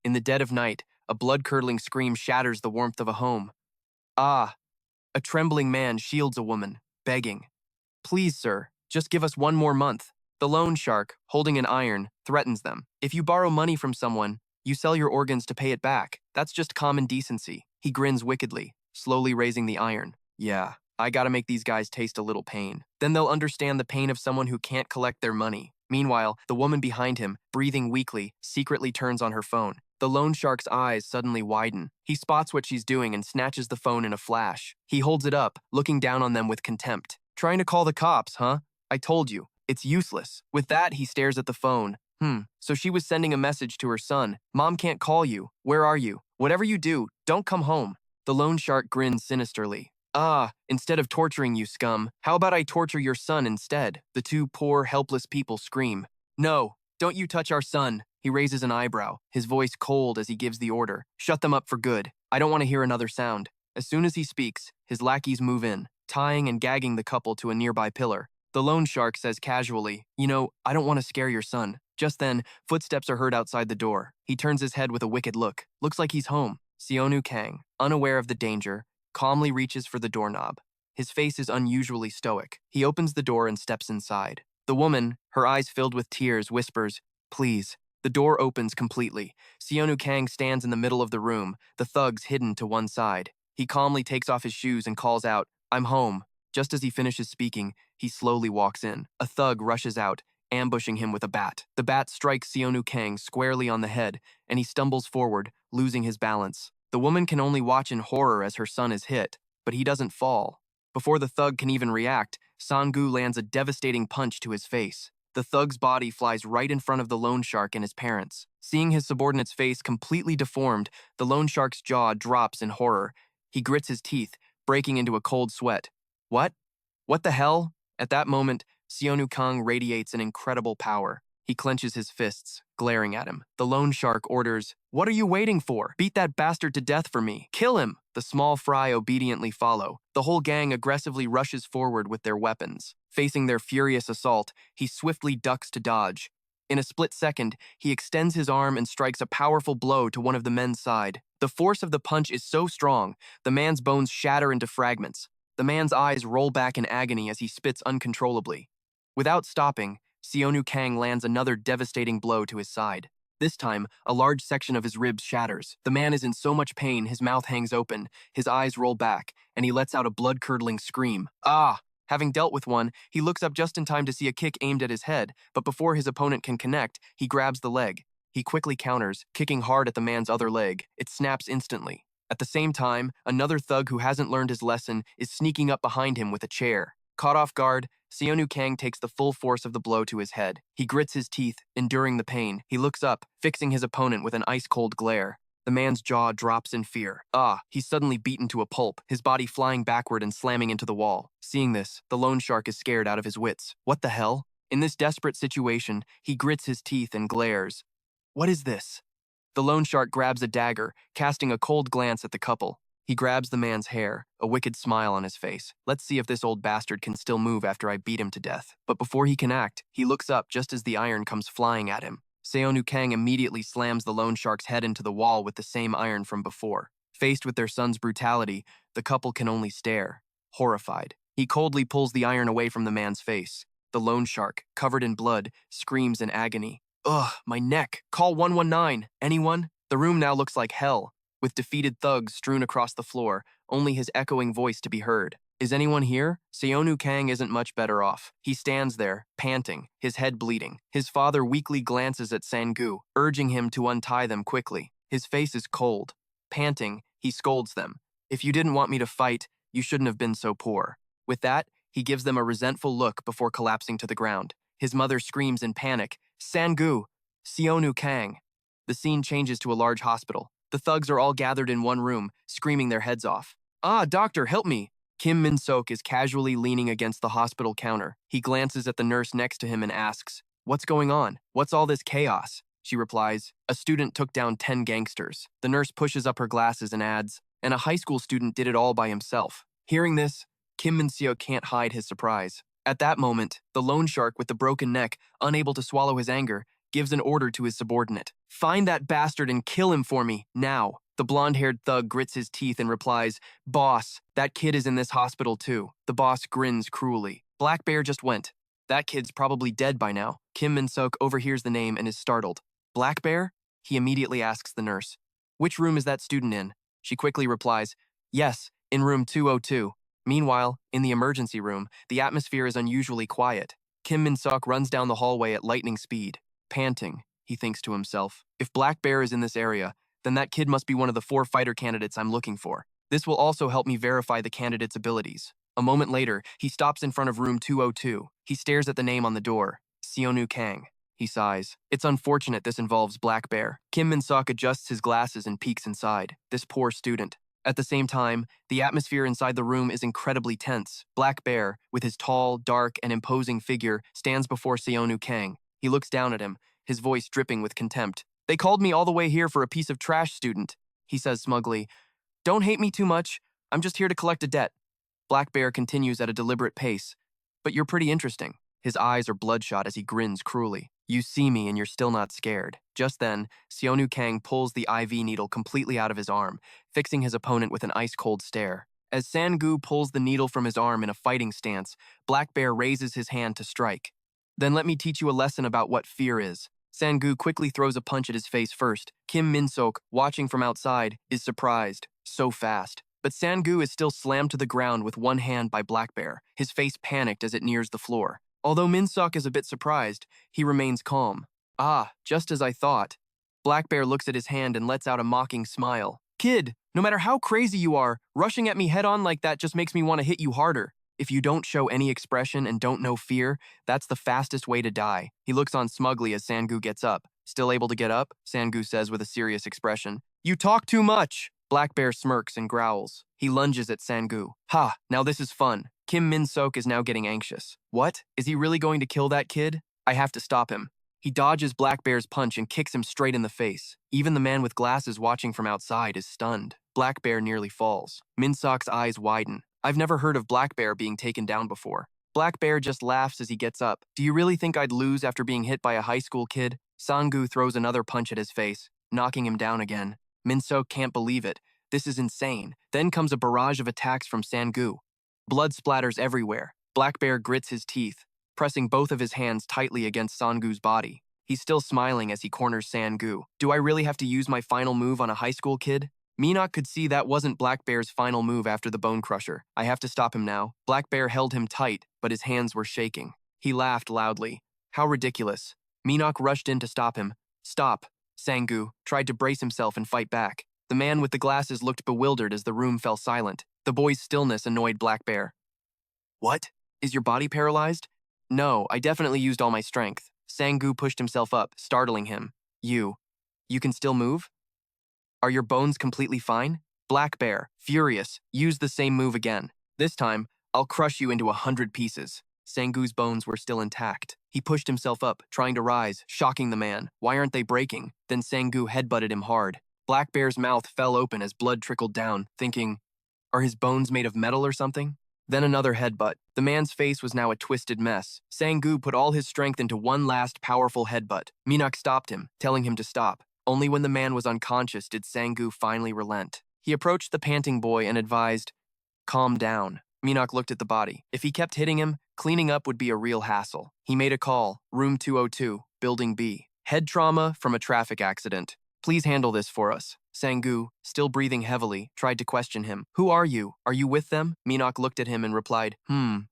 In the dead of night, a blood-curdling scream shatters the warmth of a home. Ah! A trembling man shields a woman, begging. Please, sir, just give us one more month. The loan shark, holding an iron, threatens them. If you borrow money from someone, you sell your organs to pay it back. That's just common decency. He grins wickedly, slowly raising the iron. Yeah, I gotta make these guys taste a little pain. Then they'll understand the pain of someone who can't collect their money. Meanwhile, the woman behind him, breathing weakly, secretly turns on her phone. The loan shark's eyes suddenly widen. He spots what she's doing and snatches the phone in a flash. He holds it up, looking down on them with contempt. Trying to call the cops, huh? I told you. It's useless. With that, he stares at the phone. So she was sending a message to her son. Mom can't call you. Where are you? Whatever you do, don't come home. The loan shark grins sinisterly. Ah, instead of torturing you, scum, how about I torture your son instead? The two poor, helpless people scream. No, don't you touch our son. He raises an eyebrow, his voice cold as he gives the order. Shut them up for good. I don't want to hear another sound. As soon as he speaks, his lackeys move in, tying and gagging the couple to a nearby pillar. The loan shark says casually, I don't want to scare your son. Just then, footsteps are heard outside the door. He turns his head with a wicked look. Looks like he's home. Seonu Kang, unaware of the danger, calmly reaches for the doorknob. His face is unusually stoic. He opens the door and steps inside. The woman, her eyes filled with tears, whispers, "Please." The door opens completely. Seonu Kang stands in the middle of the room, the thugs hidden to one side. He calmly takes off his shoes and calls out, "I'm home." Just as he finishes speaking, he slowly walks in. A thug rushes out, ambushing him with a bat. The bat strikes Seonu Kang squarely on the head, and he stumbles forward, losing his balance. The woman can only watch in horror as her son is hit, but he doesn't fall. Before the thug can even react, Kangu lands a devastating punch to his face. The thug's body flies right in front of the loan shark and his parents. Seeing his subordinate's face completely deformed, the loan shark's jaw drops in horror. He grits his teeth, breaking into a cold sweat. What? What the hell? At that moment, Seonu Kang radiates an incredible power. He clenches his fists, glaring at him. The loan shark orders, "What are you waiting for? Beat that bastard to death for me. Kill him!" The small fry obediently follow. The whole gang aggressively rushes forward with their weapons. Facing their furious assault, he swiftly ducks to dodge. In a split second, he extends his arm and strikes a powerful blow to one of the men's side. The force of the punch is so strong, the man's bones shatter into fragments. The man's eyes roll back in agony as he spits uncontrollably. Without stopping, Seonu Kang lands another devastating blow to his side. This time, a large section of his ribs shatters. The man is in so much pain, his mouth hangs open, his eyes roll back, and he lets out a blood-curdling scream. Ah! Having dealt with one, he looks up just in time to see a kick aimed at his head, but before his opponent can connect, he grabs the leg. He quickly counters, kicking hard at the man's other leg. It snaps instantly. At the same time, another thug who hasn't learned his lesson is sneaking up behind him with a chair. Caught off guard, Seonu Kang takes the full force of the blow to his head. He grits his teeth, enduring the pain. He looks up, fixing his opponent with an ice-cold glare. The man's jaw drops in fear. He's suddenly beaten to a pulp, his body flying backward and slamming into the wall. Seeing this, the loan shark is scared out of his wits. What the hell? In this desperate situation, he grits his teeth and glares. What is this? The loan shark grabs a dagger, casting a cold glance at the couple. He grabs the man's hair, a wicked smile on his face. Let's see if this old bastard can still move after I beat him to death. But before he can act, he looks up just as the iron comes flying at him. Seonu Kang immediately slams the loan shark's head into the wall with the same iron from before. Faced with their son's brutality, the couple can only stare, horrified. He coldly pulls the iron away from the man's face. The loan shark, covered in blood, screams in agony. Ugh, my neck! Call 119! Anyone? The room now looks like hell, with defeated thugs strewn across the floor, only his echoing voice to be heard. Is anyone here? Seonu Kang isn't much better off. He stands there, panting, his head bleeding. His father weakly glances at Kangu, urging him to untie them quickly. His face is cold. Panting, he scolds them. If you didn't want me to fight, you shouldn't have been so poor. With that, he gives them a resentful look before collapsing to the ground. His mother screams in panic, Kangu! Seonu Kang! The scene changes to a large hospital. The thugs are all gathered in one room, screaming their heads off. Doctor, help me! Kim Min-sok is casually leaning against the hospital counter. He glances at the nurse next to him and asks, "What's going on? What's all this chaos?" She replies, "A student took down 10 gangsters." The nurse pushes up her glasses and adds, "And a high school student did it all by himself." Hearing this, Kim Min-seo can't hide his surprise. At that moment, the loan shark with the broken neck, unable to swallow his anger, gives an order to his subordinate. Find that bastard and kill him for me, now. The blonde-haired thug grits his teeth and replies, Boss, that kid is in this hospital too. The boss grins cruelly. Black Bear just went. That kid's probably dead by now. Kim Min-suk overhears the name and is startled. Black Bear? He immediately asks the nurse. Which room is that student in? She quickly replies, Yes, in room 202. Meanwhile, in the emergency room, the atmosphere is unusually quiet. Kim Min-suk runs down the hallway at lightning speed. Panting, he thinks to himself. If Black Bear is in this area, then that kid must be one of the 4 fighter candidates I'm looking for. This will also help me verify the candidate's abilities. A moment later, he stops in front of room 202. He stares at the name on the door. Seonu Kang. He sighs. It's unfortunate this involves Black Bear. Kim Min-suk adjusts his glasses and peeks inside. This poor student. At the same time, the atmosphere inside the room is incredibly tense. Black Bear, with his tall, dark, and imposing figure, stands before Seonu Kang. He looks down at him, his voice dripping with contempt. They called me all the way here for a piece of trash, student, he says smugly. Don't hate me too much. I'm just here to collect a debt. Black Bear continues at a deliberate pace. But you're pretty interesting. His eyes are bloodshot as he grins cruelly. You see me and you're still not scared. Just then, Seonu Kang pulls the IV needle completely out of his arm, fixing his opponent with an ice-cold stare. As Sangu pulls the needle from his arm in a fighting stance, Black Bear raises his hand to strike. Then let me teach you a lesson about what fear is. Sangu quickly throws a punch at his face first. Kim Min-suk, watching from outside, is surprised. So fast. But Sangu is still slammed to the ground with one hand by Black Bear, his face panicked as it nears the floor. Although Min-suk is a bit surprised, he remains calm. Ah, just as I thought. Black Bear looks at his hand and lets out a mocking smile. Kid, no matter how crazy you are, rushing at me head-on like that just makes me want to hit you harder. If you don't show any expression and don't know fear, that's the fastest way to die. He looks on smugly as Sangu gets up. Still able to get up? Sangu says with a serious expression. You talk too much! Black Bear smirks and growls. He lunges at Sangu. Ha, now this is fun. Kim Min-suk is now getting anxious. What? Is he really going to kill that kid? I have to stop him. He dodges Black Bear's punch and kicks him straight in the face. Even the man with glasses watching from outside is stunned. Black Bear nearly falls. Min-suk's eyes widen. I've never heard of Black Bear being taken down before. Black Bear just laughs as he gets up. Do you really think I'd lose after being hit by a high school kid? Sangu throws another punch at his face, knocking him down again. Min-suk can't believe it. This is insane. Then comes a barrage of attacks from Sangu. Blood splatters everywhere. Black Bear grits his teeth, pressing both of his hands tightly against Sangu's body. He's still smiling as he corners Sangu. Do I really have to use my final move on a high school kid? Minho could see that wasn't Black Bear's final move after the Bone Crusher. I have to stop him now. Black Bear held him tight, but his hands were shaking. He laughed loudly. How ridiculous. Minho rushed in to stop him. Stop. Sangu tried to brace himself and fight back. The man with the glasses looked bewildered as the room fell silent. The boy's stillness annoyed Black Bear. What? Is your body paralyzed? No, I definitely used all my strength. Sangu pushed himself up, startling him. You can still move? Are your bones completely fine? Black Bear, furious, used the same move again. This time, I'll crush you into 100 pieces. Sangu's bones were still intact. He pushed himself up, trying to rise, shocking the man. Why aren't they breaking? Then Sangu headbutted him hard. Black Bear's mouth fell open as blood trickled down, thinking, are his bones made of metal or something? Then another headbutt. The man's face was now a twisted mess. Sangu put all his strength into one last powerful headbutt. Minho stopped him, telling him to stop. Only when the man was unconscious did Sangu finally relent. He approached the panting boy and advised, calm down. Minho looked at the body. If he kept hitting him, cleaning up would be a real hassle. He made a call, room 202, building B. Head trauma from a traffic accident. Please handle this for us. Sangu, still breathing heavily, tried to question him. Who are you? Are you with them? Minho looked at him and replied,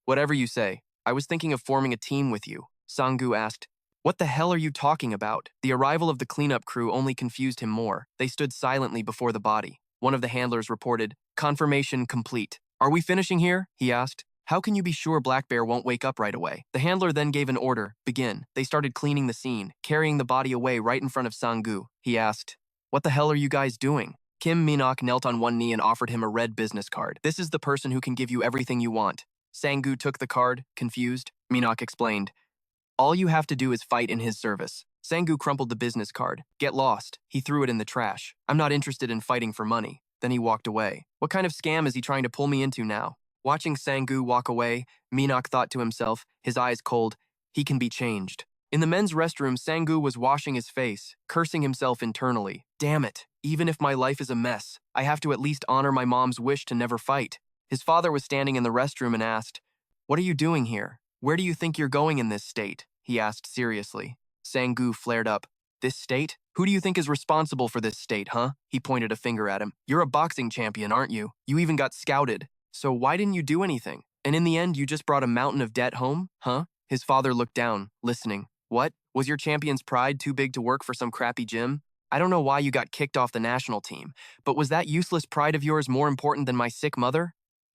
whatever you say. I was thinking of forming a team with you. Sangu asked, what the hell are you talking about? The arrival of the cleanup crew only confused him more. They stood silently before the body. One of the handlers reported, confirmation complete. Are we finishing here? He asked. How can you be sure Black Bear won't wake up right away? The handler then gave an order, begin. They started cleaning the scene, carrying the body away right in front of Sangu. He asked, what the hell are you guys doing? Kim Minho knelt on one knee and offered him a red business card. This is the person who can give you everything you want. Sangu took the card, confused. Minho explained, all you have to do is fight in his service. Sangu crumpled the business card. Get lost. He threw it in the trash. I'm not interested in fighting for money. Then he walked away. What kind of scam is he trying to pull me into now? Watching Sangu walk away, Minho thought to himself, his eyes cold, he can be changed. In the men's restroom, Sangu was washing his face, cursing himself internally. Damn it, even if my life is a mess, I have to at least honor my mom's wish to never fight. His father was standing in the restroom and asked, "What are you doing here? Where do you think you're going in this state?" he asked seriously. Sangu flared up. "This state? Who do you think is responsible for this state, huh?" He pointed a finger at him. "You're a boxing champion, aren't you? You even got scouted. So why didn't you do anything? And in the end, you just brought a mountain of debt home, huh?" His father looked down, listening. "What? Was your champion's pride too big to work for some crappy gym? I don't know why you got kicked off the national team, but was that useless pride of yours more important than my sick mother?"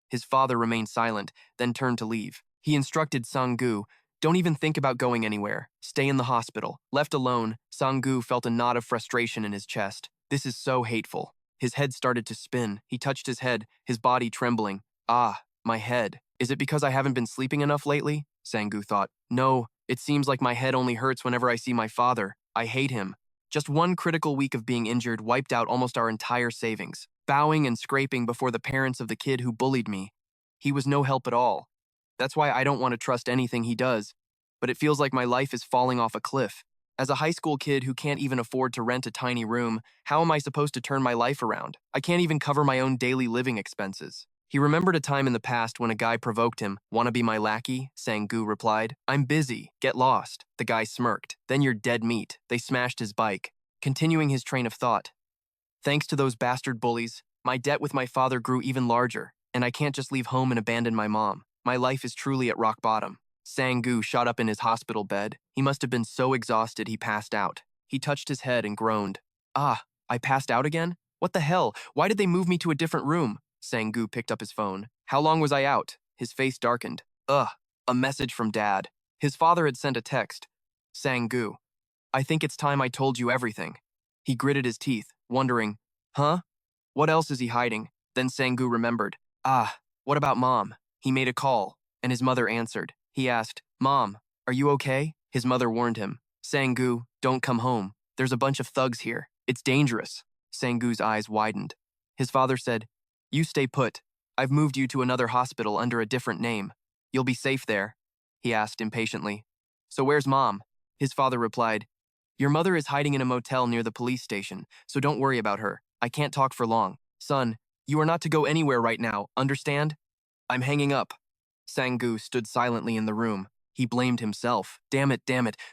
His father remained silent, then turned to leave. He instructed Sangu, "Don't even think about going anywhere. Stay in the hospital." Left alone, Sangu felt a knot of frustration in his chest. This is so hateful. His head started to spin. He touched his head, his body trembling. Ah, my head. Is it because I haven't been sleeping enough lately? Sangu thought. No, it seems like my head only hurts whenever I see my father. I hate him. Just one critical week of being injured wiped out almost our entire savings. Bowing and scraping before the parents of the kid who bullied me. He was no help at all. That's why I don't want to trust anything he does. But it feels like my life is falling off a cliff. As a high school kid who can't even afford to rent a tiny room, how am I supposed to turn my life around? I can't even cover my own daily living expenses. He remembered a time in the past when a guy provoked him. "Wanna be my lackey?" Sangu replied. "I'm busy. Get lost." The guy smirked. "Then you're dead meat." They smashed his bike. Continuing his train of thought. "Thanks to those bastard bullies, my debt with my father grew even larger, and I can't just leave home and abandon my mom. My life is truly at rock bottom." Sangu shot up in his hospital bed. He must have been so exhausted he passed out. He touched his head and groaned. "Ah, I passed out again? What the hell? Why did they move me to a different room?" Sangu picked up his phone. "How long was I out?" His face darkened. Ugh, a message from Dad. His father had sent a text. "Sangu, I think it's time I told you everything." He gritted his teeth, wondering, huh? What else is he hiding? Then Sangu remembered. Ah, what about Mom? He made a call, and his mother answered. He asked, "Mom, are you okay?" His mother warned him. "Sangu, don't come home. There's a bunch of thugs here. It's dangerous." Sangu's eyes widened. His father said, "You stay put. I've moved you to another hospital under a different name. You'll be safe there," he asked impatiently. "So where's Mom?" His father replied, "Your mother is hiding in a motel near the police station, so don't worry about her. I can't talk for long. Son, you are not to go anywhere right now, understand? I'm hanging up." Sangu stood silently in the room. He blamed himself. Damn it,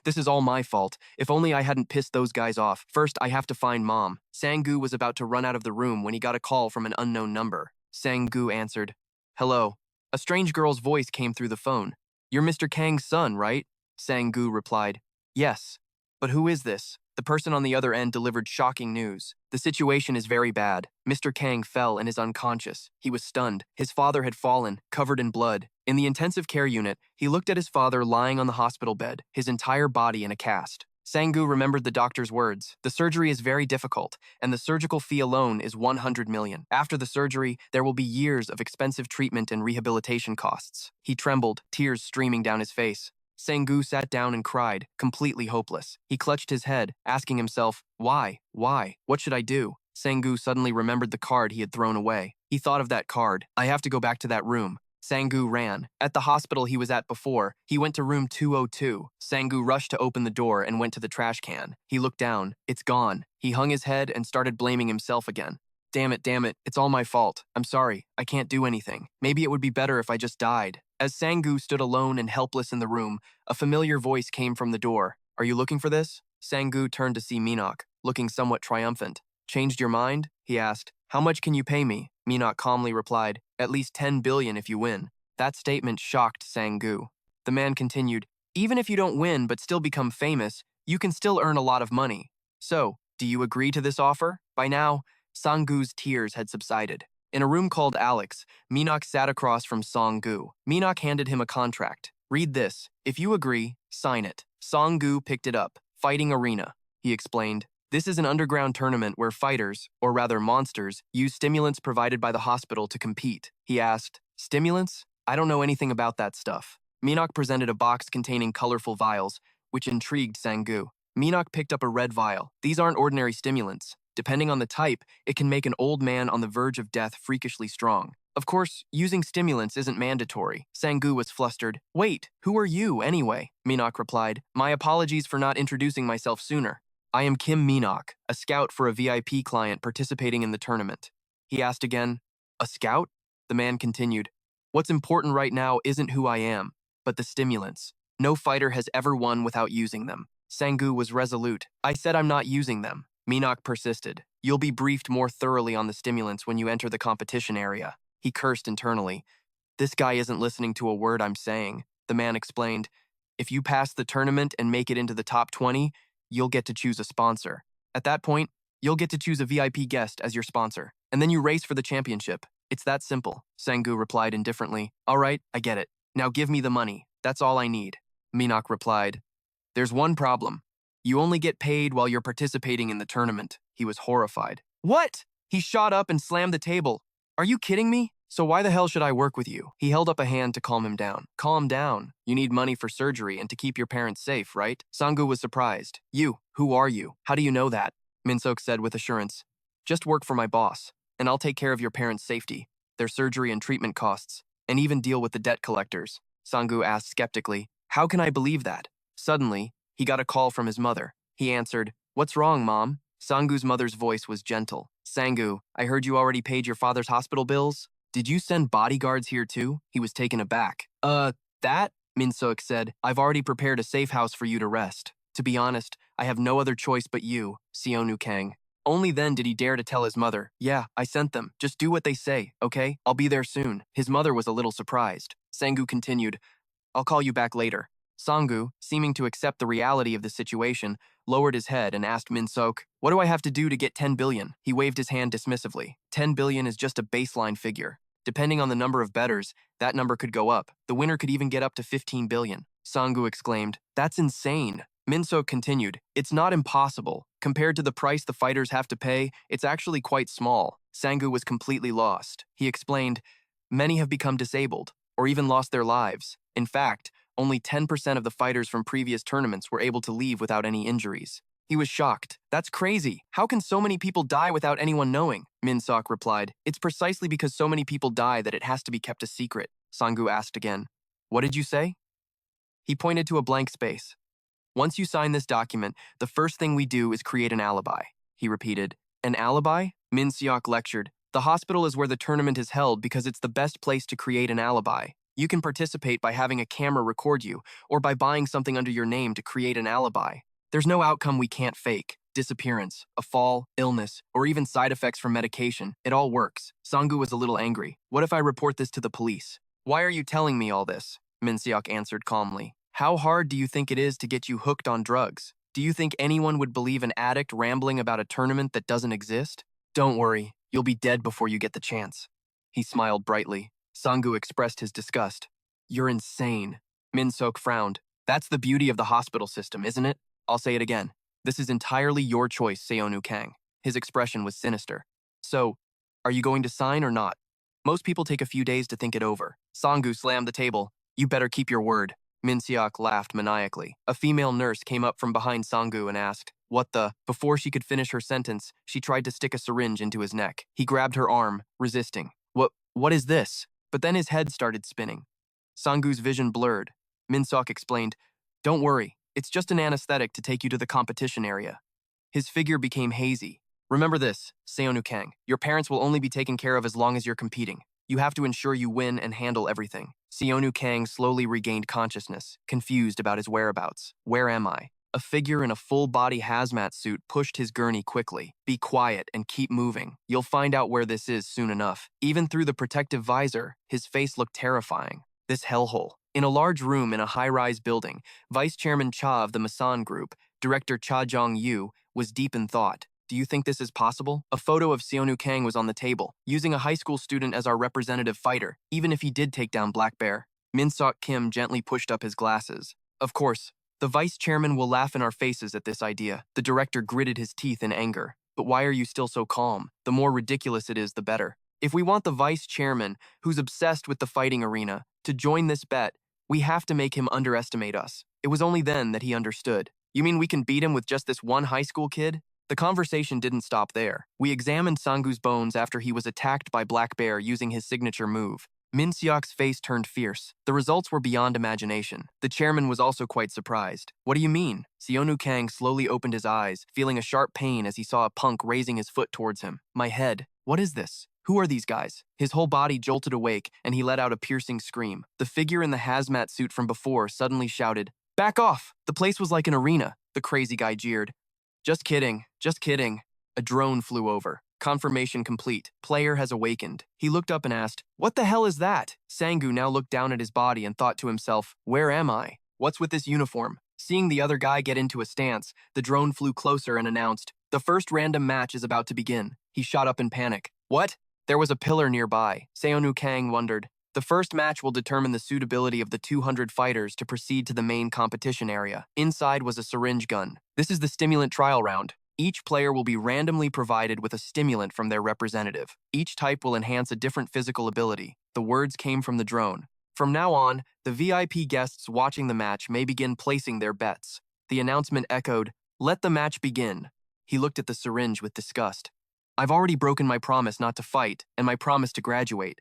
this is all my fault. If only I hadn't pissed those guys off. First, I have to find Mom. Sangu was about to run out of the room when he got a call from an unknown number. Sangu answered. "Hello." A strange girl's voice came through the phone. "You're Mr. Kang's son, right?" Sangu replied. "Yes. But who is this?" The person on the other end delivered shocking news. "The situation is very bad. Mr. Kang fell and is unconscious. He was stunned. His father had fallen, covered in blood. In the intensive care unit, he looked at his father lying on the hospital bed, his entire body in a cast. Sangu remembered the doctor's words. The surgery is very difficult, and the surgical fee alone is 100 million. After the surgery, there will be years of expensive treatment and rehabilitation costs. He trembled, tears streaming down his face. Sangu sat down and cried, completely hopeless. He clutched his head, asking himself, why? What should I do? Sangu suddenly remembered the card he had thrown away. He thought of that card. I have to go back to that room. Sangu ran. At the hospital he was at before, he went to room 202. Sangu rushed to open the door and went to the trash can. He looked down. It's gone. He hung his head and started blaming himself again. Damn it, it's all my fault. I'm sorry, I can't do anything. Maybe it would be better if I just died. As Sangu stood alone and helpless in the room, a familiar voice came from the door. Are you looking for this? Sangu turned to see Minok, looking somewhat triumphant. Changed your mind? He asked. How much can you pay me? Minok calmly replied, at least 10 billion if you win. That statement shocked Sangu. The man continued, even if you don't win but still become famous, you can still earn a lot of money. So, do you agree to this offer? By now, Sangu's tears had subsided. In a room called Alex, Minok sat across from Sangu. Minok handed him a contract. Read this. If you agree, sign it. Sangu picked it up. Fighting arena, he explained. This is an underground tournament where fighters, or rather monsters, use stimulants provided by the hospital to compete. He asked, stimulants? I don't know anything about that stuff. Minok presented a box containing colorful vials, which intrigued Sangu. Minok picked up a red vial. These aren't ordinary stimulants. Depending on the type, it can make an old man on the verge of death freakishly strong. Of course, using stimulants isn't mandatory. Sangu was flustered. Wait, who are you, anyway? Minok replied. My apologies for not introducing myself sooner. I am Kim Minok, a scout for a VIP client participating in the tournament. He asked again, a scout? The man continued. What's important right now isn't who I am, but the stimulants. No fighter has ever won without using them. Sangu was resolute. I said I'm not using them. Minok persisted. You'll be briefed more thoroughly on the stimulants when you enter the competition area. He cursed internally. This guy isn't listening to a word I'm saying. The man explained. If you pass the tournament and make it into the top 20, you'll get to choose a sponsor. At that point, you'll get to choose a VIP guest as your sponsor, and then you race for the championship. It's that simple, Sangu replied indifferently. All right, I get it. Now give me the money. That's all I need. Minok replied. There's one problem. You only get paid while you're participating in the tournament. He was horrified. What? He shot up and slammed the table. Are you kidding me? So why the hell should I work with you? He held up a hand to calm him down. Calm down. You need money for surgery and to keep your parents safe, right? Sangu was surprised. Who are you? How do you know that? Minsok said with assurance. Just work for my boss, and I'll take care of your parents' safety, their surgery and treatment costs, and even deal with the debt collectors. Sangu asked skeptically. How can I believe that? Suddenly, he got a call from his mother. He answered, What's wrong, Mom? Sangu's mother's voice was gentle. Sangu, I heard you already paid your father's hospital bills. Did you send bodyguards here too? He was taken aback. That? Minsok said. I've already prepared a safe house for you to rest. To be honest, I have no other choice but you, Seonu Kang. Only then did he dare to tell his mother, Yeah, I sent them. Just do what they say, okay? I'll be there soon. His mother was a little surprised. Sangu continued, I'll call you back later. Sangu, seeming to accept the reality of the situation, lowered his head and asked Minsok, What do I have to do to get 10 billion? He waved his hand dismissively. 10 billion is just a baseline figure. Depending on the number of bettors, that number could go up. The winner could even get up to 15 billion. Sangu exclaimed, That's insane. Minsok continued, It's not impossible. Compared to the price the fighters have to pay, it's actually quite small. Sangu was completely lost. He explained, Many have become disabled, or even lost their lives. In fact, only 10% of the fighters from previous tournaments were able to leave without any injuries. He was shocked. That's crazy. How can so many people die without anyone knowing? Minsok replied. It's precisely because so many people die that it has to be kept a secret. Sangu asked again. What did you say? He pointed to a blank space. Once you sign this document, the first thing we do is create an alibi. He repeated. An alibi? Minsok lectured. The hospital is where the tournament is held because it's the best place to create an alibi. You can participate by having a camera record you, or by buying something under your name to create an alibi. There's no outcome we can't fake. Disappearance, a fall, illness, or even side effects from medication. It all works. Sangu was a little angry. What if I report this to the police? Why are you telling me all this? Minsok answered calmly. How hard do you think it is to get you hooked on drugs? Do you think anyone would believe an addict rambling about a tournament that doesn't exist? Don't worry, you'll be dead before you get the chance. He smiled brightly. Sangu expressed his disgust. You're insane. Minsok frowned. That's the beauty of the hospital system, isn't it? I'll say it again. This is entirely your choice, Seonu Kang. His expression was sinister. So, are you going to sign or not? Most people take a few days to think it over. Sangu slammed the table. You better keep your word. Minsok laughed maniacally. A female nurse came up from behind Sangu and asked, What the? Before she could finish her sentence, she tried to stick a syringe into his neck. He grabbed her arm, resisting. What is this? But then his head started spinning. Sangu's vision blurred. Minsok explained, Don't worry, it's just an anesthetic to take you to the competition area. His figure became hazy. Remember this, Seonu Kang. Your parents will only be taken care of as long as you're competing. You have to ensure you win and handle everything. Seonu Kang slowly regained consciousness, confused about his whereabouts. Where am I? A figure in a full-body hazmat suit pushed his gurney quickly. Be quiet and keep moving. You'll find out where this is soon enough. Even through the protective visor, his face looked terrifying. This hellhole. In a large room in a high-rise building, Vice Chairman Cha of the Masan Group, Director Cha Jong-yu, was deep in thought. Do you think this is possible? A photo of Seonu Kang was on the table, using a high school student as our representative fighter, even if he did take down Black Bear. Minsok Kim gently pushed up his glasses. Of course, the vice chairman will laugh in our faces at this idea. The director gritted his teeth in anger. But why are you still so calm? The more ridiculous it is, the better. If we want the vice chairman, who's obsessed with the fighting arena, to join this bet, we have to make him underestimate us. It was only then that he understood. You mean we can beat him with just this one high school kid? The conversation didn't stop there. We examined Sangu's bones after he was attacked by Black Bear using his signature move. Min Seok's face turned fierce. The results were beyond imagination. The chairman was also quite surprised. What do you mean? Seonu Kang slowly opened his eyes, feeling a sharp pain as he saw a punk raising his foot towards him. My head. What is this? Who are these guys? His whole body jolted awake, and he let out a piercing scream. The figure in the hazmat suit from before suddenly shouted, "Back off!" The place was like an arena. The crazy guy jeered. Just kidding, just kidding. A drone flew over. Confirmation complete. Player has awakened. He looked up and asked, "What the hell is that?" Sangu now looked down at his body and thought to himself, "Where am I? What's with this uniform?" Seeing the other guy get into a stance, the drone flew closer and announced, "The first random match is about to begin." He shot up in panic. What? There was a pillar nearby. Seonu Kang wondered. The first match will determine the suitability of the 200 fighters to proceed to the main competition area. Inside was a syringe gun. This is the stimulant trial round. Each player will be randomly provided with a stimulant from their representative. Each type will enhance a different physical ability. The words came from the drone. From now on, the VIP guests watching the match may begin placing their bets. The announcement echoed, "Let the match begin." He looked at the syringe with disgust. I've already broken my promise not to fight and my promise to graduate.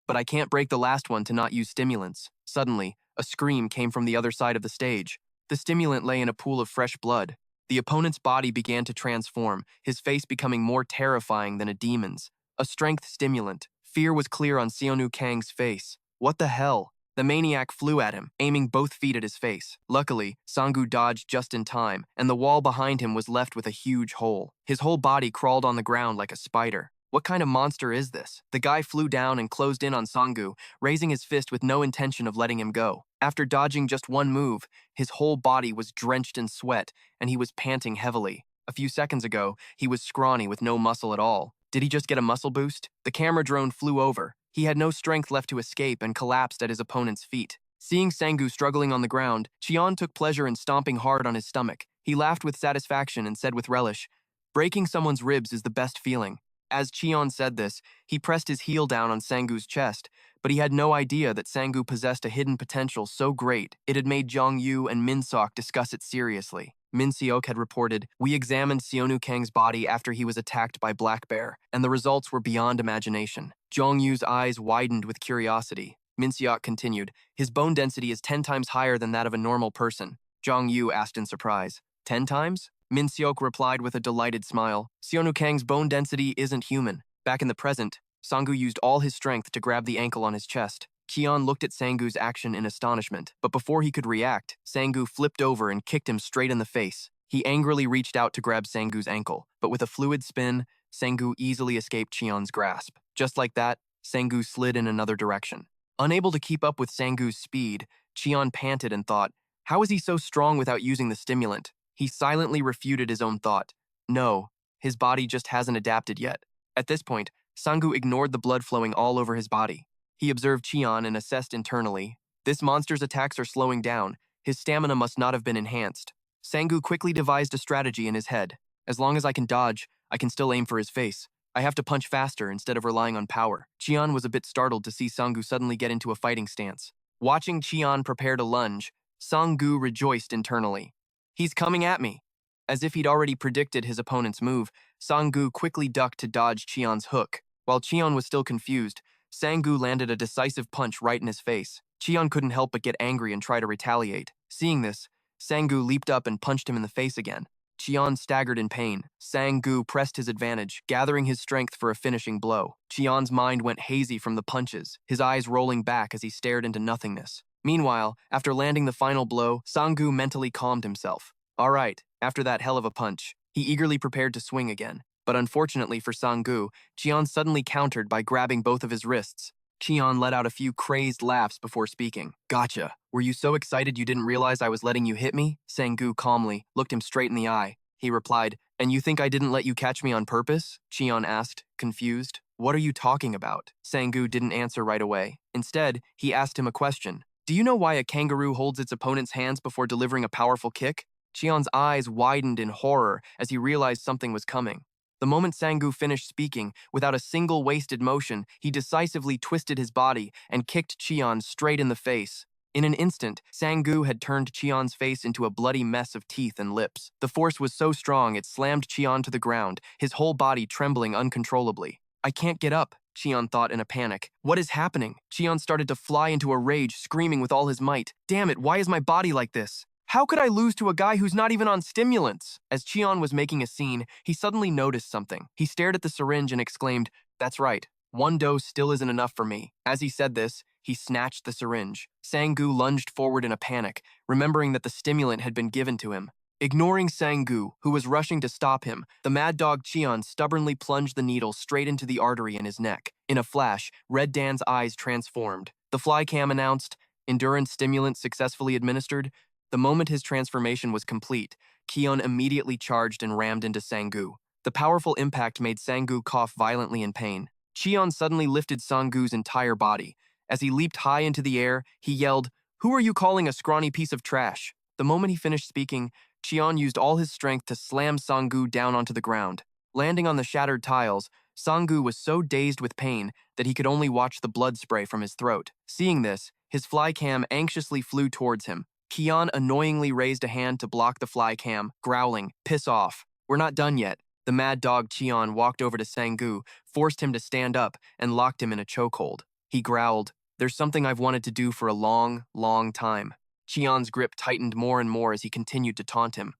But I can't break the last one to not use stimulants. Suddenly, a scream came from the other side of the stage. The stimulant lay in a pool of fresh blood. The opponent's body began to transform, his face becoming more terrifying than a demon's. A strength stimulant. Fear was clear on Seonu Kang's face. What the hell? The maniac flew at him, aiming both feet at his face. Luckily, Sangu dodged just in time, and the wall behind him was left with a huge hole. His whole body crawled on the ground like a spider. What kind of monster is this? The guy flew down and closed in on Sangu, raising his fist with no intention of letting him go. After dodging just one move, his whole body was drenched in sweat, and he was panting heavily. A few seconds ago, he was scrawny with no muscle at all. Did he just get a muscle boost? The camera drone flew over. He had no strength left to escape and collapsed at his opponent's feet. Seeing Sangu struggling on the ground, Cheon took pleasure in stomping hard on his stomach. He laughed with satisfaction and said with relish, "Breaking someone's ribs is the best feeling." As Cheon said this, he pressed his heel down on Sangu's chest, but he had no idea that Sangu possessed a hidden potential so great it had made Jong-yu and Min Seok discuss it seriously. Min Seok had reported, "We examined Seonu Kang's body after he was attacked by Black Bear, and the results were beyond imagination." Jong-yu's eyes widened with curiosity. Min Seok continued, "His bone density is 10 times higher than that of a normal person." Jong-yu asked in surprise, "10 times?" Min Seok replied with a delighted smile, "Seonu Kang's bone density isn't human." Back in the present, Sangu used all his strength to grab the ankle on his chest. Cheon looked at Sangu's action in astonishment, but before he could react, Sangu flipped over and kicked him straight in the face. He angrily reached out to grab Sangu's ankle, but with a fluid spin, Sangu easily escaped Cheon's grasp. Just like that, Sangu slid in another direction. Unable to keep up with Sangu's speed, Cheon panted and thought, how is he so strong without using the stimulant? He silently refuted his own thought. No, his body just hasn't adapted yet. At this point, Sangu ignored the blood flowing all over his body. He observed Cheon and assessed internally. This monster's attacks are slowing down. His stamina must not have been enhanced. Sangu quickly devised a strategy in his head. As long as I can dodge, I can still aim for his face. I have to punch faster instead of relying on power. Cheon was a bit startled to see Sangu suddenly get into a fighting stance. Watching Cheon prepare to lunge, Sangu rejoiced internally. He's coming at me. As if he'd already predicted his opponent's move, Sangu quickly ducked to dodge Cheon's hook. While Cheon was still confused, Sangu landed a decisive punch right in his face. Cheon couldn't help but get angry and try to retaliate. Seeing this, Sangu leaped up and punched him in the face again. Cheon staggered in pain. Sangu pressed his advantage, gathering his strength for a finishing blow. Cheon's mind went hazy from the punches, his eyes rolling back as he stared into nothingness. Meanwhile, after landing the final blow, Sangu mentally calmed himself. All right, after that hell of a punch, he eagerly prepared to swing again. But unfortunately for Sangu, Cheon suddenly countered by grabbing both of his wrists. Cheon let out a few crazed laughs before speaking. Gotcha. Were you so excited you didn't realize I was letting you hit me? Sangu calmly looked him straight in the eye. He replied, and you think I didn't let you catch me on purpose? Cheon asked, confused. What are you talking about? Sangu didn't answer right away. Instead, he asked him a question. Do you know why a kangaroo holds its opponent's hands before delivering a powerful kick? Cheon's eyes widened in horror as he realized something was coming. The moment Sangu finished speaking, without a single wasted motion, he decisively twisted his body and kicked Cheon straight in the face. In an instant, Sangu had turned Cheon's face into a bloody mess of teeth and lips. The force was so strong it slammed Cheon to the ground, his whole body trembling uncontrollably. I can't get up, Cheon thought in a panic. What is happening? Cheon started to fly into a rage, screaming with all his might. Damn it, why is my body like this? How could I lose to a guy who's not even on stimulants? As Cheon was making a scene, he suddenly noticed something. He stared at the syringe and exclaimed, "That's right. One dose still isn't enough for me." As he said this, he snatched the syringe. Sangu lunged forward in a panic, remembering that the stimulant had been given to him. Ignoring Sangu, who was rushing to stop him, the mad dog Cheon stubbornly plunged the needle straight into the artery in his neck. In a flash, Red Dan's eyes transformed. The fly cam announced, "Endurance stimulant successfully administered." The moment his transformation was complete, Cheon immediately charged and rammed into Sangu. The powerful impact made Sangu cough violently in pain. Cheon suddenly lifted Sangu's entire body. As he leaped high into the air, he yelled, "Who are you calling a scrawny piece of trash?" The moment he finished speaking, Cheon used all his strength to slam Sangu down onto the ground. Landing on the shattered tiles, Sangu was so dazed with pain that he could only watch the blood spray from his throat. Seeing this, his fly cam anxiously flew towards him. Cheon annoyingly raised a hand to block the fly cam, growling, "Piss off. We're not done yet." The mad dog Cheon walked over to Sangu, forced him to stand up, and locked him in a chokehold. He growled, "There's something I've wanted to do for a long, long time." Cheon's grip tightened more and more as he continued to taunt him.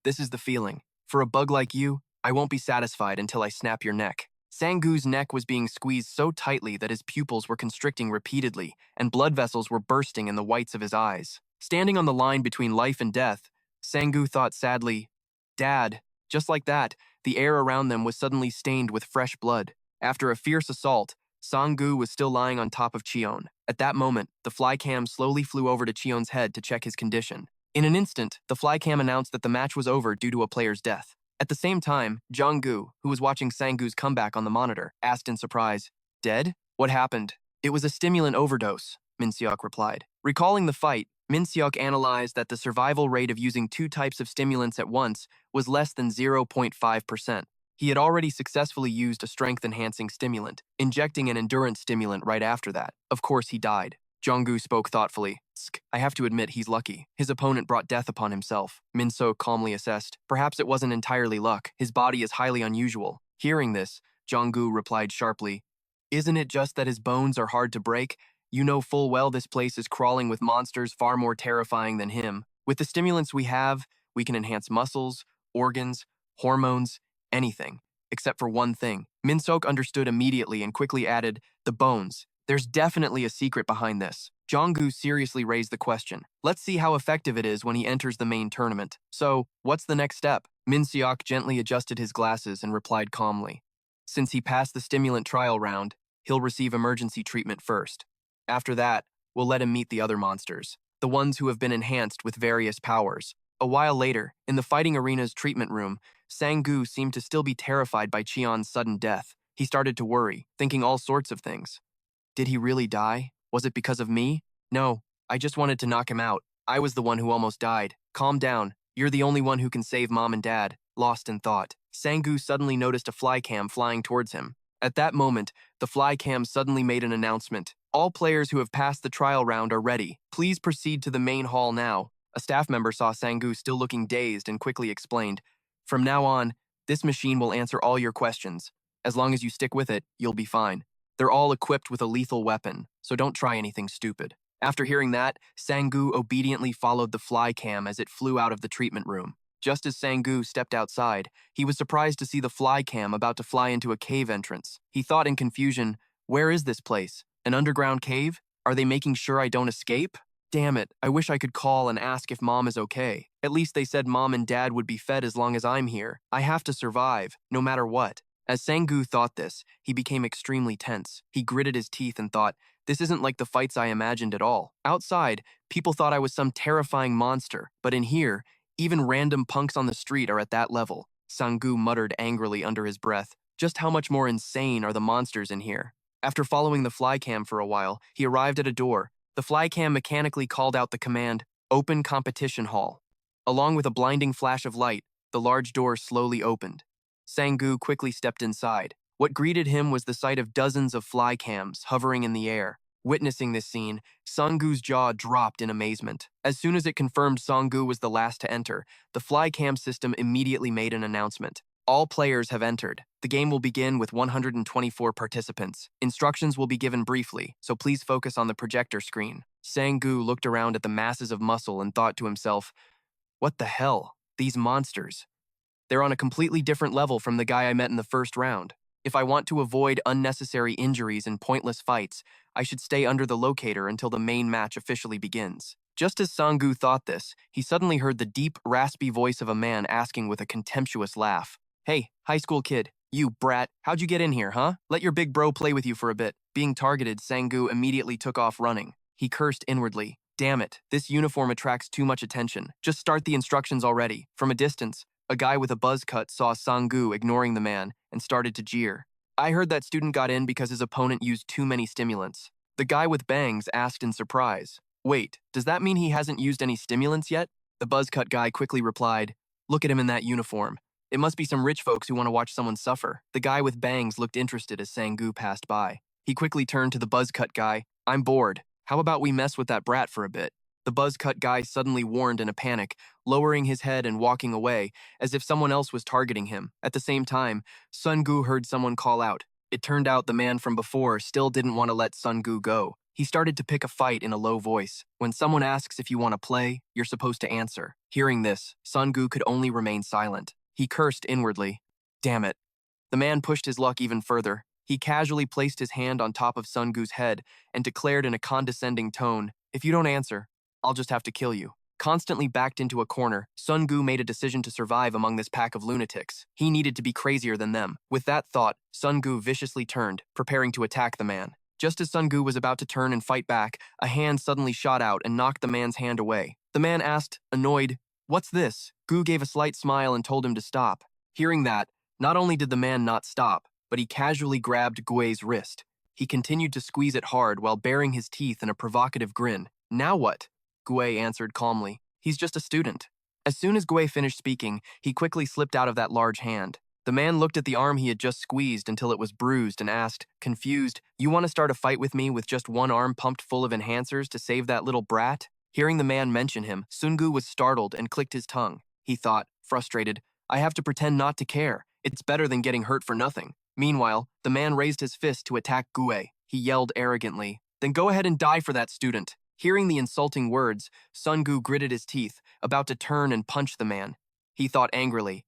This is the feeling. For a bug like you, I won't be satisfied until I snap your neck." Sangu's neck was being squeezed so tightly that his pupils were constricting repeatedly, and blood vessels were bursting in the whites of his eyes. Standing on the line between life and death, Sangu thought sadly, "Dad." Just like that, the air around them was suddenly stained with fresh blood. After a fierce assault, Sangu was still lying on top of Cheon. At that moment, the flycam slowly flew over to Cheon's head to check his condition. In an instant, the flycam announced that the match was over due to a player's death. At the same time, Jung-gu, who was watching Sangu's comeback on the monitor, asked in surprise, "Dead? What happened?" "It was a stimulant overdose," Min-seok replied. Recalling the fight, Min-seok analyzed that the survival rate of using two types of stimulants at once was less than 0.5%. He had already successfully used a strength-enhancing stimulant, injecting an endurance stimulant right after that. Of course, he died. Jong-gu spoke thoughtfully. "I have to admit he's lucky. His opponent brought death upon himself." Min-seok calmly assessed. "Perhaps it wasn't entirely luck. His body is highly unusual." Hearing this, Jong-gu replied sharply, "Isn't it just that his bones are hard to break? You know full well this place is crawling with monsters far more terrifying than him. With the stimulants we have, we can enhance muscles, organs, hormones, anything. Except for one thing." Min-seok understood immediately and quickly added, "The bones. There's definitely a secret behind this." Jong-gu seriously raised the question. "Let's see how effective it is when he enters the main tournament. So, what's the next step?" Min-seok gently adjusted his glasses and replied calmly. "Since he passed the stimulant trial round, he'll receive emergency treatment first. After that, we'll let him meet the other monsters, the ones who have been enhanced with various powers." A while later, in the fighting arena's treatment room, Sang-gu seemed to still be terrified by Cheon's sudden death. He started to worry, thinking all sorts of things. Did he really die? Was it because of me? No, I just wanted to knock him out. I was the one who almost died. Calm down. You're the only one who can save Mom and Dad. Lost in thought, Sang-gu suddenly noticed a flycam flying towards him. At that moment, the flycam suddenly made an announcement. "All players who have passed the trial round are ready. Please proceed to the main hall now." A staff member saw Sang-gu still looking dazed and quickly explained, "From now on, this machine will answer all your questions. As long as you stick with it, you'll be fine. They're all equipped with a lethal weapon, so don't try anything stupid." After hearing that, Sang-gu obediently followed the flycam as it flew out of the treatment room. Just as Sang-gu stepped outside, he was surprised to see the flycam about to fly into a cave entrance. He thought in confusion, "Where is this place? An underground cave? Are they making sure I don't escape? Damn it, I wish I could call and ask if Mom is okay. At least they said Mom and Dad would be fed as long as I'm here. I have to survive, no matter what." As Sang-gu thought this, he became extremely tense. He gritted his teeth and thought, "This isn't like the fights I imagined at all. Outside, people thought I was some terrifying monster, but in here, even random punks on the street are at that level." Sang-gu muttered angrily under his breath. Just how much more insane are the monsters in here? After following the flycam for a while, he arrived at a door. The flycam mechanically called out the command, "Open competition hall." Along with a blinding flash of light, the large door slowly opened. Sang-gu quickly stepped inside. What greeted him was the sight of dozens of flycams hovering in the air. Witnessing this scene, Sanggu's jaw dropped in amazement. As soon as it confirmed Sanggu was the last to enter, the flycam system immediately made an announcement. All players have entered. The game will begin with 124 participants. Instructions will be given briefly, so please focus on the projector screen. Sanggu looked around at the masses of muscle and thought to himself, what the hell? These monsters. They're on a completely different level from the guy I met in the first round. If I want to avoid unnecessary injuries and pointless fights, I should stay under the locator until the main match officially begins. Just as Sanggu thought this, he suddenly heard the deep, raspy voice of a man asking with a contemptuous laugh. Hey, high school kid, you brat, how'd you get in here, huh? Let your big bro play with you for a bit. Being targeted, Sanggu immediately took off running. He cursed inwardly. Damn it, this uniform attracts too much attention. Just start the instructions already. From a distance, a guy with a buzz cut saw Sanggu ignoring the man and started to jeer. I heard that student got in because his opponent used too many stimulants. The guy with bangs asked in surprise. Wait, does that mean he hasn't used any stimulants yet? The buzz cut guy quickly replied, look at him in that uniform. It must be some rich folks who want to watch someone suffer. The guy with bangs looked interested as Sanggu passed by. He quickly turned to the buzz cut guy. I'm bored. How about we mess with that brat for a bit? The buzz cut guy suddenly warned in a panic, lowering his head and walking away, as if someone else was targeting him. At the same time, Sanggu heard someone call out. It turned out the man from before still didn't want to let Sanggu go. He started to pick a fight in a low voice. When someone asks if you want to play, you're supposed to answer. Hearing this, Sanggu could only remain silent. He cursed inwardly. Damn it. The man pushed his luck even further. He casually placed his hand on top of Sanggu's head and declared in a condescending tone, if you don't answer, I'll just have to kill you. Constantly backed into a corner, Sanggu made a decision to survive among this pack of lunatics. He needed to be crazier than them. With that thought, Sanggu viciously turned, preparing to attack the man. Just as Sanggu was about to turn and fight back, a hand suddenly shot out and knocked the man's hand away. The man asked, annoyed, what's this? Gu gave a slight smile and told him to stop. Hearing that, not only did the man not stop, but he casually grabbed Gui's wrist. He continued to squeeze it hard while baring his teeth in a provocative grin. Now what? Gui answered calmly. He's just a student. As soon as Gui finished speaking, he quickly slipped out of that large hand. The man looked at the arm he had just squeezed until it was bruised and asked, confused, you want to start a fight with me with just one arm pumped full of enhancers to save that little brat? Hearing the man mention him, Sunggu was startled and clicked his tongue. He thought, frustrated, I have to pretend not to care. It's better than getting hurt for nothing. Meanwhile, the man raised his fist to attack Gui. He yelled arrogantly, then go ahead and die for that student. Hearing the insulting words, Sunggu gritted his teeth, about to turn and punch the man. He thought angrily,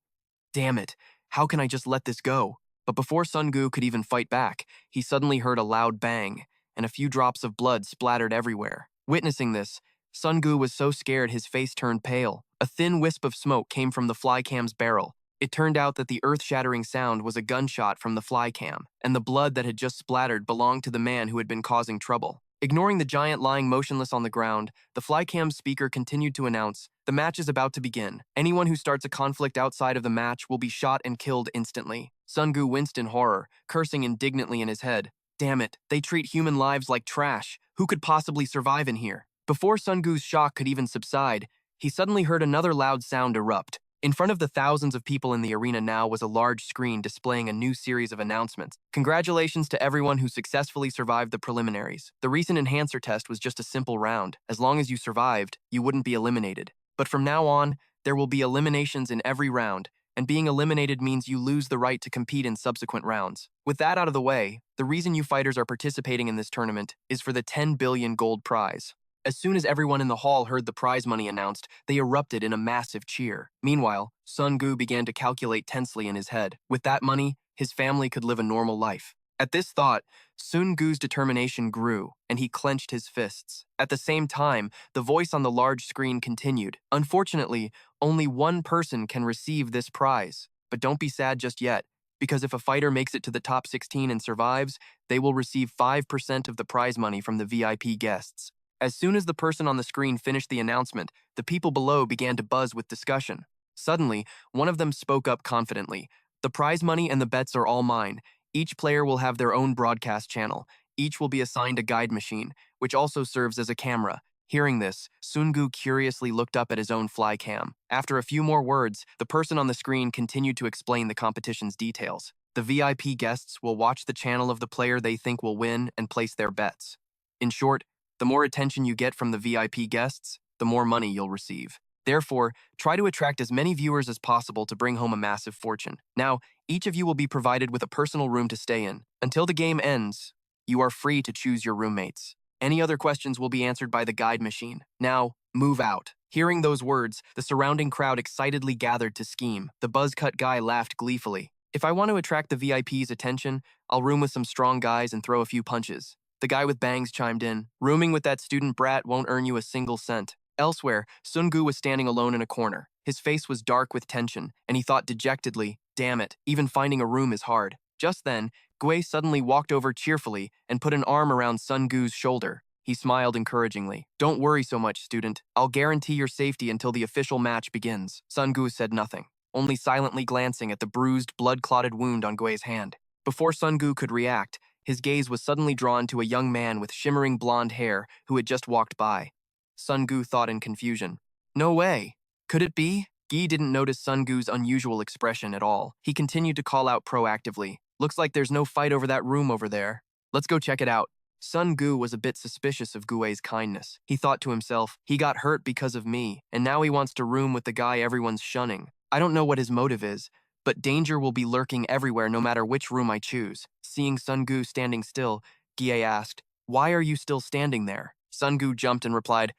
damn it, how can I just let this go? But before Sunggu could even fight back, he suddenly heard a loud bang, and a few drops of blood splattered everywhere. Witnessing this, Sunggu was so scared his face turned pale. A thin wisp of smoke came from the flycam's barrel. It turned out that the earth-shattering sound was a gunshot from the flycam, and the blood that had just splattered belonged to the man who had been causing trouble. Ignoring the giant lying motionless on the ground, the flycam speaker continued to announce, the match is about to begin. Anyone who starts a conflict outside of the match will be shot and killed instantly. Sunggu winced in horror, cursing indignantly in his head. Damn it, they treat human lives like trash. Who could possibly survive in here? Before Sunggu's shock could even subside, he suddenly heard another loud sound erupt. In front of the thousands of people in the arena now was a large screen displaying a new series of announcements. Congratulations to everyone who successfully survived the preliminaries. The recent enhancer test was just a simple round. As long as you survived, you wouldn't be eliminated. But from now on, there will be eliminations in every round, and being eliminated means you lose the right to compete in subsequent rounds. With that out of the way, the reason you fighters are participating in this tournament is for the 10 billion gold prize. As soon as everyone in the hall heard the prize money announced, they erupted in a massive cheer. Meanwhile, Sunggu began to calculate tensely in his head. With that money, his family could live a normal life. At this thought, Sunggu's determination grew, and he clenched his fists. At the same time, the voice on the large screen continued. Unfortunately, only one person can receive this prize. But don't be sad just yet, because if a fighter makes it to the top 16 and survives, they will receive 5% of the prize money from the VIP guests. As soon as the person on the screen finished the announcement, the people below began to buzz with discussion. Suddenly, one of them spoke up confidently. The prize money and the bets are all mine. Each player will have their own broadcast channel. Each will be assigned a guide machine, which also serves as a camera. Hearing this, Sunggu curiously looked up at his own fly cam. After a few more words, the person on the screen continued to explain the competition's details. The VIP guests will watch the channel of the player they think will win and place their bets. In short, the more attention you get from the VIP guests, the more money you'll receive. Therefore, try to attract as many viewers as possible to bring home a massive fortune. Now, each of you will be provided with a personal room to stay in. Until the game ends, you are free to choose your roommates. Any other questions will be answered by the guide machine. Now, move out. Hearing those words, the surrounding crowd excitedly gathered to scheme. The buzz-cut guy laughed gleefully. If I want to attract the VIP's attention, I'll room with some strong guys and throw a few punches. The guy with bangs chimed in. Rooming with that student brat won't earn you a single cent. Elsewhere, Sungu was standing alone in a corner. His face was dark with tension, and he thought dejectedly, damn it, even finding a room is hard. Just then, Gui suddenly walked over cheerfully and put an arm around Sungu's shoulder. He smiled encouragingly. Don't worry so much, student. I'll guarantee your safety until the official match begins. Sungu said nothing, only silently glancing at the bruised, blood-clotted wound on Gui's hand. Before Sungu could react, his gaze was suddenly drawn to a young man with shimmering blonde hair who had just walked by. Sungu thought in confusion. No way. Could it be? Gi didn't notice Sungu's unusual expression at all. He continued to call out proactively. Looks like there's no fight over that room over there. Let's go check it out. Sungu was a bit suspicious of Gui's kindness. He thought to himself, he got hurt because of me, and now he wants to room with the guy everyone's shunning. I don't know what his motive is, but danger will be lurking everywhere no matter which room I choose. Seeing Sungu standing still, Gie asked, why are you still standing there? Sungu jumped and replied,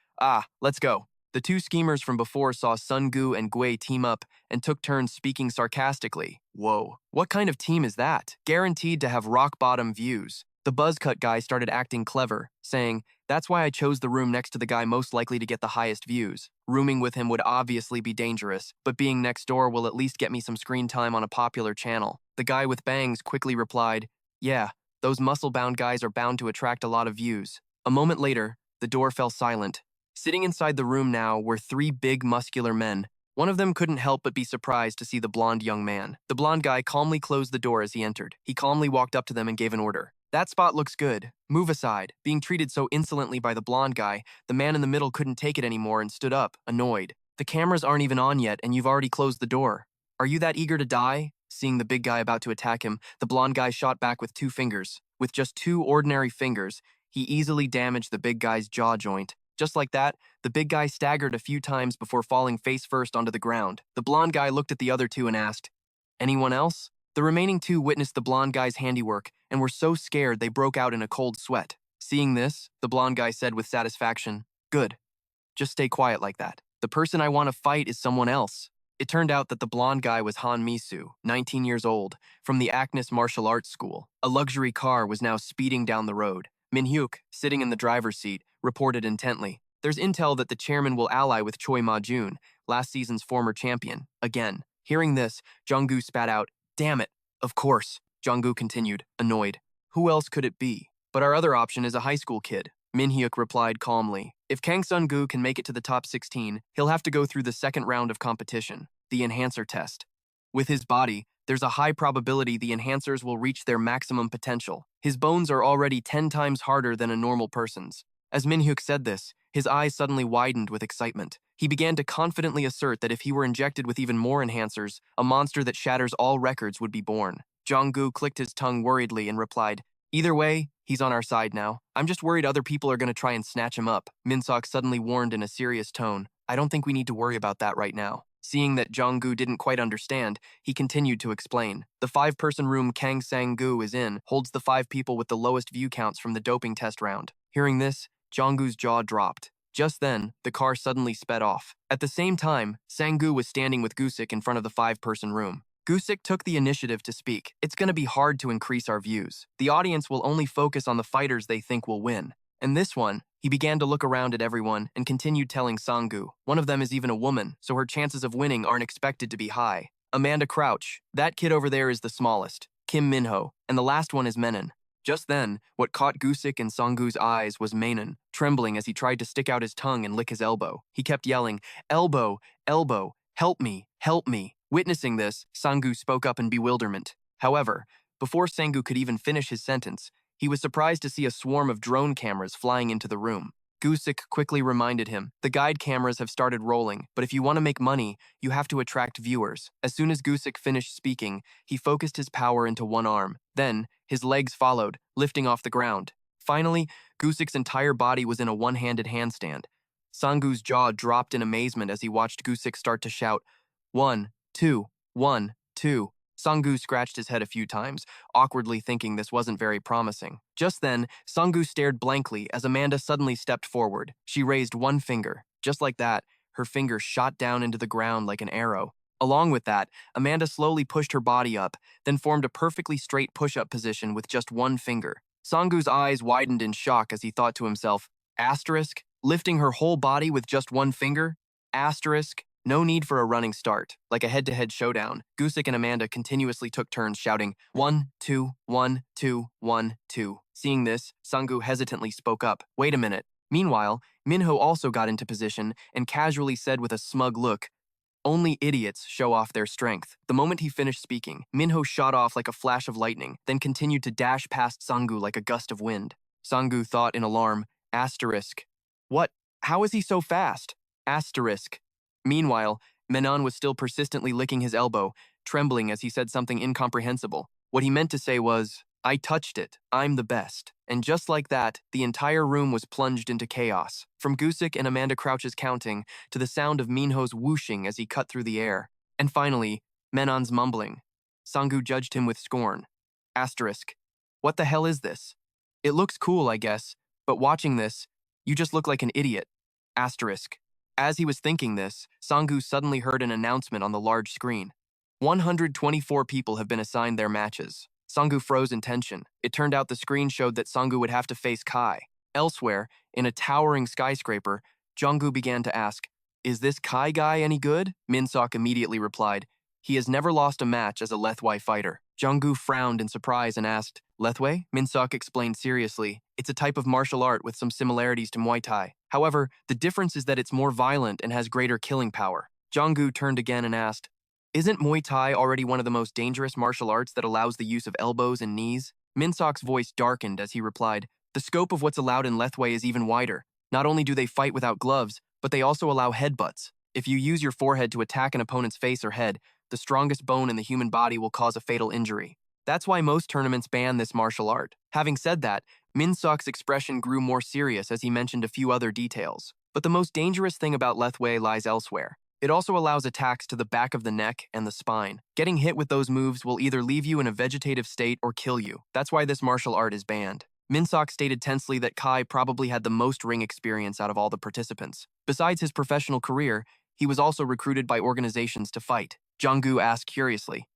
let's go. The two schemers from before saw Sungu and Gui team up and took turns speaking sarcastically. Whoa, what kind of team is that? Guaranteed to have rock-bottom views. The buzzcut guy started acting clever, saying, that's why I chose the room next to the guy most likely to get the highest views. Rooming with him would obviously be dangerous, but being next door will at least get me some screen time on a popular channel. The guy with bangs quickly replied, yeah, those muscle-bound guys are bound to attract a lot of views. A moment later, the door fell silent. Sitting inside the room now were three big, muscular men. One of them couldn't help but be surprised to see the blonde young man. The blonde guy calmly closed the door as he entered. He calmly walked up to them and gave an order. That spot looks good. Move aside. Being treated so insolently by the blonde guy, the man in the middle couldn't take it anymore and stood up, annoyed. The cameras aren't even on yet and you've already closed the door. Are you that eager to die? Seeing the big guy about to attack him, the blonde guy shot back with 2 fingers. With just 2 ordinary fingers, he easily damaged the big guy's jaw joint. Just like that, the big guy staggered a few times before falling face first onto the ground. The blonde guy looked at the other 2 and asked, anyone else? The remaining 2 witnessed the blonde guy's handiwork and were so scared they broke out in a cold sweat. Seeing this, the blonde guy said with satisfaction, good. Just stay quiet like that. The person I want to fight is someone else. It turned out that the blonde guy was Han Misu, 19 years old, from the Acnes Martial Arts School. A luxury car was now speeding down the road. Minho, sitting in the driver's seat, reported intently. There's intel that the chairman will ally with Choi Ma-jun, last season's former champion, again. Hearing this, Junggu spat out, damn it, of course. Junggu continued, annoyed. Who else could it be? But our other option is a high school kid. Minhyuk replied calmly. If Kang Sun-gu can make it to the top 16, he'll have to go through the second round of competition, the enhancer test. With his body, there's a high probability the enhancers will reach their maximum potential. His bones are already 10 times harder than a normal person's. As Minhyuk said this, his eyes suddenly widened with excitement. He began to confidently assert that if he were injected with even more enhancers, a monster that shatters all records would be born. Jonggu clicked his tongue worriedly and replied, either way, he's on our side now. I'm just worried other people are going to try and snatch him up. Minsok suddenly warned in a serious tone, I don't think we need to worry about that right now. Seeing that Jonggu didn't quite understand, he continued to explain. The 5-person room Kang Sang-gu is in holds the 5 people with the lowest view counts from the doping test round. Hearing this, Jonggu's jaw dropped. Just then, the car suddenly sped off. At the same time, Sang-gu was standing with Gusik in front of the 5-person room. Gusik took the initiative to speak. It's going to be hard to increase our views. The audience will only focus on the fighters they think will win. And this one, he began to look around at everyone and continued telling Sang-gu. One of them is even a woman, so her chances of winning aren't expected to be high. Amanda Crouch. That kid over there is the smallest. Kim Minho. And the last one is Menon. Just then, what caught Gusik and Sang-gu's eyes was Menon, trembling as he tried to stick out his tongue and lick his elbow. He kept yelling, elbow, elbow, help me, help me. Witnessing this, Sang-gu spoke up in bewilderment. However, before Sang-gu could even finish his sentence, he was surprised to see a swarm of drone cameras flying into the room. Gusik quickly reminded him, the guide cameras have started rolling, but if you want to make money, you have to attract viewers. As soon as Gusik finished speaking, he focused his power into one arm. Then, his legs followed, lifting off the ground. Finally, Gusik's entire body was in a one-handed handstand. Sangu's jaw dropped in amazement as he watched Gusik start to shout, 1, 2, 1, 2. Sangu scratched his head a few times, awkwardly thinking this wasn't very promising. Just then, Sangu stared blankly as Amanda suddenly stepped forward. She raised one finger. Just like that, her finger shot down into the ground like an arrow. Along with that, Amanda slowly pushed her body up, then formed a perfectly straight push-up position with just one finger. Sangu's eyes widened in shock as he thought to himself, asterisk, lifting her whole body with just one finger? Asterisk. No need for a running start. Like a head-to-head showdown, Gusik and Amanda continuously took turns shouting, 1, 2, 1, 2, 1, 2. Seeing this, Sangu hesitantly spoke up, wait a minute. Meanwhile, Minho also got into position and casually said with a smug look, only idiots show off their strength. The moment he finished speaking, Minho shot off like a flash of lightning, then continued to dash past Sangu like a gust of wind. Sangu thought in alarm, asterisk. What? How is he so fast? Asterisk. Meanwhile, Menon was still persistently licking his elbow, trembling as he said something incomprehensible. What he meant to say was, I touched it, I'm the best. And just like that, the entire room was plunged into chaos. From Gusik and Amanda Crouch's counting, to the sound of Minho's whooshing as he cut through the air. And finally, Menon's mumbling. Sangu judged him with scorn. Asterisk. What the hell is this? It looks cool, I guess, but watching this, you just look like an idiot. Asterisk. As he was thinking this, Sangu suddenly heard an announcement on the large screen. 124 people have been assigned their matches. Sangu froze in tension. It turned out the screen showed that Sangu would have to face Kai. Elsewhere, in a towering skyscraper, Junggu began to ask, is this Kai guy any good? Minsok immediately replied, he has never lost a match as a Lethwei fighter. Junggu frowned in surprise and asked, Lethwei? Minsok explained seriously, it's a type of martial art with some similarities to Muay Thai. However, the difference is that it's more violent and has greater killing power. Junggu turned again and asked, isn't Muay Thai already one of the most dangerous martial arts that allows the use of elbows and knees? Minsok's voice darkened as he replied, the scope of what's allowed in Lethwei is even wider. Not only do they fight without gloves, but they also allow headbutts. If you use your forehead to attack an opponent's face or head, the strongest bone in the human body will cause a fatal injury. That's why most tournaments ban this martial art. Having said that, Minsok's expression grew more serious as he mentioned a few other details. But the most dangerous thing about Lethwei lies elsewhere. It also allows attacks to the back of the neck and the spine. Getting hit with those moves will either leave you in a vegetative state or kill you. That's why this martial art is banned. Minsok stated tensely that Kai probably had the most ring experience out of all the participants. Besides his professional career, he was also recruited by organizations to fight. Junggu asked curiously,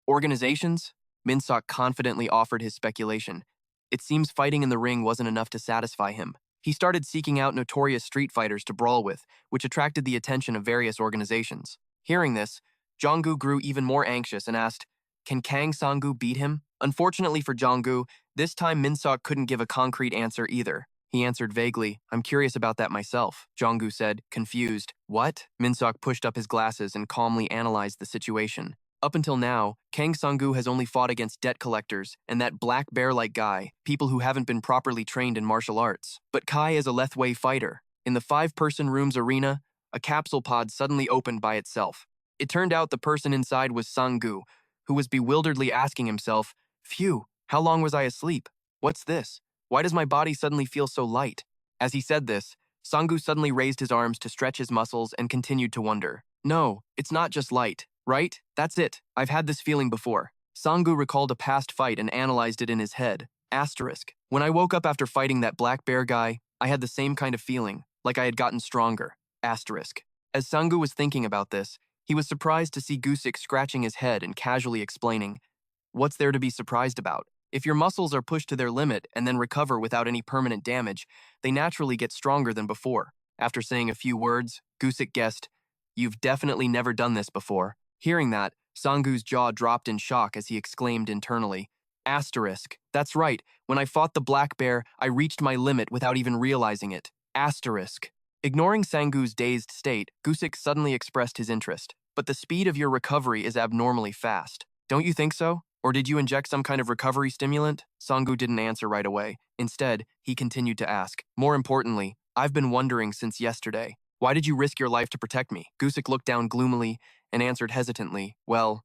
organizations? Minsok confidently offered his speculation. It seems fighting in the ring wasn't enough to satisfy him. He started seeking out notorious street fighters to brawl with, which attracted the attention of various organizations. Hearing this, Junggu grew even more anxious and asked, can Kang Sangu beat him? Unfortunately for Junggu, this time Minsok couldn't give a concrete answer either. He answered vaguely, I'm curious about that myself. Junggu said, confused. What? Minsok pushed up his glasses and calmly analyzed the situation. Up until now, Kang Sangu has only fought against debt collectors and that black bear-like guy, people who haven't been properly trained in martial arts. But Kai is a Lethwei fighter. In the 5-person room's arena, a capsule pod suddenly opened by itself. It turned out the person inside was Sangu, who was bewilderedly asking himself, phew, how long was I asleep? What's this? Why does my body suddenly feel so light? As he said this, Sangu suddenly raised his arms to stretch his muscles and continued to wonder. No, it's not just light, right? That's it. I've had this feeling before. Sangu recalled a past fight and analyzed it in his head. Asterisk. When I woke up after fighting that black bear guy, I had the same kind of feeling, like I had gotten stronger. Asterisk. As Sangu was thinking about this, he was surprised to see Gusik scratching his head and casually explaining, what's there to be surprised about? If your muscles are pushed to their limit and then recover without any permanent damage, they naturally get stronger than before. After saying a few words, Gusik guessed, you've definitely never done this before. Hearing that, Sangu's jaw dropped in shock as he exclaimed internally, asterisk. That's right, when I fought the black bear, I reached my limit without even realizing it. Asterisk. Ignoring Sangu's dazed state, Gusik suddenly expressed his interest. But the speed of your recovery is abnormally fast. Don't you think so? Or did you inject some kind of recovery stimulant? Sangu didn't answer right away. Instead, he continued to ask. More importantly, I've been wondering since yesterday. Why did you risk your life to protect me? Gusik looked down gloomily and answered hesitantly, well,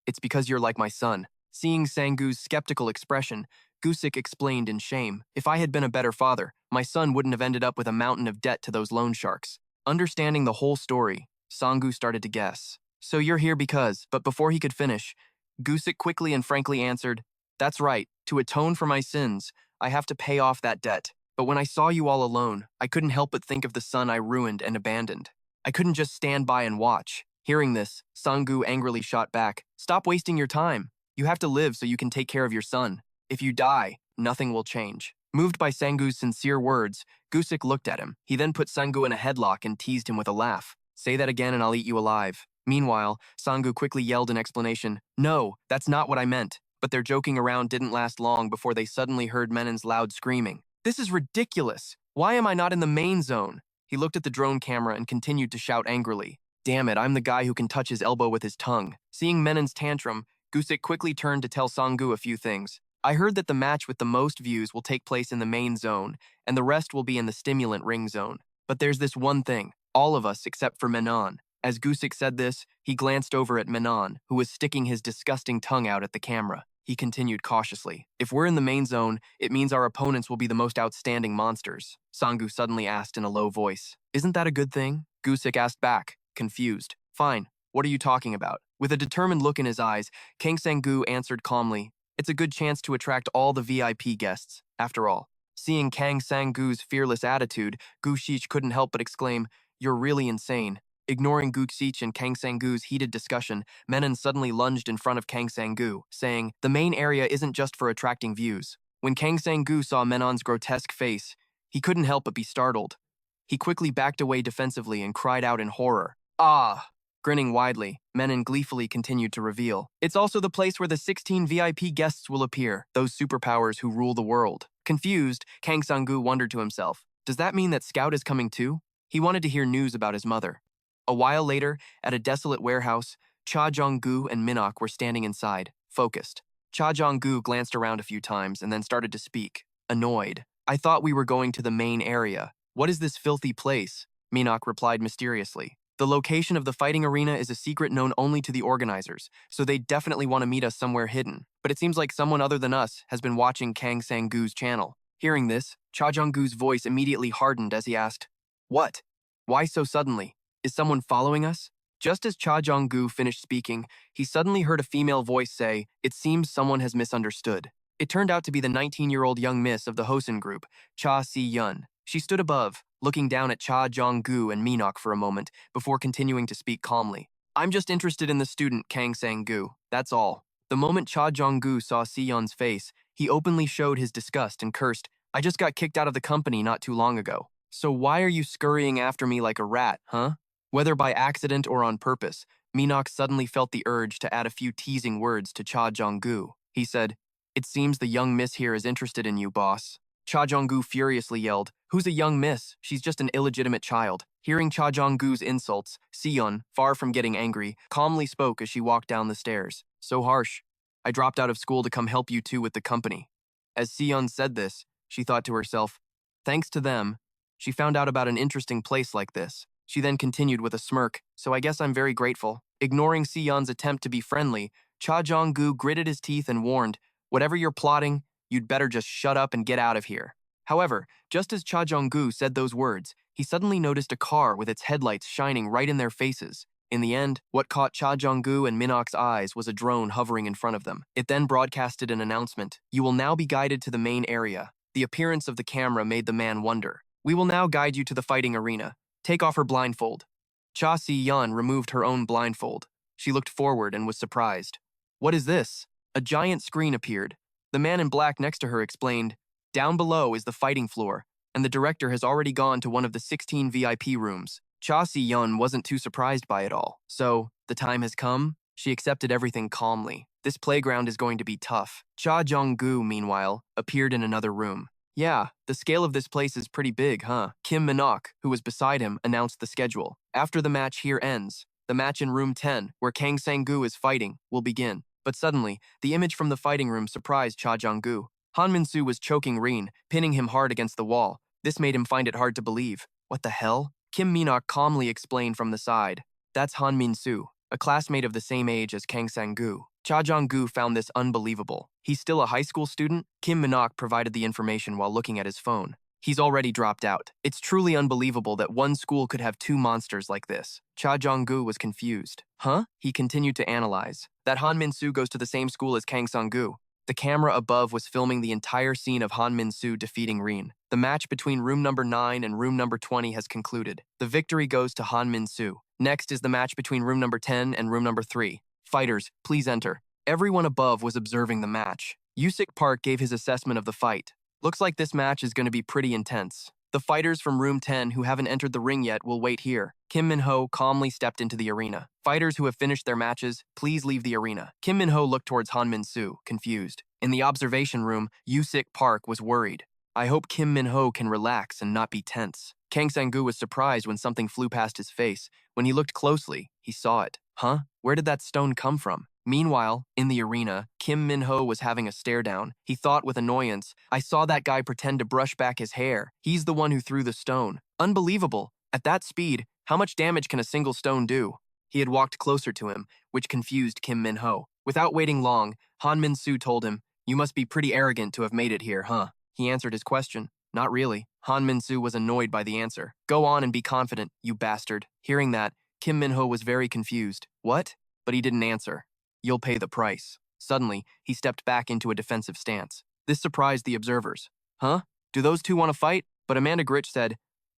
it's because you're like my son. Seeing Sangu's skeptical expression, Gusik explained in shame, "If I had been a better father, my son wouldn't have ended up with a mountain of debt to those loan sharks." Understanding the whole story, Sangu started to guess. "So you're here because," but before he could finish, Gusik quickly and frankly answered, "That's right, to atone for my sins, I have to pay off that debt. But when I saw you all alone, I couldn't help but think of the son I ruined and abandoned. I couldn't just stand by and watch." Hearing this, Sangu angrily shot back, "Stop wasting your time. You have to live so you can take care of your son. If you die, nothing will change." Moved by Sangu's sincere words, Gusik looked at him. He then put Sangu in a headlock and teased him with a laugh. "Say that again and I'll eat you alive." Meanwhile, Sangu quickly yelled in explanation, "No, that's not what I meant." But their joking around didn't last long before they suddenly heard Menon's loud screaming. "This is ridiculous. Why am I not in the main zone?" He looked at the drone camera and continued to shout angrily, "Damn it, I'm the guy who can touch his elbow with his tongue." Seeing Menon's tantrum, Gusik quickly turned to tell Sangu a few things. "I heard that the match with the most views will take place in the main zone, and the rest will be in the stimulant ring zone. But there's this one thing, all of us except for Menon." As Gusik said this, he glanced over at Menon, who was sticking his disgusting tongue out at the camera. He continued cautiously, "If we're in the main zone, it means our opponents will be the most outstanding monsters." Sangu suddenly asked in a low voice, "Isn't that a good thing?" Gusik asked back, confused, "Fine, what are you talking about?" With a determined look in his eyes, Kang Sang-gu answered calmly, "It's a good chance to attract all the VIP guests, after all." Seeing Kang Sang-gu's fearless attitude, Gu Shich couldn't help but exclaim, "You're really insane." Ignoring Gu Shich and Kang Sang-gu's heated discussion, Menon suddenly lunged in front of Kang Sang-gu, saying, "The main area isn't just for attracting views." When Kang Sang-gu saw Menon's grotesque face, he couldn't help but be startled. He quickly backed away defensively and cried out in horror, "Ah!" Grinning widely, Menon gleefully continued to reveal, "It's also the place where the 16 VIP guests will appear, those superpowers who rule the world." Confused, Kang Sang-gu wondered to himself, "Does that mean that Scout is coming too?" He wanted to hear news about his mother. A while later, at a desolate warehouse, Cha Jong-gu and Minok were standing inside, focused. Cha Jong-gu glanced around a few times and then started to speak, annoyed. "I thought we were going to the main area. What is this filthy place?" Minok replied mysteriously. "The location of the fighting arena is a secret known only to the organizers, so they definitely want to meet us somewhere hidden. But it seems like someone other than us has been watching Kang Sang-gu's channel." Hearing this, Cha Jong-gu's voice immediately hardened as he asked, "What? Why so suddenly? Is someone following us?" Just as Cha Jong-gu finished speaking, he suddenly heard a female voice say, "It seems someone has misunderstood." It turned out to be the 19-year-old young miss of the Hosen group, Cha Si-yun. She stood above, looking down at Cha Jong-gu and Minok for a moment, before continuing to speak calmly. "I'm just interested in the student Kang Sang-gu, that's all." The moment Cha Jong-gu saw Si-yun's face, he openly showed his disgust and cursed, "I just got kicked out of the company not too long ago. So why are you scurrying after me like a rat, huh?" Whether by accident or on purpose, Minok suddenly felt the urge to add a few teasing words to Cha Jong-gu. He said, "It seems the young miss here is interested in you, boss." Cha Jong-gu furiously yelled, "Who's a young miss? She's just an illegitimate child." Hearing Cha Jong-gu's insults, Si-yun, far from getting angry, calmly spoke as she walked down the stairs. "So harsh. I dropped out of school to come help you two with the company." As Si-yun said this, she thought to herself, "Thanks to them, she found out about an interesting place like this." She then continued with a smirk, "So I guess I'm very grateful." Ignoring Si-yun's attempt to be friendly, Cha Jong-gu gritted his teeth and warned, "Whatever you're plotting, you'd better just shut up and get out of here." However, just as Cha Jong-gu said those words, he suddenly noticed a car with its headlights shining right in their faces. In the end, what caught Cha Jong-gu and Minok's eyes was a drone hovering in front of them. It then broadcasted an announcement, "You will now be guided to the main area." The appearance of the camera made the man wonder. "We will now guide you to the fighting arena. Take off her blindfold." Cha Si-yun removed her own blindfold. She looked forward and was surprised. "What is this?" A giant screen appeared. The man in black next to her explained, "Down below is the fighting floor, and the director has already gone to one of the 16 VIP rooms." Cha Si-yun wasn't too surprised by it all. "So, the time has come?" She accepted everything calmly. "This playground is going to be tough." Cha Jong-gu, meanwhile, appeared in another room. "Yeah, the scale of this place is pretty big, huh?" Kim Minok, who was beside him, announced the schedule. "After the match here ends, the match in room 10, where Kang Sang-gu is fighting, will begin." But suddenly, the image from the fighting room surprised Cha Jong-gu. Han Min-soo was choking Rin, pinning him hard against the wall. This made him find it hard to believe. "What the hell?" Kim Minok calmly explained from the side. "That's Han Min-soo. a classmate of the same age as Kang Sang-gu. Cha Jong-gu found this unbelievable. He's still a high school student? Kim Minok provided the information while looking at his phone. He's already dropped out. It's truly unbelievable that one school could have two monsters like this. Cha Jong-gu was confused. Huh? He continued to analyze. That Han Min-soo goes to the same school as Kang Sang-gu. The camera above was filming the entire scene of Han Min-soo defeating Rin. The match between room number 9 and room number 20 has concluded. The victory goes to Han Min-soo. Next is the match between room number 10 and room number 3. Fighters, please enter. Everyone above was observing the match. Yuk Park gave his assessment of the fight. Looks like this match is going to be pretty intense. The fighters from room 10 who haven't entered the ring yet will wait here. Kim Minho calmly stepped into the arena. Fighters who have finished their matches, please leave the arena. Kim Minho looked towards Han Min-soo, confused. In the observation room, Yuk Park was worried. I hope Kim Minho can relax and not be tense. Kang Sang-gu was surprised when something flew past his face. When he looked closely, he saw it. Huh? Where did that stone come from? Meanwhile, in the arena, Kim Minho was having a stare down. He thought with annoyance, I saw that guy pretend to brush back his hair. He's the one who threw the stone. Unbelievable. At that speed, how much damage can a single stone do? He had walked closer to him, which confused Kim Minho. Without waiting long, Han Min-soo told him, you must be pretty arrogant to have made it here, huh? He answered his question. Not really. Han Min-soo was annoyed by the answer. Go on and be confident, you bastard. Hearing that, Kim Minho was very confused. What? But he didn't answer. You'll pay the price. Suddenly, he stepped back into a defensive stance. This surprised the observers. Huh? Do those two want to fight? But Amanda Gritch said,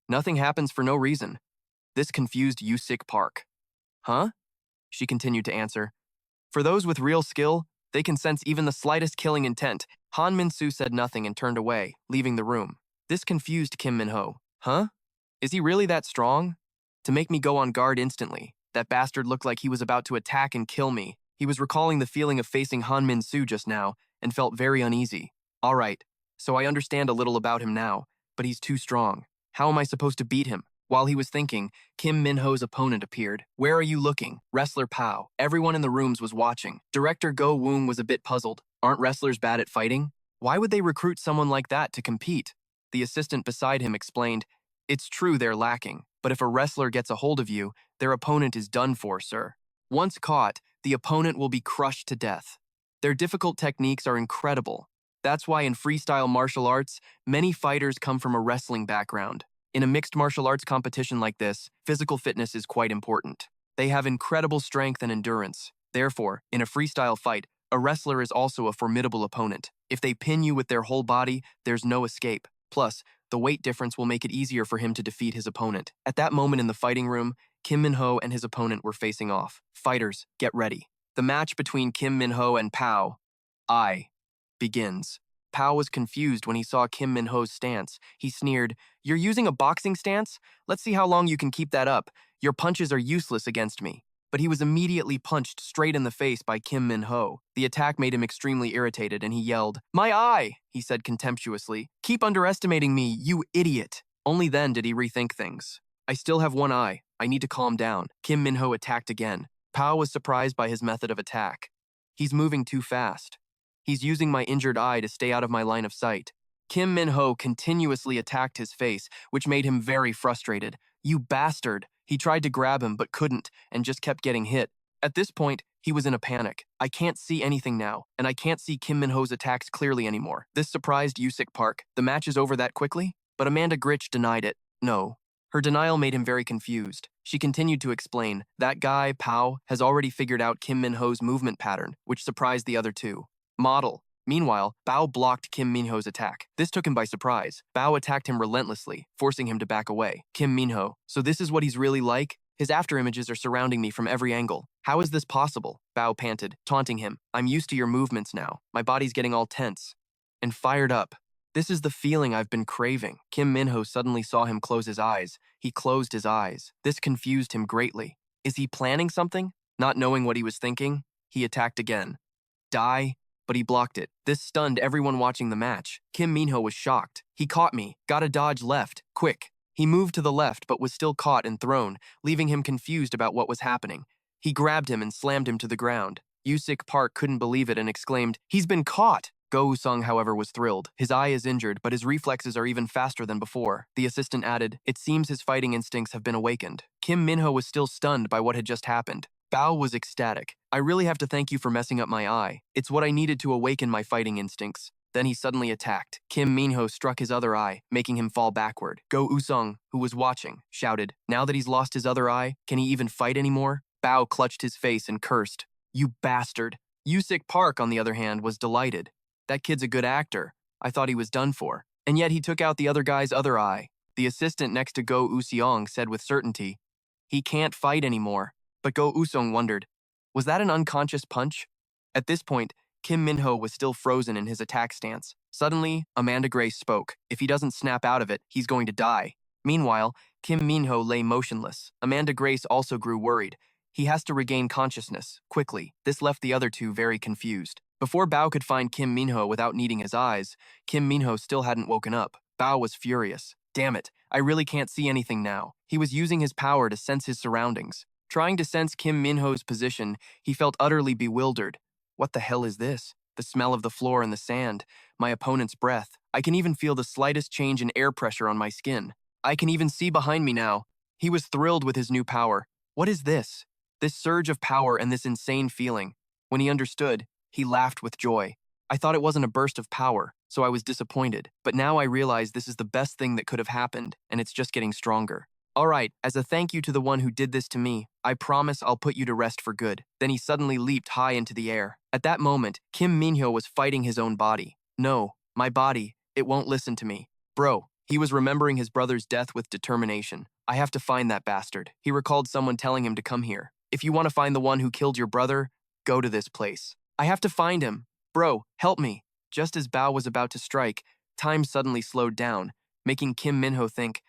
nothing happens for no reason. This confused Yuk Park. Huh? She continued to answer. For those with real skill, they can sense even the slightest killing intent. Han Min-soo said nothing and turned away, leaving the room. This confused Kim Minho. Huh? Is he really that strong? To make me go on guard instantly. That bastard looked like he was about to attack and kill me. He was recalling the feeling of facing Han Min-soo just now and felt very uneasy. All right, so I understand a little about him now, but he's too strong. How am I supposed to beat him? While he was thinking, Kim Minho's opponent appeared. Where are you looking? Wrestler Pow. Everyone in the rooms was watching. Director Go Woong was a bit puzzled. Aren't wrestlers bad at fighting? Why would they recruit someone like that to compete? The assistant beside him explained, it's true they're lacking, but if a wrestler gets a hold of you, their opponent is done for, sir. Once caught, the opponent will be crushed to death. Their difficult techniques are incredible. That's why in freestyle martial arts, many fighters come from a wrestling background. In a mixed martial arts competition like this, physical fitness is quite important. They have incredible strength and endurance. Therefore, in a freestyle fight, a wrestler is also a formidable opponent. If they pin you with their whole body, there's no escape. Plus, the weight difference will make it easier for him to defeat his opponent. At that moment in the fighting room, Kim Minho and his opponent were facing off. Fighters, get ready. The match between Kim Minho and Pow, begins. Pow was confused when he saw Kim Minho's stance. He sneered, you're using a boxing stance? Let's see how long you can keep that up. Your punches are useless against me. But he was immediately punched straight in the face by Kim Minho. The attack made him extremely irritated and he yelled, my eye, he said contemptuously. Keep underestimating me, you idiot. Only then did he rethink things. I still have one eye. I need to calm down. Kim Minho attacked again. Pow was surprised by his method of attack. He's moving too fast. He's using my injured eye to stay out of my line of sight. Kim Minho continuously attacked his face, which made him very frustrated. You bastard! He tried to grab him but couldn't and just kept getting hit. At this point, he was in a panic. I can't see anything now, and I can't see Kim Minho's attacks clearly anymore. This surprised Yuk Park. The match is over that quickly? But Amanda Gritch denied it. No. Her denial made him very confused. She continued to explain, that guy, Pow, has already figured out Kim Minho's movement pattern, which surprised the other two. Model. Meanwhile, Bao blocked Kim Minho's attack. This took him by surprise. Bao attacked him relentlessly, forcing him to back away. Kim Minho. So this is what he's really like? His afterimages are surrounding me from every angle. How is this possible? Bao panted, taunting him. I'm used to your movements now. My body's getting all tense and fired up. This is the feeling I've been craving. Kim Minho suddenly saw him close his eyes. He closed his eyes. This confused him greatly. Is he planning something? Not knowing what he was thinking, he attacked again. Die? But he blocked it. This stunned everyone watching the match. Kim Minho was shocked. He caught me. Gotta dodge left. Quick. He moved to the left but was still caught and thrown, leaving him confused about what was happening. He grabbed him and slammed him to the ground. Yuk Park couldn't believe it and exclaimed, he's been caught! Go Sung, however, was thrilled. His eye is injured, but his reflexes are even faster than before. The assistant added, it seems his fighting instincts have been awakened. Kim Minho was still stunned by what had just happened. Bao was ecstatic. I really have to thank you for messing up my eye. It's what I needed to awaken my fighting instincts. Then he suddenly attacked. Kim Minho struck his other eye, making him fall backward. Go Usung, who was watching, shouted, now that he's lost his other eye, can he even fight anymore? Bao clutched his face and cursed. You bastard. Yuk Park, on the other hand, was delighted. That kid's a good actor. I thought he was done for. And yet he took out the other guy's other eye. The assistant next to Go Useong said with certainty, he can't fight anymore. But Go Usong wondered, was that an unconscious punch? At this point, Kim Minho was still frozen in his attack stance. Suddenly, Amanda Grace spoke. If he doesn't snap out of it, he's going to die. Meanwhile, Kim Minho lay motionless. Amanda Grace also grew worried. He has to regain consciousness, quickly. This left the other two very confused. Before Bao could find Kim Minho without needing his eyes, Kim Minho still hadn't woken up. Bao was furious. Damn it, I really can't see anything now. He was using his power to sense his surroundings. Trying to sense Kim Minho's position, he felt utterly bewildered. What the hell is this? The smell of the floor and the sand, my opponent's breath. I can even feel the slightest change in air pressure on my skin. I can even see behind me now. He was thrilled with his new power. What is this? This surge of power and this insane feeling. When he understood, he laughed with joy. I thought it wasn't a burst of power, so I was disappointed. But now I realize this is the best thing that could have happened, and it's just getting stronger. All right, as a thank you to the one who did this to me, I promise I'll put you to rest for good. Then he suddenly leaped high into the air. At that moment, Kim Minho was fighting his own body. No, my body, it won't listen to me. Bro, he was remembering his brother's death with determination. I have to find that bastard. He recalled someone telling him to come here. If you want to find the one who killed your brother, go to this place. I have to find him. Bro, help me. Just as Bao was about to strike, time suddenly slowed down, making Kim Minho think,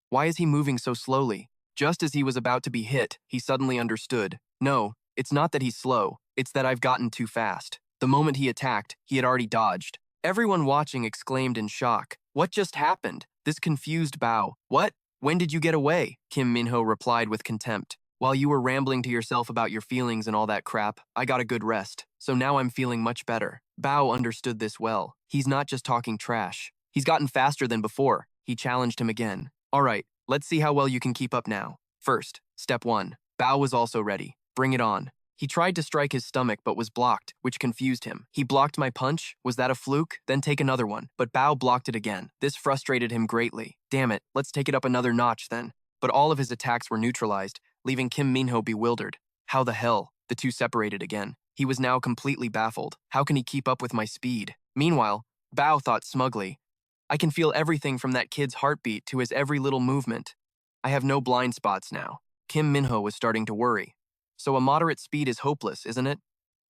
why is he moving so slowly? Just as he was about to be hit, he suddenly understood. No, it's not that he's slow, it's that I've gotten too fast. The moment he attacked, he had already dodged. Everyone watching exclaimed in shock. What just happened? This confused Bao. What? When did you get away? Kim Minho replied with contempt. While you were rambling to yourself about your feelings and all that crap, I got a good rest. So now I'm feeling much better. Bao understood this well. He's not just talking trash. He's gotten faster than before. He challenged him again. All right, let's see how well you can keep up now. First, step 1. Bao was also ready. Bring it on. He tried to strike his stomach but was blocked, which confused him. He blocked my punch? Was that a fluke? Then take another one. But Bao blocked it again. This frustrated him greatly. Damn it, let's take it up another notch then. But all of his attacks were neutralized, leaving Kim Minho bewildered. How the hell? The two separated again. He was now completely baffled. How can he keep up with my speed? Meanwhile, Bao thought smugly, I can feel everything from that kid's heartbeat to his every little movement. I have no blind spots now. Kim Minho was starting to worry. So a moderate speed is hopeless, isn't it?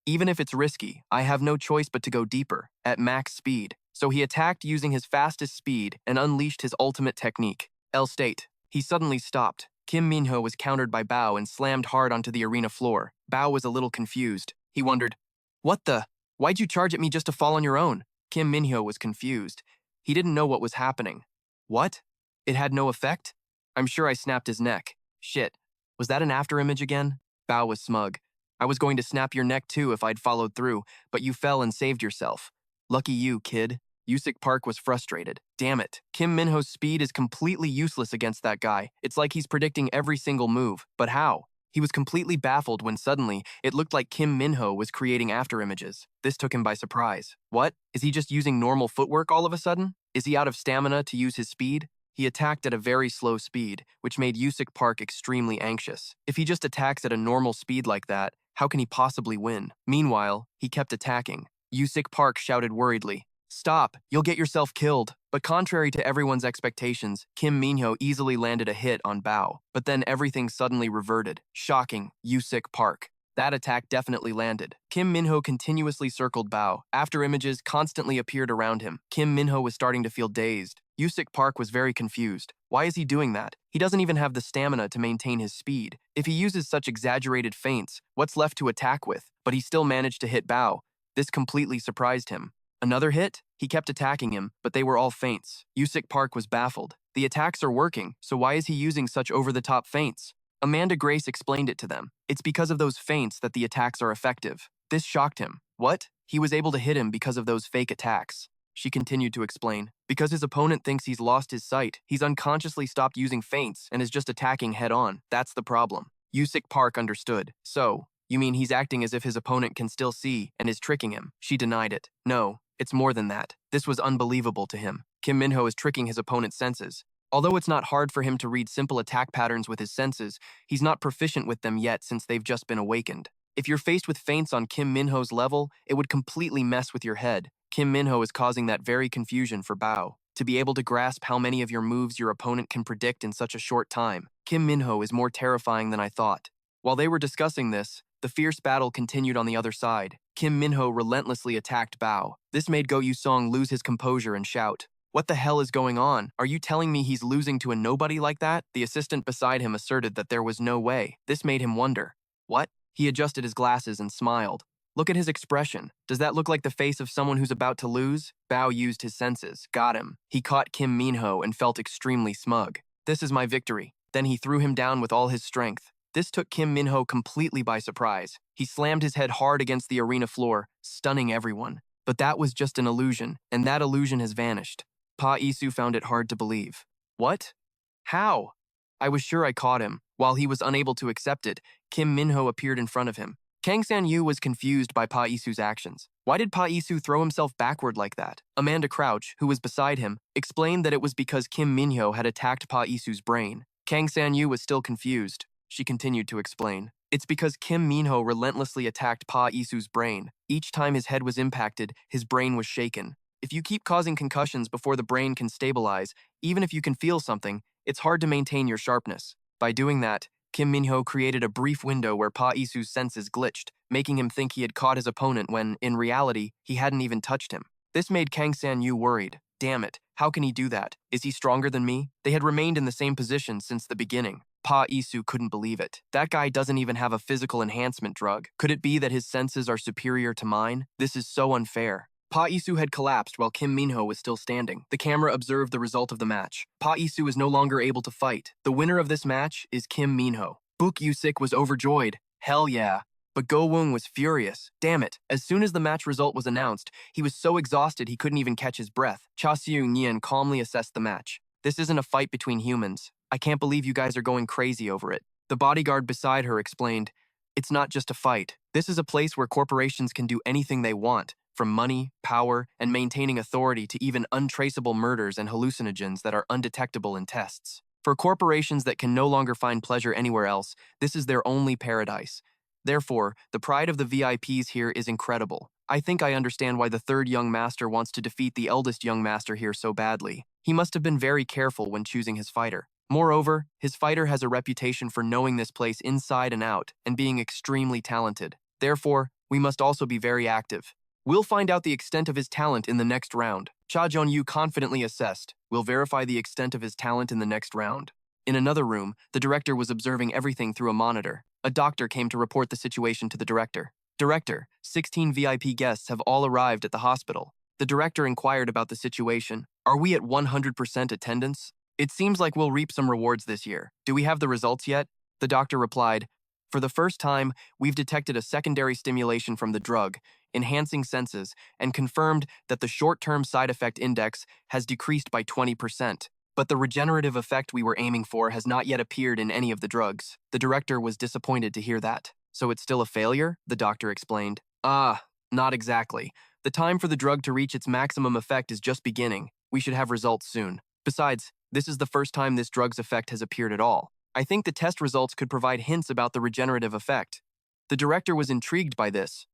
Even if it's risky, I have no choice but to go deeper, at max speed. So he attacked using his fastest speed and unleashed his ultimate technique. L state. He suddenly stopped. Kim Minho was countered by Bao and slammed hard onto the arena floor. Bao was a little confused. He wondered, what the? Why'd you charge at me just to fall on your own? Kim Minho was confused. He didn't know what was happening. What? It had no effect? I'm sure I snapped his neck. Shit. Was that an afterimage again? Bao was smug. I was going to snap your neck too if I'd followed through, but you fell and saved yourself. Lucky you, kid. Yuk Park was frustrated. Damn it. Kim Minho's speed is completely useless against that guy. It's like he's predicting every single move. But how? He was completely baffled when suddenly it looked like Kim Minho was creating afterimages. This took him by surprise. What? Is he just using normal footwork all of a sudden? Is he out of stamina to use his speed? He attacked at a very slow speed, which made Yuk Park extremely anxious. If he just attacks at a normal speed like that, how can he possibly win? Meanwhile, he kept attacking. Yuk Park shouted worriedly, stop, you'll get yourself killed. But contrary to everyone's expectations, Kim Minho easily landed a hit on Bao. But then everything suddenly reverted. Shocking, Yuk Park. That attack definitely landed. Kim Minho continuously circled Bao. Afterimages constantly appeared around him. Kim Minho was starting to feel dazed. Yuk Park was very confused. Why is he doing that? He doesn't even have the stamina to maintain his speed. If he uses such exaggerated feints, what's left to attack with? But he still managed to hit Bao. This completely surprised him. Another hit? He kept attacking him, but they were all feints. Yuk Park was baffled. The attacks are working, so why is he using such over-the-top feints? Amanda Grace explained it to them. It's because of those feints that the attacks are effective. This shocked him. What? He was able to hit him because of those fake attacks. She continued to explain. Because his opponent thinks he's lost his sight, he's unconsciously stopped using feints and is just attacking head-on. That's the problem. Yuk Park understood. So, you mean he's acting as if his opponent can still see and is tricking him? She denied it. No, it's more than that. This was unbelievable to him. Kim Minho is tricking his opponent's senses. Although it's not hard for him to read simple attack patterns with his senses, he's not proficient with them yet since they've just been awakened. If you're faced with feints on Kim Minho's level, it would completely mess with your head. Kim Minho is causing that very confusion for Bao. To be able to grasp how many of your moves your opponent can predict in such a short time, Kim Minho is more terrifying than I thought. While they were discussing this, the fierce battle continued on the other side. Kim Minho relentlessly attacked Bao. This made Go Yusong lose his composure and shout, "What the hell is going on? Are you telling me he's losing to a nobody like that?" The assistant beside him asserted that there was no way. This made him wonder. What? He adjusted his glasses and smiled. Look at his expression. Does that look like the face of someone who's about to lose? Bao used his senses. Got him. He caught Kim Minho and felt extremely smug. This is my victory. Then he threw him down with all his strength. This took Kim Minho completely by surprise. He slammed his head hard against the arena floor, stunning everyone. But that was just an illusion, and that illusion has vanished. Pa Isu found it hard to believe. What? How? I was sure I caught him. While he was unable to accept it, Kim Minho appeared in front of him. Kang San-yu was confused by Pa Isu's actions. Why did Pa Isu throw himself backward like that? Amanda Crouch, who was beside him, explained that it was because Kim Minho had attacked Pa Isu's brain. Kang San-yu was still confused. She continued to explain. It's because Kim Minho relentlessly attacked Pa Isu's brain. Each time his head was impacted, his brain was shaken. If you keep causing concussions before the brain can stabilize, even if you can feel something, it's hard to maintain your sharpness. By doing that, Kim Minho created a brief window where Pa Isu's senses glitched, making him think he had caught his opponent when, in reality, he hadn't even touched him. This made Kang San-yu worried. Damn it, how can he do that? Is he stronger than me? They had remained in the same position since the beginning. Pa Isu couldn't believe it. That guy doesn't even have a physical enhancement drug. Could it be that his senses are superior to mine? This is so unfair. Pa Isu had collapsed while Kim Minho was still standing. The camera observed the result of the match. Pa Isu is no longer able to fight. The winner of this match is Kim Minho. Book Yusik was overjoyed. Hell yeah. But Go Woong was furious. Damn it. As soon as the match result was announced, he was so exhausted he couldn't even catch his breath. Cha Seung Nyan calmly assessed the match. This isn't a fight between humans. I can't believe you guys are going crazy over it. The bodyguard beside her explained, it's not just a fight. This is a place where corporations can do anything they want, from money, power, and maintaining authority to even untraceable murders and hallucinogens that are undetectable in tests. For corporations that can no longer find pleasure anywhere else, this is their only paradise. Therefore, the pride of the VIPs here is incredible. I think I understand why the third young master wants to defeat the eldest young master here so badly. He must have been very careful when choosing his fighter. Moreover, his fighter has a reputation for knowing this place inside and out and being extremely talented. Therefore, we must also be very active. We'll find out the extent of his talent in the next round. Cha Jong-yu confidently assessed. We'll verify the extent of his talent in the next round. In another room, the director was observing everything through a monitor. A doctor came to report the situation to the director. Director, 16 VIP guests have all arrived at the hospital. The director inquired about the situation. Are we at 100% attendance? It seems like we'll reap some rewards this year. Do we have the results yet? The doctor replied, for the first time, we've detected a secondary stimulation from the drug, enhancing senses, and confirmed that the short-term side effect index has decreased by 20%. But the regenerative effect we were aiming for has not yet appeared in any of the drugs. The director was disappointed to hear that. So it's still a failure? The doctor explained. Not exactly. The time for the drug to reach its maximum effect is just beginning. We should have results soon. Besides, this is the first time this drug's effect has appeared at all. I think the test results could provide hints about the regenerative effect. The director was intrigued by this.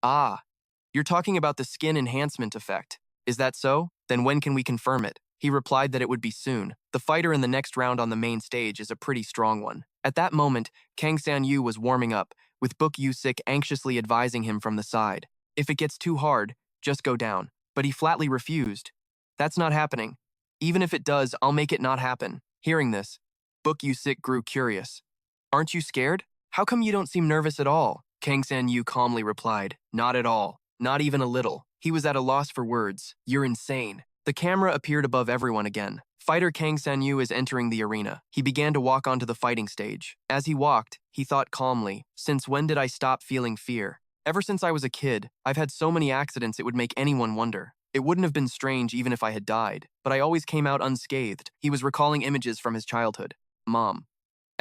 You're talking about the skin enhancement effect. Is that so? Then when can we confirm it? He replied that it would be soon. The fighter in the next round on the main stage is a pretty strong one. At that moment, Kang San-yu was warming up, with Book Yusik anxiously advising him from the side. If it gets too hard, just go down. But he flatly refused. That's not happening. Even if it does, I'll make it not happen. Hearing this, Book Yusik grew curious. Aren't you scared? How come you don't seem nervous at all? Kang San-yu calmly replied, not at all. Not even a little. He was at a loss for words. You're insane. The camera appeared above everyone again. Fighter Kang San-yu is entering the arena. He began to walk onto the fighting stage. As he walked, he thought calmly, since when did I stop feeling fear? Ever since I was a kid, I've had so many accidents it would make anyone wonder. It wouldn't have been strange even if I had died, but I always came out unscathed. He was recalling images from his childhood. Mom.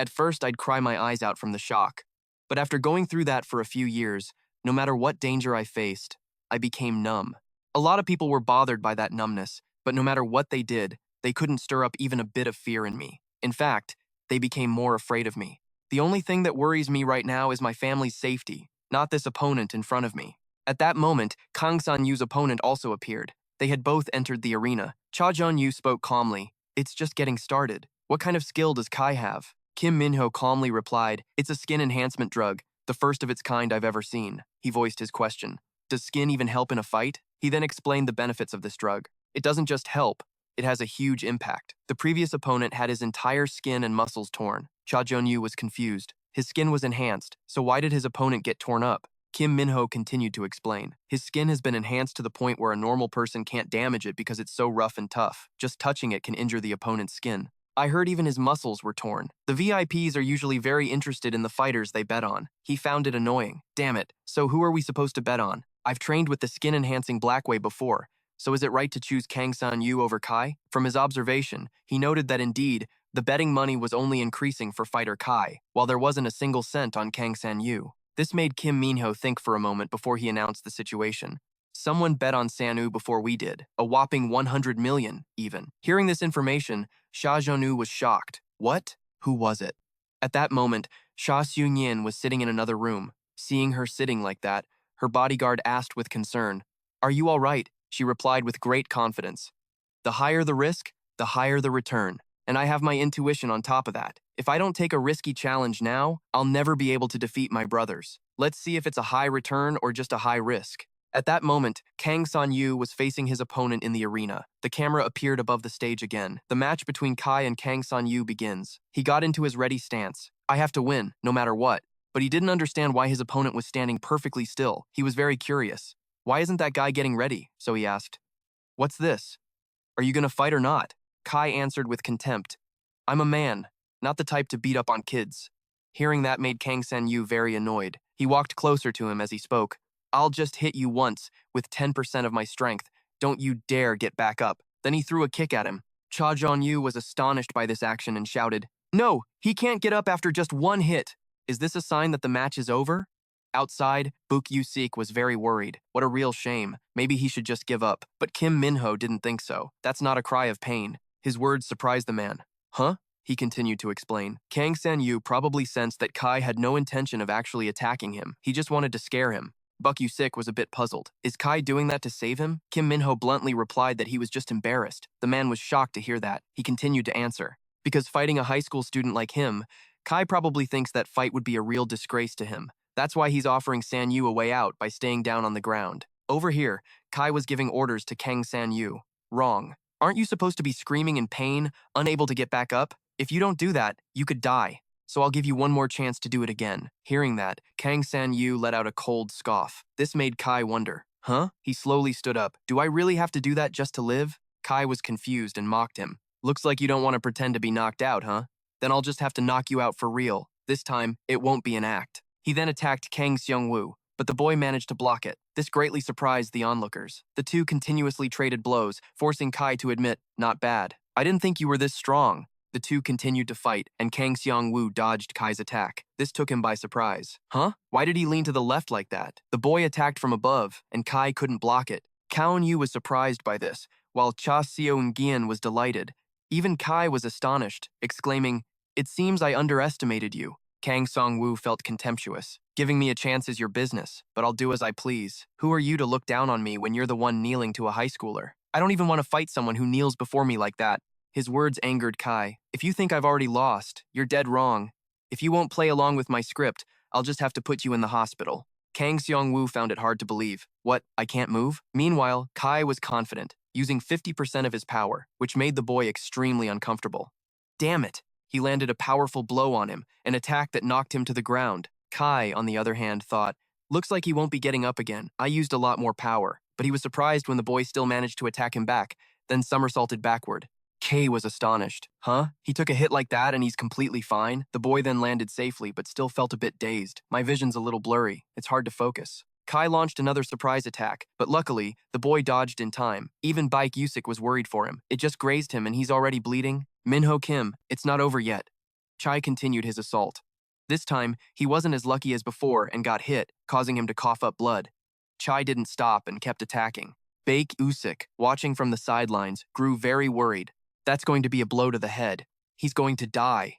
At first, I'd cry my eyes out from the shock. But after going through that for a few years, no matter what danger I faced, I became numb. A lot of people were bothered by that numbness, but no matter what they did, they couldn't stir up even a bit of fear in me. In fact, they became more afraid of me. The only thing that worries me right now is my family's safety, not this opponent in front of me. At that moment, Kang San-yu's opponent also appeared. They had both entered the arena. Cha Jun-yu spoke calmly. It's just getting started. What kind of skill does Kai have? Kim Minho calmly replied, it's a skin enhancement drug, the first of its kind I've ever seen. He voiced his question. Does skin even help in a fight? He then explained the benefits of this drug. It doesn't just help, it has a huge impact. The previous opponent had his entire skin and muscles torn. Cha Jun-yu was confused. His skin was enhanced, so why did his opponent get torn up? Kim Minho continued to explain. His skin has been enhanced to the point where a normal person can't damage it because it's so rough and tough. Just touching it can injure the opponent's skin. I heard even his muscles were torn. The VIPs are usually very interested in the fighters they bet on. He found it annoying. Damn it, so who are we supposed to bet on? I've trained with the skin-enhancing Blackway before, so is it right to choose Kang San-yu over Kai? From his observation, he noted that indeed, the betting money was only increasing for fighter Kai, while there wasn't a single cent on Kang San-yu. This made Kim Minho think for a moment before he announced the situation. Someone bet on Sanu before we did, a whopping 100 million, even. Hearing this information, Sha Zhonu was shocked. What? Who was it? At that moment, Sha Xunyin was sitting in another room. Seeing her sitting like that, her bodyguard asked with concern, Are you all right? She replied with great confidence. The higher the risk, the higher the return. And I have my intuition on top of that. If I don't take a risky challenge now, I'll never be able to defeat my brothers. Let's see if it's a high return or just a high risk. At that moment, Kang San-yu was facing his opponent in the arena. The camera appeared above the stage again. The match between Kai and Kang San-yu begins. He got into his ready stance. I have to win, no matter what. But he didn't understand why his opponent was standing perfectly still. He was very curious. Why isn't that guy getting ready? So he asked. What's this? Are you gonna fight or not? Kai answered with contempt. I'm a man, not the type to beat up on kids. Hearing that made Kang San-yu very annoyed. He walked closer to him as he spoke. I'll just hit you once, with 10% of my strength. Don't you dare get back up. Then he threw a kick at him. Cha Jun-yu was astonished by this action and shouted, No, he can't get up after just one hit. Is this a sign that the match is over? Outside, Book Yu-sik was very worried. What a real shame. Maybe he should just give up. But Kim Minho didn't think so. That's not a cry of pain. His words surprised the man. Huh? He continued to explain. Kang San-yu probably sensed that Kai had no intention of actually attacking him. He just wanted to scare him. Buck Yu-sik was a bit puzzled. Is Kai doing that to save him? Kim Minho bluntly replied that he was just embarrassed. The man was shocked to hear that. He continued to answer. Because fighting a high school student like him, Kai probably thinks that fight would be a real disgrace to him. That's why he's offering San-yu a way out by staying down on the ground. Over here, Kai was giving orders to Kang San-yu. Wrong. Aren't you supposed to be screaming in pain, unable to get back up? If you don't do that, you could die. So I'll give you one more chance to do it again. Hearing that, Kang San-yu let out a cold scoff. This made Kai wonder. Huh? He slowly stood up. Do I really have to do that just to live? Kai was confused and mocked him. Looks like you don't want to pretend to be knocked out, huh? Then I'll just have to knock you out for real. This time, it won't be an act. He then attacked Kang Seong-woo, but the boy managed to block it. This greatly surprised the onlookers. The two continuously traded blows, forcing Kai to admit, not bad. I didn't think you were this strong. The two continued to fight, and Kang Seong-woo dodged Kai's attack. This took him by surprise. Huh? Why did he lean to the left like that? The boy attacked from above, and Kai couldn't block it. Kaon-yu was surprised by this, while Cha Seong-gien was delighted. Even Kai was astonished, exclaiming, It seems I underestimated you. Kang Song-woo felt contemptuous. Giving me a chance is your business, but I'll do as I please. Who are you to look down on me when you're the one kneeling to a high schooler? I don't even want to fight someone who kneels before me like that. His words angered Kai. If you think I've already lost, you're dead wrong. If you won't play along with my script, I'll just have to put you in the hospital. Kang Seong-woo found it hard to believe. What, I can't move? Meanwhile, Kai was confident, using 50% of his power, which made the boy extremely uncomfortable. Damn it! He landed a powerful blow on him, an attack that knocked him to the ground. Kai, on the other hand, thought, looks like he won't be getting up again. I used a lot more power, but he was surprised when the boy still managed to attack him back, then somersaulted backward. Kay was astonished. Huh? He took a hit like that and he's completely fine? The boy then landed safely, but still felt a bit dazed. My vision's a little blurry. It's hard to focus. Kai launched another surprise attack, but luckily, the boy dodged in time. Even Baek Yusik was worried for him. It just grazed him and he's already bleeding. Minho Kim, it's not over yet. Choi continued his assault. This time, he wasn't as lucky as before and got hit, causing him to cough up blood. Choi didn't stop and kept attacking. Baek Usik, watching from the sidelines, grew very worried. That's going to be a blow to the head. He's going to die.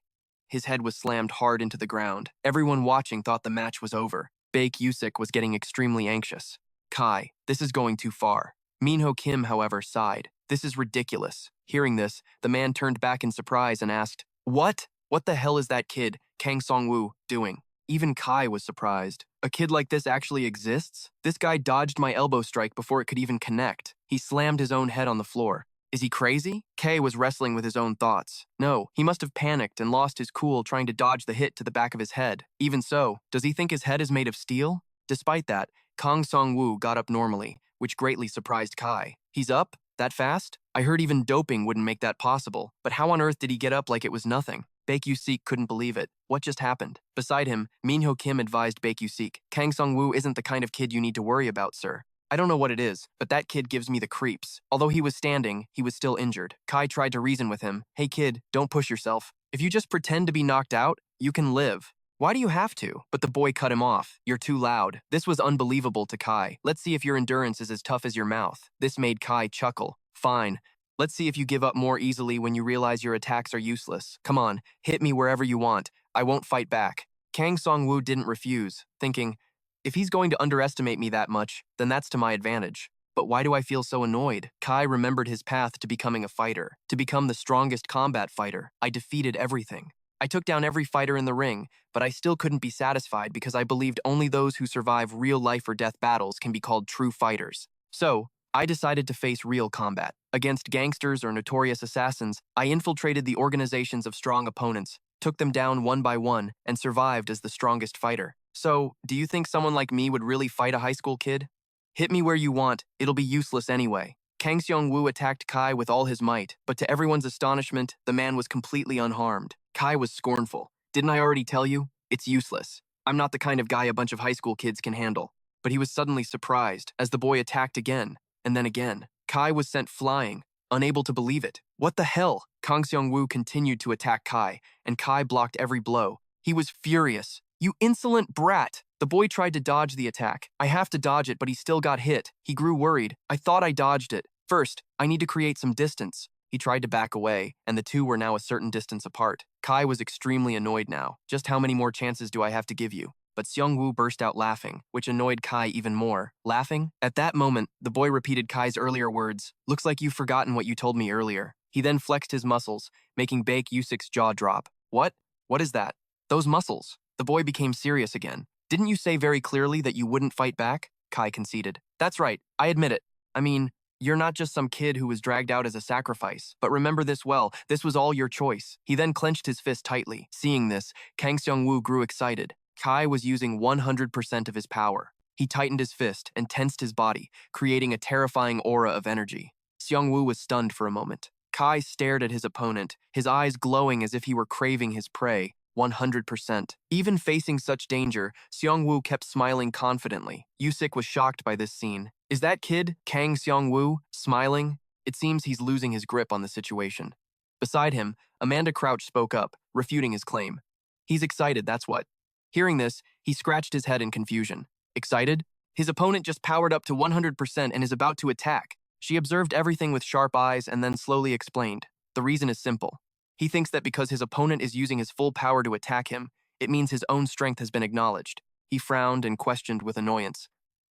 His head was slammed hard into the ground. Everyone watching thought the match was over. Baek Usik was getting extremely anxious. Kai, this is going too far. Minho Kim, however, sighed. This is ridiculous. Hearing this, the man turned back in surprise and asked, What? What the hell is that kid, Kang Song-woo, doing? Even Kai was surprised. A kid like this actually exists? This guy dodged my elbow strike before it could even connect. He slammed his own head on the floor. Is he crazy? Kay was wrestling with his own thoughts. No, he must have panicked and lost his cool trying to dodge the hit to the back of his head. Even so, does he think his head is made of steel? Despite that, Kang Song-woo got up normally, which greatly surprised Kai. He's up? That fast? I heard even doping wouldn't make that possible, but how on earth did he get up like it was nothing? Baek Usik couldn't believe it. What just happened? Beside him, Minho Kim advised Baek Usik, Kang Song-woo isn't the kind of kid you need to worry about, sir. I don't know what it is, but that kid gives me the creeps. Although he was standing, he was still injured. Kai tried to reason with him. Hey kid, don't push yourself. If you just pretend to be knocked out, you can live. Why do you have to? But the boy cut him off. You're too loud. This was unbelievable to Kai. Let's see if your endurance is as tough as your mouth. This made Kai chuckle. Fine. Let's see if you give up more easily when you realize your attacks are useless. Come on, hit me wherever you want. I won't fight back. Kang Song-woo didn't refuse, thinking, if he's going to underestimate me that much, then that's to my advantage. But why do I feel so annoyed? Kai remembered his path to becoming a fighter, to become the strongest combat fighter. I defeated everything. I took down every fighter in the ring, but I still couldn't be satisfied because I believed only those who survive real life or death battles can be called true fighters. So, I decided to face real combat. Against gangsters or notorious assassins, I infiltrated the organizations of strong opponents, took them down one by one, and survived as the strongest fighter. So, do you think someone like me would really fight a high school kid? Hit me where you want, it'll be useless anyway. Kang Seong-woo attacked Kai with all his might, but to everyone's astonishment, the man was completely unharmed. Kai was scornful. Didn't I already tell you? It's useless. I'm not the kind of guy a bunch of high school kids can handle. But he was suddenly surprised as the boy attacked again, and then again. Kai was sent flying, unable to believe it. What the hell? Kang Seong-woo continued to attack Kai, and Kai blocked every blow. He was furious. You insolent brat! The boy tried to dodge the attack. I have to dodge it, but he still got hit. He grew worried. I thought I dodged it. First, I need to create some distance. He tried to back away, and the two were now a certain distance apart. Kai was extremely annoyed now. Just how many more chances do I have to give you? But Seong-woo burst out laughing, which annoyed Kai even more. Laughing? At that moment, the boy repeated Kai's earlier words. Looks like you've forgotten what you told me earlier. He then flexed his muscles, making Baek Usik's jaw drop. What? What is that? Those muscles. The boy became serious again. Didn't you say very clearly that you wouldn't fight back? Kai conceded. That's right, I admit it. I mean, you're not just some kid who was dragged out as a sacrifice. But remember this well, this was all your choice. He then clenched his fist tightly. Seeing this, Kang Seong-woo grew excited. Kai was using 100% of his power. He tightened his fist and tensed his body, creating a terrifying aura of energy. Seong-woo was stunned for a moment. Kai stared at his opponent, his eyes glowing as if he were craving his prey. 100%. Even facing such danger, Seong-woo kept smiling confidently. Usik was shocked by this scene. Is that kid, Kang Seong-woo, smiling? It seems he's losing his grip on the situation. Beside him, Amanda Crouch spoke up, refuting his claim. He's excited, that's what. Hearing this, he scratched his head in confusion. Excited? His opponent just powered up to 100% and is about to attack. She observed everything with sharp eyes and then slowly explained. The reason is simple. He thinks that because his opponent is using his full power to attack him, it means his own strength has been acknowledged. He frowned and questioned with annoyance.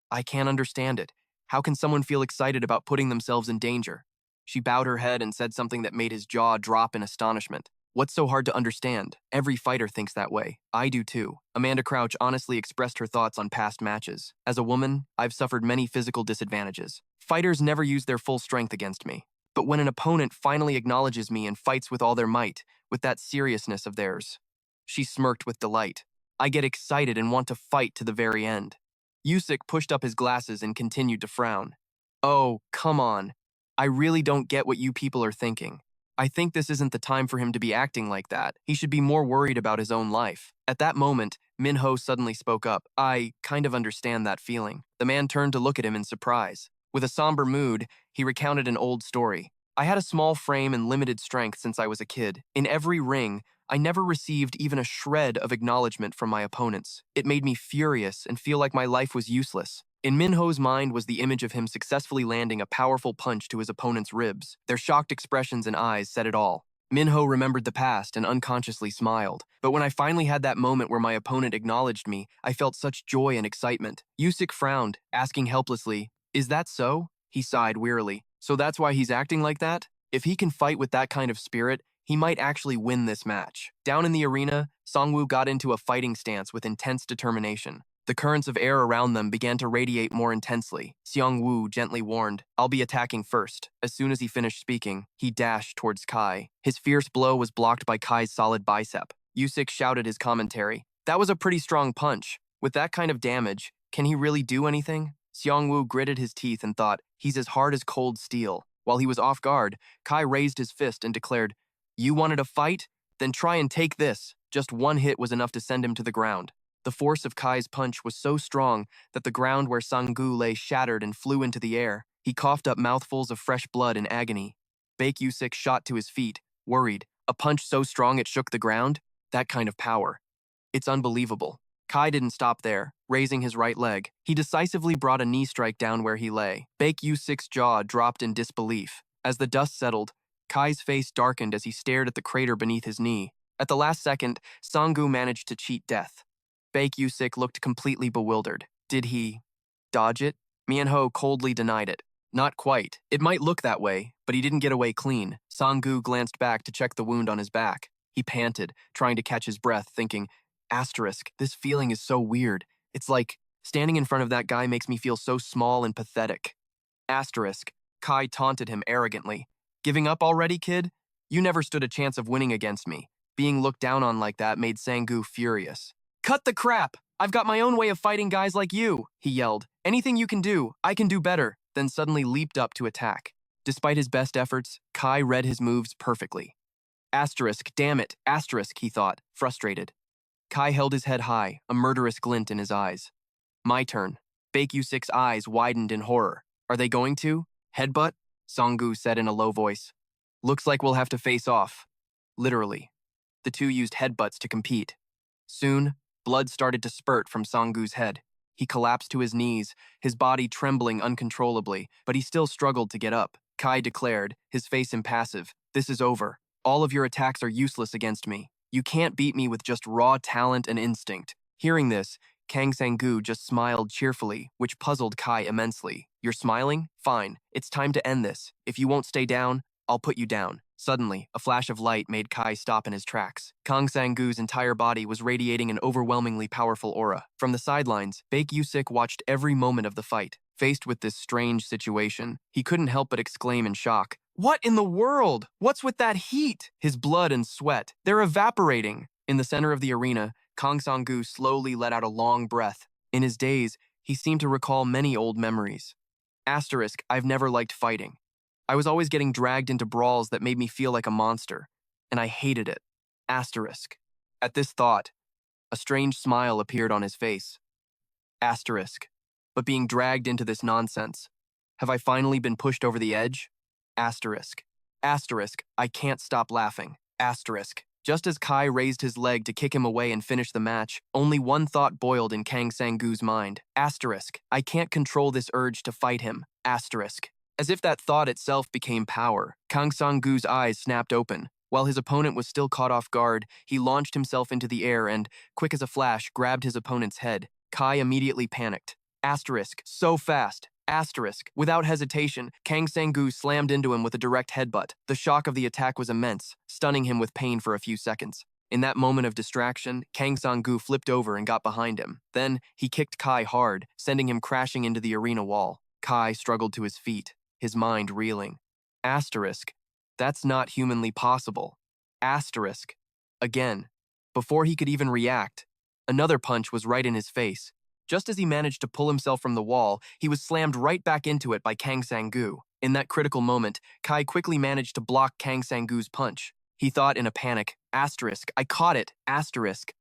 I can't understand it. How can someone feel excited about putting themselves in danger? She bowed her head and said something that made his jaw drop in astonishment. What's so hard to understand? Every fighter thinks that way. I do too. Amanda Crouch honestly expressed her thoughts on past matches. As a woman, I've suffered many physical disadvantages. Fighters never use their full strength against me. But when an opponent finally acknowledges me and fights with all their might, with that seriousness of theirs, she smirked with delight. I get excited and want to fight to the very end. Usik pushed up his glasses and continued to frown. Oh, come on. I really don't get what you people are thinking. I think this isn't the time for him to be acting like that. He should be more worried about his own life. At that moment, Minho suddenly spoke up. I kind of understand that feeling. The man turned to look at him in surprise. With a somber mood, he recounted an old story. I had a small frame and limited strength since I was a kid. In every ring, I never received even a shred of acknowledgement from my opponents. It made me furious and feel like my life was useless. In Minho's mind was the image of him successfully landing a powerful punch to his opponent's ribs. Their shocked expressions and eyes said it all. Minho remembered the past and unconsciously smiled. But when I finally had that moment where my opponent acknowledged me, I felt such joy and excitement. Yusik frowned, asking helplessly, "Is that so?" He sighed wearily. "So that's why he's acting like that? If he can fight with that kind of spirit, he might actually win this match." Down in the arena, Songwoo got into a fighting stance with intense determination. The currents of air around them began to radiate more intensely. Seongwoo gently warned, "I'll be attacking first." As soon as he finished speaking, he dashed towards Kai. His fierce blow was blocked by Kai's solid bicep. Yusik shouted his commentary. "That was a pretty strong punch. With that kind of damage, can he really do anything?" Seongwoo gritted his teeth and thought, "He's as hard as cold steel." While he was off guard, Kai raised his fist and declared, "You wanted a fight? Then try and take this." Just one hit was enough to send him to the ground. The force of Kai's punch was so strong that the ground where Sang-gu lay shattered and flew into the air. He coughed up mouthfuls of fresh blood in agony. Baek-yusik shot to his feet, worried. A punch so strong it shook the ground? That kind of power. It's unbelievable. Kai didn't stop there. Raising his right leg, he decisively brought a knee strike down where he lay. Baek-yusik's jaw dropped in disbelief. As the dust settled, Kai's face darkened as he stared at the crater beneath his knee. At the last second, Sang-gu managed to cheat death. Baek-yusik looked completely bewildered. Did he dodge it? Minho coldly denied it. Not quite. It might look that way, but he didn't get away clean. Sang-gu glanced back to check the wound on his back. He panted, trying to catch his breath, thinking, this feeling is so weird. It's like standing in front of that guy makes me feel so small and pathetic. Kai taunted him arrogantly. Giving up already, kid? You never stood a chance of winning against me. Being looked down on like that made Sang-gu furious. Cut the crap! I've got my own way of fighting guys like you, he yelled. Anything you can do, I can do better. Then suddenly leaped up to attack. Despite his best efforts, Kai read his moves perfectly. Damn it, he thought, frustrated. Kai held his head high, a murderous glint in his eyes. My turn. Baek-yusik's eyes widened in horror. Are they going to? Headbutt? Sang-gu said in a low voice. Looks like we'll have to face off. Literally. The two used headbutts to compete. Soon, blood started to spurt from Sang-gu's head. He collapsed to his knees, his body trembling uncontrollably, but he still struggled to get up. Kai declared, his face impassive, "This is over. All of your attacks are useless against me. You can't beat me with just raw talent and instinct." Hearing this, Kang Sang-gu just smiled cheerfully, which puzzled Kai immensely. You're smiling? Fine. It's time to end this. If you won't stay down, I'll put you down. Suddenly, a flash of light made Kai stop in his tracks. Kang Sang-gu's entire body was radiating an overwhelmingly powerful aura. From the sidelines, Baek-yusik watched every moment of the fight. Faced with this strange situation, he couldn't help but exclaim in shock, "What in the world? What's with that heat?" His blood and sweat, they're evaporating. In the center of the arena, Kang Sang-gu slowly let out a long breath. In his daze, he seemed to recall many old memories. I've never liked fighting. I was always getting dragged into brawls that made me feel like a monster, and I hated it. At this thought, a strange smile appeared on his face. But being dragged into this nonsense. Have I finally been pushed over the edge? I can't stop laughing. Just as Kai raised his leg to kick him away and finish the match, only one thought boiled in Kang Sang-gu's mind. I can't control this urge to fight him. As if that thought itself became power, Kang Sang-gu's eyes snapped open. While his opponent was still caught off guard, he launched himself into the air and, quick as a flash, grabbed his opponent's head. Kai immediately panicked. So fast. Without hesitation, Kang Sang-gu slammed into him with a direct headbutt. The shock of the attack was immense, stunning him with pain for a few seconds. In that moment of distraction, Kang Sang-gu flipped over and got behind him. Then, he kicked Kai hard, sending him crashing into the arena wall. Kai struggled to his feet, his mind reeling. That's not humanly possible. Again. Before he could even react, another punch was right in his face. Just as he managed to pull himself from the wall, he was slammed right back into it by Kang Sang-gu. In that critical moment, Kai quickly managed to block Kang Sang-gu's punch. He thought in a panic, I caught it,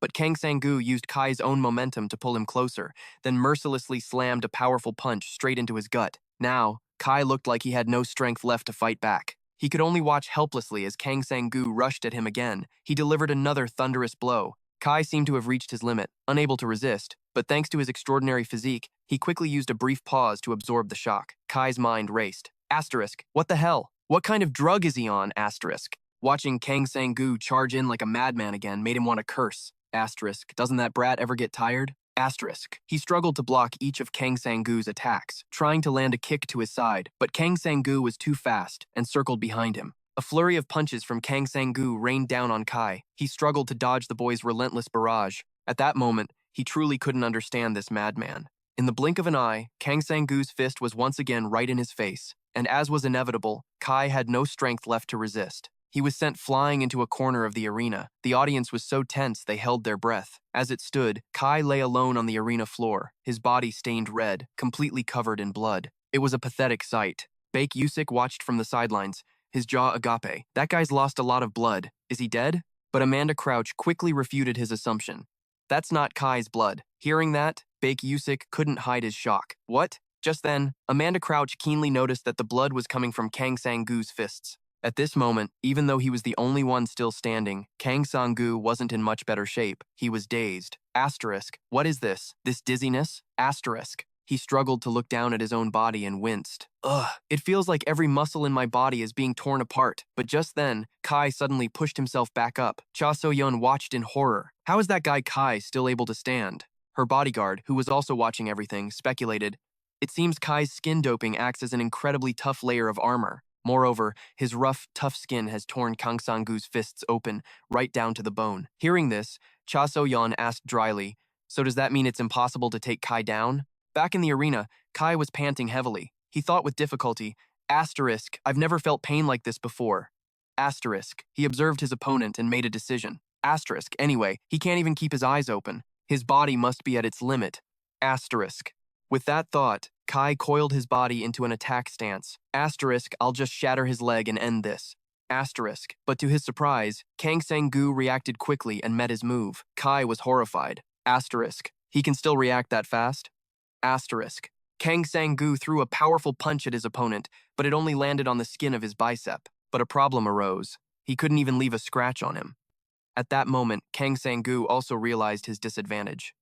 but Kang Sang-gu used Kai's own momentum to pull him closer, then mercilessly slammed a powerful punch straight into his gut. Now, Kai looked like he had no strength left to fight back. He could only watch helplessly as Kang Sang-gu rushed at him again. He delivered another thunderous blow. Kai seemed to have reached his limit, unable to resist, but thanks to his extraordinary physique, he quickly used a brief pause to absorb the shock. Kai's mind raced. Asterisk, what the hell? What kind of drug is he on? Asterisk. Watching Kang Sang-gu charge in like a madman again made him want to curse. Asterisk, doesn't that brat ever get tired? Asterisk. He struggled to block each of Kang Sang-gu's attacks, trying to land a kick to his side, but Kang Sang-gu was too fast and circled behind him. A flurry of punches from Kang Sang-gu rained down on Kai. He struggled to dodge the boy's relentless barrage. At that moment, he truly couldn't understand this madman. In the blink of an eye, Kang Sang-gu's fist was once again right in his face, and as was inevitable, Kai had no strength left to resist. He was sent flying into a corner of the arena. The audience was so tense they held their breath. As it stood, Kai lay alone on the arena floor, his body stained red, completely covered in blood. It was a pathetic sight. Baek Yusik watched from the sidelines, his jaw agape. That guy's lost a lot of blood. Is he dead? But Amanda Crouch quickly refuted his assumption. That's not Kai's blood. Hearing that, Baek Yusik couldn't hide his shock. What? Just then, Amanda Crouch keenly noticed that the blood was coming from Kang Sang-gu's fists. At this moment, even though he was the only one still standing, Kang Sang-gu wasn't in much better shape. He was dazed. Asterisk. What is this? This dizziness? Asterisk. He struggled to look down at his own body and winced. Ugh, it feels like every muscle in my body is being torn apart. But just then, Kai suddenly pushed himself back up. Cha So-yeon watched in horror. How is that guy Kai still able to stand? Her bodyguard, who was also watching everything, speculated. It seems Kai's skin doping acts as an incredibly tough layer of armor. Moreover, his rough, tough skin has torn Kang Sang-gu's fists open, right down to the bone. Hearing this, Cha So-yeon asked dryly, so does that mean it's impossible to take Kai down? Back in the arena, Kai was panting heavily. He thought with difficulty, asterisk, I've never felt pain like this before. Asterisk, he observed his opponent and made a decision. Asterisk, anyway, he can't even keep his eyes open. His body must be at its limit. Asterisk. With that thought, Kai coiled his body into an attack stance. Asterisk, I'll just shatter his leg and end this. Asterisk. But to his surprise, Kang Sang-gu reacted quickly and met his move. Kai was horrified. Asterisk. He can still react that fast? Asterisk. Kang Sang-gu threw a powerful punch at his opponent, but it only landed on the skin of his bicep. But a problem arose. He couldn't even leave a scratch on him. At that moment, Kang Sang-gu also realized his disadvantage.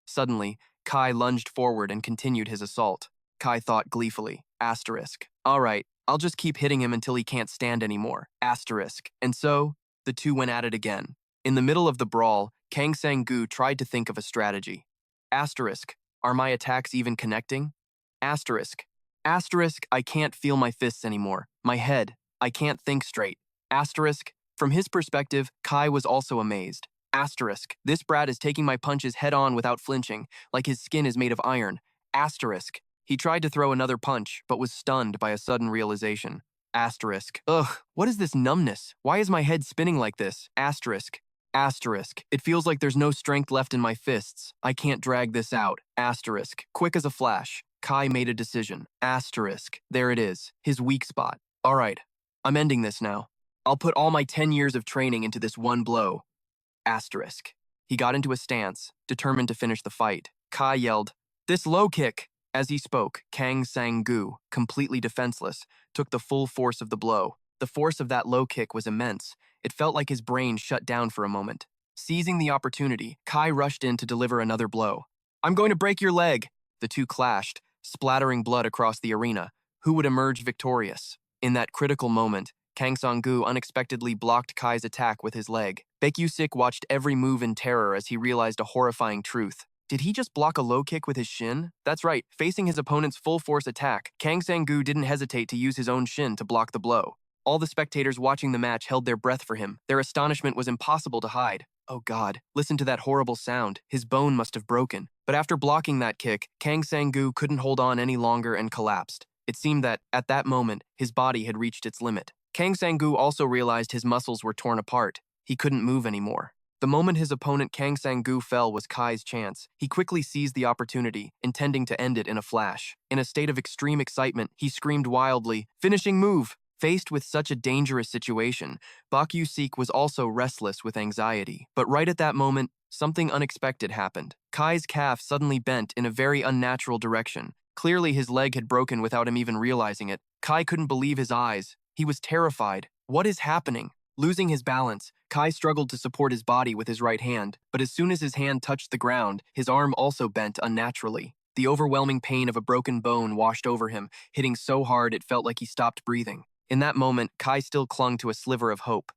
Suddenly, Kai lunged forward and continued his assault. Kai thought gleefully. Asterisk. All right, I'll just keep hitting him until he can't stand anymore. Asterisk. And so, the two went at it again. In the middle of the brawl, Kang Sang-gu tried to think of a strategy. Asterisk. Are my attacks even connecting? Asterisk. Asterisk, I can't feel my fists anymore. My head. I can't think straight. Asterisk. From his perspective, Kai was also amazed. Asterisk. This brat is taking my punches head-on without flinching, like his skin is made of iron. Asterisk. He tried to throw another punch, but was stunned by a sudden realization. Asterisk. Ugh, what is this numbness? Why is my head spinning like this? Asterisk. Asterisk. It feels like there's no strength left in my fists. I can't drag this out. Asterisk. Quick as a flash, Kai made a decision. Asterisk. There it is. His weak spot. All right. I'm ending this now. I'll put all my 10 years of training into this one blow. Asterisk. He got into a stance, determined to finish the fight. Kai yelled, "This low kick!" As he spoke, Kang Sang-gu, completely defenseless, took the full force of the blow. The force of that low kick was immense. It felt like his brain shut down for a moment. Seizing the opportunity, Kai rushed in to deliver another blow. "I'm going to break your leg!" The two clashed, splattering blood across the arena. Who would emerge victorious? In that critical moment, Kang Sang-gu unexpectedly blocked Kai's attack with his leg. Baek Yusik watched every move in terror as he realized a horrifying truth. Did he just block a low kick with his shin? That's right, facing his opponent's full-force attack, Kang Sang-gu didn't hesitate to use his own shin to block the blow. All the spectators watching the match held their breath for him. Their astonishment was impossible to hide. Oh God, listen to that horrible sound. His bone must have broken. But after blocking that kick, Kang Sang-gu couldn't hold on any longer and collapsed. It seemed that, at that moment, his body had reached its limit. Kang Sang-gu also realized his muscles were torn apart. He couldn't move anymore. The moment his opponent Kang Sang-gu fell was Kai's chance. He quickly seized the opportunity, intending to end it in a flash. In a state of extreme excitement, he screamed wildly, "Finishing move!" Faced with such a dangerous situation, Baek Yusik was also restless with anxiety. But right at that moment, something unexpected happened. Kai's calf suddenly bent in a very unnatural direction. Clearly his leg had broken without him even realizing it. Kai couldn't believe his eyes. He was terrified. What is happening? Losing his balance, Kai struggled to support his body with his right hand, but as soon as his hand touched the ground, his arm also bent unnaturally. The overwhelming pain of a broken bone washed over him, hitting so hard it felt like he stopped breathing. In that moment, Kai still clung to a sliver of hope.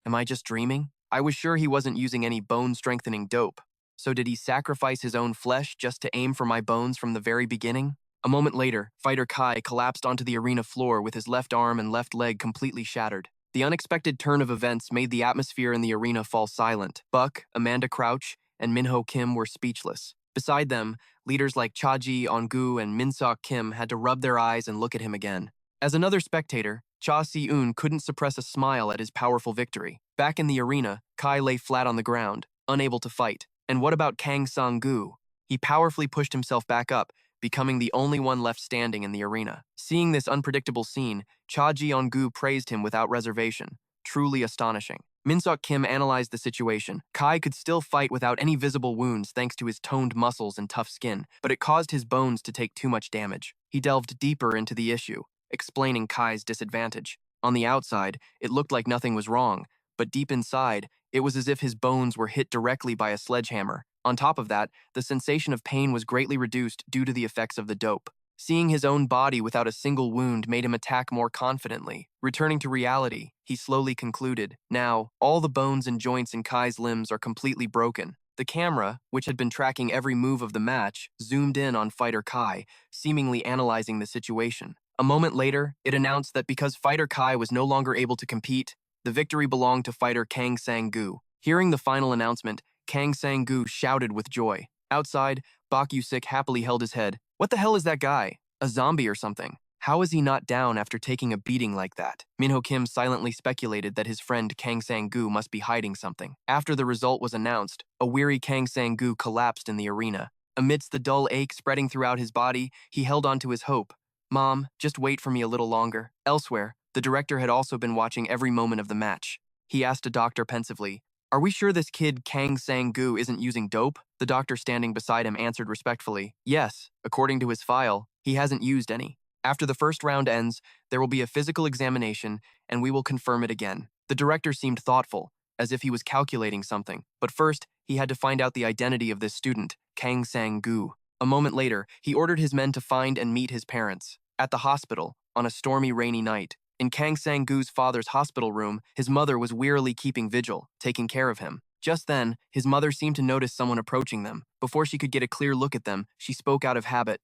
Am I just dreaming? I was sure he wasn't using any bone-strengthening dope. So did he sacrifice his own flesh just to aim for my bones from the very beginning? A moment later, fighter Kai collapsed onto the arena floor with his left arm and left leg completely shattered. The unexpected turn of events made the atmosphere in the arena fall silent. Buck, Amanda Crouch, and Minho Kim were speechless. Beside them, leaders like Cha-ji On-gu and Min-seok Kim had to rub their eyes and look at him again. As another spectator, Cha Si-eun couldn't suppress a smile at his powerful victory. Back in the arena, Kai lay flat on the ground, unable to fight. And what about Kang Sang-gu? He powerfully pushed himself back up, becoming the only one left standing in the arena. Seeing this unpredictable scene, Cha Ji-on-gu praised him without reservation. Truly astonishing. Min-seok Kim analyzed the situation. Kai could still fight without any visible wounds thanks to his toned muscles and tough skin, but it caused his bones to take too much damage. He delved deeper into the issue, explaining Kai's disadvantage. On the outside, it looked like nothing was wrong, but deep inside, it was as if his bones were hit directly by a sledgehammer. On top of that, the sensation of pain was greatly reduced due to the effects of the dope. Seeing his own body without a single wound made him attack more confidently. Returning to reality, he slowly concluded, now, all the bones and joints in Kai's limbs are completely broken. The camera, which had been tracking every move of the match, zoomed in on fighter Kai, seemingly analyzing the situation. A moment later, it announced that because fighter Kai was no longer able to compete, the victory belonged to fighter Kang Sang-gu. Hearing the final announcement, Kang Sang-gu shouted with joy. Outside, Bak Yusik happily held his head. What the hell is that guy? A zombie or something? How is he not down after taking a beating like that? Minho Kim silently speculated that his friend Kang Sang-gu must be hiding something. After the result was announced, a weary Kang Sang-gu collapsed in the arena. Amidst the dull ache spreading throughout his body, he held on to his hope. Mom, just wait for me a little longer. Elsewhere, the director had also been watching every moment of the match. He asked a doctor pensively, are we sure this kid Kang Sang-gu isn't using dope? The doctor standing beside him answered respectfully, yes, according to his file, he hasn't used any. After the first round ends, there will be a physical examination, and we will confirm it again. The director seemed thoughtful, as if he was calculating something, but first, he had to find out the identity of this student, Kang Sang-gu. A moment later, he ordered his men to find and meet his parents. At the hospital, on a stormy, rainy night, in Kang Sang-gu's father's hospital room, his mother was wearily keeping vigil, taking care of him. Just then, his mother seemed to notice someone approaching them. Before she could get a clear look at them, she spoke out of habit.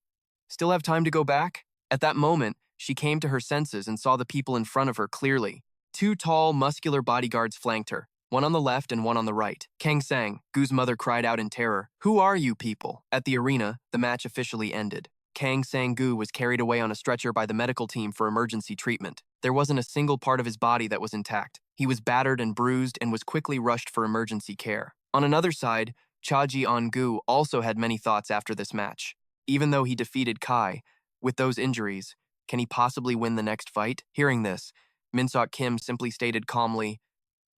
Still have time to go back? At that moment, she came to her senses and saw the people in front of her clearly. Two tall, muscular bodyguards flanked her, one on the left and one on the right. Kang Sang-gu's mother cried out in terror, "Who are you people?" At the arena, the match officially ended. Kang Sang-gu was carried away on a stretcher by the medical team for emergency treatment. There wasn't a single part of his body that was intact. He was battered and bruised and was quickly rushed for emergency care. On another side, Cha Ji-on-gu also had many thoughts after this match. Even though he defeated Kai, with those injuries, can he possibly win the next fight? Hearing this, Min-seok Kim simply stated calmly,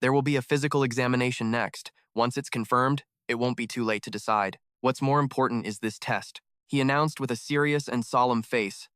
there will be a physical examination next. Once it's confirmed, it won't be too late to decide. What's more important is this test. He announced with a serious and solemn face,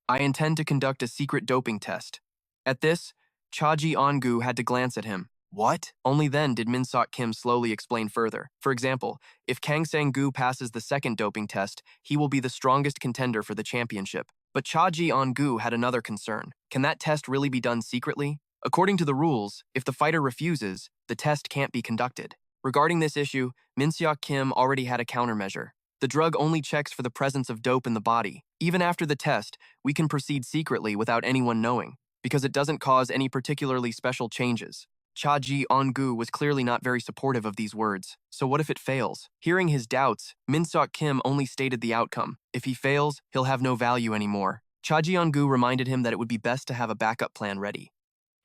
I intend to conduct a secret doping test. At this, Cha Ji-on-gu had to glance at him. What? Only then did Min-seok Kim slowly explain further. For example, if Kang Sang-gu passes the second doping test, he will be the strongest contender for the championship. But Cha Ji-on-gu had another concern. Can that test really be done secretly? According to the rules, if the fighter refuses, the test can't be conducted. Regarding this issue, Min-seok Kim already had a countermeasure. The drug only checks for the presence of dope in the body. Even after the test, we can proceed secretly without anyone knowing, because it doesn't cause any particularly special changes. Cha Ji-on-gu was clearly not very supportive of these words. So what if it fails? Hearing his doubts, Min-seok Kim only stated the outcome. If he fails, he'll have no value anymore. Cha Ji-on-gu reminded him that it would be best to have a backup plan ready.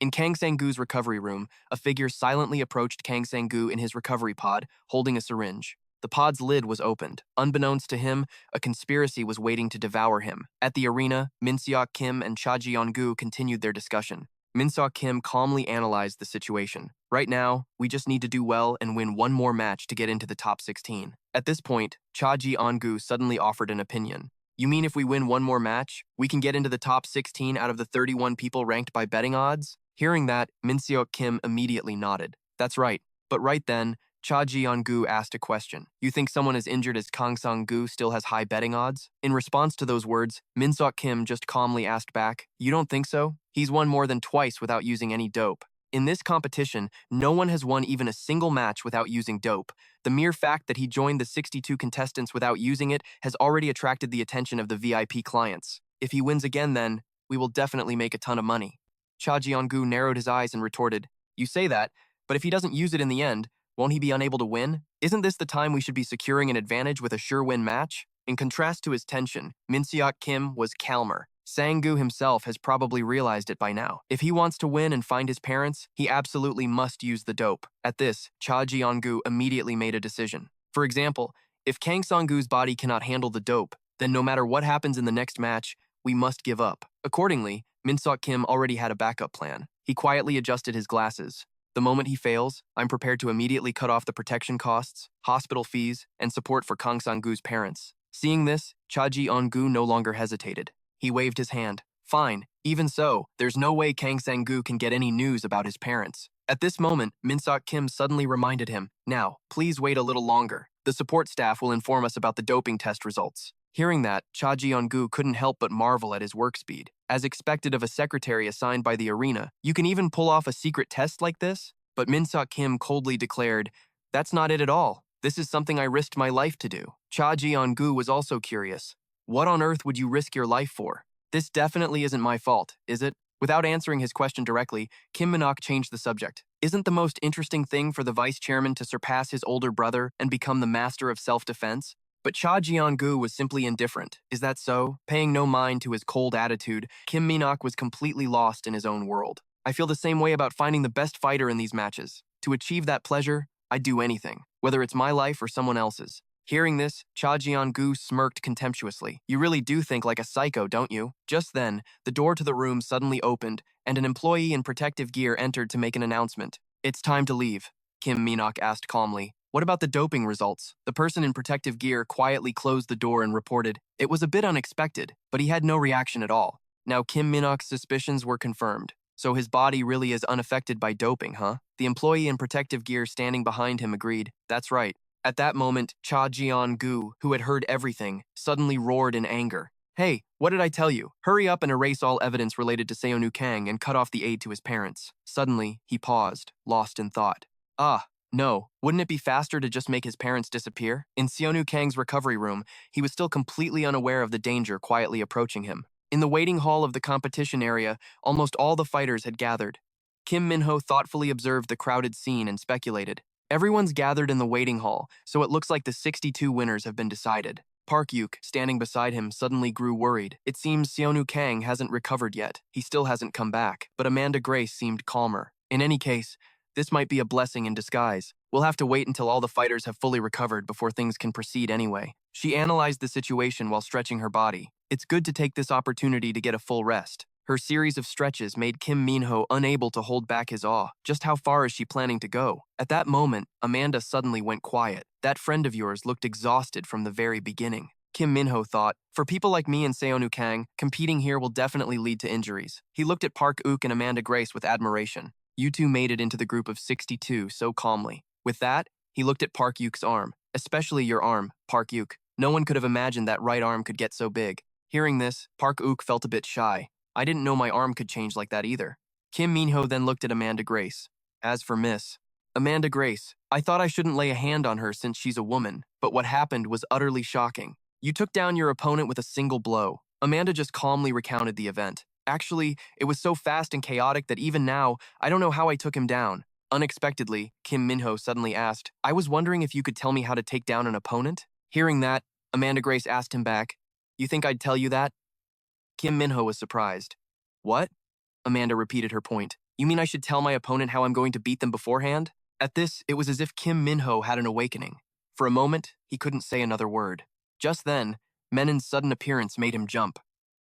In Kang Sang-gu's recovery room, a figure silently approached Kang Sang-gu in his recovery pod, holding a syringe. The pod's lid was opened. Unbeknownst to him, a conspiracy was waiting to devour him. At the arena, Min-seok Kim and Cha Ji-on-gu continued their discussion. Min-seok Kim calmly analyzed the situation. Right now, we just need to do well and win one more match to get into the top 16. At this point, Cha Ji-on-gu suddenly offered an opinion. You mean if we win one more match, we can get into the top 16 out of the 31 people ranked by betting odds? Hearing that, Min-seok Kim immediately nodded. That's right. But right then, Cha Ji-yeon-gu asked a question. You think someone as injured as Kang Sang-gu still has high betting odds? In response to those words, Min-seok Kim just calmly asked back, You don't think so? He's won more than twice without using any dope. In this competition, no one has won even a single match without using dope. The mere fact that he joined the 62 contestants without using it has already attracted the attention of the VIP clients. If he wins again then, we will definitely make a ton of money. Cha Ji-yeon-gu narrowed his eyes and retorted, You say that, but if he doesn't use it in the end, won't he be unable to win? Isn't this the time we should be securing an advantage with a sure win match? In contrast to his tension, Min-seok Kim was calmer. Sang-gu himself has probably realized it by now. If he wants to win and find his parents, he absolutely must use the dope. At this, Cha Ji-yeon-gu immediately made a decision. For example, if Kang Sang-gu's body cannot handle the dope, then no matter what happens in the next match, we must give up. Accordingly, Min-seok Kim already had a backup plan. He quietly adjusted his glasses. The moment he fails, I'm prepared to immediately cut off the protection costs, hospital fees, and support for Kang Sang-gu's parents. Seeing this, Cha Ji-yeon-gu no longer hesitated. He waved his hand. Fine, even so, there's no way Kang Sang-gu can get any news about his parents. At this moment, Min-seok Kim suddenly reminded him, Now, please wait a little longer. The support staff will inform us about the doping test results. Hearing that, Cha Ji-yeon-gu couldn't help but marvel at his work speed. As expected of a secretary assigned by the arena, you can even pull off a secret test like this? But Min-seok Kim coldly declared, That's not it at all. This is something I risked my life to do. Cha Ji-yeon-gu was also curious. What on earth would you risk your life for? This definitely isn't my fault, is it? Without answering his question directly, Kim Min-ok changed the subject. Isn't the most interesting thing for the vice chairman to surpass his older brother and become the master of self-defense? But Cha Ji-yeon-gu was simply indifferent. Is that so? Paying no mind to his cold attitude, Kim Min-ok was completely lost in his own world. I feel the same way about finding the best fighter in these matches. To achieve that pleasure, I'd do anything, whether it's my life or someone else's. Hearing this, Cha Ji-yeon-gu smirked contemptuously. You really do think like a psycho, don't you? Just then, the door to the room suddenly opened, and an employee in protective gear entered to make an announcement. It's time to leave, Kim Min-ok asked calmly. What about the doping results? The person in protective gear quietly closed the door and reported. It was a bit unexpected, but he had no reaction at all. Now Kim Min-ok's suspicions were confirmed. So his body really is unaffected by doping, huh? The employee in protective gear standing behind him agreed. That's right. At that moment, Cha Ji-yeon-gu, who had heard everything, suddenly roared in anger. Hey, what did I tell you? Hurry up and erase all evidence related to Seonu Kang and cut off the aid to his parents. Suddenly, he paused, lost in thought. No, wouldn't it be faster to just make his parents disappear? In Seonu Kang's recovery room, he was still completely unaware of the danger quietly approaching him. In the waiting hall of the competition area, almost all the fighters had gathered. Kim Minho thoughtfully observed the crowded scene and speculated. Everyone's gathered in the waiting hall, so it looks like the 62 winners have been decided. Park Yuk, standing beside him, suddenly grew worried. It seems Seonu Kang hasn't recovered yet. He still hasn't come back, but Amanda Grace seemed calmer. In any case, this might be a blessing in disguise. We'll have to wait until all the fighters have fully recovered before things can proceed anyway. She analyzed the situation while stretching her body. It's good to take this opportunity to get a full rest. Her series of stretches made Kim Minho unable to hold back his awe. Just how far is she planning to go? At that moment, Amanda suddenly went quiet. That friend of yours looked exhausted from the very beginning. Kim Minho thought, for people like me and Seonu Kang, competing here will definitely lead to injuries. He looked at Park Uk and Amanda Grace with admiration. You two made it into the group of 62 so calmly. With that, he looked at Park Uk's arm. Especially your arm, Park Uk. No one could have imagined that right arm could get so big. Hearing this, Park Uk felt a bit shy. I didn't know my arm could change like that either. Kim Minho then looked at Amanda Grace. As for Miss Amanda Grace, I thought I shouldn't lay a hand on her since she's a woman, but what happened was utterly shocking. You took down your opponent with a single blow. Amanda just calmly recounted the event. Actually, it was so fast and chaotic that even now, I don't know how I took him down. Unexpectedly, Kim Minho suddenly asked, I was wondering if you could tell me how to take down an opponent? Hearing that, Amanda Grace asked him back, You think I'd tell you that? Kim Minho was surprised. What? Amanda repeated her point. You mean I should tell my opponent how I'm going to beat them beforehand? At this, it was as if Kim Minho had an awakening. For a moment, he couldn't say another word. Just then, Menon's sudden appearance made him jump.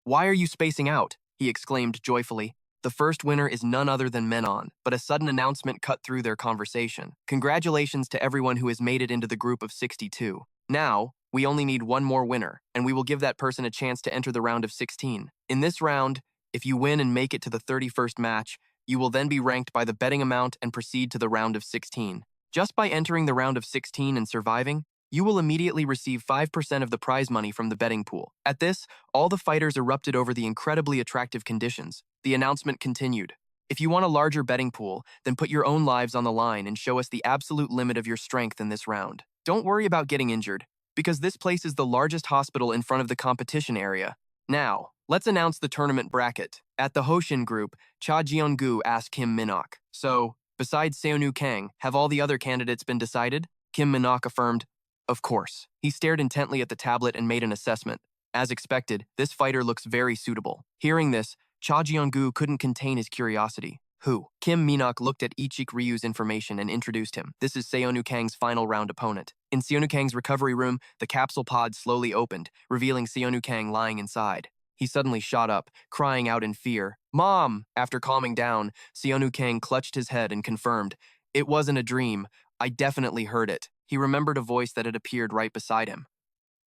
Why are you spacing out? He exclaimed joyfully. The first winner is none other than Menon, but a sudden announcement cut through their conversation. Congratulations to everyone who has made it into the group of 62. Now, We only need one more winner, and we will give that person a chance to enter the round of 16. In this round, if you win and make it to the 31st match, you will then be ranked by the betting amount and proceed to the round of 16. Just by entering the round of 16 and surviving, you will immediately receive 5% of the prize money from the betting pool. At this, all the fighters erupted over the incredibly attractive conditions. The announcement continued. If you want a larger betting pool, then put your own lives on the line and show us the absolute limit of your strength in this round. Don't worry about getting injured, because this place is the largest hospital in front of the competition area. Now, let's announce the tournament bracket. At the Hoshin group, Cha Jeong-gu asked Kim Min-ok, "So, besides Seonu Kang, have all the other candidates been decided?" Kim Min-ok affirmed, "Of course." He stared intently at the tablet and made an assessment. As expected, this fighter looks very suitable. Hearing this, Cha Jeong-gu couldn't contain his curiosity. Who? Kim Min-ok looked at Ichik Ryu's information and introduced him. This is Seonu Kang's final round opponent. In Seonu Kang's recovery room, the capsule pod slowly opened, revealing Seonu Kang lying inside. He suddenly shot up, crying out in fear, "Mom!" After calming down, Seonu Kang clutched his head and confirmed, "It wasn't a dream. I definitely heard it." He remembered a voice that had appeared right beside him.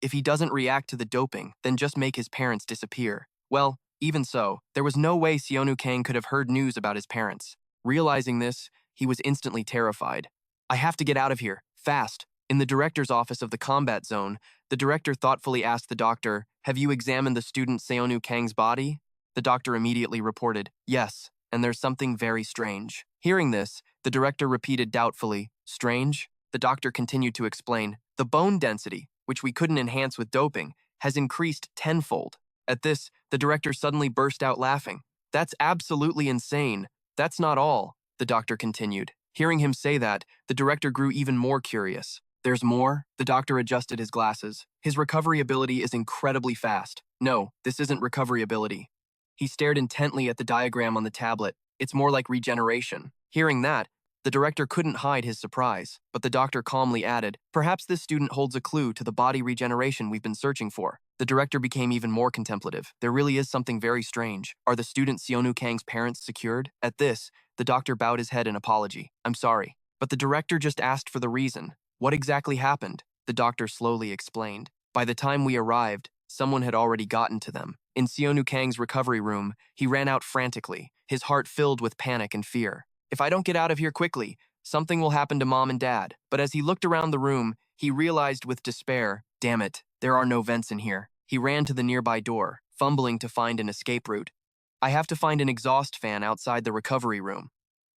If he doesn't react to the doping, then just make his parents disappear. Well, even so, there was no way Seonu Kang could have heard news about his parents. Realizing this, he was instantly terrified. "I have to get out of here, fast." In the director's office of the combat zone, the director thoughtfully asked the doctor, "Have you examined the student Seonu Kang's body?" The doctor immediately reported, "Yes, and there's something very strange." Hearing this, the director repeated doubtfully, "Strange?" The doctor continued to explain, "The bone density, which we couldn't enhance with doping, has increased tenfold." At this, the director suddenly burst out laughing. "That's absolutely insane. That's not all," the doctor continued. Hearing him say that, the director grew even more curious. "There's more?" The doctor adjusted his glasses. "His recovery ability is incredibly fast." "No, this isn't recovery ability." He stared intently at the diagram on the tablet. "It's more like regeneration." Hearing that, the director couldn't hide his surprise, but the doctor calmly added, "Perhaps this student holds a clue to the body regeneration we've been searching for." The director became even more contemplative. "There really is something very strange. Are the student Seonu Kang's parents secured?" At this, the doctor bowed his head in apology. "I'm sorry, but the director just asked for the reason. What exactly happened?" The doctor slowly explained. "By the time we arrived, someone had already gotten to them." In Seonu Kang's recovery room, he ran out frantically, his heart filled with panic and fear. "If I don't get out of here quickly, something will happen to Mom and Dad." But as he looked around the room, he realized with despair, "Damn it, there are no vents in here." He ran to the nearby door, fumbling to find an escape route. "I have to find an exhaust fan outside the recovery room."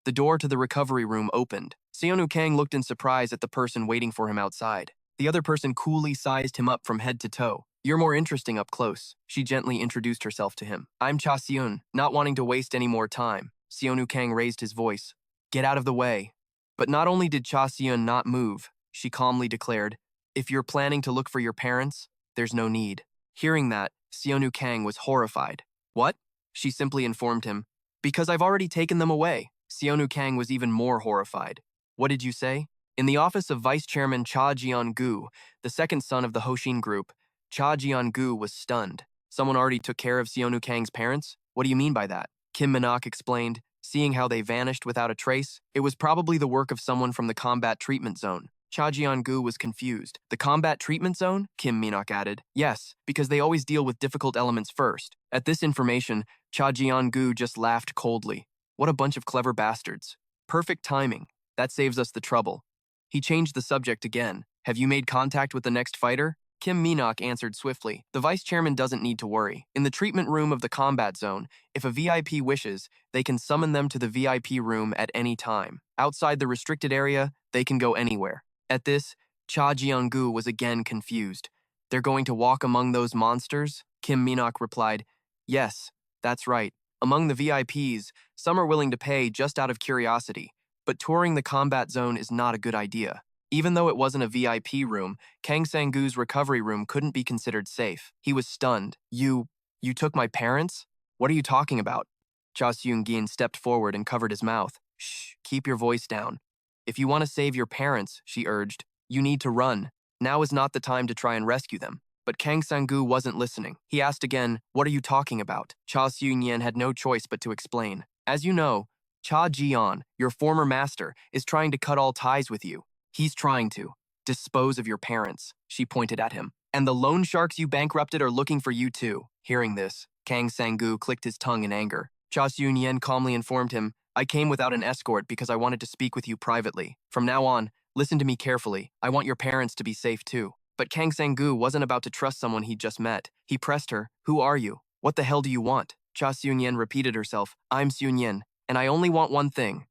The door to the recovery room opened. Seonu Kang looked in surprise at the person waiting for him outside. The other person coolly sized him up from head to toe. "You're more interesting up close." She gently introduced herself to him. "I'm Cha Seun." Not wanting to waste any more time, Seonu Kang raised his voice. "Get out of the way." But not only did Cha Seun not move, she calmly declared, "If you're planning to look for your parents, there's no need." Hearing that, Seonu Kang was horrified. "What?" She simply informed him, "Because I've already taken them away." Seonu Kang was even more horrified. "What did you say?" In the office of Vice Chairman Cha Jeong-gu, the second son of the Hoshin group, Cha Jeong-gu was stunned. "Someone already took care of Seonu Kang's parents? What do you mean by that?" Kim Min-ok explained, seeing how they vanished without a trace. "It was probably the work of someone from the combat treatment zone." Cha Jeong-gu was confused. "The combat treatment zone?" Kim Min-ok added. "Yes, because they always deal with difficult elements first." At this information, Cha Jeong-gu just laughed coldly. "What a bunch of clever bastards. Perfect timing. That saves us the trouble." He changed the subject again. "Have you made contact with the next fighter?" Kim Min-ok answered swiftly. "The vice chairman doesn't need to worry. In the treatment room of the combat zone, if a VIP wishes, they can summon them to the VIP room at any time. Outside the restricted area, they can go anywhere." At this, Cha Jeong-gu was again confused. "They're going to walk among those monsters?" Kim Min-ok replied, "Yes, that's right. Among the VIPs, some are willing to pay just out of curiosity, but touring the combat zone is not a good idea." Even though it wasn't a VIP room, Kang Sang-gu's recovery room couldn't be considered safe. He was stunned. You took my parents? What are you talking about?" Cha Seung-gin stepped forward and covered his mouth. "Shh, keep your voice down. If you want to save your parents," she urged, "you need to run. Now is not the time to try and rescue them." But Kang Sang-gu wasn't listening. He asked again, "What are you talking about?" Cha Seung-yen had no choice but to explain. "As you know, Cha Ji-on, your former master, is trying to cut all ties with you. He's trying to dispose of your parents," she pointed at him. And the loan sharks you bankrupted are looking for you too. Hearing this, Kang Sang-gu clicked his tongue in anger. Cha Seon-yen calmly informed him, I came without an escort because I wanted to speak with you privately. From now on, listen to me carefully. I want your parents to be safe too. But Kang Sang-gu wasn't about to trust someone he'd just met. He pressed her, who are you? What the hell do you want? Cha Seon-yen repeated herself, I'm Seon-yen, and I only want one thing.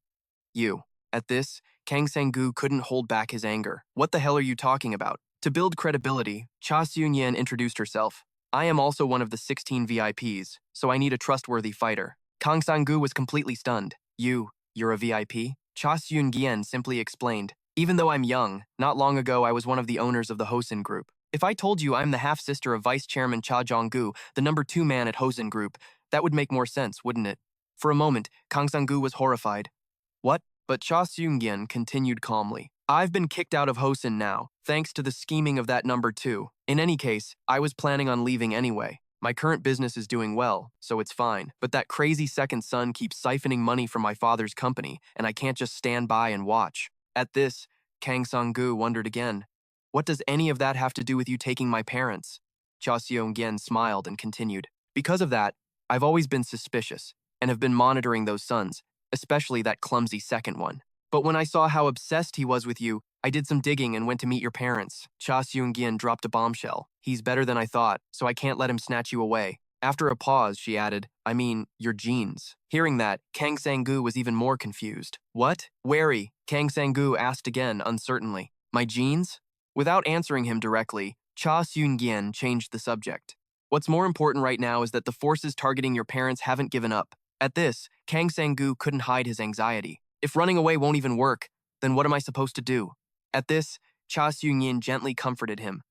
You. At this, Kang Sang-gu couldn't hold back his anger. What the hell are you talking about? To build credibility, Cha Seon-yen introduced herself. I am also one of the 16 VIPs, so I need a trustworthy fighter. Kang Sang-gu was completely stunned. You're a VIP? Cha Seon-gyen simply explained. Even though I'm young, not long ago I was one of the owners of the Hosin Group. If I told you I'm the half-sister of Vice Chairman Cha Jong-gu, the number 2 man at Hosin Group, that would make more sense, wouldn't it? For a moment, Kang Sang-gu was horrified. What? But Cha Seung-gyen continued calmly. I've been kicked out of Hosin now, thanks to the scheming of that number 2. In any case, I was planning on leaving anyway. My current business is doing well, so it's fine. But that crazy second son keeps siphoning money from my father's company, and I can't just stand by and watch. At this, Kang Sang-gu wondered again. What does any of that have to do with you taking my parents? Cha Seung-gyen smiled and continued. Because of that, I've always been suspicious, and have been monitoring those sons, especially that clumsy second one. But when I saw how obsessed he was with you, I did some digging and went to meet your parents. Cha Seung-gyen dropped a bombshell. He's better than I thought, so I can't let him snatch you away. After a pause, she added, I mean, your genes. Hearing that, Kang Sang-gu was even more confused. What? Wary, Kang Sang-gu asked again, uncertainly. My genes? Without answering him directly, Cha Seung-gyen changed the subject. What's more important right now is that the forces targeting your parents haven't given up. At this, Kang Sang-gu couldn't hide his anxiety. If running away won't even work, then what am I supposed to do? At this, Cha Seung-yin gently comforted him.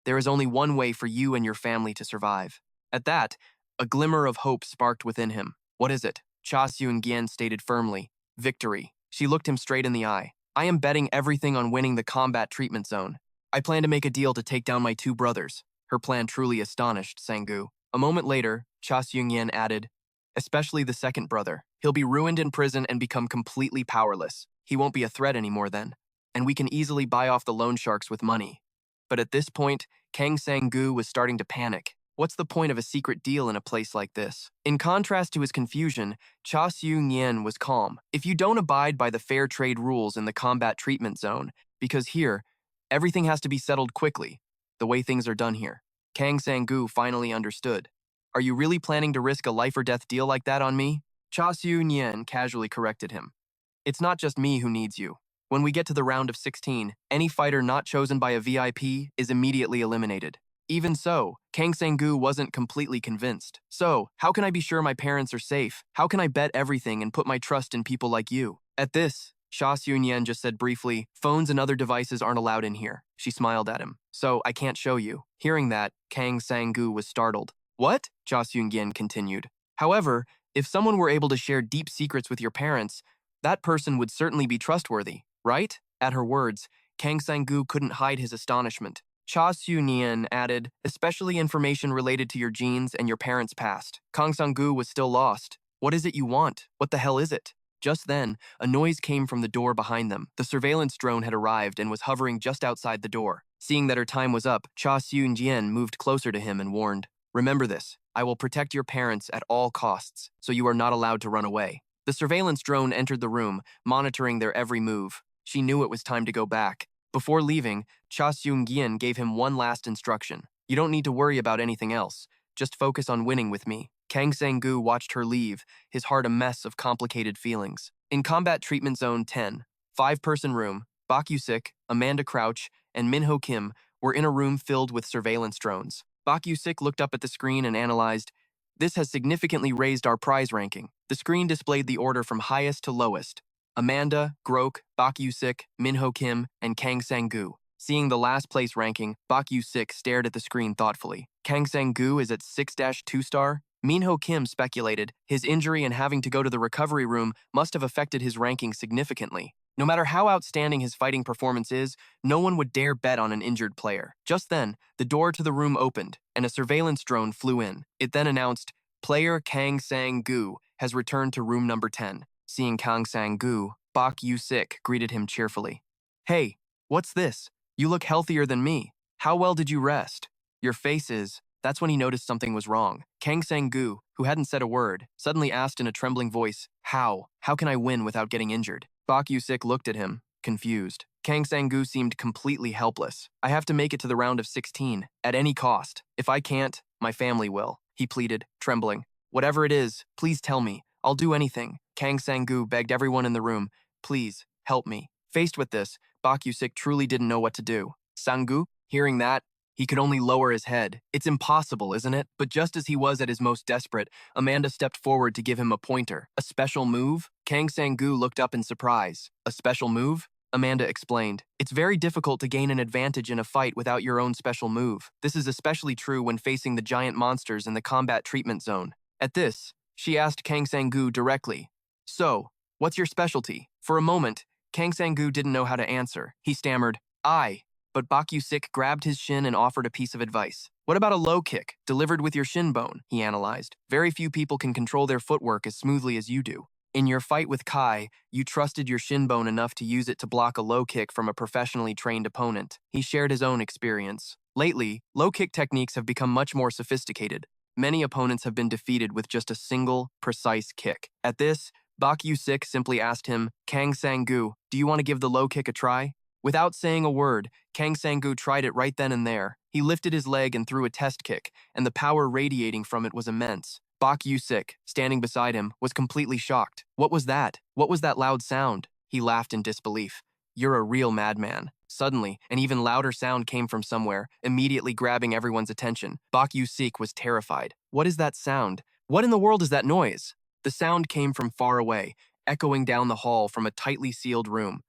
There is only one way for you and your family to survive. At that, a glimmer of hope sparked within him. What is it? Cha Seung-gyen stated firmly. Victory. She looked him straight in the eye. I am betting everything on winning the combat treatment zone. I plan to make a deal to take down my 2 brothers. Her plan truly astonished Sang-gu. A moment later, Cha Seung-yen added, especially the second brother. He'll be ruined in prison and become completely powerless. He won't be a threat anymore then. And we can easily buy off the loan sharks with money. But at this point, Kang Sang-gu was starting to panic. What's the point of a secret deal in a place like this? In contrast to his confusion, Cha Seung-yen was calm. If you don't abide by the fair trade rules in the combat treatment zone, because here, everything has to be settled quickly, the way things are done here. Kang Sang-gu finally understood. Are you really planning to risk a life-or-death deal like that on me? Cha Seung-yen casually corrected him. It's not just me who needs you. When we get to the round of 16, any fighter not chosen by a VIP is immediately eliminated. Even so, Kang Sang-gu wasn't completely convinced. So, how can I be sure my parents are safe? How can I bet everything and put my trust in people like you? At this, Cha Seung-yen just said briefly, phones and other devices aren't allowed in here. She smiled at him. So, I can't show you. Hearing that, Kang Sang-gu was startled. What? Cha Seung-yen continued. However, if someone were able to share deep secrets with your parents, that person would certainly be trustworthy, right? At her words, Kang Sang-gu couldn't hide his astonishment. Cha Seung-yen added, especially information related to your genes and your parents' past. Kang Sang-gu was still lost. What is it you want? What the hell is it? Just then, a noise came from the door behind them. The surveillance drone had arrived and was hovering just outside the door. Seeing that her time was up, Cha Seung-yen moved closer to him and warned, remember this, I will protect your parents at all costs, so you are not allowed to run away. The surveillance drone entered the room, monitoring their every move. She knew it was time to go back. Before leaving, Cha Seung-gyen gave him one last instruction. You don't need to worry about anything else. Just focus on winning with me. Kang Sang-gu watched her leave, his heart a mess of complicated feelings. In Combat Treatment Zone 10, 5-person room, Bak Yusik, Amanda Crouch, and Minho Kim were in a room filled with surveillance drones. Bak Yusik looked up at the screen and analyzed, this has significantly raised our prize ranking. The screen displayed the order from highest to lowest. Amanda, Grok, Bak Yusik, Minho Kim, and Kang Sang-gu. Seeing the last place ranking, Bak Yusik stared at the screen thoughtfully. Kang Sang-gu is at 6-2 star? Minho Kim speculated, his injury and having to go to the recovery room must have affected his ranking significantly. No matter how outstanding his fighting performance is, no one would dare bet on an injured player. Just then, the door to the room opened, and a surveillance drone flew in. It then announced, player Kang Sang-gu has returned to room number 10. Seeing Kang Sang-gu, Bak Yusik greeted him cheerfully. Hey, what's this? You look healthier than me. How well did you rest? Your face is. That's when he noticed something was wrong. Kang Sang-gu, who hadn't said a word, suddenly asked in a trembling voice, How? How can I win without getting injured? Bak Yusik looked at him, confused. Kang Sang-gu seemed completely helpless. I have to make it to the round of 16, at any cost. If I can't, my family will, he pleaded, trembling. Whatever it is, please tell me. I'll do anything. Kang Sang-gu begged everyone in the room, please, help me. Faced with this, Bak Yusik truly didn't know what to do. Sang-gu, hearing that, he could only lower his head. It's impossible, isn't it? But just as he was at his most desperate, Amanda stepped forward to give him a pointer. A special move? Kang Sang-gu looked up in surprise. A special move? Amanda explained. It's very difficult to gain an advantage in a fight without your own special move. This is especially true when facing the giant monsters in the combat treatment zone. At this, she asked Kang Sang-gu directly, So, what's your specialty? For a moment, Kang Sang-gu didn't know how to answer. He stammered, But Bak Yusik grabbed his shin and offered a piece of advice. What about a low kick, delivered with your shin bone? He analyzed. Very few people can control their footwork as smoothly as you do. In your fight with Kai, you trusted your shin bone enough to use it to block a low kick from a professionally trained opponent. He shared his own experience. Lately, low kick techniques have become much more sophisticated. Many opponents have been defeated with just a single, precise kick. At this, Bak Yusik simply asked him, Kang Sang-gu, do you want to give the low kick a try? Without saying a word, Kang Sang-gu tried it right then and there. He lifted his leg and threw a test kick, and the power radiating from it was immense. Bak Yusik, standing beside him, was completely shocked. What was that? What was that loud sound? He laughed in disbelief. You're a real madman. Suddenly, an even louder sound came from somewhere, immediately grabbing everyone's attention. Bak Yusik was terrified. What is that sound? What in the world is that noise? The sound came from far away, echoing down the hall from a tightly sealed room.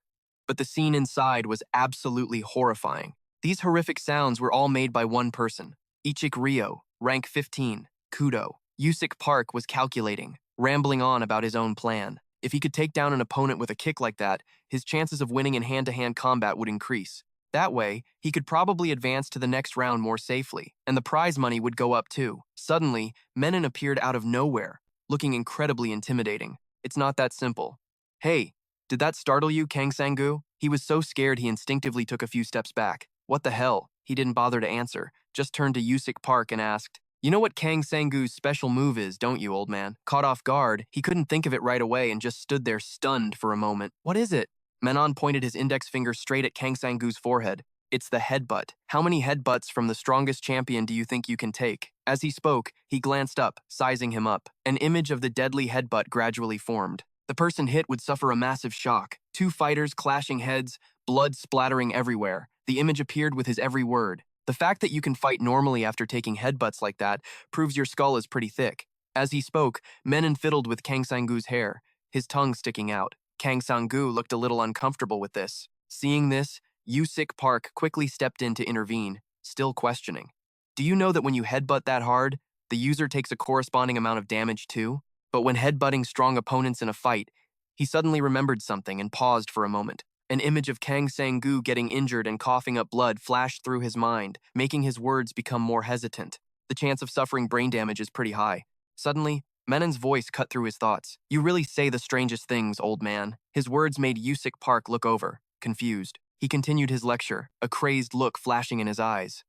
But the scene inside was absolutely horrifying. These horrific sounds were all made by one person. Ichik Ryo, rank 15, Kudo. Yusik Park was calculating, rambling on about his own plan. If he could take down an opponent with a kick like that, his chances of winning in hand-to-hand combat would increase. That way, he could probably advance to the next round more safely, and the prize money would go up too. Suddenly, Menon appeared out of nowhere, looking incredibly intimidating. It's not that simple. Hey, did that startle you, Kang Sang-gu? He was so scared he instinctively took a few steps back. What the hell? He didn't bother to answer, just turned to Yusik Park and asked, You know what Kang Sang-gu's special move is, don't you, old man? Caught off guard, he couldn't think of it right away and just stood there stunned for a moment. What is it? Menon pointed his index finger straight at Kang Sang-gu's forehead. It's the headbutt. How many headbutts from the strongest champion do you think you can take? As he spoke, he glanced up, sizing him up. An image of the deadly headbutt gradually formed. The person hit would suffer a massive shock. Two fighters clashing heads, blood splattering everywhere. The image appeared with his every word. The fact that you can fight normally after taking headbutts like that proves your skull is pretty thick. As he spoke, Menon fiddled with Kang Sang-gu's hair, his tongue sticking out. Kang Sang-gu looked a little uncomfortable with this. Seeing this, Yusik Park quickly stepped in to intervene, still questioning. Do you know that when you headbutt that hard, the user takes a corresponding amount of damage too? But when headbutting strong opponents in a fight, he suddenly remembered something and paused for a moment. An image of Kang Sang-gu getting injured and coughing up blood flashed through his mind, making his words become more hesitant. The chance of suffering brain damage is pretty high. Suddenly, Menon's voice cut through his thoughts. You really say the strangest things, old man. His words made Yusik Park look over, confused. He continued his lecture, a crazed look flashing in his eyes.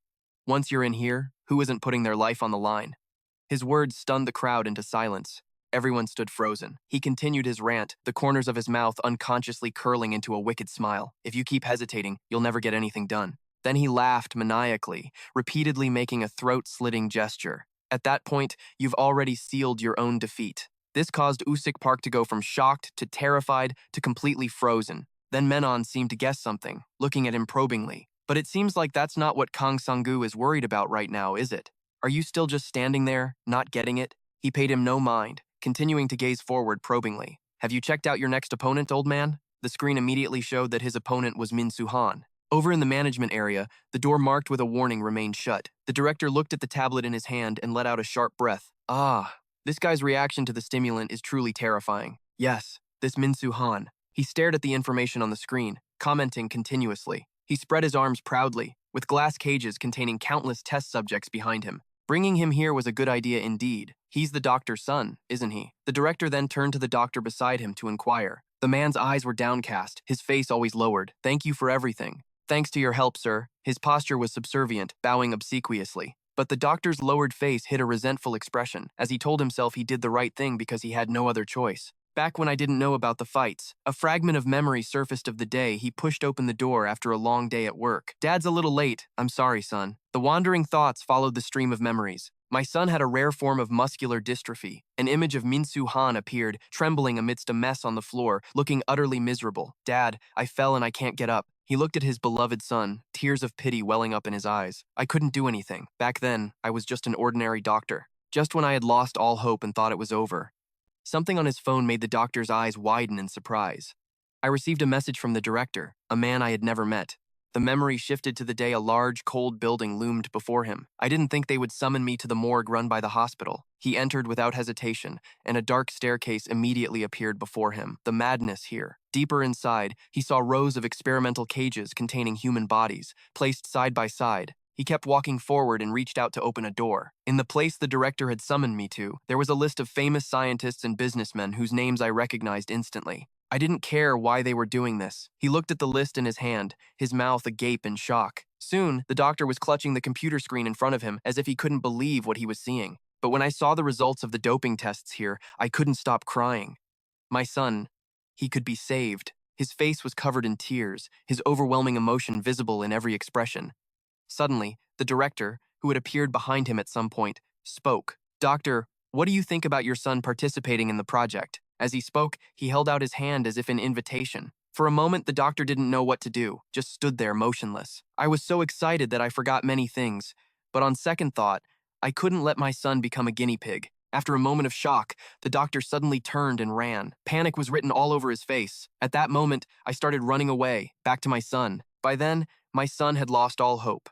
Once you're in here, who isn't putting their life on the line? His words stunned the crowd into silence. Everyone stood frozen. He continued his rant, the corners of his mouth unconsciously curling into a wicked smile. If you keep hesitating, you'll never get anything done. Then he laughed maniacally, repeatedly making a throat-slitting gesture. At that point, you've already sealed your own defeat. This caused Yusik Park to go from shocked to terrified to completely frozen. Then Menon seemed to guess something, looking at him probingly. But it seems like that's not what Kang Sang-gu is worried about right now, is it? Are you still just standing there, not getting it? He paid him no mind, continuing to gaze forward probingly. Have you checked out your next opponent, old man? The screen immediately showed that his opponent was Minsu Han. Over in the management area, the door marked with a warning remained shut. The director looked at the tablet in his hand and let out a sharp breath. This guy's reaction to the stimulant is truly terrifying. Yes, this Minsu Han. He stared at the information on the screen, commenting continuously. He spread his arms proudly, with glass cages containing countless test subjects behind him. Bringing him here was a good idea indeed. He's the doctor's son, isn't he? The director then turned to the doctor beside him to inquire. The man's eyes were downcast, his face always lowered. Thank you for everything. Thanks to your help, sir. His posture was subservient, bowing obsequiously. But the doctor's lowered face hid a resentful expression, as he told himself he did the right thing because he had no other choice. Back when I didn't know about the fights, a fragment of memory surfaced of the day he pushed open the door after a long day at work. Dad's a little late. I'm sorry, son. The wandering thoughts followed the stream of memories. My son had a rare form of muscular dystrophy. An image of Minsu Han appeared, trembling amidst a mess on the floor, looking utterly miserable. Dad, I fell and I can't get up. He looked at his beloved son, tears of pity welling up in his eyes. I couldn't do anything. Back then, I was just an ordinary doctor. Just when I had lost all hope and thought it was over. Something on his phone made the doctor's eyes widen in surprise. I received a message from the director, a man I had never met. The memory shifted to the day a large, cold building loomed before him. I didn't think they would summon me to the morgue run by the hospital. He entered without hesitation, and a dark staircase immediately appeared before him. The madness here. Deeper inside, he saw rows of experimental cages containing human bodies, placed side by side. He kept walking forward and reached out to open a door. In the place the director had summoned me to, there was a list of famous scientists and businessmen whose names I recognized instantly. I didn't care why they were doing this. He looked at the list in his hand, his mouth agape in shock. Soon, the doctor was clutching the computer screen in front of him as if he couldn't believe what he was seeing. But when I saw the results of the doping tests here, I couldn't stop crying. My son, he could be saved. His face was covered in tears, his overwhelming emotion visible in every expression. Suddenly, the director, who had appeared behind him at some point, spoke. Doctor, what do you think about your son participating in the project? As he spoke, he held out his hand as if in invitation. For a moment, the doctor didn't know what to do, just stood there motionless. I was so excited that I forgot many things, but on second thought, I couldn't let my son become a guinea pig. After a moment of shock, the doctor suddenly turned and ran. Panic was written all over his face. At that moment, I started running away, back to my son. By then, my son had lost all hope.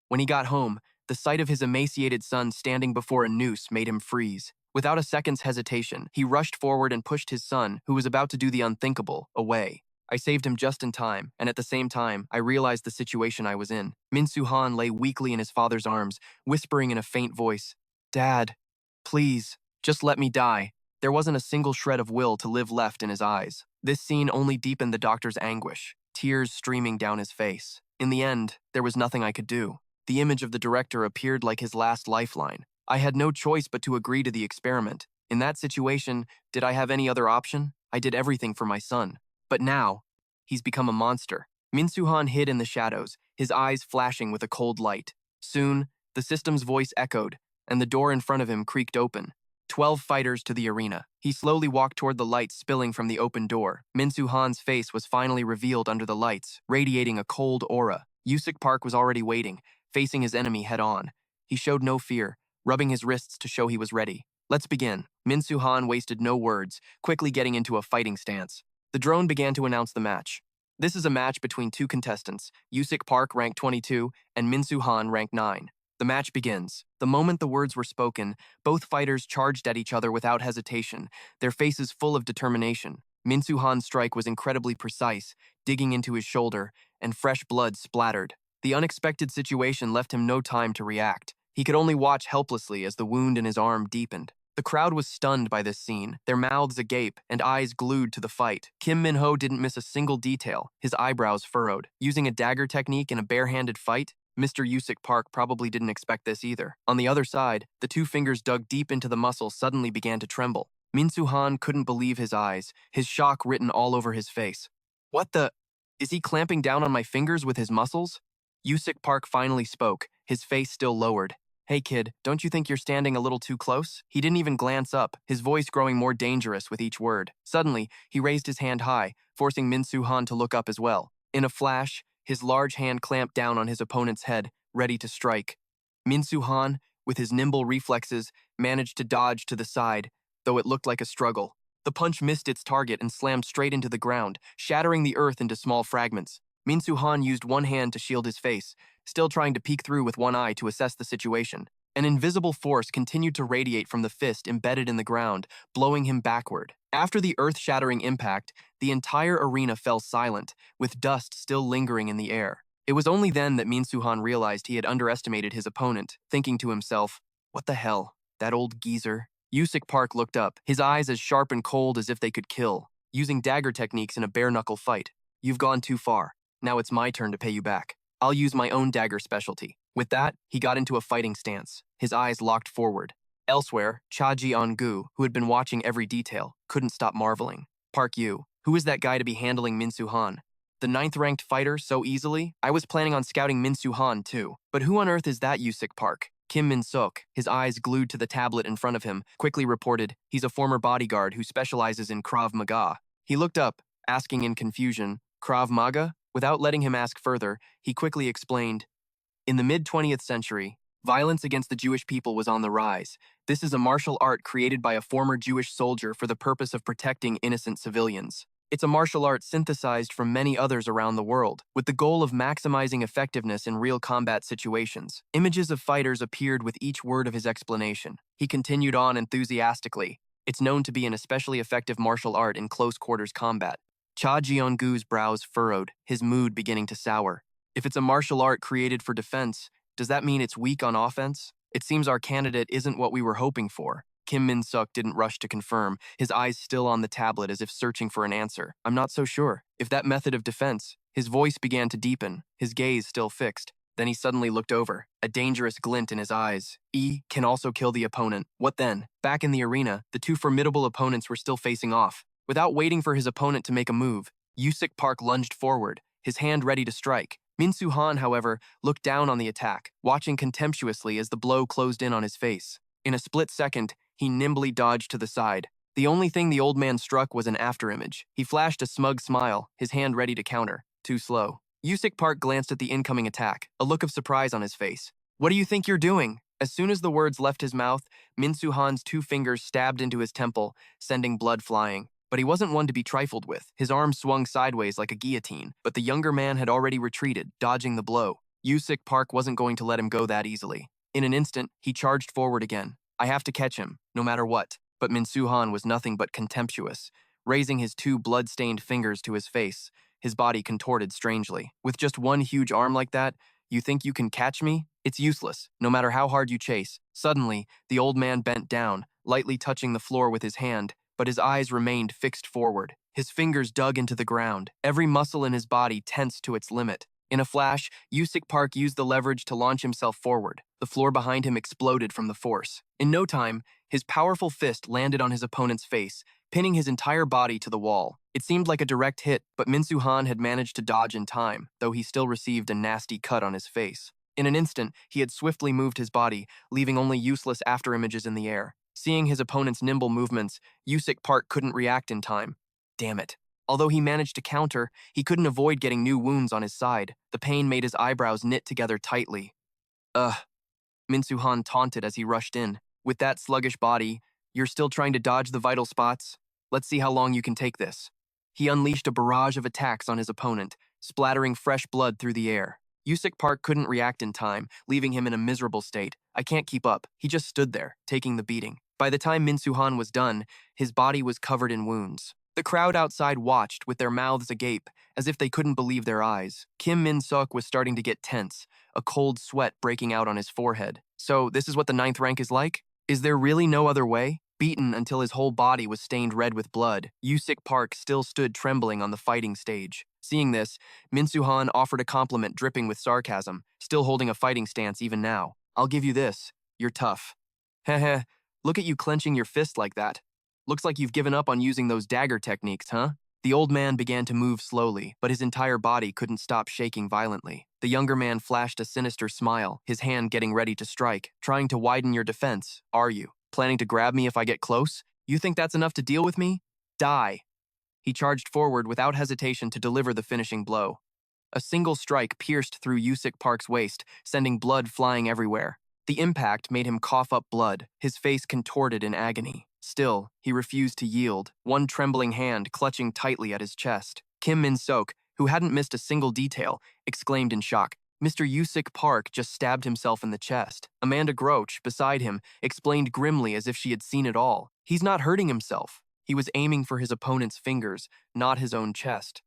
When he got home, the sight of his emaciated son standing before a noose made him freeze. Without a second's hesitation, he rushed forward and pushed his son, who was about to do the unthinkable, away. I saved him just in time, and at the same time, I realized the situation I was in. Minsu Han lay weakly in his father's arms, whispering in a faint voice, Dad, please, just let me die. There wasn't a single shred of will to live left in his eyes. This scene only deepened the doctor's anguish, tears streaming down his face. In the end, there was nothing I could do. The image of the director appeared like his last lifeline. I had no choice but to agree to the experiment. In that situation, did I have any other option? I did everything for my son. But now, he's become a monster. Minsu Han hid in the shadows, his eyes flashing with a cold light. Soon, the system's voice echoed, and the door in front of him creaked open. 12 fighters to the arena. He slowly walked toward the light spilling from the open door. Minsu Han's face was finally revealed under the lights, radiating a cold aura. Yuk Park was already waiting, facing his enemy head-on. He showed no fear, rubbing his wrists to show he was ready. Let's begin. Minsu Han wasted no words, quickly getting into a fighting stance. The drone began to announce the match. This is a match between two contestants, Yuk Park, rank 22, and Minsu Han, rank 9. The match begins. The moment the words were spoken, both fighters charged at each other without hesitation, their faces full of determination. Minsu Han's strike was incredibly precise, digging into his shoulder, and fresh blood splattered. The unexpected situation left him no time to react. He could only watch helplessly as the wound in his arm deepened. The crowd was stunned by this scene, their mouths agape and eyes glued to the fight. Minho didn't miss a single detail, his eyebrows furrowed. Using a dagger technique in a bare-handed fight, Mr. Yuk Park probably didn't expect this either. On the other side, the two fingers dug deep into the muscle suddenly began to tremble. Minsu Han couldn't believe his eyes, his shock written all over his face. What the? Is he clamping down on my fingers with his muscles? Yuk Park finally spoke, his face still lowered. Hey kid, don't you think you're standing a little too close? He didn't even glance up, his voice growing more dangerous with each word. Suddenly, he raised his hand high, forcing Minsu Han to look up as well. In a flash, his large hand clamped down on his opponent's head, ready to strike. Minsu Han, with his nimble reflexes, managed to dodge to the side, though it looked like a struggle. The punch missed its target and slammed straight into the ground, shattering the earth into small fragments. Minsu Han used one hand to shield his face, still trying to peek through with one eye to assess the situation. An invisible force continued to radiate from the fist embedded in the ground, blowing him backward. After the earth-shattering impact, the entire arena fell silent, with dust still lingering in the air. It was only then that Minsu Han realized he had underestimated his opponent, thinking to himself, "What the hell? That old geezer?" Yuk Park looked up, his eyes as sharp and cold as if they could kill. Using dagger techniques in a bare-knuckle fight. You've gone too far. Now it's my turn to pay you back. I'll use my own dagger specialty. With that, he got into a fighting stance, his eyes locked forward. Elsewhere, Cha-ji-on-gu, who had been watching every detail, couldn't stop marveling. Park Yu, who is that guy to be handling Minsu Han? The ninth-ranked fighter so easily? I was planning on scouting Minsu Han too. But who on earth is that Yuk Park? Kim Min-suk, his eyes glued to the tablet in front of him, quickly reported he's a former bodyguard who specializes in Krav Maga. He looked up, asking in confusion, Krav Maga? Without letting him ask further, he quickly explained, in the mid-20th century, violence against the Jewish people was on the rise. This is a martial art created by a former Jewish soldier for the purpose of protecting innocent civilians. It's a martial art synthesized from many others around the world, with the goal of maximizing effectiveness in real combat situations. Images of fighters appeared with each word of his explanation. He continued on enthusiastically. It's known to be an especially effective martial art in close-quarters combat. Cha Jeon-gu's brows furrowed, his mood beginning to sour. If it's a martial art created for defense, does that mean it's weak on offense? It seems our candidate isn't what we were hoping for. Kim Min-suk didn't rush to confirm, his eyes still on the tablet as if searching for an answer. I'm not so sure. If that method of defense, his voice began to deepen, his gaze still fixed. Then he suddenly looked over, a dangerous glint in his eyes. E can also kill the opponent. What then? Back in the arena, the two formidable opponents were still facing off. Without waiting for his opponent to make a move, Yuk Park lunged forward, his hand ready to strike. Minsu Han, however, looked down on the attack, watching contemptuously as the blow closed in on his face. In a split second, he nimbly dodged to the side. The only thing the old man struck was an afterimage. He flashed a smug smile, his hand ready to counter. Too slow. Yuk Park glanced at the incoming attack, a look of surprise on his face. What do you think you're doing? As soon as the words left his mouth, Minsu Han's two fingers stabbed into his temple, sending blood flying. But he wasn't one to be trifled with. His arm swung sideways like a guillotine, but the younger man had already retreated, dodging the blow. Yuk Park wasn't going to let him go that easily. In an instant, he charged forward again. I have to catch him, no matter what. But Minsu Han was nothing but contemptuous, raising his two blood-stained fingers to his face, his body contorted strangely. With just one huge arm like that, you think you can catch me? It's useless, no matter how hard you chase. Suddenly, the old man bent down, lightly touching the floor with his hand, but his eyes remained fixed forward. His fingers dug into the ground, every muscle in his body tensed to its limit. In a flash, Yuk Park used the leverage to launch himself forward. The floor behind him exploded from the force. In no time, his powerful fist landed on his opponent's face, pinning his entire body to the wall. It seemed like a direct hit, but Minsu Han had managed to dodge in time, though he still received a nasty cut on his face. In an instant, he had swiftly moved his body, leaving only useless afterimages in the air. Seeing his opponent's nimble movements, Yuk Park couldn't react in time. Damn it. Although he managed to counter, he couldn't avoid getting new wounds on his side. The pain made his eyebrows knit together tightly. Ugh. Minsu Han taunted as he rushed in. With that sluggish body, you're still trying to dodge the vital spots? Let's see how long you can take this. He unleashed a barrage of attacks on his opponent, splattering fresh blood through the air. Yuk Park couldn't react in time, leaving him in a miserable state. I can't keep up. He just stood there, taking the beating. By the time Minsu Han was done, his body was covered in wounds. The crowd outside watched with their mouths agape, as if they couldn't believe their eyes. Kim Min-suk was starting to get tense, a cold sweat breaking out on his forehead. So, this is what the 9th rank is like? Is there really no other way? Beaten until his whole body was stained red with blood, Yuk Park still stood trembling on the fighting stage. Seeing this, Minsu Han offered a compliment dripping with sarcasm, still holding a fighting stance even now. I'll give you this. You're tough. Heh. Look at you clenching your fist like that. Looks like you've given up on using those dagger techniques, huh? The old man began to move slowly, but his entire body couldn't stop shaking violently. The younger man flashed a sinister smile, his hand getting ready to strike. Trying to widen your defense, are you? Planning to grab me if I get close? You think that's enough to deal with me? Die. He charged forward without hesitation to deliver the finishing blow. A single strike pierced through Yuk Park's waist, sending blood flying everywhere. The impact made him cough up blood, his face contorted in agony. Still, he refused to yield, one trembling hand clutching tightly at his chest. Kim Min-suk, who hadn't missed a single detail, exclaimed in shock. Mr. Yuk Park just stabbed himself in the chest. Amanda Groach, beside him, explained grimly as if she had seen it all. He's not hurting himself. He was aiming for his opponent's fingers, not his own chest.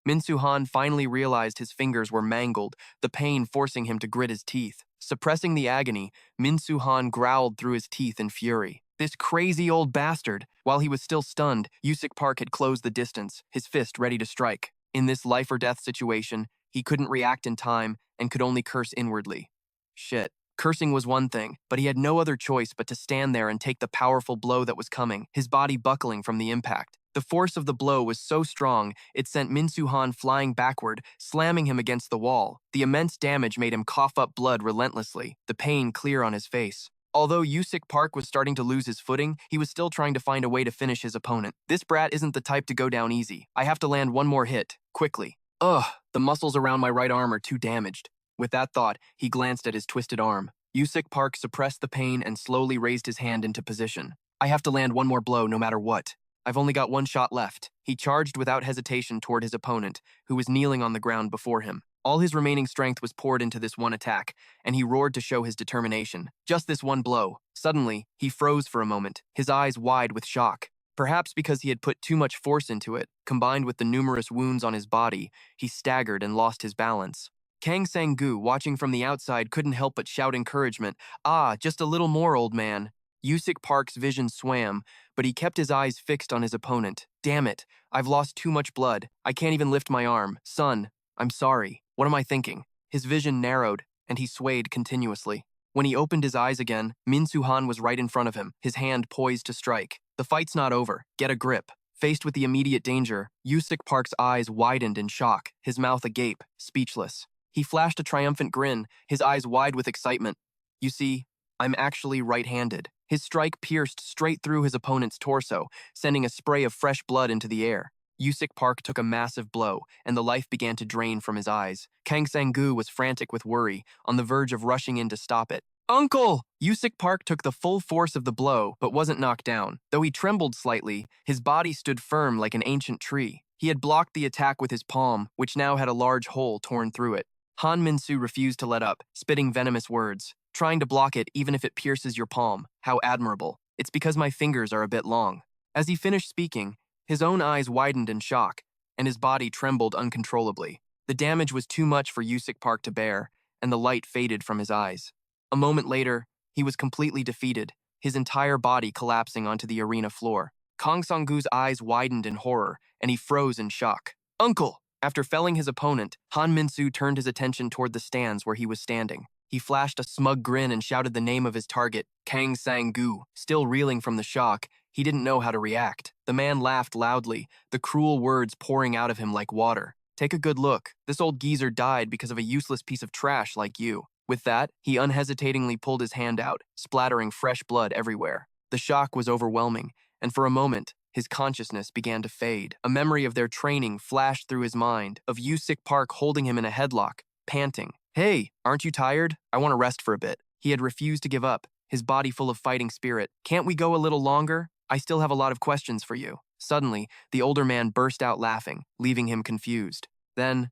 Minsu Han finally realized his fingers were mangled, the pain forcing him to grit his teeth. Suppressing the agony, Minsu Han growled through his teeth in fury. This crazy old bastard! While he was still stunned, Yuk Park had closed the distance, his fist ready to strike. In this life-or-death situation, He couldn't react in time and could only curse inwardly. Shit. Cursing was one thing, but he had no other choice but to stand there and take the powerful blow that was coming, his body buckling from the impact. The force of the blow was so strong, it sent Minsu Han flying backward, slamming him against the wall. The immense damage made him cough up blood relentlessly, the pain clear on his face. Although Yuk Park was starting to lose his footing, he was still trying to find a way to finish his opponent. This brat isn't the type to go down easy. I have to land one more hit, quickly. Ugh, the muscles around my right arm are too damaged. With that thought, he glanced at his twisted arm. Yuk Park suppressed the pain and slowly raised his hand into position. I have to land one more blow no matter what. I've only got one shot left. He charged without hesitation toward his opponent, who was kneeling on the ground before him. All his remaining strength was poured into this one attack, and he roared to show his determination. Just this one blow. Suddenly, he froze for a moment, his eyes wide with shock. Perhaps because he had put too much force into it, combined with the numerous wounds on his body, he staggered and lost his balance. Kangu, watching from the outside, couldn't help but shout encouragement. Ah, just a little more, old man. Yuk Park's vision swam, but he kept his eyes fixed on his opponent. Damn it, I've lost too much blood. I can't even lift my arm. Son, I'm sorry. What am I thinking? His vision narrowed, and he swayed continuously. When he opened his eyes again, Minsu Han was right in front of him, his hand poised to strike. The fight's not over. Get a grip. Faced with the immediate danger, Yuk Park's eyes widened in shock, his mouth agape, speechless. He flashed a triumphant grin, his eyes wide with excitement. You see, I'm actually right-handed. His strike pierced straight through his opponent's torso, sending a spray of fresh blood into the air. Yuk Park took a massive blow, and the life began to drain from his eyes. Kangu was frantic with worry, on the verge of rushing in to stop it. Uncle! Yuk Park took the full force of the blow, but wasn't knocked down. Though he trembled slightly, his body stood firm like an ancient tree. He had blocked the attack with his palm, which now had a large hole torn through it. Han Minsu refused to let up, spitting venomous words. Trying to block it even if it pierces your palm. How admirable. It's because my fingers are a bit long. As he finished speaking, his own eyes widened in shock, and his body trembled uncontrollably. The damage was too much for Yuk Park to bear, and the light faded from his eyes. A moment later, he was completely defeated, his entire body collapsing onto the arena floor. Kangu's eyes widened in horror, and he froze in shock. Uncle! After felling his opponent, Han Minsu turned his attention toward the stands where he was standing. He flashed a smug grin and shouted the name of his target, Kangu. Still reeling from the shock, he didn't know how to react. The man laughed loudly, the cruel words pouring out of him like water. Take a good look. This old geezer died because of a useless piece of trash like you. With that, he unhesitatingly pulled his hand out, splattering fresh blood everywhere. The shock was overwhelming, and for a moment, his consciousness began to fade. A memory of their training flashed through his mind, of Yuk Park holding him in a headlock, panting. Hey, aren't you tired? I want to rest for a bit. He had refused to give up, his body full of fighting spirit. Can't we go a little longer? I still have a lot of questions for you. Suddenly, the older man burst out laughing, leaving him confused. Then,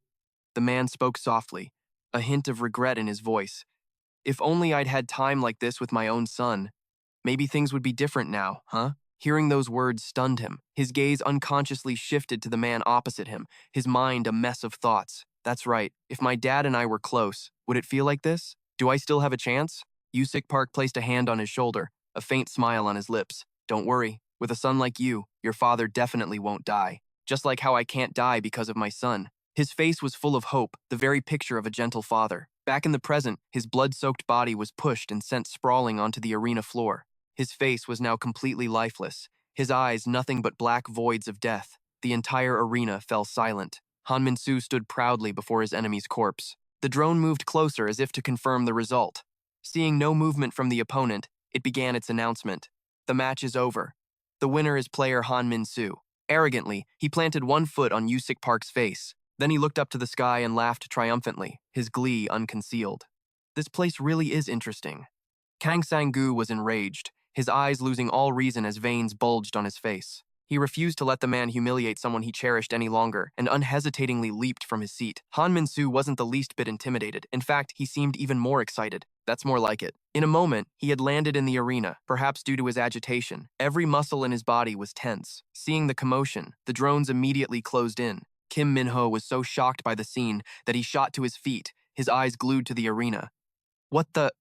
the man spoke softly, a hint of regret in his voice. If only I'd had time like this with my own son. Maybe things would be different now, huh? Hearing those words stunned him. His gaze unconsciously shifted to the man opposite him, his mind a mess of thoughts. That's right. If my dad and I were close, would it feel like this? Do I still have a chance? Yuk Park placed a hand on his shoulder, a faint smile on his lips. Don't worry. With a son like you, your father definitely won't die. Just like how I can't die because of my son. His face was full of hope, the very picture of a gentle father. Back in the present, his blood-soaked body was pushed and sent sprawling onto the arena floor. His face was now completely lifeless, his eyes nothing but black voids of death. The entire arena fell silent. Han Minsu stood proudly before his enemy's corpse. The drone moved closer as if to confirm the result. Seeing no movement from the opponent, it began its announcement. The match is over. The winner is player Han Minsu. Arrogantly, he planted one foot on Yuk Park's face. Then he looked up to the sky and laughed triumphantly, his glee unconcealed. This place really is interesting. Kangu was enraged, his eyes losing all reason as veins bulged on his face. He refused to let the man humiliate someone he cherished any longer, and unhesitatingly leaped from his seat. Han Minsu wasn't the least bit intimidated. In fact, he seemed even more excited. That's more like it. In a moment, he had landed in the arena, perhaps due to his agitation. Every muscle in his body was tense. Seeing the commotion, the drones immediately closed in. Minho was so shocked by the scene that he shot to his feet, his eyes glued to the arena. What the?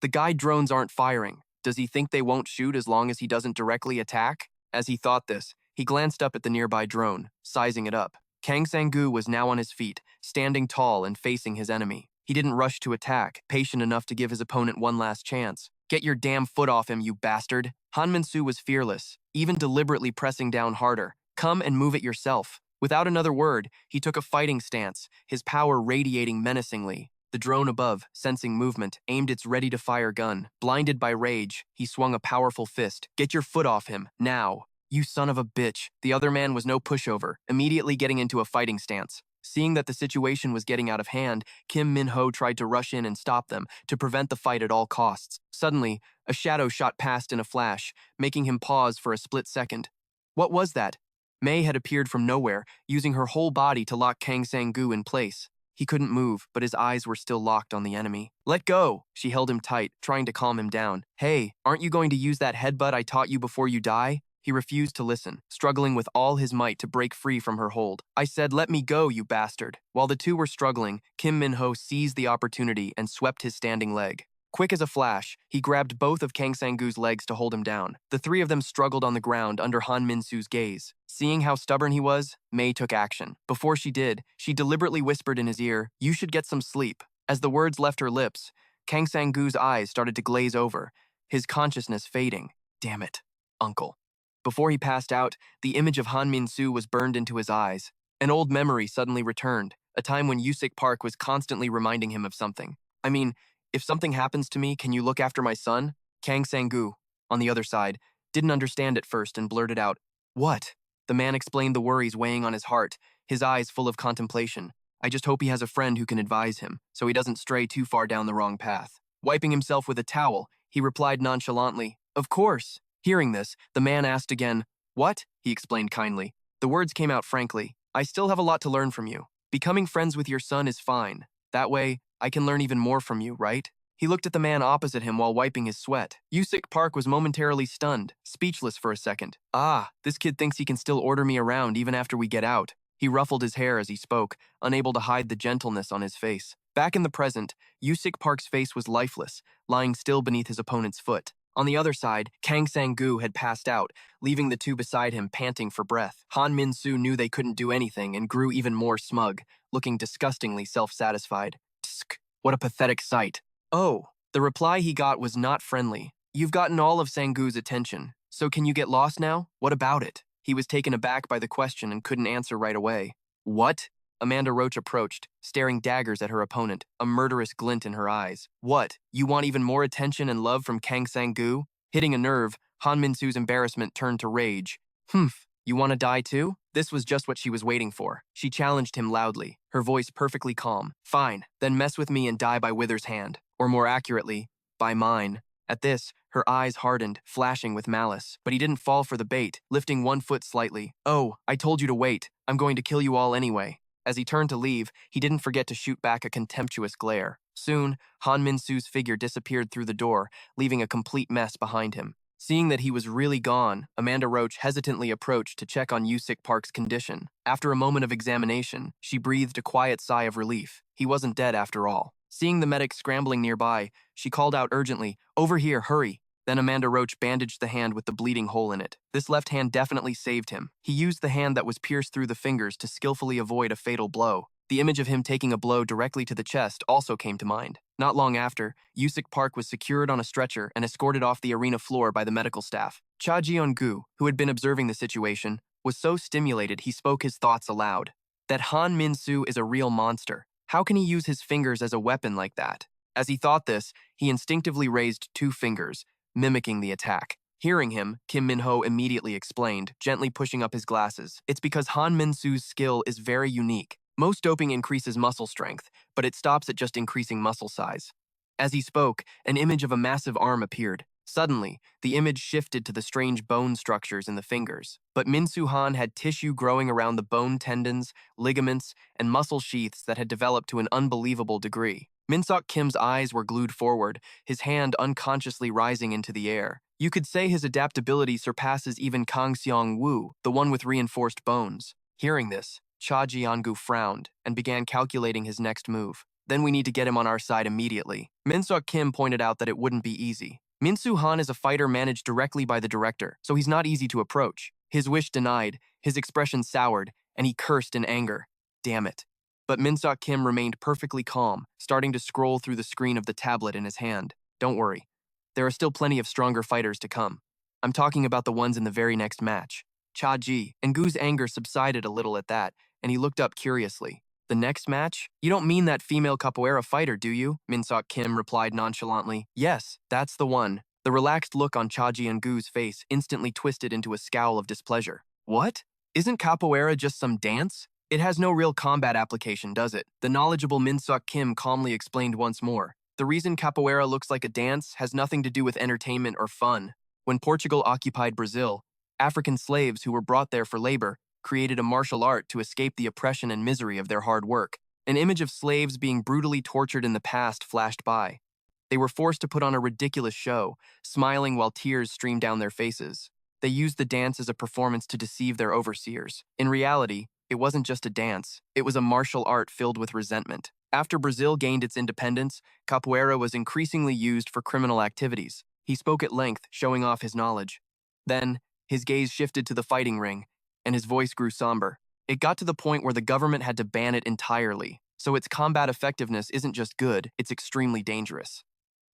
The guide drones aren't firing. Does he think they won't shoot as long as he doesn't directly attack? As he thought this, he glanced up at the nearby drone, sizing it up. Kangu was now on his feet, standing tall and facing his enemy. He didn't rush to attack, patient enough to give his opponent one last chance. "Get your damn foot off him, you bastard." Han Minsu was fearless, even deliberately pressing down harder. "Come and move it yourself." Without another word, he took a fighting stance, his power radiating menacingly. The drone above, sensing movement, aimed its ready-to-fire gun. Blinded by rage, he swung a powerful fist. "Get your foot off him, now." "You son of a bitch." The other man was no pushover, immediately getting into a fighting stance. Seeing that the situation was getting out of hand, Minho tried to rush in and stop them, to prevent the fight at all costs. Suddenly, a shadow shot past in a flash, making him pause for a split second. What was that? Mei had appeared from nowhere, using her whole body to lock Kangu in place. He couldn't move, but his eyes were still locked on the enemy. "Let go!" She held him tight, trying to calm him down. "Hey, aren't you going to use that headbutt I taught you before you die?" He refused to listen, struggling with all his might to break free from her hold. "I said, let me go, you bastard." While the two were struggling, Minho seized the opportunity and swept his standing leg. Quick as a flash, he grabbed both of Kang Sang-gu's legs to hold him down. The three of them struggled on the ground under Han Min-su's gaze. Seeing how stubborn he was, Mei took action. Before she did, she deliberately whispered in his ear, "You should get some sleep." As the words left her lips, Kang Sang-gu's eyes started to glaze over, his consciousness fading. "Damn it, uncle." Before he passed out, the image of Han Min-su was burned into his eyes. An old memory suddenly returned, a time when Yuk Park was constantly reminding him of something. "I mean, if something happens to me, can you look after my son?" Kang Sang-gu, on the other side, didn't understand at first and blurted out, "What?" The man explained the worries weighing on his heart, his eyes full of contemplation. "I just hope he has a friend who can advise him, so he doesn't stray too far down the wrong path." Wiping himself with a towel, he replied nonchalantly, "Of course." Hearing this, the man asked again, "What?" He explained kindly. The words came out frankly. "I still have a lot to learn from you. Becoming friends with your son is fine. That way, I can learn even more from you, right?" He looked at the man opposite him while wiping his sweat. Yuk Park was momentarily stunned, speechless for a second. "Ah, this kid thinks he can still order me around even after we get out." He ruffled his hair as he spoke, unable to hide the gentleness on his face. Back in the present, Yuk Park's face was lifeless, lying still beneath his opponent's foot. On the other side, Kang Sang-gu had passed out, leaving the two beside him panting for breath. Han Min-su knew they couldn't do anything and grew even more smug, looking disgustingly self-satisfied. Tsk, what a pathetic sight. "Oh." The reply he got was not friendly. "You've gotten all of Sang-gu's attention, so can you get lost now? What about it?" He was taken aback by the question and couldn't answer right away. "What?" Amanda Roach approached, staring daggers at her opponent, a murderous glint in her eyes. "What? You want even more attention and love from Kang Sang-gu?" Hitting a nerve, Han Min-su's embarrassment turned to rage. "Humph, you want to die too?" This was just what she was waiting for. She challenged him loudly, her voice perfectly calm. "Fine, then mess with me and die by Wither's hand. Or more accurately, by mine." At this, her eyes hardened, flashing with malice. But he didn't fall for the bait, lifting one foot slightly. "Oh, I told you to wait. I'm going to kill you all anyway." As he turned to leave, he didn't forget to shoot back a contemptuous glare. Soon, Han Min-su's figure disappeared through the door, leaving a complete mess behind him. Seeing that he was really gone, Amanda Roach hesitantly approached to check on Yuk Park's condition. After a moment of examination, she breathed a quiet sigh of relief. He wasn't dead after all. Seeing the medic scrambling nearby, she called out urgently, "Over here, hurry." Then Amanda Roach bandaged the hand with the bleeding hole in it. This left hand definitely saved him. He used the hand that was pierced through the fingers to skillfully avoid a fatal blow. The image of him taking a blow directly to the chest also came to mind. Not long after, Yuk Park was secured on a stretcher and escorted off the arena floor by the medical staff. Cha Jeon-gu, who had been observing the situation, was so stimulated he spoke his thoughts aloud. That Han Min-su is a real monster. How can he use his fingers as a weapon like that? As he thought this, he instinctively raised 2 fingers, mimicking the attack. Hearing him, Minho immediately explained, gently pushing up his glasses. "It's because Han Min-su's skill is very unique. Most doping increases muscle strength, but it stops at just increasing muscle size." As he spoke, an image of a massive arm appeared. Suddenly, the image shifted to the strange bone structures in the fingers. But Minsu Han had tissue growing around the bone tendons, ligaments, and muscle sheaths that had developed to an unbelievable degree. Min-seok Kim's eyes were glued forward, his hand unconsciously rising into the air. You could say his adaptability surpasses even Kang Seong-woo, the one with reinforced bones. Hearing this, Cha Jeon-gu frowned and began calculating his next move. "Then we need to get him on our side immediately." Min-seok Kim pointed out that it wouldn't be easy. Minsu Han is a fighter managed directly by the director, so he's not easy to approach. His wish denied, his expression soured, and he cursed in anger. Damn it. But Minso Kim remained perfectly calm, starting to scroll through the screen of the tablet in his hand. Don't worry. There are still plenty of stronger fighters to come. I'm talking about the ones in the very next match. Cha-ji and Gu's anger subsided a little at that, and he looked up curiously. The next match? You don't mean that female capoeira fighter, do you? Minso Kim replied nonchalantly. Yes, that's the one. The relaxed look on Cha-ji and Gu's face instantly twisted into a scowl of displeasure. What? Isn't capoeira just some dance? It has no real combat application, does it? The knowledgeable Minso Kim calmly explained once more. The reason capoeira looks like a dance has nothing to do with entertainment or fun. When Portugal occupied Brazil, African slaves who were brought there for labor created a martial art to escape the oppression and misery of their hard work. An image of slaves being brutally tortured in the past flashed by. They were forced to put on a ridiculous show, smiling while tears streamed down their faces. They used the dance as a performance to deceive their overseers. In reality, it wasn't just a dance, it was a martial art filled with resentment. After Brazil gained its independence, capoeira was increasingly used for criminal activities. He spoke at length, showing off his knowledge. Then, his gaze shifted to the fighting ring, and his voice grew somber. It got to the point where the government had to ban it entirely, so its combat effectiveness isn't just good, it's extremely dangerous.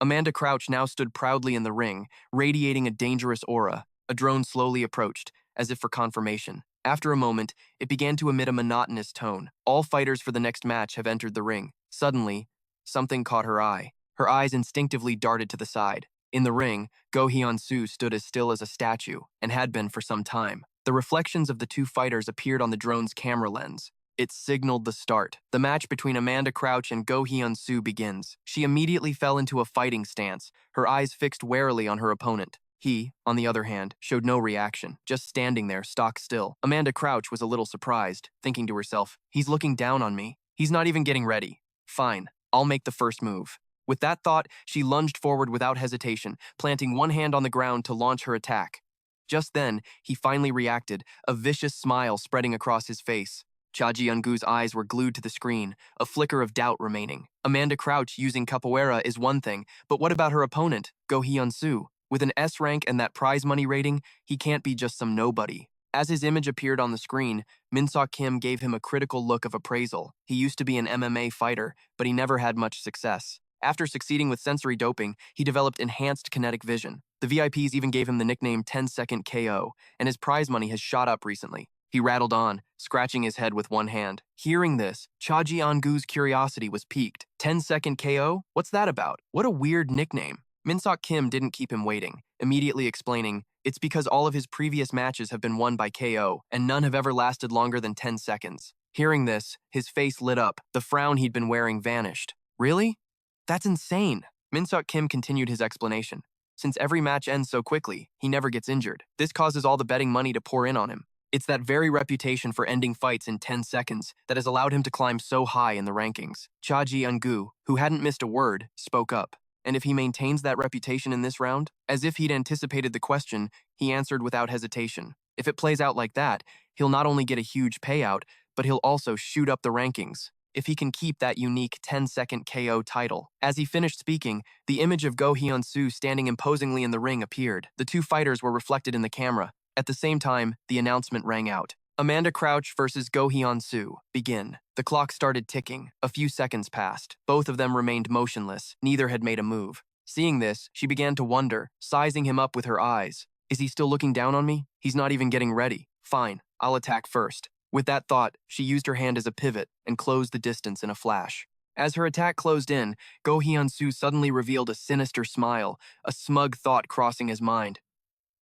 Amanda Crouch now stood proudly in the ring, radiating a dangerous aura. A drone slowly approached, as if for confirmation. After a moment, it began to emit a monotonous tone. All fighters for the next match have entered the ring. Suddenly, something caught her eye. Her eyes instinctively darted to the side. In the ring, Go Hyun-soo stood as still as a statue, and had been for some time. The reflections of the two fighters appeared on the drone's camera lens. It signaled the start. The match between Amanda Crouch and Go Hyun-soo begins. She immediately fell into a fighting stance, her eyes fixed warily on her opponent. He, on the other hand, showed no reaction, just standing there, stock still. Amanda Crouch was a little surprised, thinking to herself, he's looking down on me. He's not even getting ready. Fine, I'll make the first move. With that thought, she lunged forward without hesitation, planting one hand on the ground to launch her attack. Just then, he finally reacted, a vicious smile spreading across his face. Cha Ji-eun-gu's eyes were glued to the screen, a flicker of doubt remaining. Amanda Crouch using capoeira is one thing, but what about her opponent, Go Hyun-soo? With an S rank and that prize money rating, he can't be just some nobody. As his image appeared on the screen, Minso Kim gave him a critical look of appraisal. He used to be an MMA fighter, but he never had much success. After succeeding with sensory doping, he developed enhanced kinetic vision. The VIPs even gave him the nickname 10-second KO, and his prize money has shot up recently. He rattled on, scratching his head with one hand. Hearing this, Cha Ji-eun-gu's curiosity was piqued. 10-second KO? What's that about? What a weird nickname. Minso Kim didn't keep him waiting, immediately explaining, it's because all of his previous matches have been won by KO, and none have ever lasted longer than 10 seconds. Hearing this, his face lit up. The frown he'd been wearing vanished. Really? That's insane. Minso Kim continued his explanation. Since every match ends so quickly, he never gets injured. This causes all the betting money to pour in on him. It's that very reputation for ending fights in 10 seconds that has allowed him to climb so high in the rankings. Cha Ji-eun-gu, who hadn't missed a word, spoke up. And if he maintains that reputation in this round? As if he'd anticipated the question, he answered without hesitation. If it plays out like that, he'll not only get a huge payout, but he'll also shoot up the rankings. If he can keep that unique 10-second KO title. As he finished speaking, the image of Go Hyun-soo standing imposingly in the ring appeared. The two fighters were reflected in the camera. At the same time, the announcement rang out. Amanda Crouch versus Go Hyun-soo. Begin. The clock started ticking. A few seconds passed. Both of them remained motionless. Neither had made a move. Seeing this, she began to wonder, sizing him up with her eyes. Is he still looking down on me? He's not even getting ready. Fine, I'll attack first. With that thought, she used her hand as a pivot and closed the distance in a flash. As her attack closed in, Go Hyun-soo suddenly revealed a sinister smile, a smug thought crossing his mind.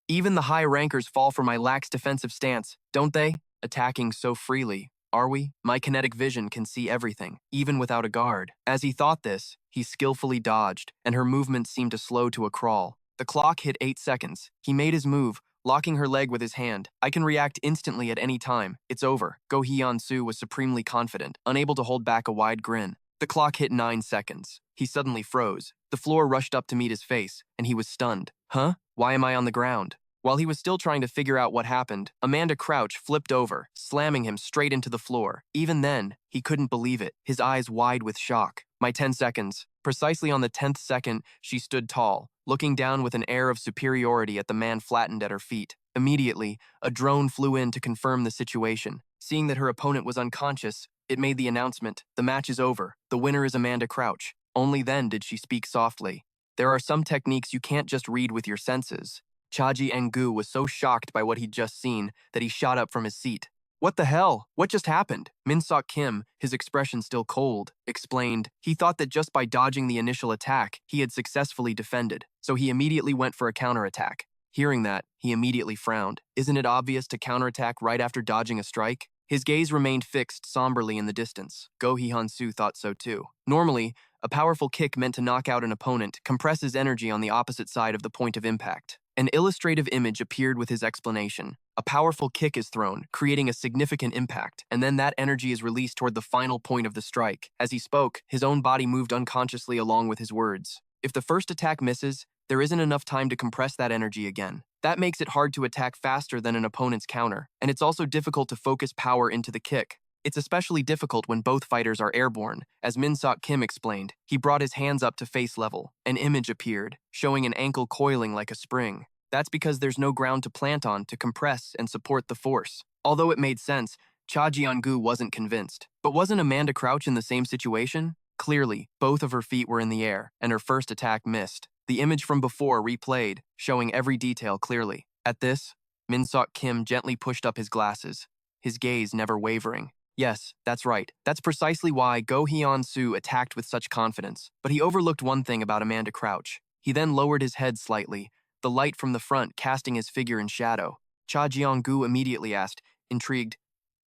Even the high rankers fall for my lax defensive stance, don't they? Attacking so freely, are we? My kinetic vision can see everything, even without a guard. As he thought this, he skillfully dodged, and her movement seemed to slow to a crawl. The clock hit 8 seconds. He made his move, locking her leg with his hand. I can react instantly at any time. It's over. Go Hyun-soo was supremely confident, unable to hold back a wide grin. The clock hit 9 seconds. He suddenly froze. The floor rushed up to meet his face, and he was stunned. Huh? Why am I on the ground? While he was still trying to figure out what happened, Amanda Crouch flipped over, slamming him straight into the floor. Even then, he couldn't believe it, his eyes wide with shock. My 10 seconds. Precisely on the 10th second, she stood tall, looking down with an air of superiority at the man flattened at her feet. Immediately, a drone flew in to confirm the situation. Seeing that her opponent was unconscious, It made the announcement, "The match is over. The winner is Amanda Crouch." Only then did she speak softly. "There are some techniques you can't just read with your senses." Chaji Engu was so shocked by what he'd just seen that he shot up from his seat. "What the hell? What just happened?" Minso Kim, his expression still cold, explained. He thought that just by dodging the initial attack, he had successfully defended, so he immediately went for a counterattack. Hearing that, he immediately frowned. Isn't it obvious to counterattack right after dodging a strike? His gaze remained fixed somberly in the distance. Go Hee-Han-soo thought so too. Normally, a powerful kick meant to knock out an opponent compresses energy on the opposite side of the point of impact. An illustrative image appeared with his explanation. A powerful kick is thrown, creating a significant impact, and then that energy is released toward the final point of the strike. As he spoke, his own body moved unconsciously along with his words. If the first attack misses, there isn't enough time to compress that energy again. That makes it hard to attack faster than an opponent's counter, and it's also difficult to focus power into the kick. It's especially difficult when both fighters are airborne. As Min-sok Kim explained, he brought his hands up to face level. An image appeared, showing an ankle coiling like a spring. That's because there's no ground to plant on to compress and support the force. Although it made sense, Cha Jian-gu wasn't convinced. But wasn't Amanda Crouch in the same situation? Clearly, both of her feet were in the air, and her first attack missed. The image from before replayed, showing every detail clearly. At this, Min-sok Kim gently pushed up his glasses, his gaze never wavering. Yes, that's right. That's precisely why Go Hyun-soo attacked with such confidence. But he overlooked one thing about Amanda Crouch. He then lowered his head slightly, the light from the front casting his figure in shadow. Cha Jiang-gu immediately asked, intrigued,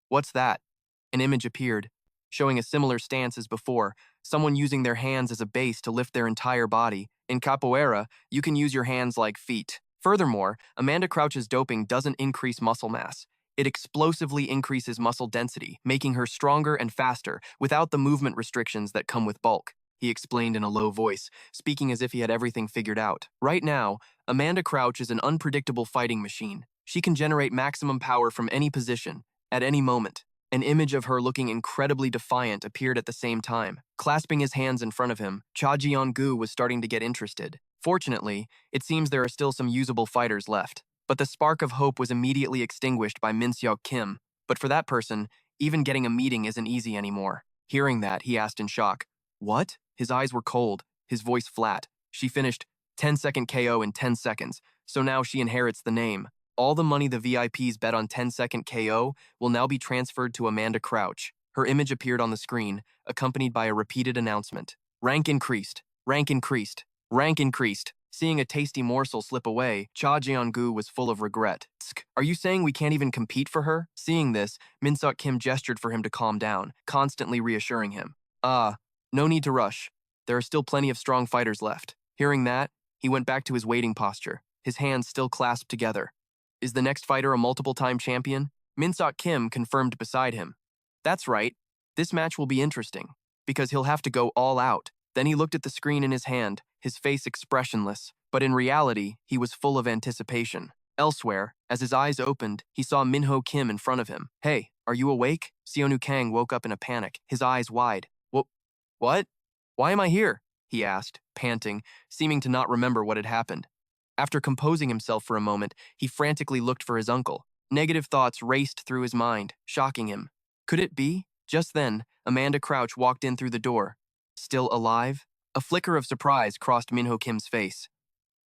"What's that?" An image appeared, showing a similar stance as before, someone using their hands as a base to lift their entire body. In Capoera, you can use your hands like feet. Furthermore, Amanda Crouch's doping doesn't increase muscle mass. It explosively increases muscle density, making her stronger and faster without the movement restrictions that come with bulk. He explained in a low voice, speaking as if he had everything figured out. Right now, Amanda Crouch is an unpredictable fighting machine. She can generate maximum power from any position, at any moment. An image of her looking incredibly defiant appeared at the same time. Clasping his hands in front of him, Cha Jian-gu was starting to get interested. Fortunately, it seems there are still some usable fighters left. But the spark of hope was immediately extinguished by Min-seok Kim. But for that person, even getting a meeting isn't easy anymore. Hearing that, he asked in shock, "What?" His eyes were cold, his voice flat. She finished 10-second KO in 10 seconds, so now she inherits the name. All the money the VIPs bet on 10-second KO will now be transferred to Amanda Crouch. Her image appeared on the screen, accompanied by a repeated announcement. Rank increased, rank increased, rank increased. Seeing a tasty morsel slip away, Cha Jian-gu was full of regret. "Are you saying we can't even compete for her?" Seeing this, Min-seok Kim gestured for him to calm down, constantly reassuring him. No need to rush. There are still plenty of strong fighters left." Hearing that, he went back to his waiting posture, his hands still clasped together. "Is the next fighter a multiple-time champion?" Min-seok Kim confirmed beside him. "That's right. This match will be interesting, because he'll have to go all out." Then he looked at the screen in his hand, his face expressionless, but in reality, he was full of anticipation. Elsewhere, as his eyes opened, he saw Minho Kim in front of him. "Hey, are you awake?" Seonu Kang woke up in a panic, his eyes wide. What? Why am I here?" he asked, panting, seeming to not remember what had happened. After composing himself for a moment, he frantically looked for his uncle. Negative thoughts raced through his mind, shocking him. Could it be? Just then, Amanda Crouch walked in through the door. Still alive? A flicker of surprise crossed Minho Kim's face.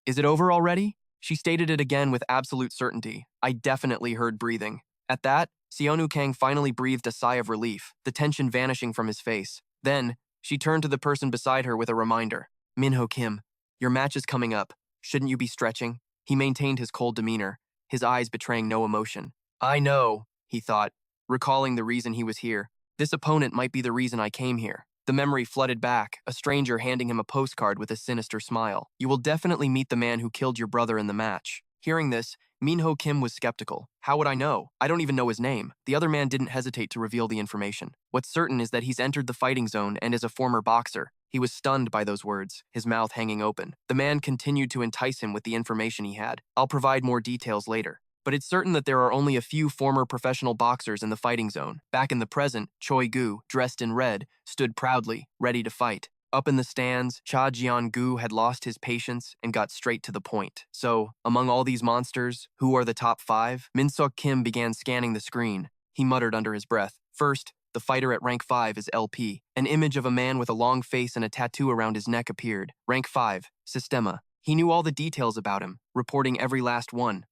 "Is it over already?" She stated it again with absolute certainty. "I definitely heard breathing." At that, Seonu Kang finally breathed a sigh of relief, the tension vanishing from his face. Then, she turned to the person beside her with a reminder. "Minho Kim, your match is coming up. Shouldn't you be stretching?" He maintained his cold demeanor, his eyes betraying no emotion. "I know," he thought, recalling the reason he was here. "This opponent might be the reason I came here." The memory flooded back, a stranger handing him a postcard with a sinister smile. "You will definitely meet the man who killed your brother in the match." Hearing this, Minho Kim was skeptical. "How would I know? I don't even know his name." The other man didn't hesitate to reveal the information. "What's certain is that he's entered the fighting zone and is a former boxer." He was stunned by those words, his mouth hanging open. The man continued to entice him with the information he had. "I'll provide more details later. But it's certain that there are only a few former professional boxers in the fighting zone. Back in the present, Choi, dressed in red, stood proudly, ready to fight. Up in the stands, Cha Jian-gu had lost his patience and got straight to the point. "So, among all these monsters, who are the top 5? Min-seok Kim began scanning the screen. He muttered under his breath. "First, The fighter at rank 5 is LP. An image of a man with a long face and a tattoo around his neck appeared. Rank 5, Sistema. He knew all the details about him, reporting every last one.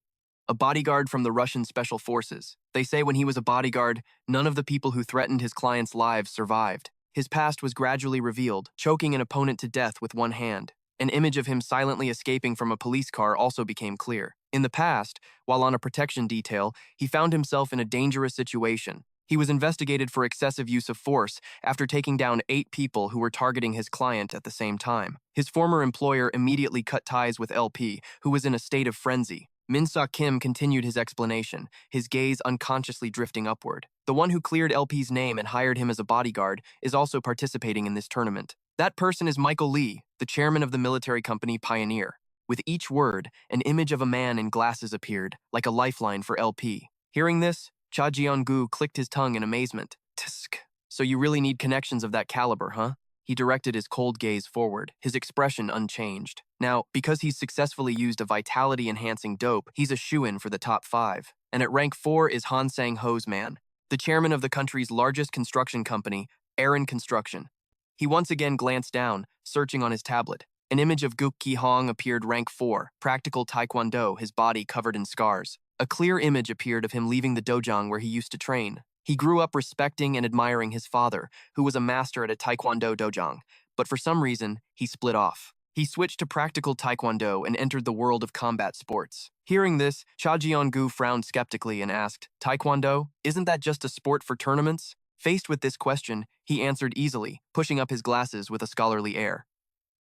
A bodyguard from the Russian Special Forces. They say when he was a bodyguard, none of the people who threatened his clients' lives survived. His past was gradually revealed, choking an opponent to death with one hand. An image of him silently escaping from a police car also became clear. In the past, while on a protection detail, he found himself in a dangerous situation. He was investigated for excessive use of force after taking down 8 people who were targeting his client at the same time. His former employer immediately cut ties with LP, who was in a state of frenzy. Minso Kim continued his explanation, his gaze unconsciously drifting upward. The one who cleared LP's name and hired him as a bodyguard is also participating in this tournament. That person is Michael Lee, the chairman of the military company Pioneer. With each word, an image of a man in glasses appeared, like a lifeline for LP. Hearing this, Cha Jeong-gu clicked his tongue in amazement. Tsk. So you really need connections of that caliber, huh? He directed his cold gaze forward, his expression unchanged. Now, because he's successfully used a vitality-enhancing dope, he's a shoo-in for the top 5. And at rank 4 is Han Sang-ho's man, the chairman of the country's largest construction company, Aaron Construction. He once again glanced down, searching on his tablet. An image of Guk Ki-hong appeared rank 4, practical taekwondo, his body covered in scars. A clear image appeared of him leaving the dojang where he used to train. He grew up respecting and admiring his father, who was a master at a taekwondo dojang, but for some reason, he split off. He switched to practical taekwondo and entered the world of combat sports. Hearing this, Cha Jeong-gu frowned skeptically and asked, "Taekwondo? Isn't that just a sport for tournaments?" Faced with this question, he answered easily, pushing up his glasses with a scholarly air.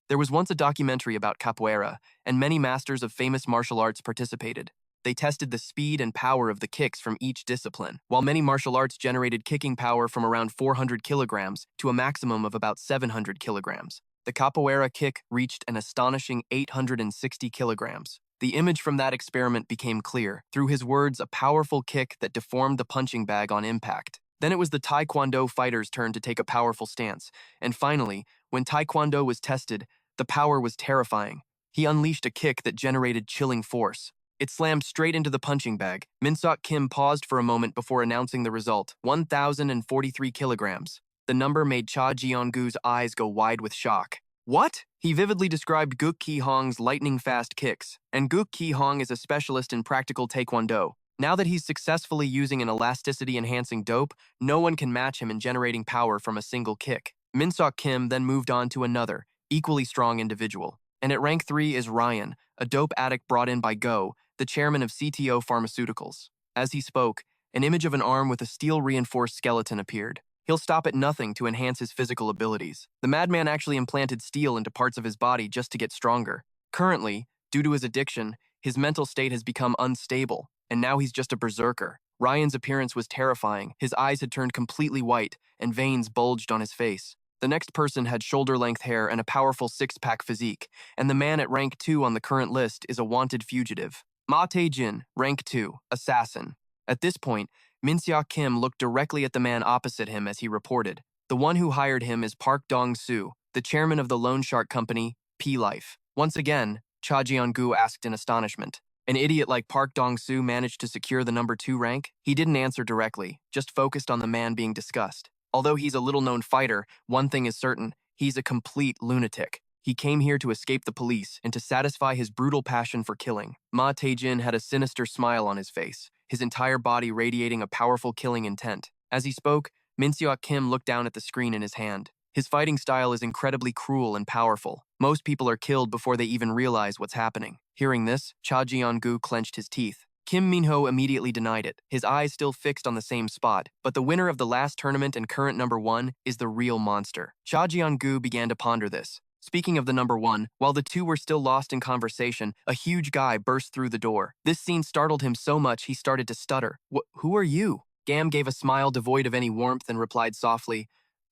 There was once a documentary about Capoera, and many masters of famous martial arts participated. They tested the speed and power of the kicks from each discipline. While many martial arts generated kicking power from around 400 kilograms to a maximum of about 700 kilograms, the Capoeira kick reached an astonishing 860 kilograms. The image from that experiment became clear. Through his words, a powerful kick that deformed the punching bag on impact. Then it was the Taekwondo fighter's turn to take a powerful stance. And finally, when Taekwondo was tested, the power was terrifying. He unleashed a kick that generated chilling force. It slammed straight into the punching bag. Minso Kim paused for a moment before announcing the result, 1,043 kilograms. The number made Cha Jeong-gu's eyes go wide with shock. What? He vividly described Guk Ki-hong's lightning-fast kicks, and Guk Ki-hong is a specialist in practical taekwondo. Now that he's successfully using an elasticity-enhancing dope, no one can match him in generating power from a single kick. Minso Kim then moved on to another, equally strong individual. And at rank 3 is Ryan, a dope addict brought in by Go, the chairman of CTO Pharmaceuticals. As he spoke, an image of an arm with a steel-reinforced skeleton appeared. He'll stop at nothing to enhance his physical abilities. The madman actually implanted steel into parts of his body just to get stronger. Currently, due to his addiction, his mental state has become unstable, and now he's just a berserker. Ryan's appearance was terrifying. His eyes had turned completely white, and veins bulged on his face. The next person had shoulder-length hair and a powerful six-pack physique, and the man at rank 2 on the current list is a wanted fugitive. Ma Tae-jin, rank 2, assassin. At this point, Minso Kim looked directly at the man opposite him as he reported. The one who hired him is Park Dong-soo, the chairman of the loan shark company, P-Life. Once again, Cha Jeong-gu asked in astonishment. An idiot like Park Dong-soo managed to secure the number 2 rank? He didn't answer directly, just focused on the man being discussed. Although he's a little-known fighter, one thing is certain, he's a complete lunatic. He came here to escape the police and to satisfy his brutal passion for killing. Ma Tae-jin had a sinister smile on his face, his entire body radiating a powerful killing intent. As he spoke, Minso Kim looked down at the screen in his hand. His fighting style is incredibly cruel and powerful. Most people are killed before they even realize what's happening. Hearing this, Cha Jeong-gu clenched his teeth. Kim Minho immediately denied it, his eyes still fixed on the same spot. But the winner of the last tournament and current number 1 is the real monster. Cha Jeong-gu began to ponder this. Speaking of the number 1, while the two were still lost in conversation, a huge guy burst through the door. This scene startled him so much he started to stutter. Who are you? Gam gave a smile devoid of any warmth and replied softly,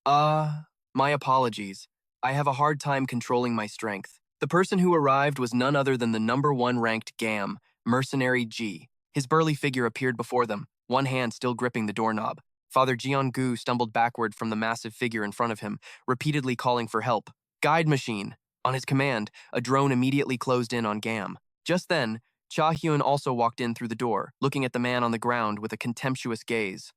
my apologies. I have a hard time controlling my strength. The person who arrived was none other than the number 1 ranked Gam, Mercenary G. His burly figure appeared before them, one hand still gripping the doorknob. Father Jeong-gu stumbled backward from the massive figure in front of him, repeatedly calling for help. Guide machine. On his command, a drone immediately closed in on Gam. Just then, Cha Hyun also walked in through the door, looking at the man on the ground with a contemptuous gaze.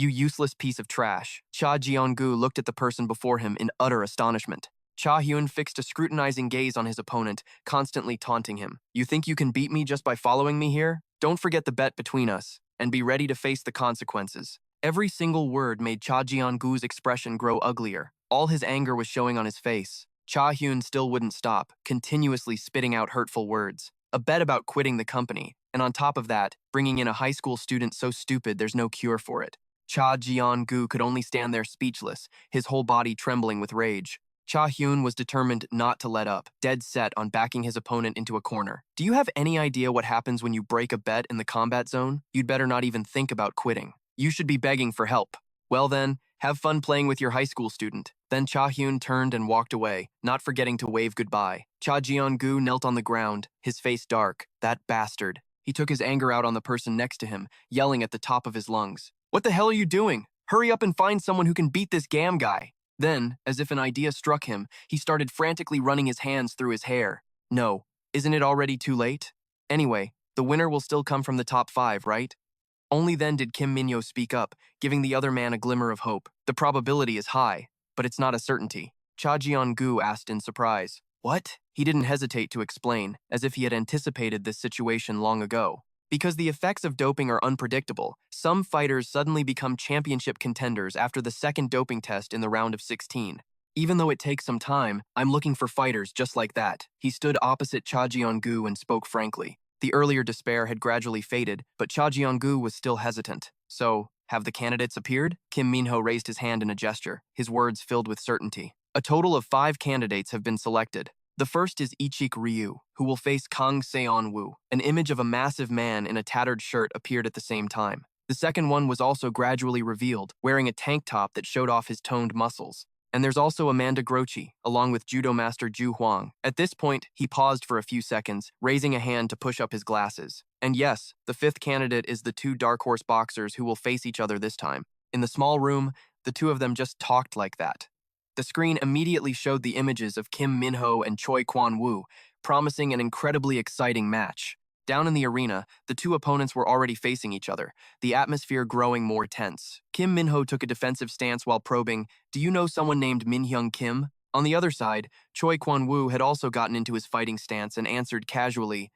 You useless piece of trash. Cha Jeong-gu looked at the person before him in utter astonishment. Cha Hyun fixed a scrutinizing gaze on his opponent, constantly taunting him. You think you can beat me just by following me here? Don't forget the bet between us, and be ready to face the consequences. Every single word made Cha Jeong-gu's expression grow uglier. All his anger was showing on his face. Cha Hyun still wouldn't stop, continuously spitting out hurtful words. A bet about quitting the company, and on top of that, bringing in a high school student so stupid there's no cure for it. Cha Jeong-gu could only stand there speechless, his whole body trembling with rage. Cha Hyun was determined not to let up, dead set on backing his opponent into a corner. Do you have any idea what happens when you break a bet in the combat zone? You'd better not even think about quitting. You should be begging for help. Well then, have fun playing with your high school student. Then Cha Hyun turned and walked away, not forgetting to wave goodbye. Cha Jeong-gu knelt on the ground, his face dark. That bastard. He took his anger out on the person next to him, yelling at the top of his lungs. What the hell are you doing? Hurry up and find someone who can beat this Gam guy. Then, as if an idea struck him, he started frantically running his hands through his hair. No, isn't it already too late? Anyway, the winner will still come from the top 5, right? Only then did Kim Minho speak up, giving the other man a glimmer of hope. The probability is high, but it's not a certainty. Cha Jeong-gu asked in surprise. What? He didn't hesitate to explain, as if he had anticipated this situation long ago. Because the effects of doping are unpredictable, some fighters suddenly become championship contenders after the second doping test in the round of 16. Even though it takes some time, I'm looking for fighters just like that. He stood opposite Cha Jeong-gu and spoke frankly. The earlier despair had gradually faded, but Cha Jeong-gu was still hesitant. So, have the candidates appeared? Kim Minho raised his hand in a gesture, his words filled with certainty. A total of 5 candidates have been selected. The first is Ichik Ryu, who will face Kang Seon-woo. An image of a massive man in a tattered shirt appeared at the same time. The second one was also gradually revealed, wearing a tank top that showed off his toned muscles. And there's also Amanda Grochi, along with judo master Ju Huang. At this point, he paused for a few seconds, raising a hand to push up his glasses. And yes, the 5th candidate is the 2 dark horse boxers who will face each other this time. In the small room, the 2 of them just talked like that. The screen immediately showed the images of Kim Minho and Choi Kwon-woo, promising an incredibly exciting match. Down in the arena, the 2 opponents were already facing each other, the atmosphere growing more tense. Kim Minho took a defensive stance while probing, "Do you know someone named Min-hyung Kim?" On the other side, Choi Kwon-woo had also gotten into his fighting stance and answered casually,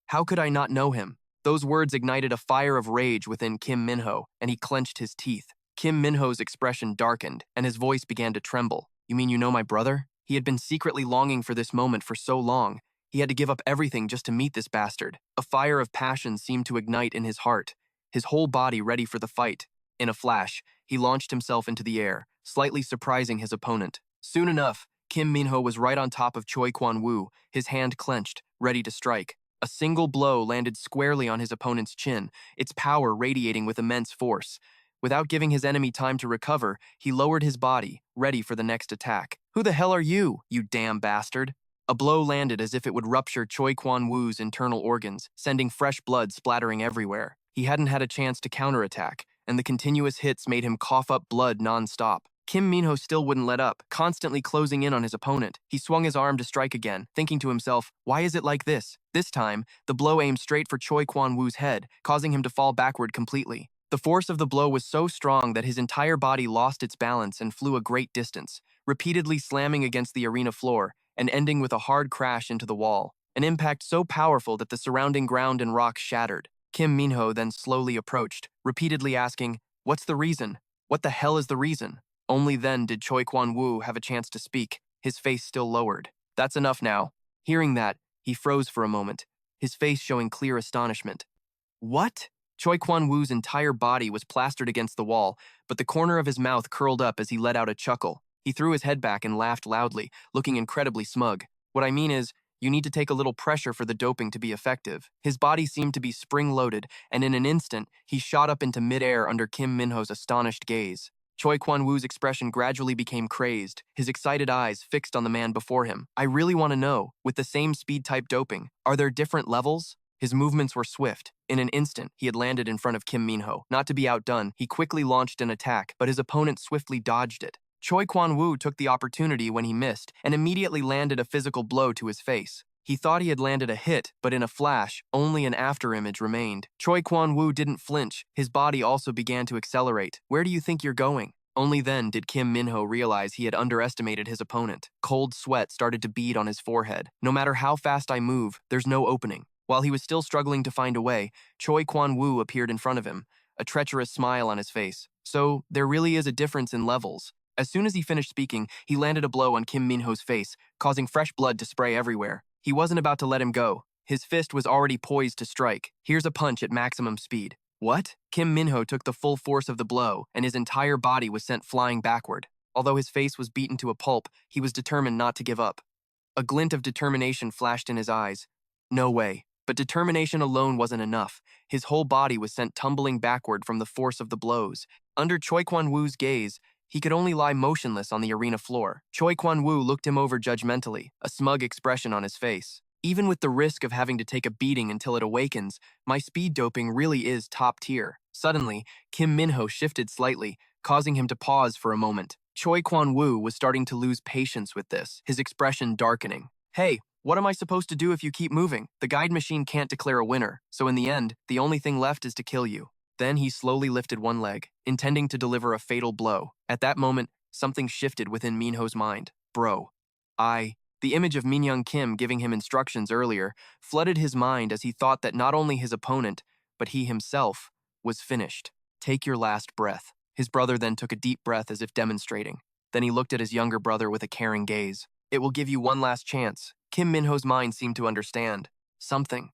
"How could I not know him?" Those words ignited a fire of rage within Kim Minho, and he clenched his teeth. Kim Minho's expression darkened, and his voice began to tremble. "You mean you know my brother?" He had been secretly longing for this moment for so long. He had to give up everything just to meet this bastard. A fire of passion seemed to ignite in his heart, his whole body ready for the fight. In a flash, he launched himself into the air, slightly surprising his opponent. Soon enough, Kim Minho was right on top of Choi Kwon-woo, his hand clenched, ready to strike. A single blow landed squarely on his opponent's chin, its power radiating with immense force. Without giving his enemy time to recover, he lowered his body, ready for the next attack. "Who the hell are you, you damn bastard?" A blow landed as if it would rupture Choi Kwon-woo's internal organs, sending fresh blood splattering everywhere. He hadn't had a chance to counterattack, and the continuous hits made him cough up blood non-stop. Kim Minho still wouldn't let up, constantly closing in on his opponent. He swung his arm to strike again, thinking to himself, why is it like this? This time, the blow aimed straight for Choi Kwon-woo's head, causing him to fall backward completely. The force of the blow was so strong that his entire body lost its balance and flew a great distance, repeatedly slamming against the arena floor and ending with a hard crash into the wall, an impact so powerful that the surrounding ground and rocks shattered. Kim Minho then slowly approached, repeatedly asking, "What's the reason? What the hell is the reason?" Only then did Choi Kwon-woo have a chance to speak, his face still lowered. "That's enough now." Hearing that, he froze for a moment, his face showing clear astonishment. "What?" Choi Kwon-woo's entire body was plastered against the wall, but the corner of his mouth curled up as he let out a chuckle. He threw his head back and laughed loudly, looking incredibly smug. "What I mean is, you need to take a little pressure for the doping to be effective." His body seemed to be spring-loaded, and in an instant, he shot up into midair under Kim Minho's astonished gaze. Choi Kwon-woo's expression gradually became crazed, his excited eyes fixed on the man before him. "I really want to know, with the same speed-type doping, are there different levels?" His movements were swift. In an instant, he had landed in front of Kim Minho. Not to be outdone, he quickly launched an attack, but his opponent swiftly dodged it. Choi Kwon-woo took the opportunity when he missed and immediately landed a physical blow to his face. He thought he had landed a hit, but in a flash, only an afterimage remained. Choi Kwon-woo didn't flinch. His body also began to accelerate. Where do you think you're going? Only then did Kim Minho realize he had underestimated his opponent. Cold sweat started to bead on his forehead. No matter how fast I move, there's no opening. While he was still struggling to find a way, Choi Kwon-woo appeared in front of him, a treacherous smile on his face. So, there really is a difference in levels. As soon as he finished speaking, he landed a blow on Kim Minho's face, causing fresh blood to spray everywhere. He wasn't about to let him go. His fist was already poised to strike. Here's a punch at maximum speed. What? Kim Minho took the full force of the blow, and his entire body was sent flying backward. Although his face was beaten to a pulp, he was determined not to give up. A glint of determination flashed in his eyes. No way. But determination alone wasn't enough. His whole body was sent tumbling backward from the force of the blows. Under Choi Kwon-woo's gaze, he could only lie motionless on the arena floor. Choi Kwon-woo looked him over judgmentally, a smug expression on his face. Even with the risk of having to take a beating until it awakens, my speed doping really is top tier. Suddenly, Kim Minho shifted slightly, causing him to pause for a moment. Choi Kwon-woo was starting to lose patience with this, his expression darkening. Hey, what am I supposed to do if you keep moving? The guide machine can't declare a winner, so in the end, the only thing left is to kill you. Then he slowly lifted one leg, intending to deliver a fatal blow. At that moment, something shifted within Minho's mind. Bro. The image of Minyoung Kim giving him instructions earlier flooded his mind as he thought that not only his opponent, but he himself, was finished. Take your last breath. His brother then took a deep breath as if demonstrating. Then he looked at his younger brother with a caring gaze. It will give you one last chance. Kim Minho's mind seemed to understand. Something.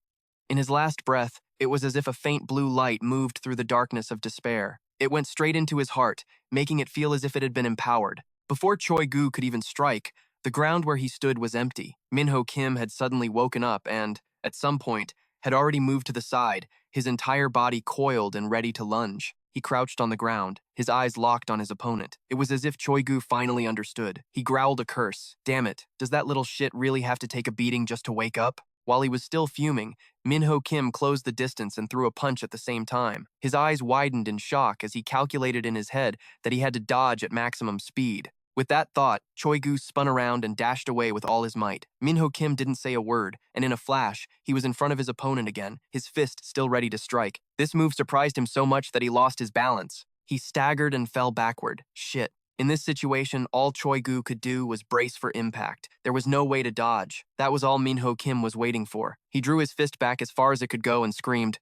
In his last breath, it was as if a faint blue light moved through the darkness of despair. It went straight into his heart, making it feel as if it had been empowered. Before Choi Gu could even strike, the ground where he stood was empty. Minho Kim had suddenly woken up and, at some point, had already moved to the side, his entire body coiled and ready to lunge. He crouched on the ground, his eyes locked on his opponent. It was as if Choi Gu finally understood. He growled a curse. Damn it, does that little shit really have to take a beating just to wake up? While he was still fuming, Minho Kim closed the distance and threw a punch at the same time. His eyes widened in shock as he calculated in his head that he had to dodge at maximum speed. With that thought, Choi Gu spun around and dashed away with all his might. Minho Kim didn't say a word, and in a flash, he was in front of his opponent again, his fist still ready to strike. This move surprised him so much that he lost his balance. He staggered and fell backward. Shit. In this situation, all Choi Gu could do was brace for impact. There was no way to dodge. That was all Minho Kim was waiting for. He drew his fist back as far as it could go and screamed,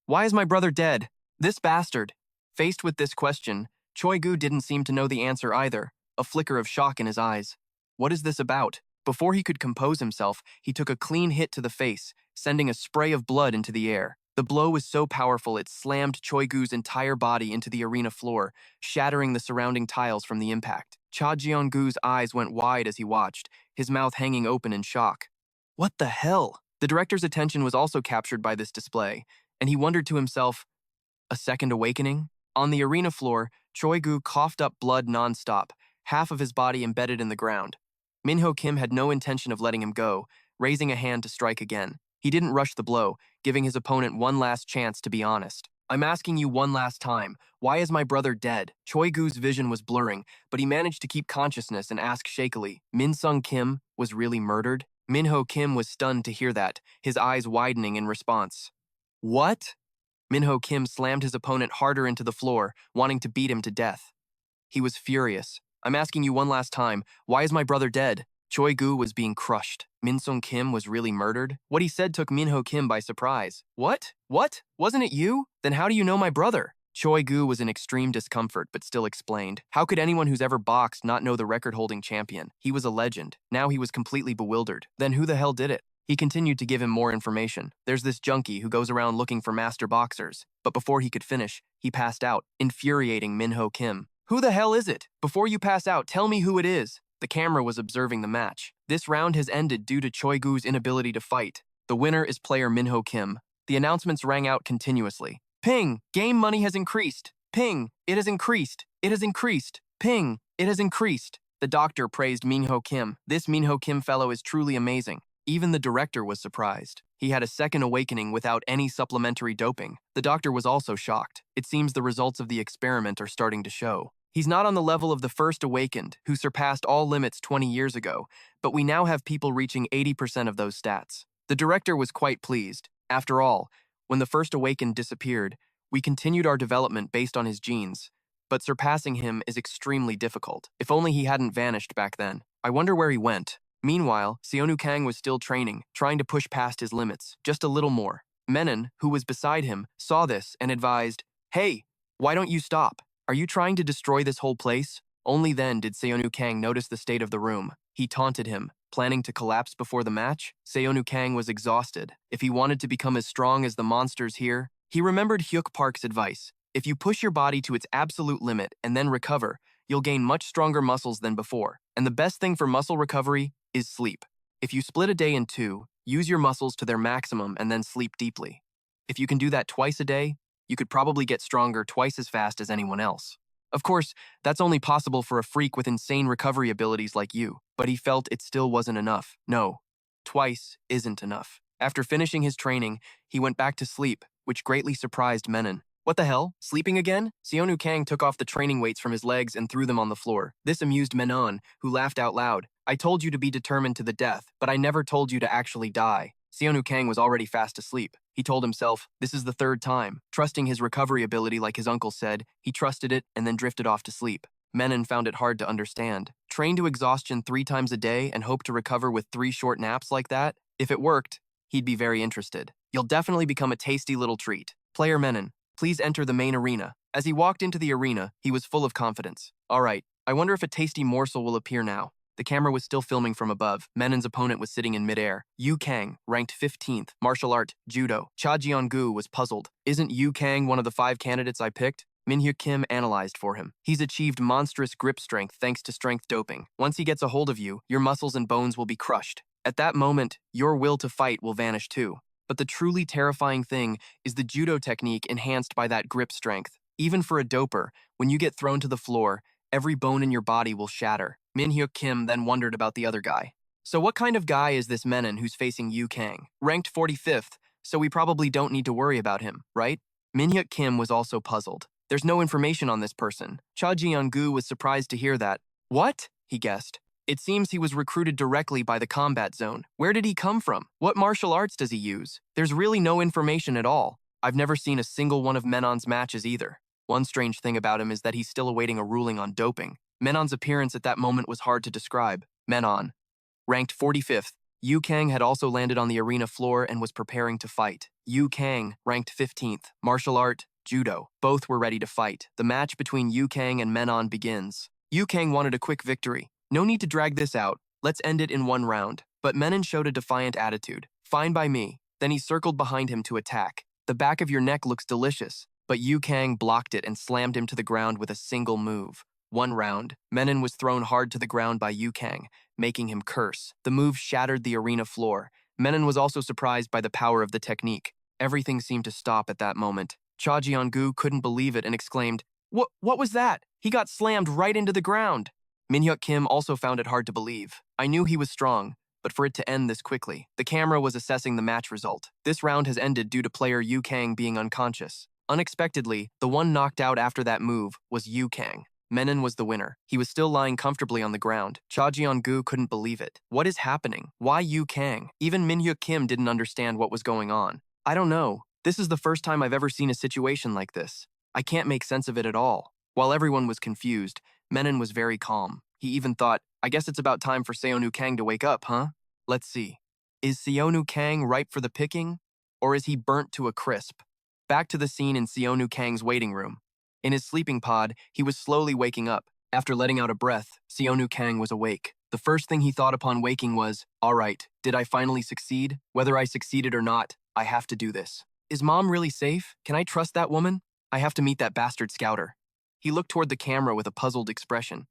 "Why is my brother dead? This bastard." Faced with this question, Choi Gu didn't seem to know the answer either. A flicker of shock in his eyes. What is this about? Before he could compose himself, he took a clean hit to the face, sending a spray of blood into the air. The blow was so powerful it slammed Choi Gu's entire body into the arena floor, shattering the surrounding tiles from the impact. Cha Jeong-gu's eyes went wide as he watched, his mouth hanging open in shock. What the hell? The director's attention was also captured by this display, and he wondered to himself, a second awakening? On the arena floor, Choi Gu coughed up blood non-stop, half of his body embedded in the ground. Minho Kim had no intention of letting him go, raising a hand to strike again. He didn't rush the blow, giving his opponent one last chance to be honest. I'm asking you one last time, why is my brother dead? Choi Gu's vision was blurring, but he managed to keep consciousness and ask shakily, Min-sung Kim was really murdered? Minho Kim was stunned to hear that, his eyes widening in response. What? Minho Kim slammed his opponent harder into the floor, wanting to beat him to death. He was furious. I'm asking you one last time, why is my brother dead? Choi Gu was being crushed. Min-sung Kim was really murdered? What he said took Minho Kim by surprise. What? Wasn't it you? Then how do you know my brother? Choi Gu was in extreme discomfort, but still explained. How could anyone who's ever boxed not know the record-holding champion? He was a legend. Now he was completely bewildered. Then who the hell did it? He continued to give him more information. There's this junkie who goes around looking for master boxers. But before he could finish, he passed out, infuriating Minho Kim. Who the hell is it? Before you pass out, tell me who it is. The camera was observing the match. This round has ended due to Choi Gu's inability to fight. The winner is player Minho Kim. The announcements rang out continuously. Ping! Game money has increased. Ping! It has increased. It has increased. Ping! It has increased. The doctor praised Minho Kim. This Minho Kim fellow is truly amazing. Even the director was surprised. He had a second awakening without any supplementary doping. The doctor was also shocked. It seems the results of the experiment are starting to show. He's not on the level of the first awakened, who surpassed all limits 20 years ago, but we now have people reaching 80% of those stats. The director was quite pleased. After all, when the first awakened disappeared, we continued our development based on his genes, but surpassing him is extremely difficult. If only he hadn't vanished back then. I wonder where he went. Meanwhile, Seonu Kang was still training, trying to push past his limits, just a little more. Menon, who was beside him, saw this and advised, "Hey, why don't you stop? Are you trying to destroy this whole place?" Only then did Seonu Kang notice the state of the room. He taunted him, planning to collapse before the match. Seonu Kang was exhausted. If he wanted to become as strong as the monsters here, he remembered Yuk Park's advice. If you push your body to its absolute limit and then recover, you'll gain much stronger muscles than before. And the best thing for muscle recovery is sleep. If you split a day in two, use your muscles to their maximum and then sleep deeply. If you can do that twice a day, you could probably get stronger twice as fast as anyone else. Of course, that's only possible for a freak with insane recovery abilities like you, but he felt it still wasn't enough. No, twice isn't enough. After finishing his training, he went back to sleep, which greatly surprised Menon. What the hell? Sleeping again? Seonu Kang took off the training weights from his legs and threw them on the floor. This amused Menon, who laughed out loud. "I told you to be determined to the death, but I never told you to actually die." Seonu Kang was already fast asleep. He told himself, this is the third time. Trusting his recovery ability like his uncle said, he trusted it and then drifted off to sleep. Menon found it hard to understand. Train to exhaustion 3 times a day and hope to recover with 3 short naps like that? If it worked, he'd be very interested. You'll definitely become a tasty little treat. Player Menon, please enter the main arena. As he walked into the arena, he was full of confidence. All right, I wonder if a tasty morsel will appear now. The camera was still filming from above. Menon's opponent was sitting in midair. Yu Kang, ranked 15th, martial art, judo. Cha Jeon-gu was puzzled. Isn't Yu Kang one of the 5 candidates I picked? Minho Kim analyzed for him. He's achieved monstrous grip strength thanks to strength doping. Once he gets a hold of you, your muscles and bones will be crushed. At that moment, your will to fight will vanish too. But the truly terrifying thing is the judo technique enhanced by that grip strength. Even for a doper, when you get thrown to the floor, every bone in your body will shatter. Minho Kim then wondered about the other guy. So what kind of guy is this Menon who's facing Yu Kang? Ranked 45th, so we probably don't need to worry about him, right? Minho Kim was also puzzled. There's no information on this person. Cha Jeon-gu was surprised to hear that. What? He guessed. It seems he was recruited directly by the combat zone. Where did he come from? What martial arts does he use? There's really no information at all. I've never seen a single one of Menon's matches either. One strange thing about him is that he's still awaiting a ruling on doping. Menon's appearance at that moment was hard to describe. Menon, ranked 45th. Yu Kang had also landed on the arena floor and was preparing to fight. Yu Kang, ranked 15th, martial art, judo. Both were ready to fight. The match between Yu Kang and Menon begins. Yu Kang wanted a quick victory. No need to drag this out. Let's end it in 1 round. But Menon showed a defiant attitude. Fine by me. Then he circled behind him to attack. The back of your neck looks delicious. But Yu Kang blocked it and slammed him to the ground with a single move. 1 round. Menon was thrown hard to the ground by Yu Kang, making him curse. The move shattered the arena floor. Menon was also surprised by the power of the technique. Everything seemed to stop at that moment. Cha Jeon-gu couldn't believe it and exclaimed, What was that? He got slammed right into the ground. Minho Kim also found it hard to believe. I knew he was strong, but for it to end this quickly. The camera was assessing the match result. This round has ended due to player Yu Kang being unconscious. Unexpectedly, the one knocked out after that move was Yu Kang. Menon was the winner. He was still lying comfortably on the ground. Cha Jeon-gu couldn't believe it. What is happening? Why Yu Kang? Even Minho Kim didn't understand what was going on. I don't know. This is the first time I've ever seen a situation like this. I can't make sense of it at all. While everyone was confused, Menon was very calm. He even thought, I guess it's about time for Seonu Kang to wake up, huh? Let's see. Is Seonu Kang ripe for the picking? Or is he burnt to a crisp? Back to the scene in Seonu Kang's waiting room. In his sleeping pod, he was slowly waking up. After letting out a breath, Seonu Kang was awake. The first thing he thought upon waking was, all right, did I finally succeed? Whether I succeeded or not, I have to do this. Is Mom really safe? Can I trust that woman? I have to meet that bastard Scouter. He looked toward the camera with a puzzled expression.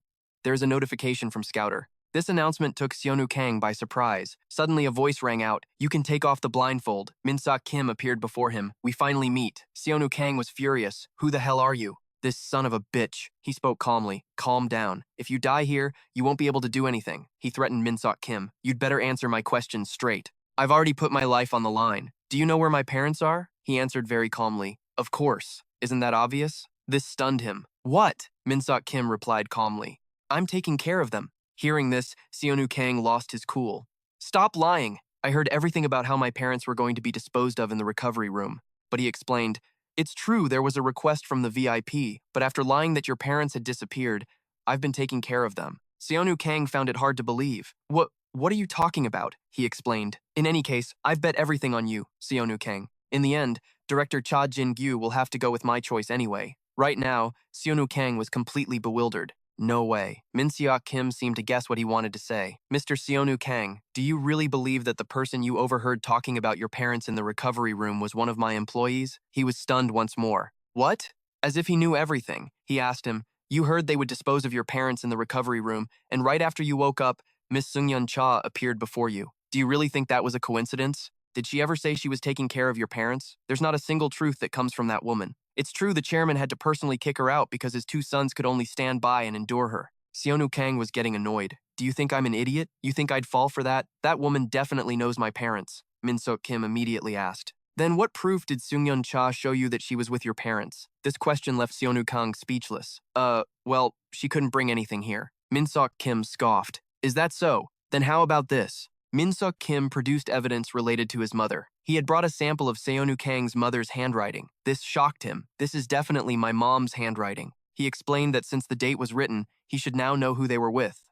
There's a notification from Scouter. This announcement took Seonu Kang by surprise. Suddenly a voice rang out, you can take off the blindfold. Minsu Kim appeared before him. We finally meet. Seonu Kang was furious. Who the hell are you? This son of a bitch. He spoke calmly. Calm down. If you die here, you won't be able to do anything. He threatened Minsu Kim. You'd better answer my questions straight. I've already put my life on the line. Do you know where my parents are? He answered very calmly. Of course. Isn't that obvious? This stunned him. What? Minseok Kim replied calmly. I'm taking care of them. Hearing this, Seonu Kang lost his cool. Stop lying. I heard everything about how my parents were going to be disposed of in the recovery room. But he explained, it's true there was a request from the VIP, but after lying that your parents had disappeared, I've been taking care of them. Seonu Kang found it hard to believe. What are you talking about? He explained. In any case, I've bet everything on you, Seonu Kang. In the end, director Cha Jin-gyu will have to go with my choice anyway. Right now, Seonu Kang was completely bewildered. No way. Min Seok Kim seemed to guess what he wanted to say. Mr. Seonu Kang, do you really believe that the person you overheard talking about your parents in the recovery room was one of my employees? He was stunned once more. What? As if he knew everything. He asked him, you heard they would dispose of your parents in the recovery room, and right after you woke up, Miss Seungyeon Cha appeared before you. Do you really think that was a coincidence? Did she ever say she was taking care of your parents? There's not a single truth that comes from that woman. It's true the chairman had to personally kick her out because his two sons could only stand by and endure her. Seonu Kang was getting annoyed. Do you think I'm an idiot? You think I'd fall for that? That woman definitely knows my parents. Min Seok Kim immediately asked. Then what proof did Seungyeon Cha show you that she was with your parents? This question left Seonu Kang speechless. Well, she couldn't bring anything here. Min Seok Kim scoffed. Is that so? Then how about this? Min Seok Kim produced evidence related to his mother. He had brought a sample of Seonu Kang's mother's handwriting. This shocked him. This is definitely my mom's handwriting. He explained that since the date was written, he should now know who they were with.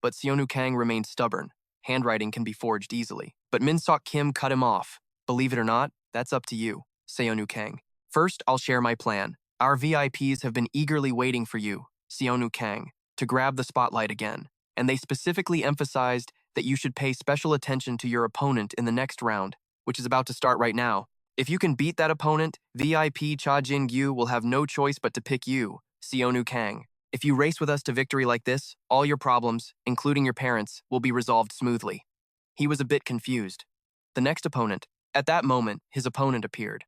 But Seonu Kang remained stubborn. Handwriting can be forged easily. But Min Seok Kim cut him off. Believe it or not, that's up to you, Seonu Kang. First, I'll share my plan. Our VIPs have been eagerly waiting for you, Seonu Kang, to grab the spotlight again. And they specifically emphasized that you should pay special attention to your opponent in the next round, which is about to start right now. If you can beat that opponent, VIP Cha Jin-gyu will have no choice but to pick you, Seonu Kang. If you race with us to victory like this, all your problems, including your parents, will be resolved smoothly. He was a bit confused. The next opponent. At that moment, his opponent appeared.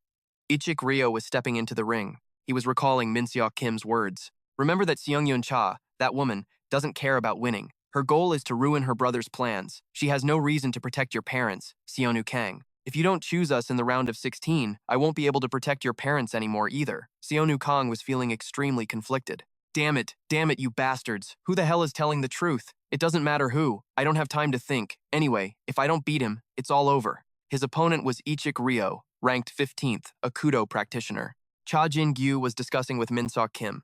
Ichik Ryo was stepping into the ring. He was recalling Min Seok Kim's words. Remember that Seungyeon Cha, that woman, doesn't care about winning. Her goal is to ruin her brother's plans. She has no reason to protect your parents, Seonu Kang. If you don't choose us in the round of 16, I won't be able to protect your parents anymore either. Seonu Kang was feeling extremely conflicted. Damn it, you bastards. Who the hell is telling the truth? It doesn't matter who. I don't have time to think. Anyway, if I don't beat him, it's all over. His opponent was Ichik Ryo, ranked 15th, a Kudo practitioner. Cha Jin-gyu was discussing with Min Seok Kim.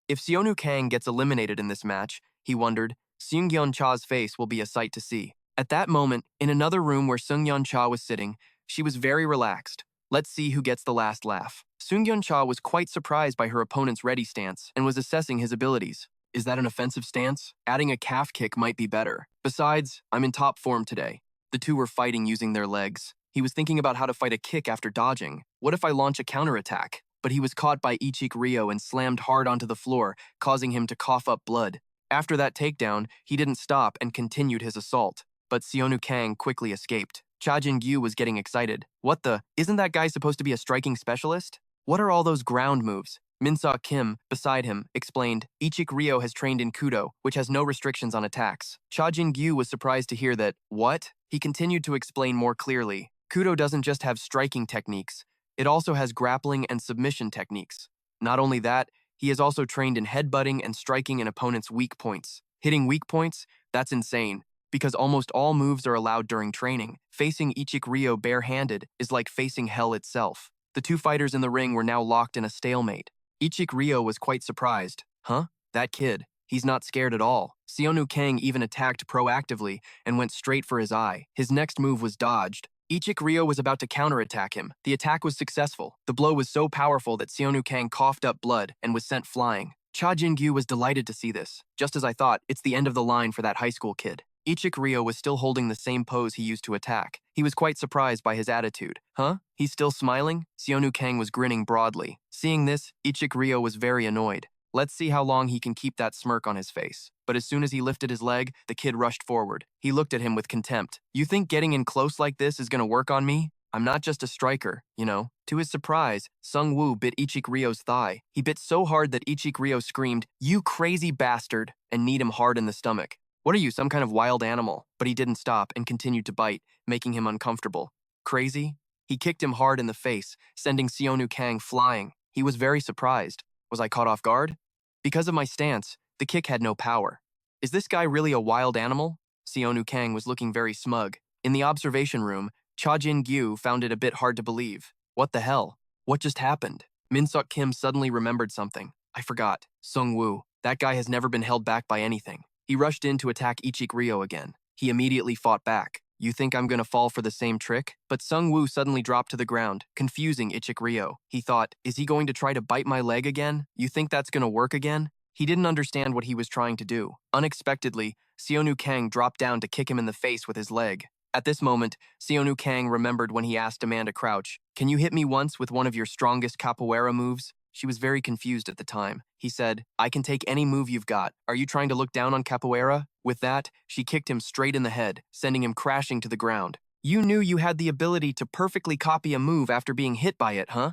If Seonu Kang gets eliminated in this match, he wondered, Seungyeon Cha's face will be a sight to see. At that moment, in another room where Seungyeon Cha was sitting, she was very relaxed. Let's see who gets the last laugh. Seungyeon Cha was quite surprised by her opponent's ready stance and was assessing his abilities. Is that an offensive stance? Adding a calf kick might be better. Besides, I'm in top form today. The two were fighting using their legs. He was thinking about how to fight a kick after dodging. What if I launch a counterattack? But he was caught by Ichik Ryo and slammed hard onto the floor, causing him to cough up blood. After that takedown, he didn't stop and continued his assault. But Seonu Kang quickly escaped. Cha Jin-gyu was getting excited. What the? Isn't that guy supposed to be a striking specialist? What are all those ground moves? Min Seok Kim, beside him, explained, Ichik Ryo has trained in Kudo, which has no restrictions on attacks. Cha Jin-gyu was surprised to hear that, what? He continued to explain more clearly. Kudo doesn't just have striking techniques. It also has grappling and submission techniques. Not only that, he is also trained in headbutting and striking an opponent's weak points. Hitting weak points? That's insane. Because almost all moves are allowed during training. Facing Ichik Ryo bare-handed is like facing hell itself. The two fighters in the ring were now locked in a stalemate. Ichik Ryo was quite surprised. Huh? That kid. He's not scared at all. Seonu Kang even attacked proactively and went straight for his eye. His next move was dodged. Ichik Ryo was about to counterattack him. The attack was successful. The blow was so powerful that Seonu Kang coughed up blood and was sent flying. Cha Jin-gyu was delighted to see this. Just as I thought, it's the end of the line for that high school kid. Ichik Ryo was still holding the same pose he used to attack. He was quite surprised by his attitude. Huh? He's still smiling? Seonu Kang was grinning broadly. Seeing this, Ichik Ryo was very annoyed. Let's see how long he can keep that smirk on his face. But as soon as he lifted his leg, the kid rushed forward. He looked at him with contempt. You think getting in close like this is gonna work on me? I'm not just a striker, you know. To his surprise, Sung-woo bit Ichik Ryo's thigh. He bit so hard that Ichik Ryo screamed, "You crazy bastard," and kneed him hard in the stomach. What are you, some kind of wild animal? But he didn't stop and continued to bite, making him uncomfortable. Crazy? He kicked him hard in the face, sending Seonu Kang flying. He was very surprised. Was I caught off guard? Because of my stance, the kick had no power. Is this guy really a wild animal? Seonu Kang was looking very smug. In the observation room, Cha Jin-gyu found it a bit hard to believe. What the hell? What just happened? Min-seok Kim suddenly remembered something. I forgot. Sung-woo. That guy has never been held back by anything. He rushed in to attack Ichik-ryo again. He immediately fought back. You think I'm gonna fall for the same trick? But Sung-woo suddenly dropped to the ground, confusing Ichik-ryo. He thought, is he going to try to bite my leg again? You think that's gonna work again? He didn't understand what he was trying to do. Unexpectedly, Seonu Kang dropped down to kick him in the face with his leg. At this moment, Seonu Kang remembered when he asked Amanda Crouch, "Can you hit me once with one of your strongest capoeira moves?" She was very confused at the time. He said, "I can take any move you've got. Are you trying to look down on capoeira?" With that, she kicked him straight in the head, sending him crashing to the ground. You knew you had the ability to perfectly copy a move after being hit by it, huh?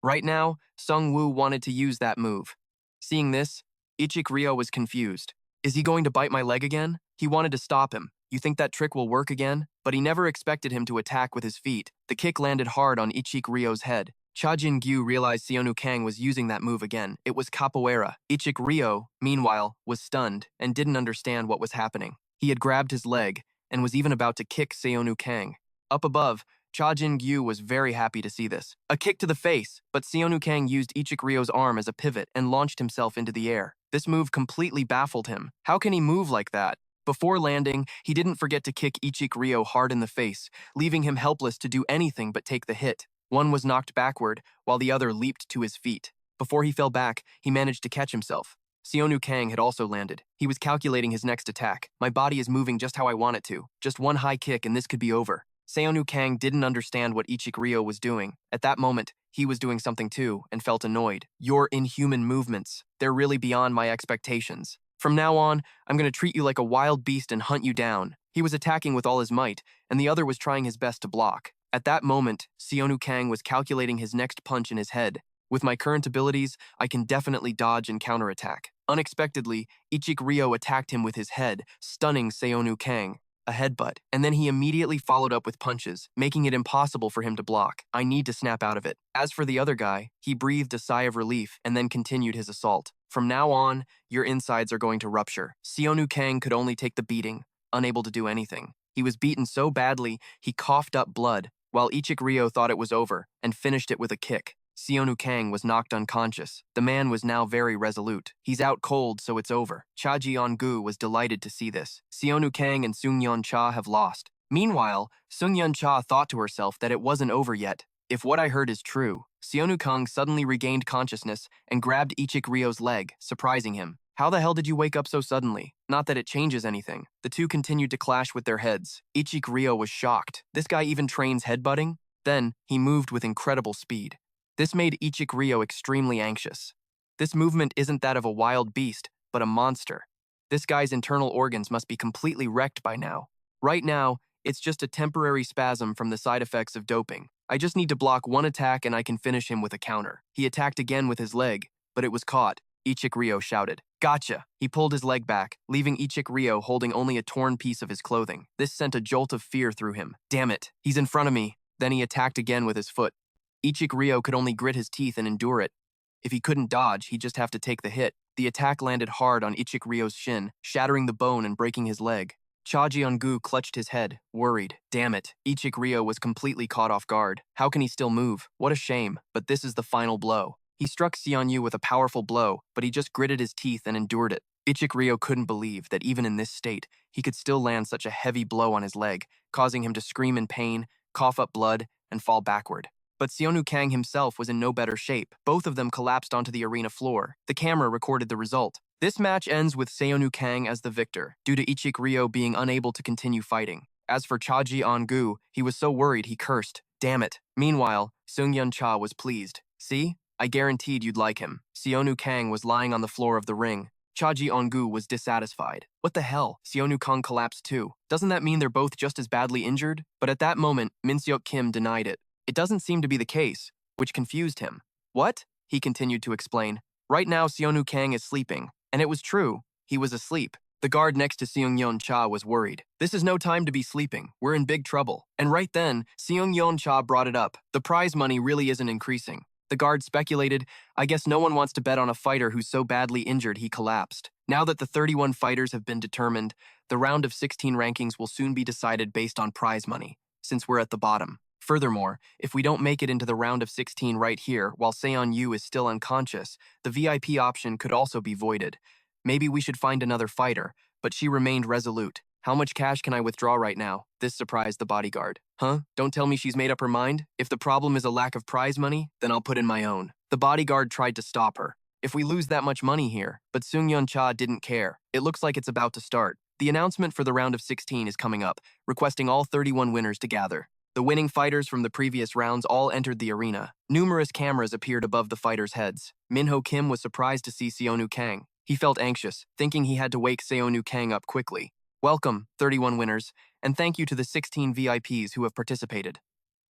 Right now, Sung-woo wanted to use that move. Seeing this, Ichik-ryo was confused. Is he going to bite my leg again? He wanted to stop him. You think that trick will work again? But he never expected him to attack with his feet. The kick landed hard on Ichik-ryo's head. Cha Jin-gyu realized Seonu Kang was using that move again. It was capoeira. Ichik-ryo, meanwhile, was stunned and didn't understand what was happening. He had grabbed his leg and was even about to kick Seonu Kang. Up above, Cha Jin-gyu was very happy to see this. A kick to the face, but Seonu Kang used Ichik-ryo's arm as a pivot and launched himself into the air. This move completely baffled him. How can he move like that? Before landing, he didn't forget to kick Ichik-ryo hard in the face, leaving him helpless to do anything but take the hit. One was knocked backward, while the other leaped to his feet. Before he fell back, he managed to catch himself. Seonu Kang had also landed. He was calculating his next attack. My body is moving just how I want it to. Just one high kick and this could be over. Seonu Kang didn't understand what Ichik-ryo was doing. At that moment, he was doing something too and felt annoyed. Your inhuman movements. They're really beyond my expectations. From now on, I'm going to treat you like a wild beast and hunt you down. He was attacking with all his might, and the other was trying his best to block. At that moment, Seonu Kang was calculating his next punch in his head. With my current abilities, I can definitely dodge and counterattack. Unexpectedly, Ichik-ryo attacked him with his head, stunning Seonu Kang. A headbutt, and then he immediately followed up with punches, making it impossible for him to block. I need to snap out of it. As for the other guy, he breathed a sigh of relief and then continued his assault. From now on, your insides are going to rupture. Seonu Kang could only take the beating, unable to do anything. He was beaten so badly, he coughed up blood, while Ichik-ryo thought it was over and finished it with a kick. Seonu Kang was knocked unconscious. The man was now very resolute. He's out cold, so it's over. Cha Ji-on-gu was delighted to see this. Seonu Kang and Sung-yeon Cha have lost. Meanwhile, Sung-yeon Cha thought to herself that it wasn't over yet. If what I heard is true, Seonu Kang suddenly regained consciousness and grabbed Ichik-ryo's leg, surprising him. How the hell did you wake up so suddenly? Not that it changes anything. The two continued to clash with their heads. Ichik-ryo was shocked. This guy even trains headbutting? Then, he moved with incredible speed. This made Ichik-ryo extremely anxious. This movement isn't that of a wild beast, but a monster. This guy's internal organs must be completely wrecked by now. Right now, it's just a temporary spasm from the side effects of doping. I just need to block one attack and I can finish him with a counter. He attacked again with his leg, but it was caught. Ichik-ryo shouted, "Gotcha!" He pulled his leg back, leaving Ichik-ryo holding only a torn piece of his clothing. This sent a jolt of fear through him. Damn it, he's in front of me. Then he attacked again with his foot. Ichik-ryo could only grit his teeth and endure it. If he couldn't dodge, he'd just have to take the hit. The attack landed hard on Ichik-ryo's shin, shattering the bone and breaking his leg. Cha Ji-on-gu clutched his head, worried. Damn it, Ichik-ryo was completely caught off guard. How can he still move? What a shame, but this is the final blow. He struck Seon-yu with a powerful blow, but he just gritted his teeth and endured it. Ichik-ryo couldn't believe that even in this state, he could still land such a heavy blow on his leg, causing him to scream in pain, cough up blood, and fall backward. But Seonu Kang himself was in no better shape. Both of them collapsed onto the arena floor. The camera recorded the result. This match ends with Seonu Kang as the victor, due to Ichik-ryo being unable to continue fighting. As for Cha Ji-on-gu, he was so worried he cursed. Damn it. Meanwhile, Sung-yeon Cha was pleased. See? I guaranteed you'd like him. Seonu Kang was lying on the floor of the ring. Cha Ji-on-gu was dissatisfied. What the hell? Seonu Kang collapsed too. Doesn't that mean they're both just as badly injured? But at that moment, Min-seok Kim denied it. It doesn't seem to be the case, which confused him. What? He continued to explain. Right now, Seonu Kang is sleeping. And it was true. He was asleep. The guard next to Seung-yeon Cha was worried. This is no time to be sleeping. We're in big trouble. And right then, Seung-yeon Cha brought it up. The prize money really isn't increasing. The guard speculated, I guess no one wants to bet on a fighter who's so badly injured he collapsed. Now that the 31 fighters have been determined, the round of 16 rankings will soon be decided based on prize money, since we're at the bottom. Furthermore, if we don't make it into the round of 16 right here while Seon Yu is still unconscious, the VIP option could also be voided. Maybe we should find another fighter, but she remained resolute. How much cash can I withdraw right now? This surprised the bodyguard. Huh? Don't tell me she's made up her mind? If the problem is a lack of prize money, then I'll put in my own. The bodyguard tried to stop her. If we lose that much money here, but Seung-yeon Cha didn't care. It looks like it's about to start. The announcement for the round of 16 is coming up, requesting all 31 winners to gather. The winning fighters from the previous rounds all entered the arena. Numerous cameras appeared above the fighters' heads. Minho Kim was surprised to see Seonu Kang. He felt anxious, thinking he had to wake Seonu Kang up quickly. Welcome, 31 winners, and thank you to the 16 VIPs who have participated.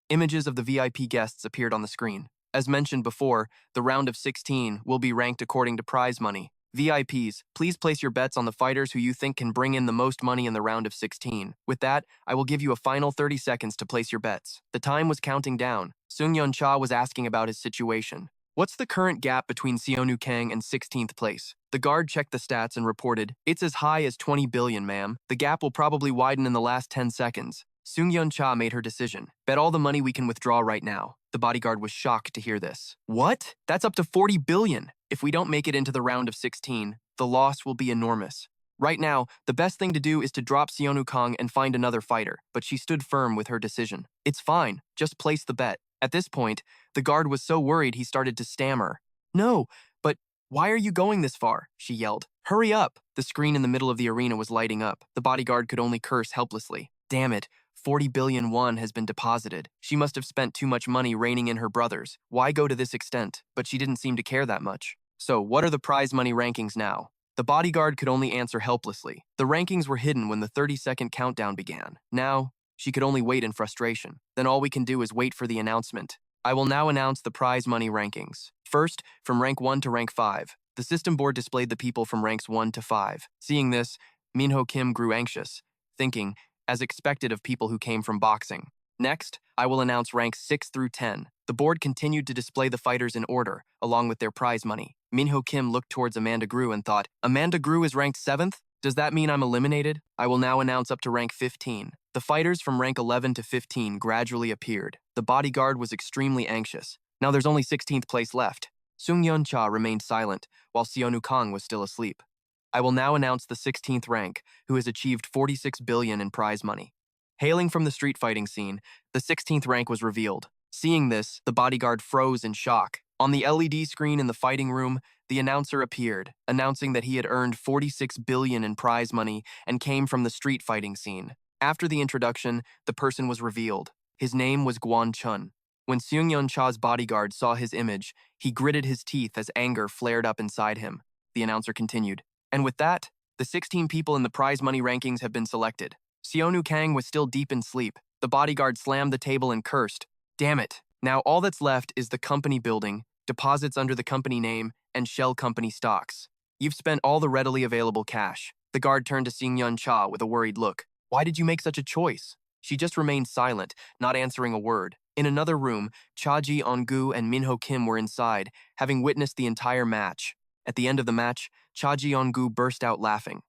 Images of the VIP guests appeared on the screen. As mentioned before, the round of 16 will be ranked according to prize money. VIPs, please place your bets on the fighters who you think can bring in the most money in the round of 16. With that, I will give you a final 30 seconds to place your bets. The time was counting down. Seung-yeon Cha was asking about his situation. What's the current gap between Seonu Kang and 16th place? The guard checked the stats and reported, it's as high as 20 billion, ma'am. The gap will probably widen in the last 10 seconds. Seung-yeon Cha made her decision. Bet all the money we can withdraw right now. The bodyguard was shocked to hear this. What? That's up to 40 billion. If we don't make it into the round of 16, the loss will be enormous. Right now, the best thing to do is to drop Seonu Kang and find another fighter, but she stood firm with her decision. It's fine, just place the bet. At this point, the guard was so worried he started to stammer. No, but why are you going this far? She yelled. Hurry up! The screen in the middle of the arena was lighting up. The bodyguard could only curse helplessly. Damn it, 40 billion won has been deposited. She must have spent too much money reining in her brothers. Why go to this extent? But she didn't seem to care that much. So, what are the prize money rankings now? The bodyguard could only answer helplessly. The rankings were hidden when the 30-second countdown began. Now, she could only wait in frustration. Then all we can do is wait for the announcement. I will now announce the prize money rankings. First, from rank 1 to rank 5. The system board displayed the people from ranks 1 to 5. Seeing this, Minho Kim grew anxious, thinking, as expected of people who came from boxing. Next, I will announce ranks 6 through 10. The board continued to display the fighters in order, along with their prize money. Minho Kim looked towards Amanda Gru and thought, Amanda Gru is ranked 7th? Does that mean I'm eliminated? I will now announce up to rank 15. The fighters from rank 11 to 15 gradually appeared. The bodyguard was extremely anxious. Now there's only 16th place left. Seung-yeon Cha remained silent, while Seonu Kang was still asleep. I will now announce the 16th rank, who has achieved 46 billion in prize money. Hailing from the street fighting scene, the 16th rank was revealed. Seeing this, the bodyguard froze in shock. On the LED screen in the fighting room, the announcer appeared, announcing that he had earned 46 billion in prize money and came from the street fighting scene. After the introduction, the person was revealed. His name was Kwon Chun. When Seung-yeon Cha's bodyguard saw his image, he gritted his teeth as anger flared up inside him. The announcer continued. And with that, the 16 people in the prize money rankings have been selected. Seonu Kang was still deep in sleep. The bodyguard slammed the table and cursed. Damn it. Now all that's left is the company building, deposits under the company name, and shell company stocks. You've spent all the readily available cash. The guard turned to Seung-yeon Cha with a worried look. Why did you make such a choice? She just remained silent, not answering a word. In another room, Cha-ji On-gu and Minho Kim were inside, having witnessed the entire match. At the end of the match, Cha-ji On-gu burst out laughing.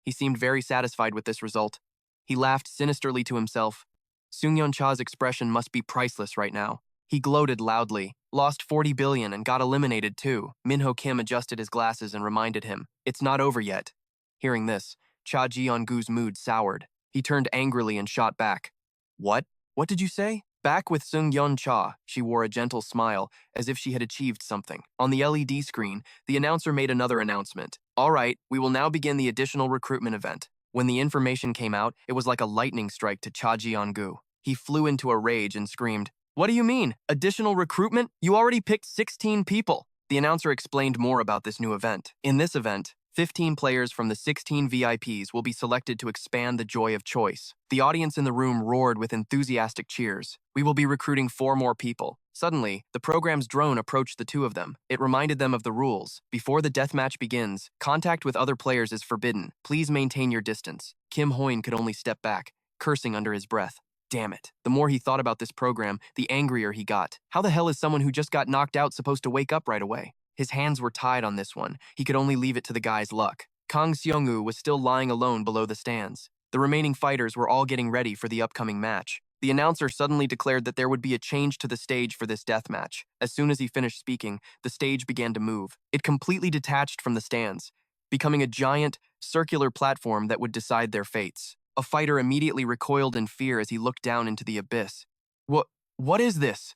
He seemed very satisfied with this result. He laughed sinisterly to himself. Seung-yeon Cha's expression must be priceless right now. He gloated loudly, lost 40 billion and got eliminated too. Minho Kim adjusted his glasses and reminded him, it's not over yet. Hearing this, Cha-ji On-gu's mood soured. He turned angrily and shot back. What? What did you say? Back with Seung-yeon Cha, she wore a gentle smile, as if she had achieved something. On the LED screen, the announcer made another announcement. All right, we will now begin the additional recruitment event. When the information came out, it was like a lightning strike to Cha-ji On-gu. He flew into a rage and screamed, What do you mean? Additional recruitment? You already picked 16 people. The announcer explained more about this new event. In this event, 15 players from the 16 VIPs will be selected to expand the joy of choice. The audience in the room roared with enthusiastic cheers. We will be recruiting 4 more people. Suddenly, the program's drone approached the two of them. It reminded them of the rules. Before the deathmatch begins, contact with other players is forbidden. Please maintain your distance. Kim Hoin could only step back, cursing under his breath. Damn it. The more he thought about this program, the angrier he got. How the hell is someone who just got knocked out supposed to wake up right away? His hands were tied on this one. He could only leave it to the guy's luck. Kang Seong-woo was still lying alone below the stands. The remaining fighters were all getting ready for the upcoming match. The announcer suddenly declared that there would be a change to the stage for this death match. As soon as he finished speaking, the stage began to move. It completely detached from the stands, becoming a giant, circular platform that would decide their fates. A fighter immediately recoiled in fear as he looked down into the abyss. What is this?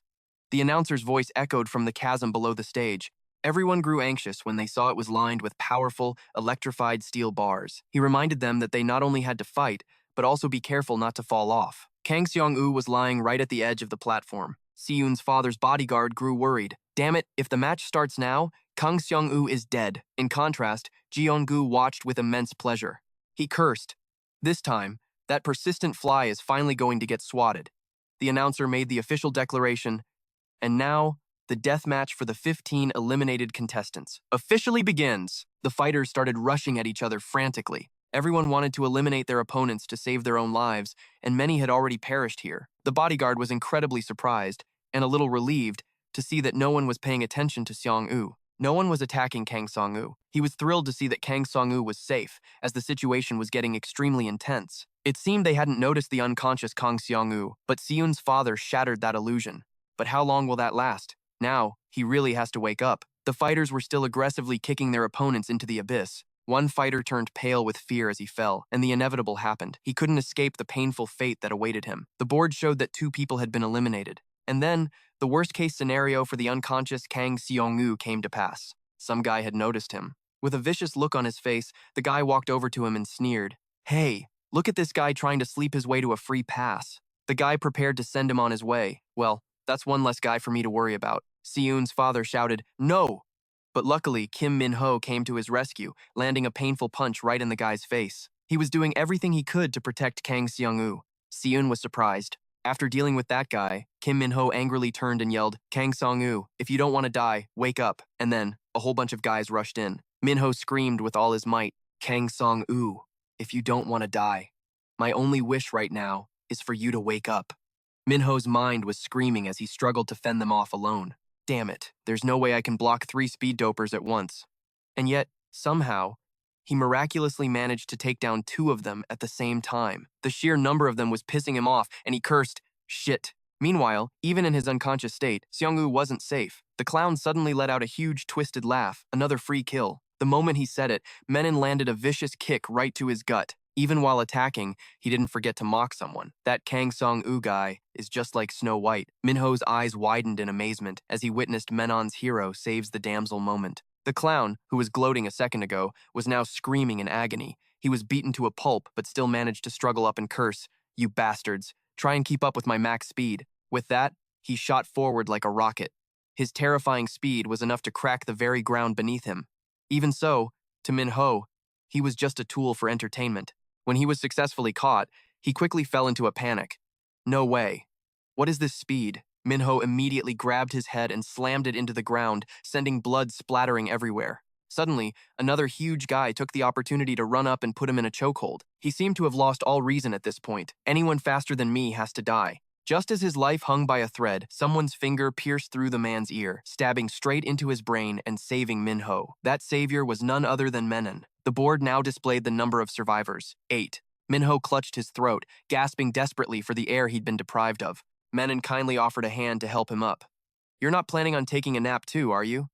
The announcer's voice echoed from the chasm below the stage. Everyone grew anxious when they saw it was lined with powerful, electrified steel bars. He reminded them that they not only had to fight, but also be careful not to fall off. Kang Seong-woo was lying right at the edge of the platform. Seun's father's bodyguard grew worried. Damn it, if the match starts now, Kang Seong-woo is dead. In contrast, Jeong-gu watched with immense pleasure. He cursed. This time, that persistent fly is finally going to get swatted. The announcer made the official declaration, and now, the death match for the 15 eliminated contestants officially begins. The fighters started rushing at each other frantically. Everyone wanted to eliminate their opponents to save their own lives, and many had already perished here. The bodyguard was incredibly surprised, and a little relieved, to see that no one was paying attention to Seong-woo. No one was attacking Kang Seong-woo. He was thrilled to see that Kang Seong-woo was safe, as the situation was getting extremely intense. It seemed they hadn't noticed the unconscious Kang Seong-woo, but Seun's father shattered that illusion. But how long will that last? Now, he really has to wake up. The fighters were still aggressively kicking their opponents into the abyss. One fighter turned pale with fear as he fell, and the inevitable happened. He couldn't escape the painful fate that awaited him. The board showed that 2 people had been eliminated. And then, the worst-case scenario for the unconscious Kang Seong-woo came to pass. Some guy had noticed him. With a vicious look on his face, the guy walked over to him and sneered. "Hey, look at this guy trying to sleep his way to a free pass." The guy prepared to send him on his way. Well, that's one less guy for me to worry about. Seun's father shouted, "No!" But luckily, Minho came to his rescue, landing a painful punch right in the guy's face. He was doing everything he could to protect Kang Seong-woo. Seun was surprised. After dealing with that guy, Minho angrily turned and yelled, "Kang Seong-woo, if you don't want to die, wake up." And then, a whole bunch of guys rushed in. Minho screamed with all his might, "Kang Seong-woo, if you don't want to die, my only wish right now is for you to wake up." Minho's mind was screaming as he struggled to fend them off alone. Damn it, there's no way I can block 3 speed dopers at once. And yet, somehow, he miraculously managed to take down 2 of them at the same time. The sheer number of them was pissing him off, and he cursed, "Shit." Meanwhile, even in his unconscious state, Seong-woo wasn't safe. The clown suddenly let out a huge twisted laugh, another free kill. The moment he said it, Menon landed a vicious kick right to his gut. Even while attacking, he didn't forget to mock someone. That Kang Seong-woo guy is just like Snow White. Minho's eyes widened in amazement as he witnessed Menon's hero saves the damsel moment. The clown, who was gloating a second ago, was now screaming in agony. He was beaten to a pulp, but still managed to struggle up and curse, "You bastards, try and keep up with my max speed." With that, he shot forward like a rocket. His terrifying speed was enough to crack the very ground beneath him. Even so, to Minho, he was just a tool for entertainment. When he was successfully caught, he quickly fell into a panic. No way. What is this speed? Minho immediately grabbed his head and slammed it into the ground, sending blood splattering everywhere. Suddenly, another huge guy took the opportunity to run up and put him in a chokehold. He seemed to have lost all reason at this point. Anyone faster than me has to die. Just as his life hung by a thread, someone's finger pierced through the man's ear, stabbing straight into his brain and saving Minho. That savior was none other than Menon. The board now displayed the number of survivors, 8. Minho clutched his throat, gasping desperately for the air he'd been deprived of. Menon kindly offered a hand to help him up. "You're not planning on taking a nap too, are you?"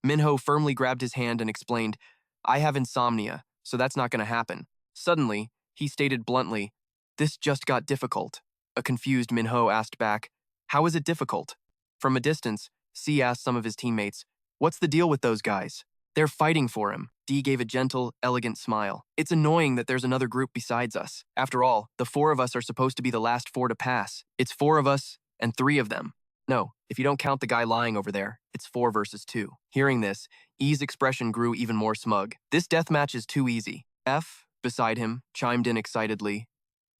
Minho firmly grabbed his hand and explained, "I have insomnia, so that's not going to happen." Suddenly, he stated bluntly, "This just got difficult." A confused Minho asked back, "How is it difficult?" From a distance, C asked some of his teammates, "What's the deal with those guys?" "They're fighting for him." D gave a gentle, elegant smile. "It's annoying that there's another group besides us. After all, the 4 of us are supposed to be the last 4 to pass. It's 4 of us and 3 of them. No, if you don't count the guy lying over there, it's 4 versus 2. Hearing this, E's expression grew even more smug. "This deathmatch is too easy." F, beside him, chimed in excitedly,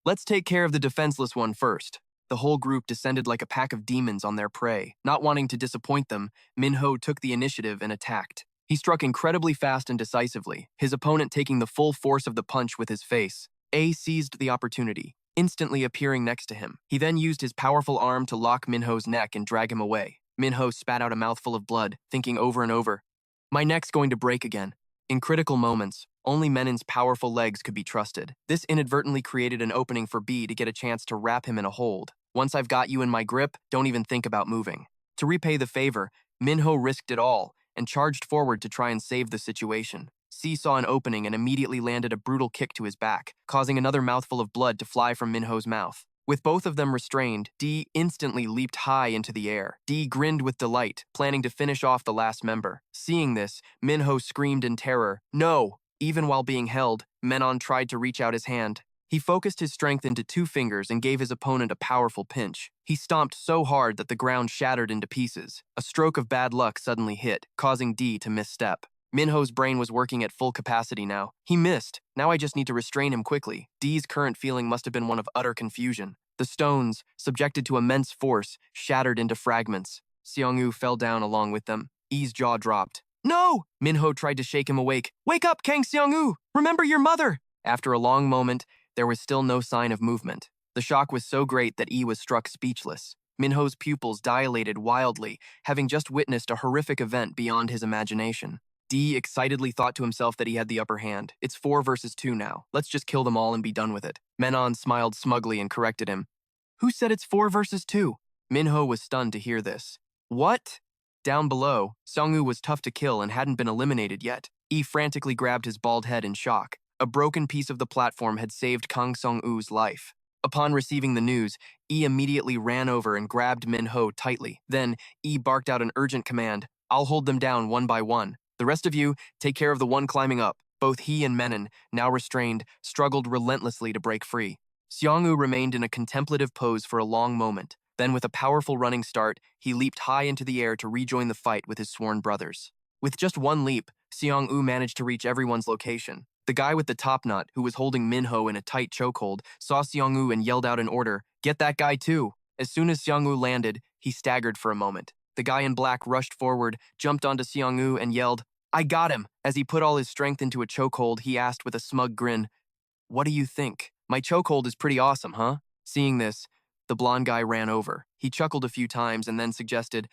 "Let's take care of the defenseless one first." The whole group descended like a pack of demons on their prey. Not wanting to disappoint them, Minho took the initiative and attacked. He struck incredibly fast and decisively, his opponent taking the full force of the punch with his face. A seized the opportunity. instantly appearing next to him. He then used his powerful arm to lock Minho's neck and drag him away. Minho spat out a mouthful of blood, thinking over and over, "My neck's going to break again." In critical moments, only Menon's powerful legs could be trusted. This inadvertently created an opening for B to get a chance to wrap him in a hold. "Once I've got you in my grip, don't even think about moving." To repay the favor, Minho risked it all and charged forward to try and save the situation. C saw an opening and immediately landed a brutal kick to his back, causing another mouthful of blood to fly from Minho's mouth. With both of them restrained, D instantly leaped high into the air. D grinned with delight, planning to finish off the last member. Seeing this, Minho screamed in terror, "No!" Even while being held, Menon tried to reach out his hand. He focused his strength into 2 fingers and gave his opponent a powerful pinch. He stomped so hard that the ground shattered into pieces. A stroke of bad luck suddenly hit, causing D to misstep. Minho's brain was working at full capacity now. He missed. Now I just need to restrain him quickly. D's current feeling must have been one of utter confusion. The stones, subjected to immense force, shattered into fragments. Seonu fell down along with them. E's jaw dropped. "No!" Minho tried to shake him awake. "Wake up, Kang Seonu! Remember your mother!" After a long moment, there was still no sign of movement. The shock was so great that E was struck speechless. Minho's pupils dilated wildly, having just witnessed a horrific event beyond his imagination. D excitedly thought to himself that he had the upper hand. "It's 4 versus 2 now. Let's just kill them all and be done with it." Menon smiled smugly and corrected him. "Who said it's 4 versus 2? Minho was stunned to hear this. "What?" Down below, Seonu was tough to kill and hadn't been eliminated yet. E frantically grabbed his bald head in shock. A broken piece of the platform had saved Kang Song-woo's life. Upon receiving the news, E immediately ran over and grabbed Minho tightly. Then, E barked out an urgent command. "I'll hold them down one by one. The rest of you, take care of the one climbing up." Both he and Menon, now restrained, struggled relentlessly to break free. Seonu remained in a contemplative pose for a long moment. Then, with a powerful running start, he leaped high into the air to rejoin the fight with his sworn brothers. With just one leap, Seonu managed to reach everyone's location. The guy with the top knot, who was holding Minho in a tight chokehold, saw Seonu and yelled out an order, "Get that guy too!" As soon as Seonu landed, he staggered for a moment. The guy in black rushed forward, jumped onto Seonu, and yelled, "I got him!" As he put all his strength into a chokehold, he asked with a smug grin, "What do you think? My chokehold is pretty awesome, huh?" Seeing this, the blonde guy ran over. He chuckled a few times and then suggested,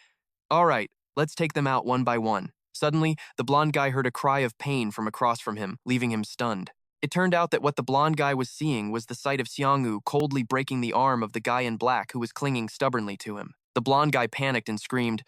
"All right, let's take them out one by one." Suddenly, the blonde guy heard a cry of pain from across from him, leaving him stunned. It turned out that what the blonde guy was seeing was the sight of Seonu coldly breaking the arm of the guy in black who was clinging stubbornly to him. The blonde guy panicked and screamed,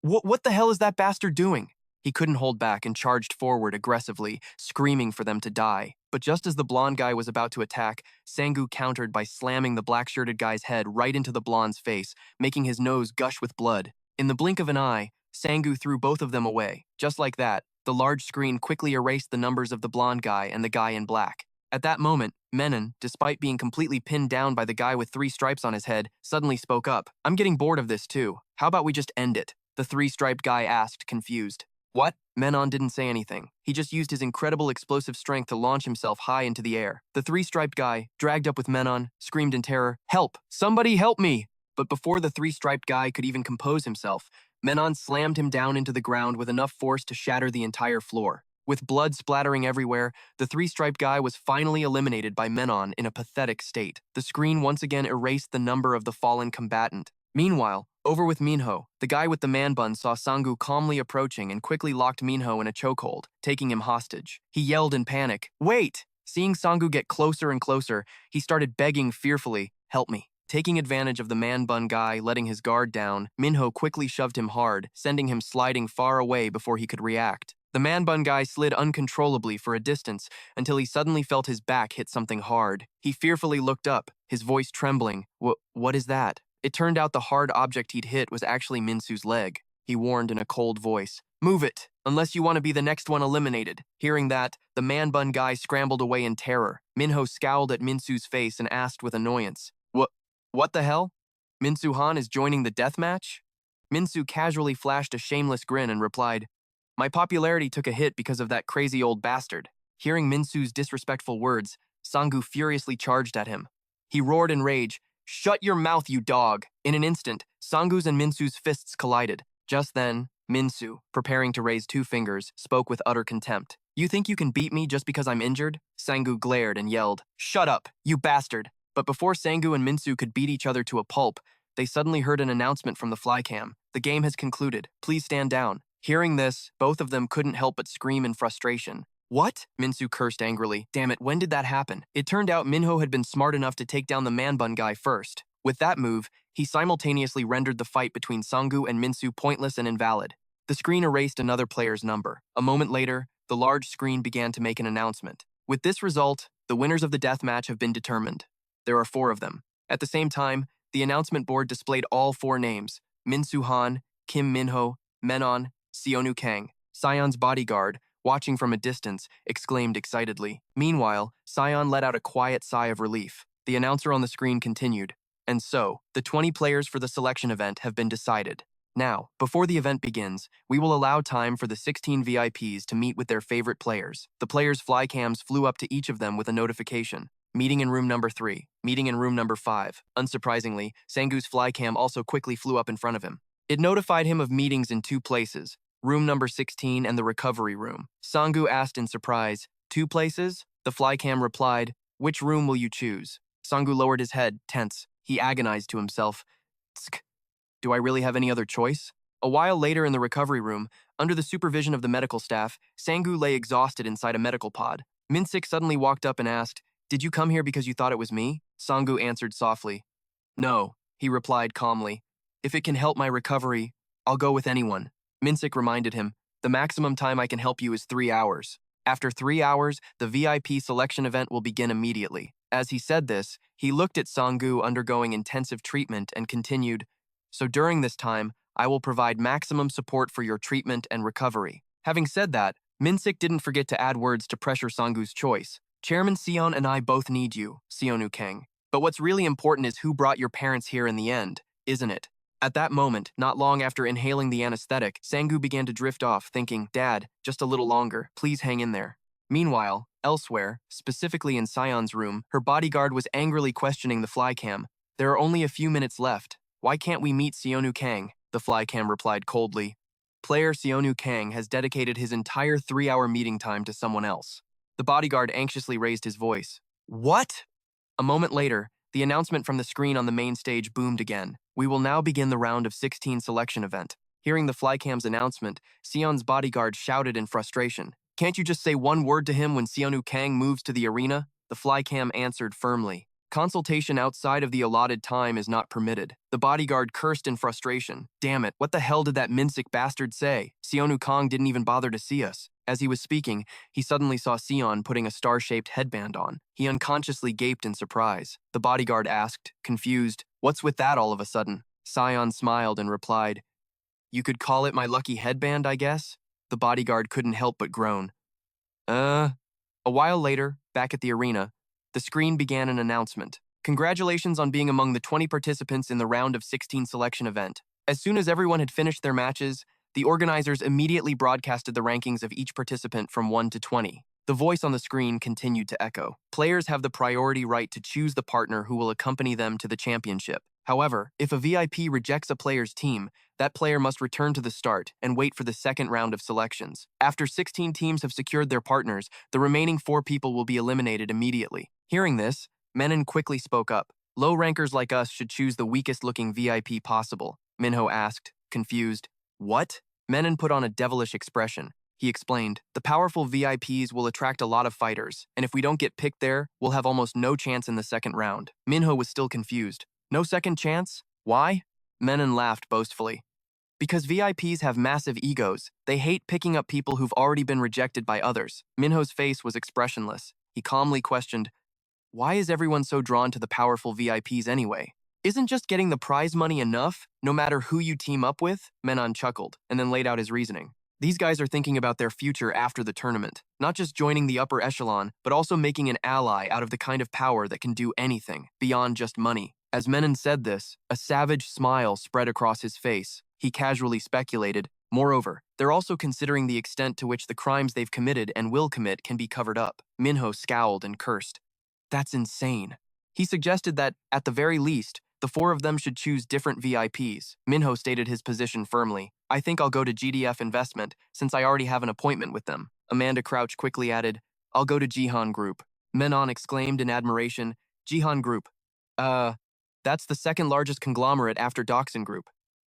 What the hell is that bastard doing?" He couldn't hold back and charged forward aggressively, screaming for them to die. But just as the blonde guy was about to attack, Sangu countered by slamming the black-shirted guy's head right into the blonde's face, making his nose gush with blood. In the blink of an eye, Sangu threw both of them away. Just like that, the large screen quickly erased the numbers of the blonde guy and the guy in black. At that moment, Menon, despite being completely pinned down by the guy with 3 stripes on his head, suddenly spoke up. "I'm getting bored of this too. How about we just end it?" The 3-striped guy asked, confused. "What?" Menon didn't say anything. He just used his incredible explosive strength to launch himself high into the air. The 3-striped guy, dragged up with Menon, screamed in terror, "Help! Somebody help me!" But before the 3-striped guy could even compose himself, Menon slammed him down into the ground with enough force to shatter the entire floor. With blood splattering everywhere, the 3-striped guy was finally eliminated by Menon in a pathetic state. The screen once again erased the number of the fallen combatant. Meanwhile, over with Minho, the guy with the man bun saw Sangu calmly approaching and quickly locked Minho in a chokehold, taking him hostage. He yelled in panic, "Wait!" Seeing Sangu get closer and closer, he started begging fearfully, "Help me." Taking advantage of the man bun guy letting his guard down, Minho quickly shoved him hard, sending him sliding far away before he could react. The man bun guy slid uncontrollably for a distance until he suddenly felt his back hit something hard. He fearfully looked up, his voice trembling. What is that?" It turned out the hard object he'd hit was actually Minsu's leg. He warned in a cold voice, "Move it, unless you want to be the next one eliminated." Hearing that, the man bun guy scrambled away in terror. Minho scowled at Minsu's face and asked with annoyance, What the hell? Minsu Han is joining the deathmatch?" Minsu casually flashed a shameless grin and replied, "My popularity took a hit because of that crazy old bastard." Hearing Minsu's disrespectful words, Sangu furiously charged at him. He roared in rage, "Shut your mouth, you dog!" In an instant, Sangu's and Minsu's fists collided. Just then, Minsu, preparing to raise 2 fingers, spoke with utter contempt. "You think you can beat me just because I'm injured?" Sangu glared and yelled, "Shut up, you bastard!" But before Sangu and Minsu could beat each other to a pulp, they suddenly heard an announcement from the flycam. The game has concluded. Please stand down. Hearing this, both of them couldn't help but scream in frustration. What? Minsu cursed angrily. Damn it, when did that happen? It turned out Minho had been smart enough to take down the man-bun guy first. With that move, he simultaneously rendered the fight between Sangu and Minsu pointless and invalid. The screen erased another player's number. A moment later, the large screen began to make an announcement. With this result, the winners of the deathmatch have been determined. There are 4 of them. At the same time, the announcement board displayed all 4 names: Minsu Han, Kim Minho, Menon, Seonu Kang. Sion's bodyguard, watching from a distance, exclaimed excitedly. Meanwhile, Sion let out a quiet sigh of relief. The announcer on the screen continued. And so, the 20 players for the selection event have been decided. Now, before the event begins, we will allow time for the 16 VIPs to meet with their favorite players. The players' flycams flew up to each of them with a notification. Meeting in room number 3. Meeting in room number 5. Unsurprisingly, Sangu's flycam also quickly flew up in front of him. It notified him of meetings in 2 places, room number 16 and the recovery room. Sangu asked in surprise, 2 places? The flycam replied, which room will you choose? Sangu lowered his head, tense. He agonized to himself. Tsk. Do I really have any other choice? A while later in the recovery room, under the supervision of the medical staff, Sangu lay exhausted inside a medical pod. Minsik suddenly walked up and asked, did you come here because you thought it was me? Sangu answered softly. No, he replied calmly. If it can help my recovery, I'll go with anyone. Minsik reminded him, the maximum time I can help you is 3 hours. After 3 hours, the VIP selection event will begin immediately. As he said this, he looked at Sangu undergoing intensive treatment and continued, so during this time, I will provide maximum support for your treatment and recovery. Having said that, Minsik didn't forget to add words to pressure Sangu's choice. Chairman Seon and I both need you, Seonu Kang. But what's really important is who brought your parents here in the end, isn't it? At that moment, not long after inhaling the anesthetic, Sangu began to drift off, thinking, Dad, just a little longer, please hang in there. Meanwhile, elsewhere, specifically in Sion's room, her bodyguard was angrily questioning the flycam. There are only a few minutes left. Why can't we meet Seonu Kang? The flycam replied coldly. Player Seonu Kang has dedicated his entire 3-hour meeting time to someone else. The bodyguard anxiously raised his voice. What? A moment later, the announcement from the screen on the main stage boomed again. We will now begin the round of 16 selection event. Hearing the flycam's announcement, Seon's bodyguard shouted in frustration. Can't you just say one word to him when Seonu Kang moves to the arena? The flycam answered firmly. Consultation outside of the allotted time is not permitted. The bodyguard cursed in frustration. Damn it, what the hell did that Minsik bastard say? Seonu Kang didn't even bother to see us. As he was speaking, he suddenly saw Seon putting a star-shaped headband on. He unconsciously gaped in surprise. The bodyguard asked, confused, what's with that all of a sudden? Seon smiled and replied, you could call it my lucky headband, I guess? The bodyguard couldn't help but groan. A while later, back at the arena, the screen began an announcement. Congratulations on being among the 20 participants in the round of 16 selection event. As soon as everyone had finished their matches, the organizers immediately broadcasted the rankings of each participant from 1 to 20. The voice on the screen continued to echo. Players have the priority right to choose the partner who will accompany them to the championship. However, if a VIP rejects a player's team, that player must return to the start and wait for the second round of selections. After 16 teams have secured their partners, the remaining 4 people will be eliminated immediately. Hearing this, Menon quickly spoke up. Low rankers like us should choose the weakest-looking VIP possible, Minho asked, confused. What? Menon put on a devilish expression. He explained, the powerful VIPs will attract a lot of fighters, and if we don't get picked there, we'll have almost no chance in the second round. Minho was still confused. No second chance? Why? Menon laughed boastfully. Because VIPs have massive egos, they hate picking up people who've already been rejected by others. Minho's face was expressionless. He calmly questioned, why is everyone so drawn to the powerful VIPs anyway? Isn't just getting the prize money enough, no matter who you team up with? Menon chuckled, and then laid out his reasoning. These guys are thinking about their future after the tournament, not just joining the upper echelon, but also making an ally out of the kind of power that can do anything, beyond just money. As Menon said this, a savage smile spread across his face. He casually speculated, moreover, they're also considering the extent to which the crimes they've committed and will commit can be covered up. Minho scowled and cursed. That's insane. He suggested that, at the very least, the 4 of them should choose different VIPs. Minho stated his position firmly. I think I'll go to GDF Investment, since I already have an appointment with them. Amanda Crouch quickly added, I'll go to Jihan Group. Menon exclaimed in admiration, Jihan Group, Uh, that's the second largest conglomerate after Dachshund Group.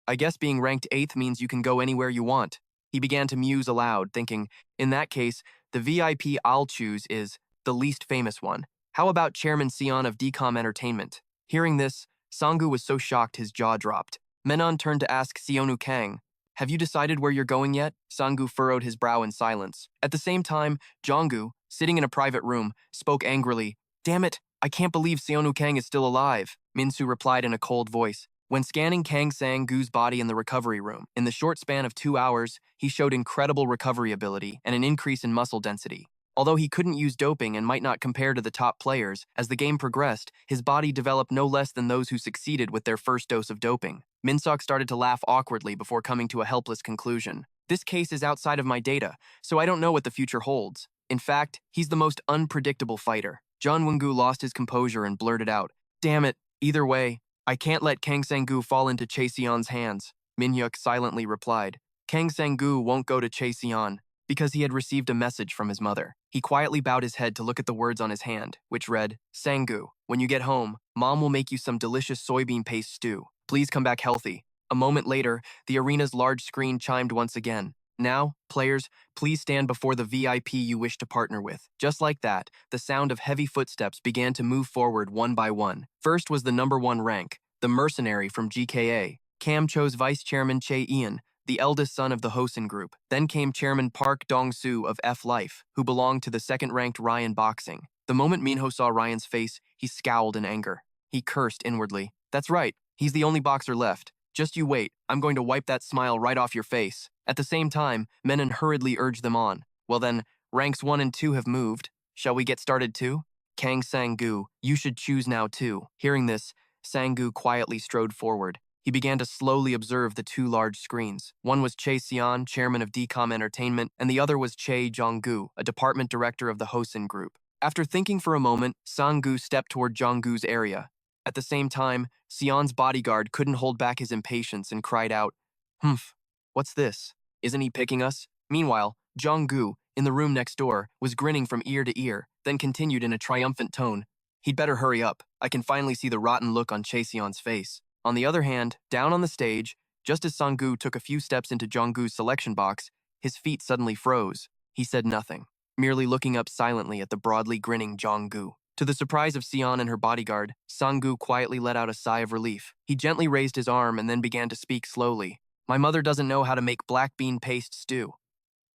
I guess being ranked 8th means you can go anywhere you want. He began to muse aloud, thinking, in that case, the VIP I'll choose is the least famous one. How about Chairman Seon of DCOM Entertainment? Hearing this, Sangu was so shocked his jaw dropped. Menon turned to ask Seonu Kang, have you decided where you're going yet? Sangu furrowed his brow in silence. At the same time, Jonggu, sitting in a private room, spoke angrily, damn it, I can't believe Seonu Kang is still alive. Minsu replied in a cold voice. When scanning Kang Sang-gu's body in the recovery room, in the short span of 2 hours, he showed incredible recovery ability and an increase in muscle density. Although he couldn't use doping and might not compare to the top players, as the game progressed, his body developed no less than those who succeeded with their first dose of doping. Minsok started to laugh awkwardly before coming to a helpless conclusion. This case is outside of my data, so I don't know what the future holds. In fact, he's the most unpredictable fighter. John Wungu lost his composure and blurted out, damn it, either way, I can't let Kang Sang-gu fall into Chae Sion's hands. Minhyuk silently replied, Kang Sang-gu won't go to Chae Sion, because he had received a message from his mother. He quietly bowed his head to look at the words on his hand, which read, Sang-gu, when you get home, Mom will make you some delicious soybean paste stew. Please come back healthy. A moment later, the arena's large screen chimed once again. Now, players, please stand before the VIP you wish to partner with. Just like that, the sound of heavy footsteps began to move forward one by one. First was the number 1 rank, the mercenary from GKA. Cam chose Vice Chairman Chae Ian, the eldest son of the Hosen Group. Then came Chairman Park Dong-soo of F-Life, who belonged to the second-ranked Ryan Boxing. The moment Minho saw Ryan's face, he scowled in anger. He cursed inwardly. That's right, he's the only boxer left. Just you wait, I'm going to wipe that smile right off your face. At the same time, Menon hurriedly urged them on. Well then, ranks 1 and 2 have moved. Shall we get started too? Kang Sang-gu, you should choose now too. Hearing this, Sang-gu quietly strode forward. He began to slowly observe the 2 large screens. One was Chae Sion, chairman of DCOM Entertainment, and the other was Chae Jong-gu, a department director of the Hosen Group. After thinking for a moment, Sang-gu stepped toward Jong-gu's area. At the same time, Sion's bodyguard couldn't hold back his impatience and cried out, Humph, what's this? Isn't he picking us? Meanwhile, Jong-gu, in the room next door, was grinning from ear to ear, then continued in a triumphant tone, he'd better hurry up. I can finally see the rotten look on Chae Sion's face. On the other hand, down on the stage, just as Sang-gu took a few steps into Jong-gu's selection box, his feet suddenly froze. He said nothing, merely looking up silently at the broadly grinning Jong-gu. To the surprise of Sion and her bodyguard, Sang-gu quietly let out a sigh of relief. He gently raised his arm and then began to speak slowly. My mother doesn't know how to make black bean paste stew.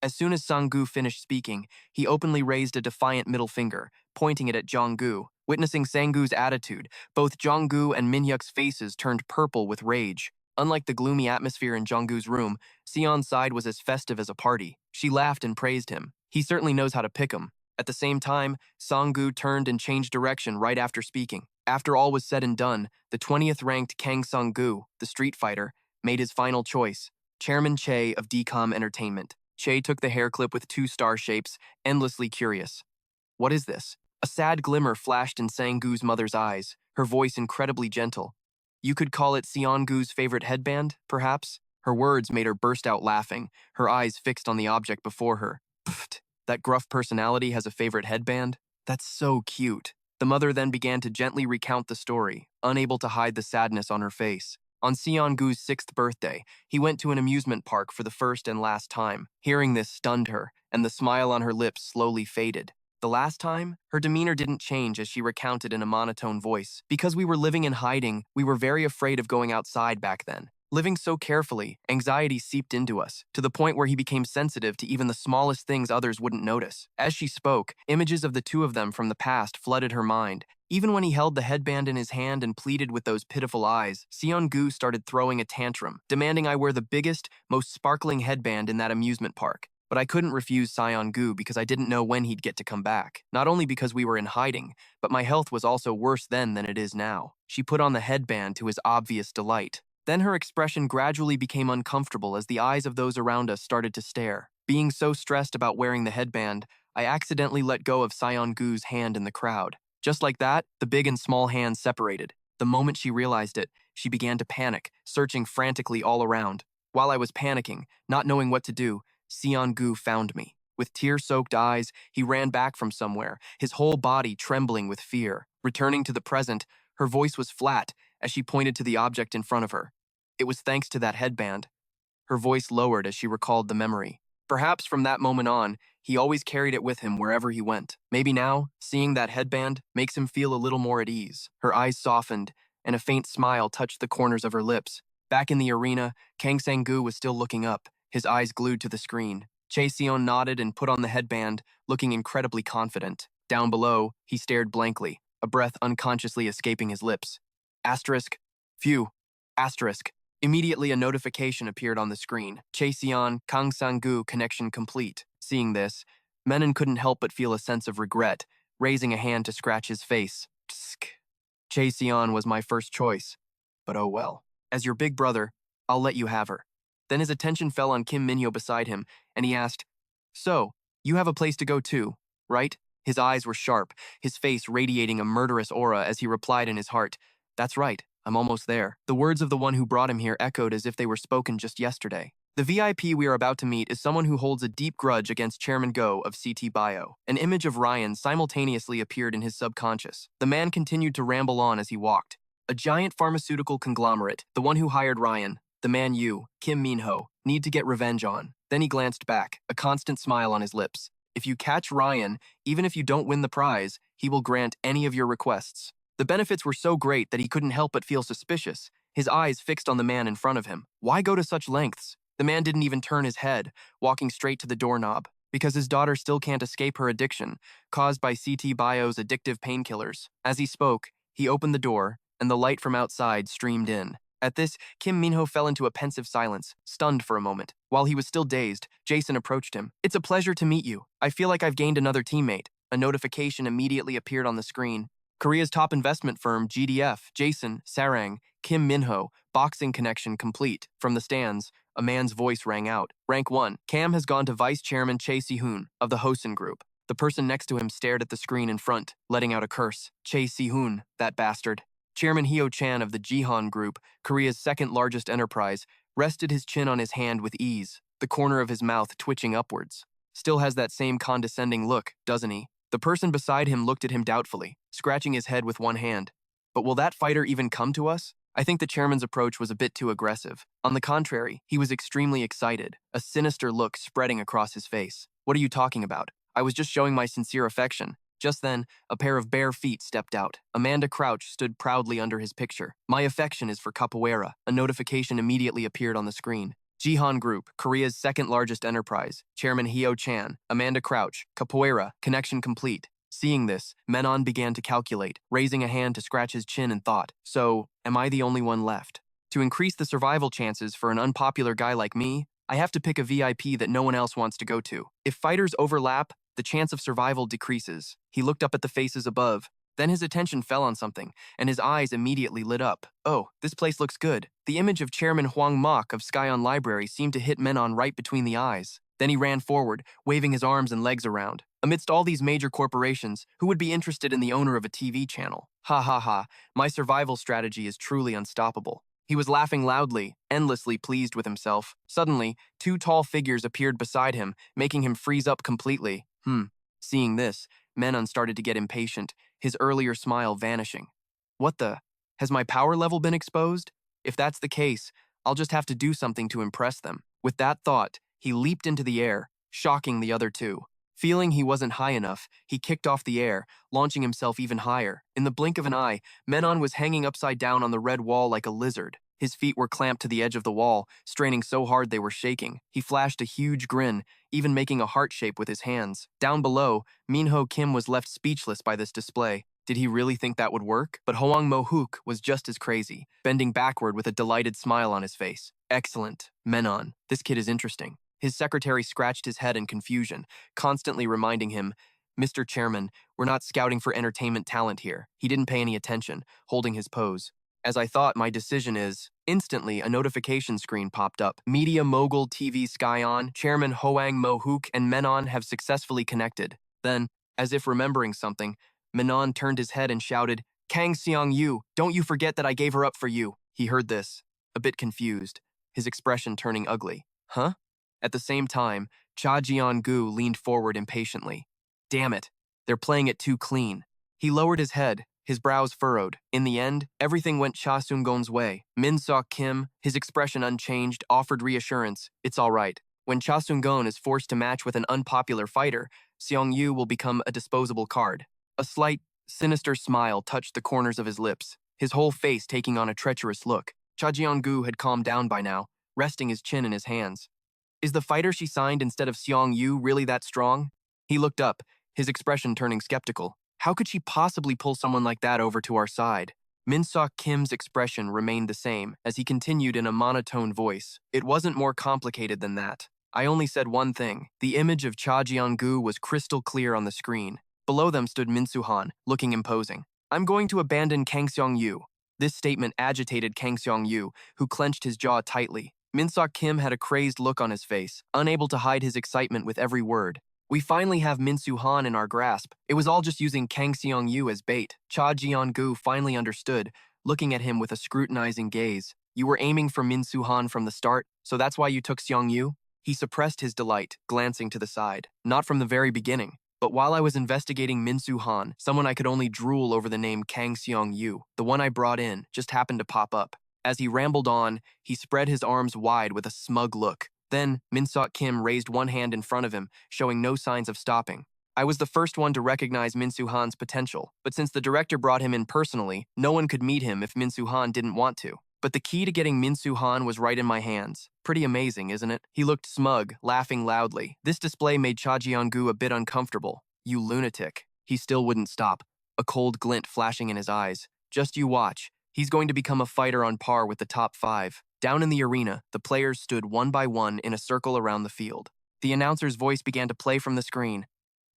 As soon as Sang-gu finished speaking, he openly raised a defiant middle finger, pointing it at Jong-gu. Witnessing Sang-gu's attitude, both Jong-gu and Minhyuk's faces turned purple with rage. Unlike the gloomy atmosphere in Jong-gu's room, Sion's side was as festive as a party. She laughed and praised him. He certainly knows how to pick 'em. At the same time, Sang-gu turned and changed direction right after speaking. After all was said and done, the 20th ranked Kang Sang-gu, the street fighter, made his final choice, Chairman Chae of DCOM Entertainment. Chae took the hair clip with 2 star shapes, endlessly curious. What is this? A sad glimmer flashed in Sang-gu's mother's eyes, her voice incredibly gentle. You could call it Seon-gu's favorite headband, perhaps? Her words made her burst out laughing, her eyes fixed on the object before her. Pfft. That gruff personality has a favorite headband? That's so cute. The mother then began to gently recount the story, unable to hide the sadness on her face. On Seon-gu's 6th birthday, he went to an amusement park for the first and last time. Hearing this stunned her, and the smile on her lips slowly faded. The last time, her demeanor didn't change as she recounted in a monotone voice. Because we were living in hiding, we were very afraid of going outside back then. Living so carefully, anxiety seeped into us, to the point where he became sensitive to even the smallest things others wouldn't notice. As she spoke, images of the 2 of them from the past flooded her mind. Even when he held the headband in his hand and pleaded with those pitiful eyes, Seon-gu started throwing a tantrum, demanding I wear the biggest, most sparkling headband in that amusement park. But I couldn't refuse Seon-gu because I didn't know when he'd get to come back. Not only because we were in hiding, but my health was also worse then than it is now. She put on the headband to his obvious delight. Then her expression gradually became uncomfortable as the eyes of those around us started to stare. Being so stressed about wearing the headband, I accidentally let go of Seon-gu's hand in the crowd. Just like that, the big and small hands separated. The moment she realized it, she began to panic, searching frantically all around. While I was panicking, not knowing what to do, Seon-gu found me. With tear-soaked eyes, he ran back from somewhere, his whole body trembling with fear. Returning to the present, Her voice was flat as she pointed to the object in front of her. It was thanks to that headband. Her voice lowered as she recalled the memory. Perhaps from that moment on, he always carried it with him wherever he went. Maybe now, seeing that headband makes him feel a little more at ease. Her eyes softened, and a faint smile touched the corners of her lips. Back in the arena, Kang Sang-gu was still looking up, his eyes glued to the screen. Chae-seon nodded and put on the headband, looking incredibly confident. Down below, he stared blankly, a breath unconsciously escaping his lips. Asterisk. Phew. Asterisk. Immediately a notification appeared on the screen. Chae-seon, Kang Sang-gu connection complete. Seeing this, Menon couldn't help but feel a sense of regret, raising a hand to scratch his face. Tsk. Chae-seon was my first choice. But oh well. As your big brother, I'll let you have her. Then his attention fell on Kim Minho beside him, and he asked, So, you have a place to go too, right? His eyes were sharp, his face radiating a murderous aura as he replied in his heart, That's right, I'm almost there. The words of the one who brought him here echoed as if they were spoken just yesterday. The VIP we are about to meet is someone who holds a deep grudge against Chairman Go of CT Bio. An image of Ryan simultaneously appeared in his subconscious. The man continued to ramble on as he walked. A giant pharmaceutical conglomerate, the one who hired Ryan, the man you, Kim Minho, need to get revenge on. Then he glanced back, a constant smile on his lips. If you catch Ryan, even if you don't win the prize, he will grant any of your requests. The benefits were so great that he couldn't help but feel suspicious, his eyes fixed on the man in front of him. Why go to such lengths? The man didn't even turn his head, walking straight to the doorknob. Because his daughter still can't escape her addiction, caused by CT Bio's addictive painkillers. As he spoke, he opened the door, and the light from outside streamed in. At this, Kim Minho fell into a pensive silence, stunned for a moment. While he was still dazed, Jason approached him. It's a pleasure to meet you. I feel like I've gained another teammate. A notification immediately appeared on the screen. Korea's top investment firm, GDF, Jason, Sarang, Kim Minho, boxing connection complete. From the stands, a man's voice rang out. Rank 1, Cam has gone to Vice Chairman Chae Si-hoon of the Hosen Group. The person next to him stared at the screen in front, letting out a curse. Chae Si-hoon, that bastard. Chairman Hyo-chan of the Jihan Group, Korea's second largest enterprise, rested his chin on his hand with ease, the corner of his mouth twitching upwards. Still has that same condescending look, doesn't he? The person beside him looked at him doubtfully, scratching his head with one hand. But will that fighter even come to us? I think the chairman's approach was a bit too aggressive. On the contrary, he was extremely excited, a sinister look spreading across his face. What are you talking about? I was just showing my sincere affection. Just then, a pair of bare feet stepped out. Amanda Crouch stood proudly under his picture. My affection is for Capoera. A notification immediately appeared on the screen. Jihan Group, Korea's second largest enterprise. Chairman Hyo-chan, Amanda Crouch, Capoera, connection complete. Seeing this, Menon began to calculate, raising a hand to scratch his chin in thought. So, am I the only one left? To increase the survival chances for an unpopular guy like me, I have to pick a VIP that no one else wants to go to. If fighters overlap, the chance of survival decreases. He looked up at the faces above. Then his attention fell on something, and his eyes immediately lit up. Oh, this place looks good. The image of Chairman Hwang Mok of Skyon Library seemed to hit Menon right between the eyes. Then he ran forward, waving his arms and legs around. Amidst all these major corporations, who would be interested in the owner of a TV channel? Ha ha ha, my survival strategy is truly unstoppable. He was laughing loudly, endlessly pleased with himself. Suddenly, two tall figures appeared beside him, making him freeze up completely. Seeing this, Menon started to get impatient, his earlier smile vanishing. What the? Has my power level been exposed? If that's the case, I'll just have to do something to impress them. With that thought, he leaped into the air, shocking the other two. Feeling he wasn't high enough, he kicked off the air, launching himself even higher. In the blink of an eye, Menon was hanging upside down on the red wall like a lizard. His feet were clamped to the edge of the wall, straining so hard they were shaking. He flashed a huge grin, even making a heart shape with his hands. Down below, Minho Kim was left speechless by this display. Did he really think that would work? But Hoang Mo-hook was just as crazy, bending backward with a delighted smile on his face. Excellent. Menon, this kid is interesting. His secretary scratched his head in confusion, constantly reminding him, Mr. Chairman, we're not scouting for entertainment talent here. He didn't pay any attention, holding his pose. As I thought, my decision is... Instantly, a notification screen popped up. Media Mogul TV Skyon, Chairman Hoang Mo-hook, and Menon have successfully connected. Then, as if remembering something, Menon turned his head and shouted, Kang Seong-yu, don't you forget that I gave her up for you. He heard this, a bit confused, his expression turning ugly. Huh? At the same time, Cha Jeon-gu leaned forward impatiently. Damn it, they're playing it too clean. He lowered his head, his brows furrowed. In the end, everything went Cha Seung-gon's way. Min Kim, his expression unchanged, offered reassurance. It's all right. When Cha Seung-gon is forced to match with an unpopular fighter, Seong-yu will become a disposable card. A slight, sinister smile touched the corners of his lips, his whole face taking on a treacherous look. Cha Jeong-gu had calmed down by now, resting his chin in his hands. Is the fighter she signed instead of Seong-yu really that strong? He looked up, his expression turning skeptical. How could she possibly pull someone like that over to our side? Min Kim's expression remained the same as he continued in a monotone voice. It wasn't more complicated than that. I only said one thing. The image of Cha Jeong-gu was crystal clear on the screen. Below them stood Minsu Han, looking imposing. I'm going to abandon Kang Seong-yu. This statement agitated Kang Seong-yu, who clenched his jaw tightly. Min Kim had a crazed look on his face, unable to hide his excitement with every word. We finally have Minsu Han in our grasp. It was all just using Kang Seong-yu as bait. Cha Jeong-gu finally understood, looking at him with a scrutinizing gaze. You were aiming for Minsu Han from the start, so that's why you took Seong-yu? He suppressed his delight, glancing to the side. Not from the very beginning. But while I was investigating Minsu Han, someone I could only drool over the name Kang Seong-yu, the one I brought in, just happened to pop up. As he rambled on, he spread his arms wide with a smug look. Then, Min Kim raised one hand in front of him, showing no signs of stopping. I was the first one to recognize Minsu Han's potential, but since the director brought him in personally, no one could meet him if Minsu Han didn't want to. But the key to getting Minsu Han was right in my hands. Pretty amazing, isn't it? He looked smug, laughing loudly. This display made Cha Jeong-gu a bit uncomfortable. You lunatic. He still wouldn't stop, a cold glint flashing in his eyes. Just you watch. He's going to become a fighter on par with the top 5. Down in the arena, the players stood one by one in a circle around the field. The announcer's voice began to play from the screen.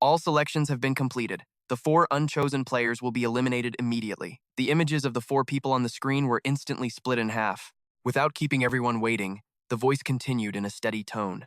All selections have been completed. The 4 unchosen players will be eliminated immediately. The images of the 4 people on the screen were instantly split in half. Without keeping everyone waiting, the voice continued in a steady tone.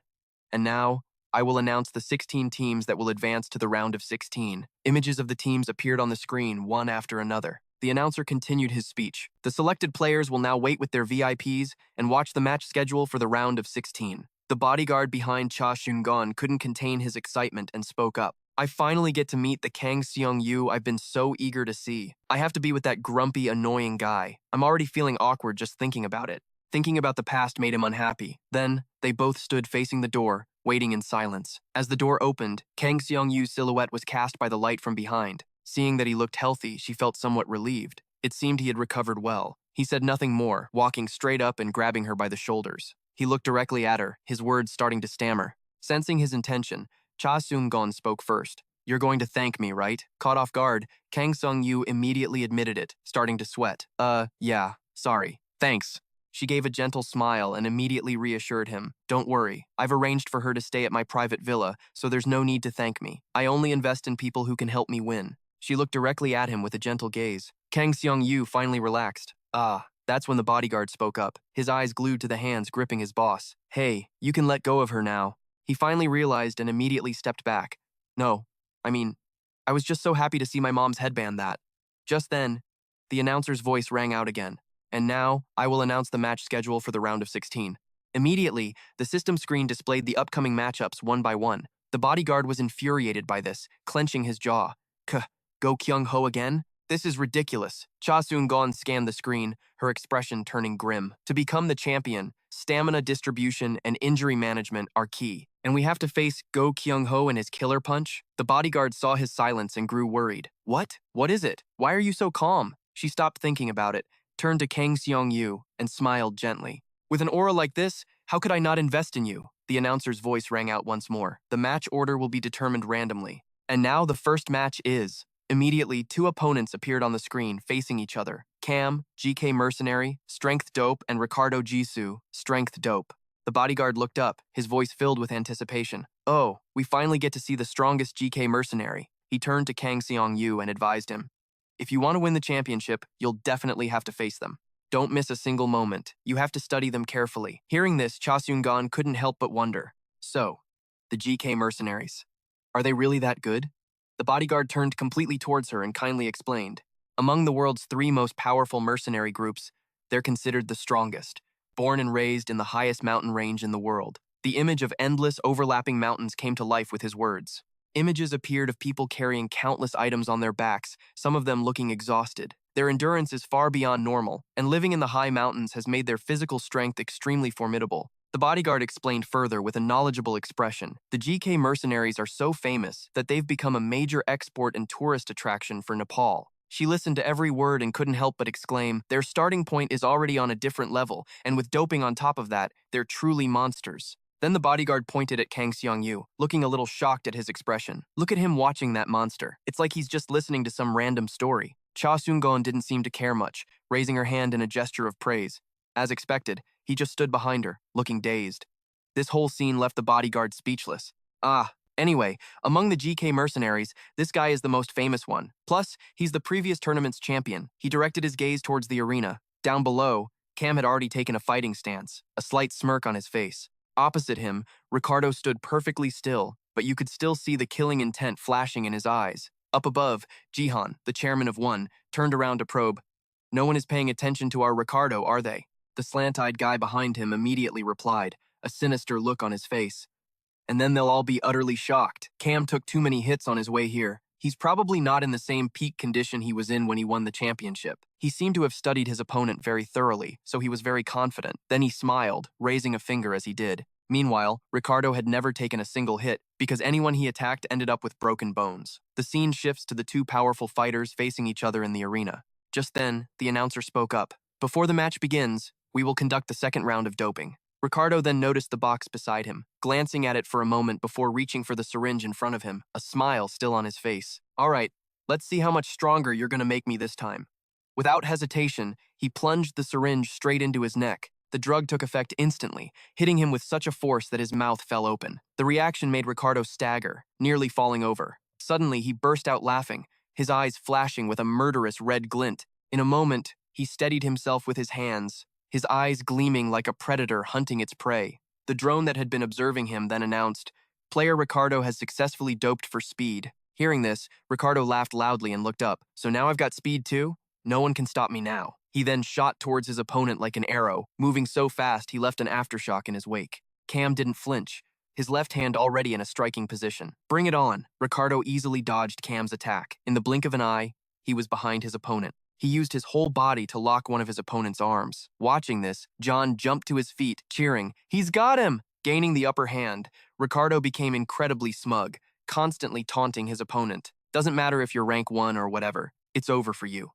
And now, I will announce the 16 teams that will advance to the round of 16. Images of the teams appeared on the screen one after another. The announcer continued his speech. The selected players will now wait with their VIPs and watch the match schedule for the round of 16. The bodyguard behind Cha Seung-gon couldn't contain his excitement and spoke up. I finally get to meet the Kang Seong-yu I've been so eager to see. I have to be with that grumpy, annoying guy. I'm already feeling awkward just thinking about it. Thinking about the past made him unhappy. Then, they both stood facing the door, waiting in silence. As the door opened, Kang Seong-yu's silhouette was cast by the light from behind. Seeing that he looked healthy, she felt somewhat relieved. It seemed he had recovered well. He said nothing more, walking straight up and grabbing her by the shoulders. He looked directly at her, his words starting to stammer. Sensing his intention, Cha Seung-gon spoke first. You're going to thank me, right? Caught off guard, Kang Seong-yu immediately admitted it, starting to sweat. Yeah, sorry. Thanks. She gave a gentle smile and immediately reassured him. Don't worry, I've arranged for her to stay at my private villa, so there's no need to thank me. I only invest in people who can help me win. She looked directly at him with a gentle gaze. Kang Seong-yu finally relaxed. That's when the bodyguard spoke up, his eyes glued to the hands gripping his boss. Hey, you can let go of her now. He finally realized and immediately stepped back. No, I was just so happy to see my mom's headband that. Just then, the announcer's voice rang out again. And now, I will announce the match schedule for the round of 16. Immediately, the system screen displayed the upcoming matchups one by one. The bodyguard was infuriated by this, clenching his jaw. Go Kyung-ho again? This is ridiculous. Cha Seung-gon scanned the screen, her expression turning grim. To become the champion, stamina distribution and injury management are key. And we have to face Go Kyung-ho and his killer punch? The bodyguard saw his silence and grew worried. What? What is it? Why are you so calm? She stopped thinking about it, turned to Kang Seong-yu, and smiled gently. With an aura like this, how could I not invest in you? The announcer's voice rang out once more. The match order will be determined randomly. And now the first match is... Immediately, 2 opponents appeared on the screen, facing each other. Cam, GK Mercenary, Strength Dope, and Ricardo Jisoo, Strength Dope. The bodyguard looked up, his voice filled with anticipation. Oh, we finally get to see the strongest GK Mercenary. He turned to Kang Seong-yu and advised him. If you want to win the championship, you'll definitely have to face them. Don't miss a single moment. You have to study them carefully. Hearing this, Cha Seung-gon couldn't help but wonder. So, the GK Mercenaries. Are they really that good? The bodyguard turned completely towards her and kindly explained. Among the world's 3 most powerful mercenary groups, they're considered the strongest, born and raised in the highest mountain range in the world. The image of endless, overlapping mountains came to life with his words. Images appeared of people carrying countless items on their backs, some of them looking exhausted. Their endurance is far beyond normal, and living in the high mountains has made their physical strength extremely formidable. The bodyguard explained further with a knowledgeable expression. The GK mercenaries are so famous that they've become a major export and tourist attraction for Nepal. She listened to every word and couldn't help but exclaim, their starting point is already on a different level, and with doping on top of that, they're truly monsters. Then the bodyguard pointed at Kang Seong-yu, looking a little shocked at his expression. Look at him watching that monster. It's like he's just listening to some random story. Cha Seung-gon didn't seem to care much, raising her hand in a gesture of praise. As expected, he just stood behind her, looking dazed. This whole scene left the bodyguard speechless. Anyway, among the GK mercenaries, this guy is the most famous one. Plus, he's the previous tournament's champion. He directed his gaze towards the arena. Down below, Cam had already taken a fighting stance, a slight smirk on his face. Opposite him, Ricardo stood perfectly still, but you could still see the killing intent flashing in his eyes. Up above, Jihan, the chairman of one, turned around to probe. No one is paying attention to our Ricardo, are they? The slant-eyed guy behind him immediately replied, a sinister look on his face. And then they'll all be utterly shocked. Cam took too many hits on his way here. He's probably not in the same peak condition he was in when he won the championship. He seemed to have studied his opponent very thoroughly, so he was very confident. Then he smiled, raising a finger as he did. Meanwhile, Ricardo had never taken a single hit, because anyone he attacked ended up with broken bones. The scene shifts to the two powerful fighters facing each other in the arena. Just then, the announcer spoke up. Before the match begins, we will conduct the second round of doping. Ricardo then noticed the box beside him, glancing at it for a moment before reaching for the syringe in front of him, a smile still on his face. All right, let's see how much stronger you're going to make me this time. Without hesitation, he plunged the syringe straight into his neck. The drug took effect instantly, hitting him with such a force that his mouth fell open. The reaction made Ricardo stagger, nearly falling over. Suddenly, he burst out laughing, his eyes flashing with a murderous red glint. In a moment, he steadied himself with his hands, his eyes gleaming like a predator hunting its prey. The drone that had been observing him then announced, "Player Ricardo has successfully doped for speed." Hearing this, Ricardo laughed loudly and looked up. So now I've got speed too? No one can stop me now. He then shot towards his opponent like an arrow, moving so fast he left an aftershock in his wake. Cam didn't flinch, his left hand already in a striking position. Bring it on! Ricardo easily dodged Cam's attack. In the blink of an eye, he was behind his opponent. He used his whole body to lock one of his opponent's arms. Watching this, John jumped to his feet, cheering, "He's got him!" Gaining the upper hand, Ricardo became incredibly smug, constantly taunting his opponent. Doesn't matter if you're rank 1 or whatever, it's over for you.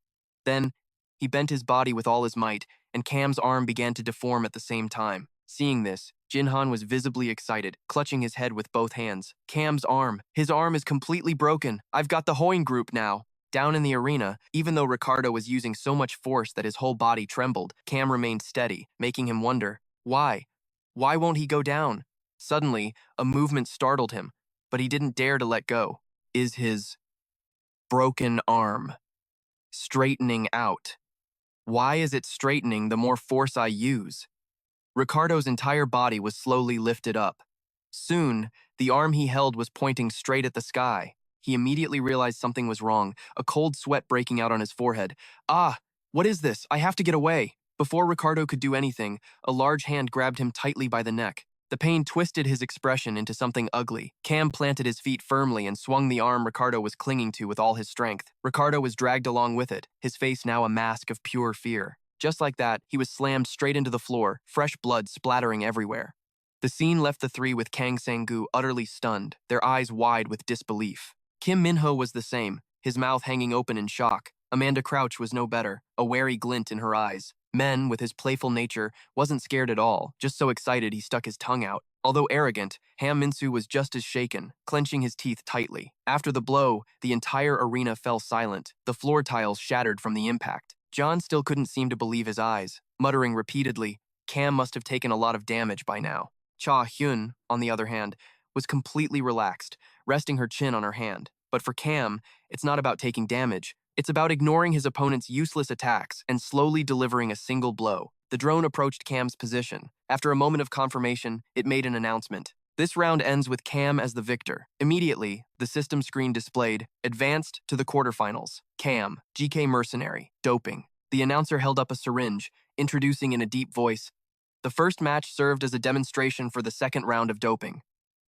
Then, he bent his body with all his might, and Cam's arm began to deform at the same time. Seeing this, Jinhan was visibly excited, clutching his head with both hands. Cam's arm. His arm is completely broken. I've got the Hoing group now. Down in the arena, even though Ricardo was using so much force that his whole body trembled, Cam remained steady, making him wonder, why? Why won't he go down? Suddenly, a movement startled him, but he didn't dare to let go. Is his broken arm straightening out? Why is it straightening the more force I use? Ricardo's entire body was slowly lifted up. Soon, the arm he held was pointing straight at the sky. He immediately realized something was wrong, a cold sweat breaking out on his forehead. What is this? I have to get away. Before Ricardo could do anything, a large hand grabbed him tightly by the neck. The pain twisted his expression into something ugly. Cam planted his feet firmly and swung the arm Ricardo was clinging to with all his strength. Ricardo was dragged along with it, his face now a mask of pure fear. Just like that, he was slammed straight into the floor, fresh blood splattering everywhere. The scene left the three with Kang Sang-gu utterly stunned, their eyes wide with disbelief. Kim Minho was the same, his mouth hanging open in shock. Amanda Crouch was no better, a wary glint in her eyes. Men, with his playful nature, wasn't scared at all, just so excited he stuck his tongue out. Although arrogant, Ham Minsu was just as shaken, clenching his teeth tightly. After the blow, the entire arena fell silent. The floor tiles shattered from the impact. John still couldn't seem to believe his eyes, muttering repeatedly, Cam must have taken a lot of damage by now. Cha Hyun, on the other hand, was completely relaxed, resting her chin on her hand. But for Cam, it's not about taking damage. It's about ignoring his opponent's useless attacks and slowly delivering a single blow. The drone approached Cam's position. After a moment of confirmation, it made an announcement. This round ends with Cam as the victor. Immediately, the system screen displayed, advanced to the quarterfinals. Cam, GK mercenary, doping. The announcer held up a syringe, introducing in a deep voice, the first match served as a demonstration for the second round of doping.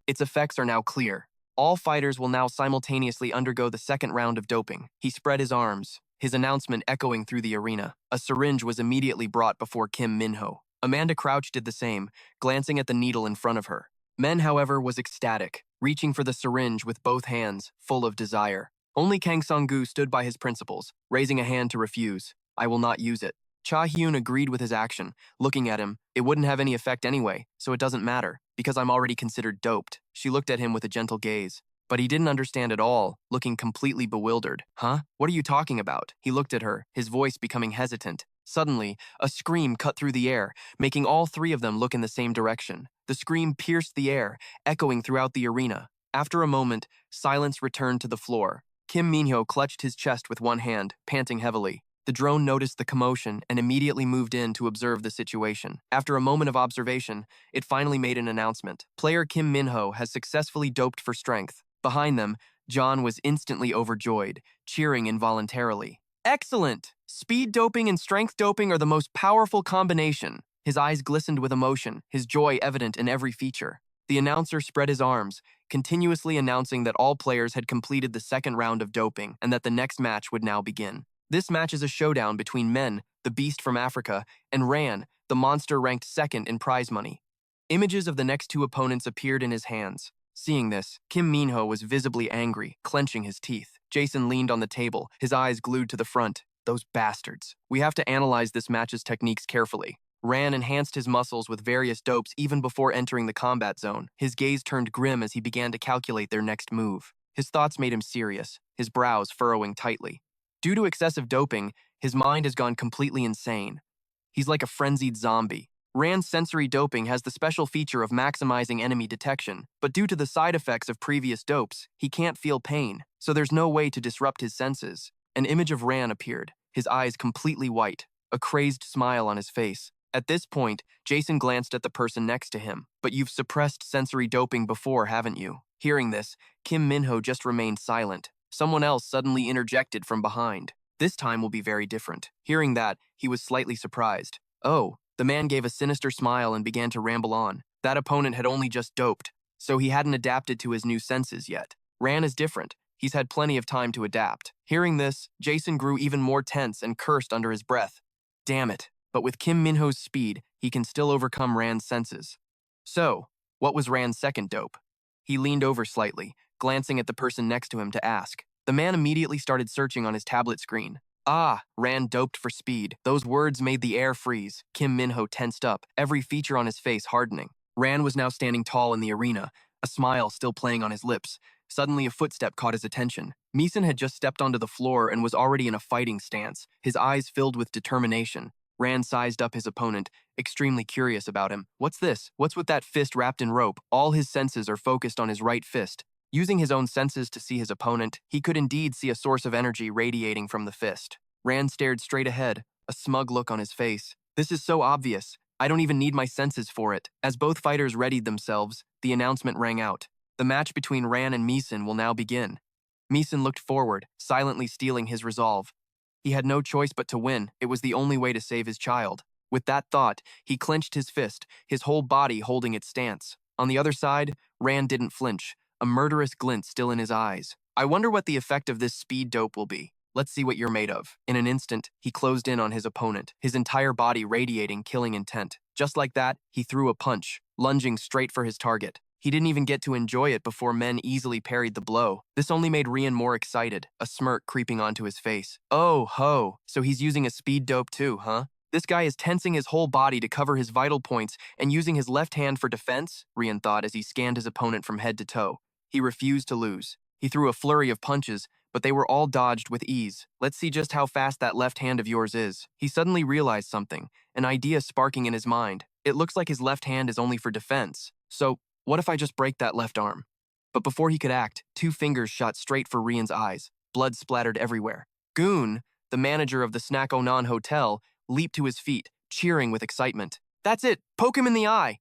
Its effects are now clear. All fighters will now simultaneously undergo the second round of doping. He spread his arms, his announcement echoing through the arena. A syringe was immediately brought before Kim Minho. Amanda Crouch did the same, glancing at the needle in front of her. Men, however, was ecstatic, reaching for the syringe with both hands, full of desire. Only Kang Sang-gu stood by his principles, raising a hand to refuse. I will not use it. Cha Hyun agreed with his action, looking at him. It wouldn't have any effect anyway, so it doesn't matter, because I'm already considered doped. She looked at him with a gentle gaze. But he didn't understand at all, looking completely bewildered. Huh? What are you talking about? He looked at her, his voice becoming hesitant. Suddenly, a scream cut through the air, making all three of them look in the same direction. The scream pierced the air, echoing throughout the arena. After a moment, silence returned to the floor. Kim Minho clutched his chest with one hand, panting heavily. The drone noticed the commotion and immediately moved in to observe the situation. After a moment of observation, it finally made an announcement. Player Kim Minho has successfully doped for strength. Behind them, John was instantly overjoyed, cheering involuntarily. Excellent! Speed doping and strength doping are the most powerful combination. His eyes glistened with emotion, his joy evident in every feature. The announcer spread his arms, continuously announcing that all players had completed the second round of doping and that the next match would now begin. This match is a showdown between Men, the beast from Africa, and Ran, the monster ranked second in prize money. Images of the next two opponents appeared in his hands. Seeing this, Kim Minho was visibly angry, clenching his teeth. Jason leaned on the table, his eyes glued to the front. Those bastards. We have to analyze this match's techniques carefully. Ran enhanced his muscles with various dopes even before entering the combat zone. His gaze turned grim as he began to calculate their next move. His thoughts made him serious, his brows furrowing tightly. Due to excessive doping, his mind has gone completely insane. He's like a frenzied zombie. Ran's sensory doping has the special feature of maximizing enemy detection, but due to the side effects of previous dopes, he can't feel pain, so there's no way to disrupt his senses. An image of Ran appeared, his eyes completely white, a crazed smile on his face. At this point, Jason glanced at the person next to him. But you've suppressed sensory doping before, haven't you? Hearing this, Kim Minho just remained silent. Someone else suddenly interjected from behind. This time will be very different. Hearing that, he was slightly surprised. Oh, the man gave a sinister smile and began to ramble on. That opponent had only just doped, so he hadn't adapted to his new senses yet. Ran is different. He's had plenty of time to adapt. Hearing this, Jason grew even more tense and cursed under his breath. Damn it. But with Kim Minho's speed, he can still overcome Ran's senses. So, what was Ran's second dope? He leaned over slightly, glancing at the person next to him to ask. The man immediately started searching on his tablet screen. Ah, Ran doped for speed. Those words made the air freeze. Kim Minho tensed up, every feature on his face hardening. Ran was now standing tall in the arena, a smile still playing on his lips. Suddenly, a footstep caught his attention. Meeson had just stepped onto the floor and was already in a fighting stance, his eyes filled with determination. Ran sized up his opponent, extremely curious about him. What's this? What's with that fist wrapped in rope? All his senses are focused on his right fist. Using his own senses to see his opponent, he could indeed see a source of energy radiating from the fist. Ran stared straight ahead, a smug look on his face. This is so obvious. I don't even need my senses for it. As both fighters readied themselves, the announcement rang out. The match between Ran and Meeson will now begin. Meeson looked forward, silently steeling his resolve. He had no choice but to win. It was the only way to save his child. With that thought, he clenched his fist, his whole body holding its stance. On the other side, Ran didn't flinch, a murderous glint still in his eyes. I wonder what the effect of this speed dope will be. Let's see what you're made of. In an instant, he closed in on his opponent, his entire body radiating killing intent. Just like that, he threw a punch, lunging straight for his target. He didn't even get to enjoy it before Men easily parried the blow. This only made Rian more excited, a smirk creeping onto his face. Oh ho, so he's using a speed dope too, huh? This guy is tensing his whole body to cover his vital points and using his left hand for defense, Rian thought as he scanned his opponent from head to toe. He refused to lose. He threw a flurry of punches, but they were all dodged with ease. Let's see just how fast that left hand of yours is. He suddenly realized something, an idea sparking in his mind. It looks like his left hand is only for defense. So, what if I just break that left arm? But before he could act, two fingers shot straight for Rian's eyes. Blood splattered everywhere. Goon, the manager of the Snack Onan Hotel, leaped to his feet, cheering with excitement. That's it! Poke him in the eye!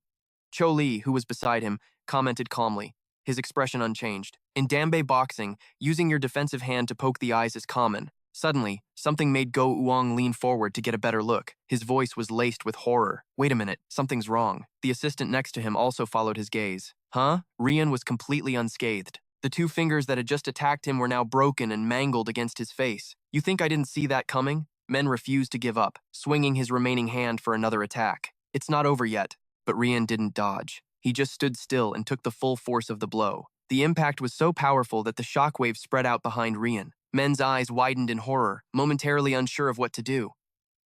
Cho Lee, who was beside him, commented calmly, his expression unchanged. In Dambe boxing, using your defensive hand to poke the eyes is common. Suddenly, something made Go Uong lean forward to get a better look. His voice was laced with horror. Wait a minute, something's wrong. The assistant next to him also followed his gaze. Huh? Rian was completely unscathed. The two fingers that had just attacked him were now broken and mangled against his face. You think I didn't see that coming? Men refused to give up, swinging his remaining hand for another attack. It's not over yet, but Rian didn't dodge. He just stood still and took the full force of the blow. The impact was so powerful that the shockwave spread out behind Rian. Men's eyes widened in horror, momentarily unsure of what to do.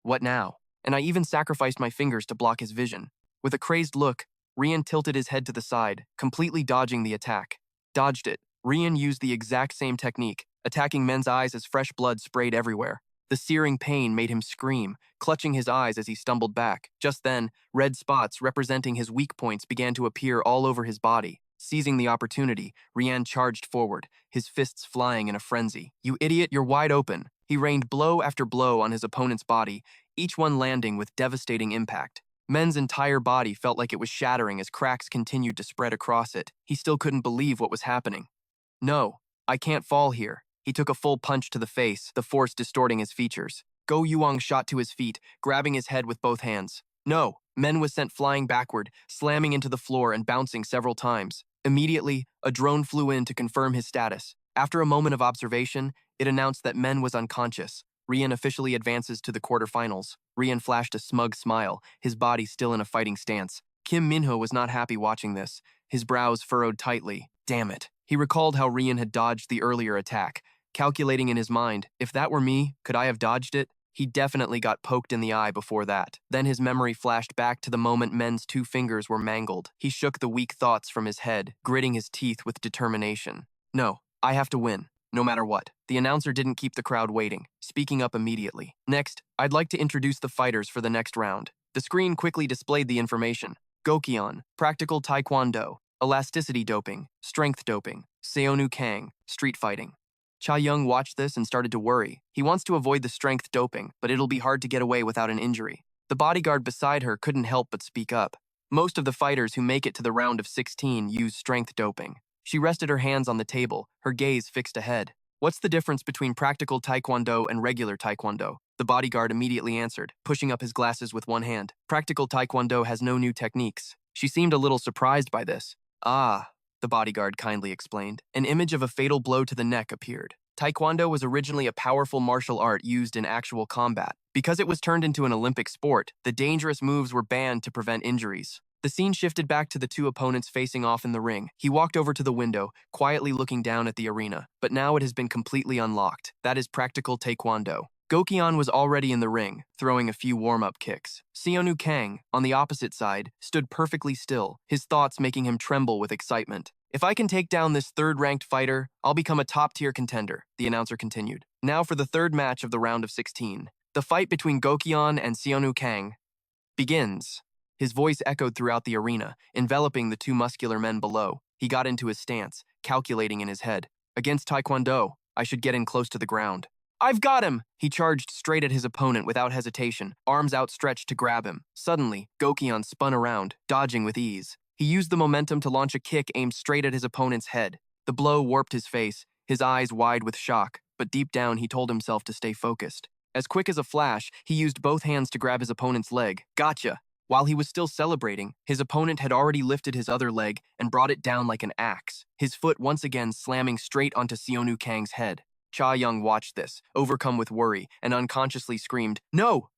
What now? And I even sacrificed my fingers to block his vision. With a crazed look, Rian tilted his head to the side, completely dodging the attack. Dodged it. Rian used the exact same technique, attacking Men's eyes as fresh blood sprayed everywhere. The searing pain made him scream, clutching his eyes as he stumbled back. Just then, red spots representing his weak points began to appear all over his body. Seizing the opportunity, Rian charged forward, his fists flying in a frenzy. You idiot, you're wide open. He rained blow after blow on his opponent's body, each one landing with devastating impact. Men's entire body felt like it was shattering as cracks continued to spread across it. He still couldn't believe what was happening. No, I can't fall here. He took a full punch to the face, the force distorting his features. Go Yuang shot to his feet, grabbing his head with both hands. No, Men was sent flying backward, slamming into the floor and bouncing several times. Immediately, a drone flew in to confirm his status. After a moment of observation, it announced that Men was unconscious. Rian officially advances to the quarterfinals. Rian flashed a smug smile, his body still in a fighting stance. Minho was not happy watching this, his brows furrowed tightly. Damn it. He recalled how Rian had dodged the earlier attack, calculating in his mind, if that were me, could I have dodged it? He definitely got poked in the eye before that. Then his memory flashed back to the moment Men's two fingers were mangled. He shook the weak thoughts from his head, gritting his teeth with determination. No, I have to win, no matter what. The announcer didn't keep the crowd waiting, speaking up immediately. Next, I'd like to introduce the fighters for the next round. The screen quickly displayed the information. Gokyeon, practical taekwondo, elasticity doping, strength doping, Seonu Kang, street fighting. Cha Young watched this and started to worry. He wants to avoid the strength doping, but it'll be hard to get away without an injury. The bodyguard beside her couldn't help but speak up. Most of the fighters who make it to the round of 16 use strength doping. She rested her hands on the table, her gaze fixed ahead. What's the difference between practical taekwondo and regular taekwondo? The bodyguard immediately answered, pushing up his glasses with one hand. Practical taekwondo has no new techniques. She seemed a little surprised by this. Ah, the bodyguard kindly explained. An image of a fatal blow to the neck appeared. Taekwondo was originally a powerful martial art used in actual combat. Because it was turned into an Olympic sport, the dangerous moves were banned to prevent injuries. The scene shifted back to the two opponents facing off in the ring. He walked over to the window, quietly looking down at the arena. But now it has been completely unlocked. That is practical Taekwondo. Gokyeon was already in the ring, throwing a few warm-up kicks. Seonu Kang, on the opposite side, stood perfectly still, his thoughts making him tremble with excitement. If I can take down this third-ranked fighter, I'll become a top-tier contender, the announcer continued. Now for the third match of the round of 16. The fight between Gokyeon and Seonu Kang begins. His voice echoed throughout the arena, enveloping the two muscular men below. He got into his stance, calculating in his head. Against Taekwondo, I should get in close to the ground. I've got him! He charged straight at his opponent without hesitation, arms outstretched to grab him. Suddenly, Gokyeon spun around, dodging with ease. He used the momentum to launch a kick aimed straight at his opponent's head. The blow warped his face, his eyes wide with shock, but deep down he told himself to stay focused. As quick as a flash, he used both hands to grab his opponent's leg. Gotcha! While he was still celebrating, his opponent had already lifted his other leg and brought it down like an axe, his foot once again slamming straight onto Seonu Kang's head. Cha Young watched this, overcome with worry, and unconsciously screamed, "No!"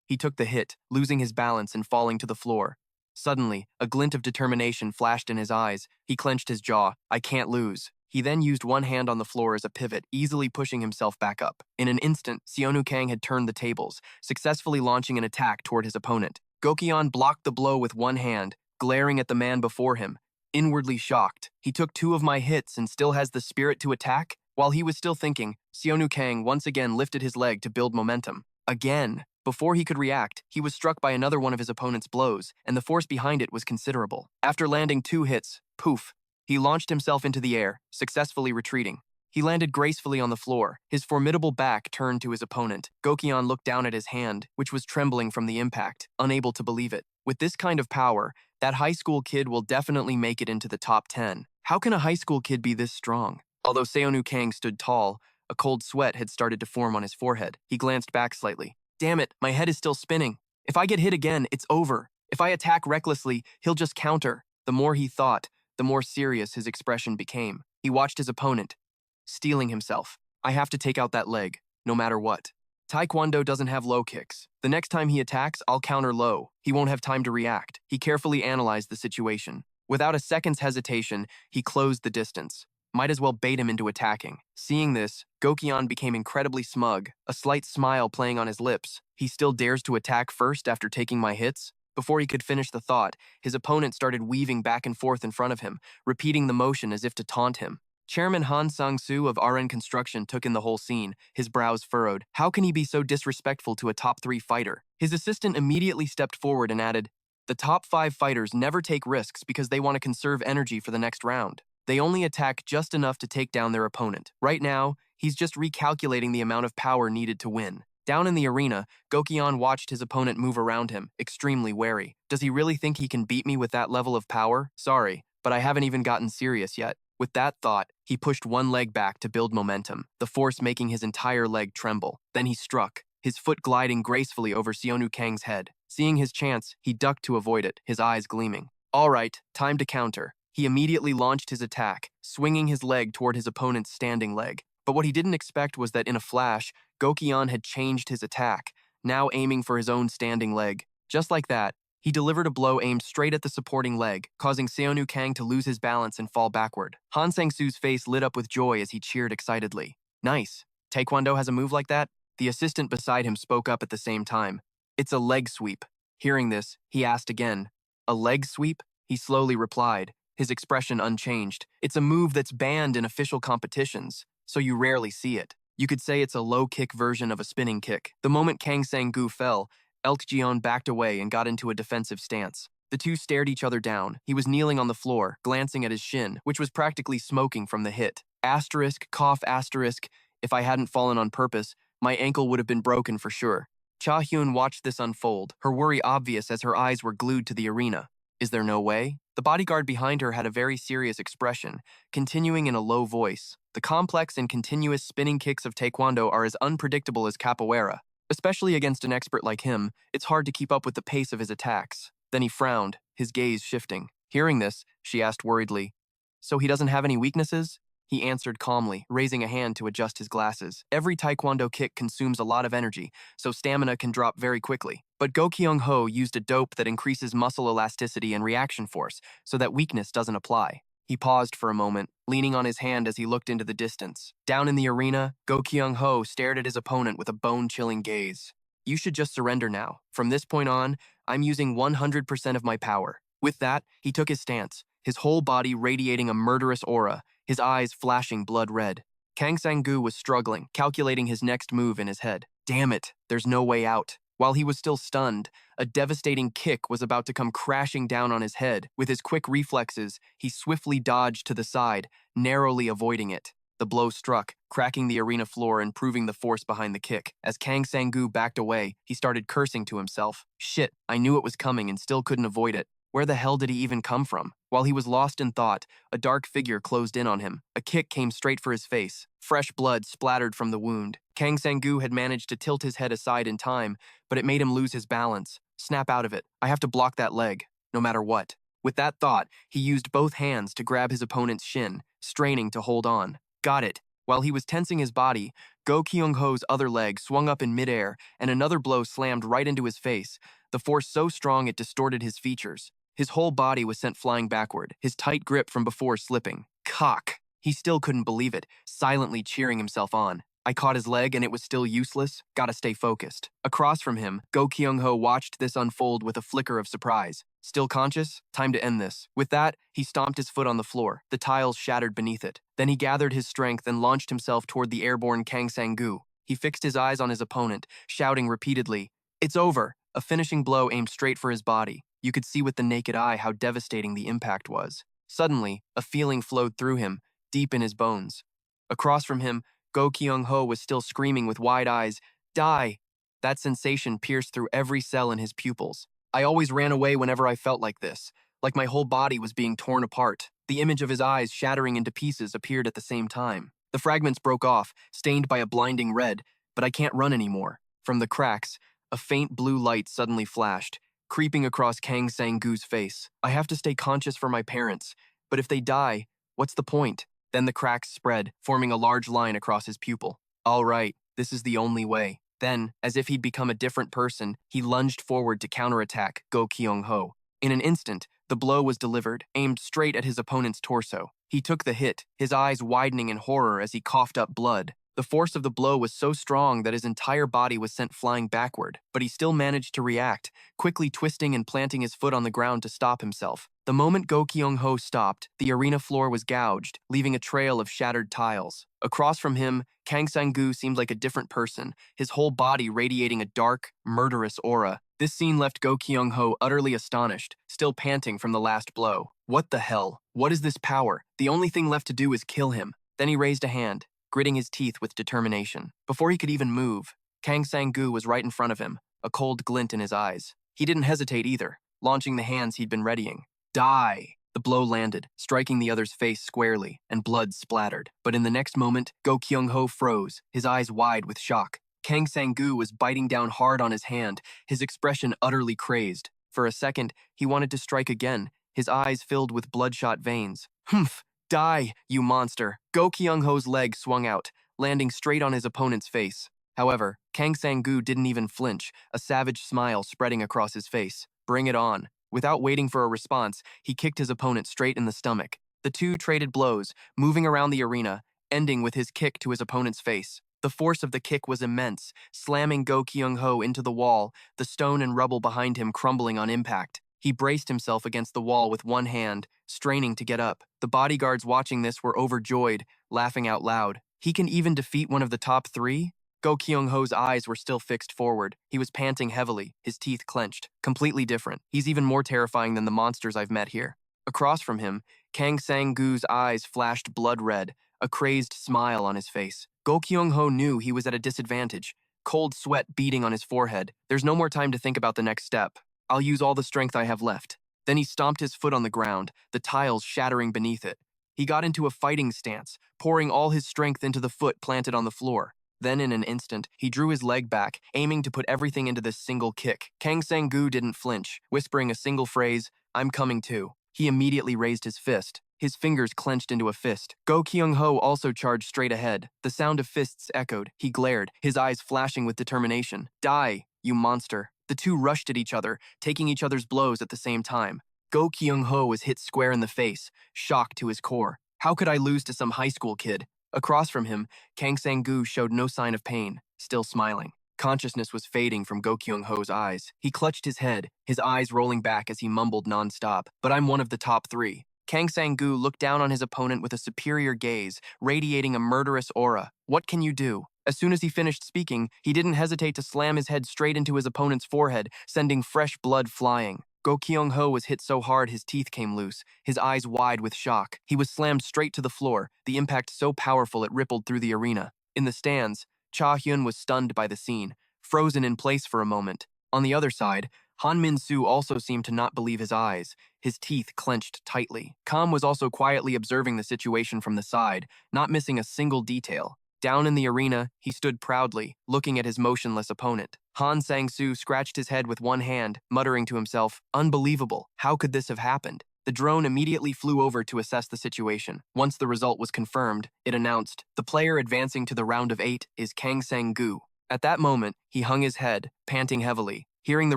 He took the hit, losing his balance and falling to the floor. Suddenly, a glint of determination flashed in his eyes. He clenched his jaw. I can't lose. He then used one hand on the floor as a pivot, easily pushing himself back up. In an instant, Seonu Kang had turned the tables, successfully launching an attack toward his opponent. Gokyeon blocked the blow with one hand, glaring at the man before him. Inwardly shocked, he took 2 of my hits and still has the spirit to attack? While he was still thinking, Seonu Kang once again lifted his leg to build momentum. Again. Before he could react, he was struck by another one of his opponent's blows, and the force behind it was considerable. After landing 2 hits, poof, he launched himself into the air, successfully retreating. He landed gracefully on the floor, his formidable back turned to his opponent. Gokyeon looked down at his hand, which was trembling from the impact, unable to believe it. With this kind of power, that high school kid will definitely make it into the top 10. How can a high school kid be this strong? Although Seonu Kang stood tall, a cold sweat had started to form on his forehead. He glanced back slightly. Damn it, my head is still spinning. If I get hit again, it's over. If I attack recklessly, he'll just counter. The more he thought, the more serious his expression became. He watched his opponent, steeling himself. I have to take out that leg, no matter what. Taekwondo doesn't have low kicks. The next time he attacks, I'll counter low. He won't have time to react. He carefully analyzed the situation. Without a second's hesitation, he closed the distance. Might as well bait him into attacking. Seeing this, Gokyeon became incredibly smug, a slight smile playing on his lips. He still dares to attack first after taking my hits? Before he could finish the thought, his opponent started weaving back and forth in front of him, repeating the motion as if to taunt him. Chairman Han Sang-soo of RN Construction took in the whole scene, his brows furrowed. How can he be so disrespectful to a top-3 fighter? His assistant immediately stepped forward and added, the top 5 fighters never take risks because they want to conserve energy for the next round. They only attack just enough to take down their opponent. Right now, he's just recalculating the amount of power needed to win. Down in the arena, Gokyeon watched his opponent move around him, extremely wary. Does he really think he can beat me with that level of power? Sorry, but I haven't even gotten serious yet. With that thought, he pushed one leg back to build momentum, the force making his entire leg tremble. Then he struck, his foot gliding gracefully over Seonu Kang's head. Seeing his chance, he ducked to avoid it, his eyes gleaming. All right, time to counter. He immediately launched his attack, swinging his leg toward his opponent's standing leg. But what he didn't expect was that in a flash, Gokyeon had changed his attack, now aiming for his own standing leg. Just like that, he delivered a blow aimed straight at the supporting leg, causing Seonu Kang to lose his balance and fall backward. Han Sang-soo's face lit up with joy as he cheered excitedly. Nice. Taekwondo has a move like that? The assistant beside him spoke up at the same time. It's a leg sweep. Hearing this, he asked again. A leg sweep? He slowly replied, his expression unchanged. It's a move that's banned in official competitions, so you rarely see it. You could say it's a low-kick version of a spinning kick. The moment Kang Sang-gu fell, Elk-jeon backed away and got into a defensive stance. The two stared each other down. He was kneeling on the floor, glancing at his shin, which was practically smoking from the hit. Asterisk, cough, asterisk. If I hadn't fallen on purpose, my ankle would have been broken for sure. Cha-hyun watched this unfold, her worry obvious as her eyes were glued to the arena. Is there no way? The bodyguard behind her had a very serious expression, continuing in a low voice. The complex and continuous spinning kicks of Taekwondo are as unpredictable as Capoera. Especially against an expert like him, it's hard to keep up with the pace of his attacks. Then he frowned, his gaze shifting. Hearing this, she asked worriedly, so he doesn't have any weaknesses? He answered calmly, raising a hand to adjust his glasses. Every Taekwondo kick consumes a lot of energy, so stamina can drop very quickly. But Go Kyung-ho used a dope that increases muscle elasticity and reaction force, so that weakness doesn't apply. He paused for a moment, leaning on his hand as he looked into the distance. Down in the arena, Go Kyung-ho stared at his opponent with a bone-chilling gaze. You should just surrender now. From this point on, I'm using 100% of my power. With that, he took his stance, his whole body radiating a murderous aura, his eyes flashing blood red. Kang Sang-gu was struggling, calculating his next move in his head. Damn it, there's no way out. While he was still stunned, a devastating kick was about to come crashing down on his head. With his quick reflexes, he swiftly dodged to the side, narrowly avoiding it. The blow struck, cracking the arena floor and proving the force behind the kick. As Kang Sang-gu backed away, he started cursing to himself. Shit, I knew it was coming and still couldn't avoid it. Where the hell did he even come from? While he was lost in thought, a dark figure closed in on him. A kick came straight for his face. Fresh blood splattered from the wound. Kang Sang-gu had managed to tilt his head aside in time, but it made him lose his balance. Snap out of it. I have to block that leg, no matter what. With that thought, he used both hands to grab his opponent's shin, straining to hold on. Got it. While he was tensing his body, Go Kyung-ho's other leg swung up in midair, and another blow slammed right into his face, the force so strong it distorted his features. His whole body was sent flying backward, his tight grip from before slipping. Cock! He still couldn't believe it, silently cheering himself on. I caught his leg and it was still useless. Gotta stay focused. Across from him, Go Kyung-ho watched this unfold with a flicker of surprise. Still conscious? Time to end this. With that, he stomped his foot on the floor. The tiles shattered beneath it. Then he gathered his strength and launched himself toward the airborne Kang Sang-gu. He fixed his eyes on his opponent, shouting repeatedly, "It's over!" A finishing blow aimed straight for his body. You could see with the naked eye how devastating the impact was. Suddenly, a feeling flowed through him, deep in his bones. Across from him, Go Kyung-ho was still screaming with wide eyes, "Die!" That sensation pierced through every cell in his pupils. I always ran away whenever I felt like this, like my whole body was being torn apart. The image of his eyes shattering into pieces appeared at the same time. The fragments broke off, stained by a blinding red, but I can't run anymore. From the cracks, a faint blue light suddenly flashed, creeping across Kang Sang-gu's face. I have to stay conscious for my parents, but if they die, what's the point? Then the cracks spread, forming a large line across his pupil. All right, this is the only way. Then, as if he'd become a different person, he lunged forward to counterattack Go Kyung-ho. In an instant, the blow was delivered, aimed straight at his opponent's torso. He took the hit, his eyes widening in horror as he coughed up blood. The force of the blow was so strong that his entire body was sent flying backward, but he still managed to react, quickly twisting and planting his foot on the ground to stop himself. The moment Go Kyung-ho stopped, the arena floor was gouged, leaving a trail of shattered tiles. Across from him, Kang Sang-gu seemed like a different person, his whole body radiating a dark, murderous aura. This scene left Go Kyung-ho utterly astonished, still panting from the last blow. What the hell? What is this power? The only thing left to do is kill him. Then he raised a hand, gritting his teeth with determination. Before he could even move, Kang Sang-gu was right in front of him, a cold glint in his eyes. He didn't hesitate either, launching the hands he'd been readying. Die! The blow landed, striking the other's face squarely, and blood splattered. But in the next moment, Go Kyung-ho froze, his eyes wide with shock. Kang Sang-gu was biting down hard on his hand, his expression utterly crazed. For a second, he wanted to strike again, his eyes filled with bloodshot veins. Humph! Die, you monster! Go Kyung-ho's leg swung out, landing straight on his opponent's face. However, Kang Sang-gu didn't even flinch, a savage smile spreading across his face. Bring it on. Without waiting for a response, he kicked his opponent straight in the stomach. The two traded blows, moving around the arena, ending with his kick to his opponent's face. The force of the kick was immense, slamming Go Kyung-ho into the wall, the stone and rubble behind him crumbling on impact. He braced himself against the wall with one hand, straining to get up. The bodyguards watching this were overjoyed, laughing out loud. He can even defeat one of the top three? Go Kyung-ho's eyes were still fixed forward. He was panting heavily, his teeth clenched. Completely different. He's even more terrifying than the monsters I've met here. Across from him, Kang Sang-gu's eyes flashed blood red, a crazed smile on his face. Go Kyung-ho knew he was at a disadvantage, cold sweat beading on his forehead. There's no more time to think about the next step. I'll use all the strength I have left. Then he stomped his foot on the ground, the tiles shattering beneath it. He got into a fighting stance, pouring all his strength into the foot planted on the floor. Then in an instant, he drew his leg back, aiming to put everything into this single kick. Kang Sang-gu didn't flinch, whispering a single phrase, "I'm coming too." He immediately raised his fist. His fingers clenched into a fist. Go Kyung-ho also charged straight ahead. The sound of fists echoed. He glared, his eyes flashing with determination. Die, you monster. The two rushed at each other, taking each other's blows at the same time. Go Kyung-ho was hit square in the face, shocked to his core. How could I lose to some high school kid? Across from him, Kang Sang-gu showed no sign of pain, still smiling. Consciousness was fading from Go Kyung-ho's eyes. He clutched his head, his eyes rolling back as he mumbled nonstop, "But I'm one of the top three." Kang Sang-gu looked down on his opponent with a superior gaze, radiating a murderous aura. What can you do? As soon as he finished speaking, he didn't hesitate to slam his head straight into his opponent's forehead, sending fresh blood flying. Go Kyung-ho was hit so hard his teeth came loose, his eyes wide with shock. He was slammed straight to the floor, the impact so powerful it rippled through the arena. In the stands, Cha Hyun was stunned by the scene, frozen in place for a moment. On the other side, Han Min-soo also seemed to not believe his eyes, his teeth clenched tightly. Kam was also quietly observing the situation from the side, not missing a single detail. Down in the arena, he stood proudly, looking at his motionless opponent. Han Sang-soo scratched his head with one hand, muttering to himself, "Unbelievable, how could this have happened?" The drone immediately flew over to assess the situation. Once the result was confirmed, it announced, "The player advancing to the round of 8 is Kang Sang-gu." At that moment, he hung his head, panting heavily. Hearing the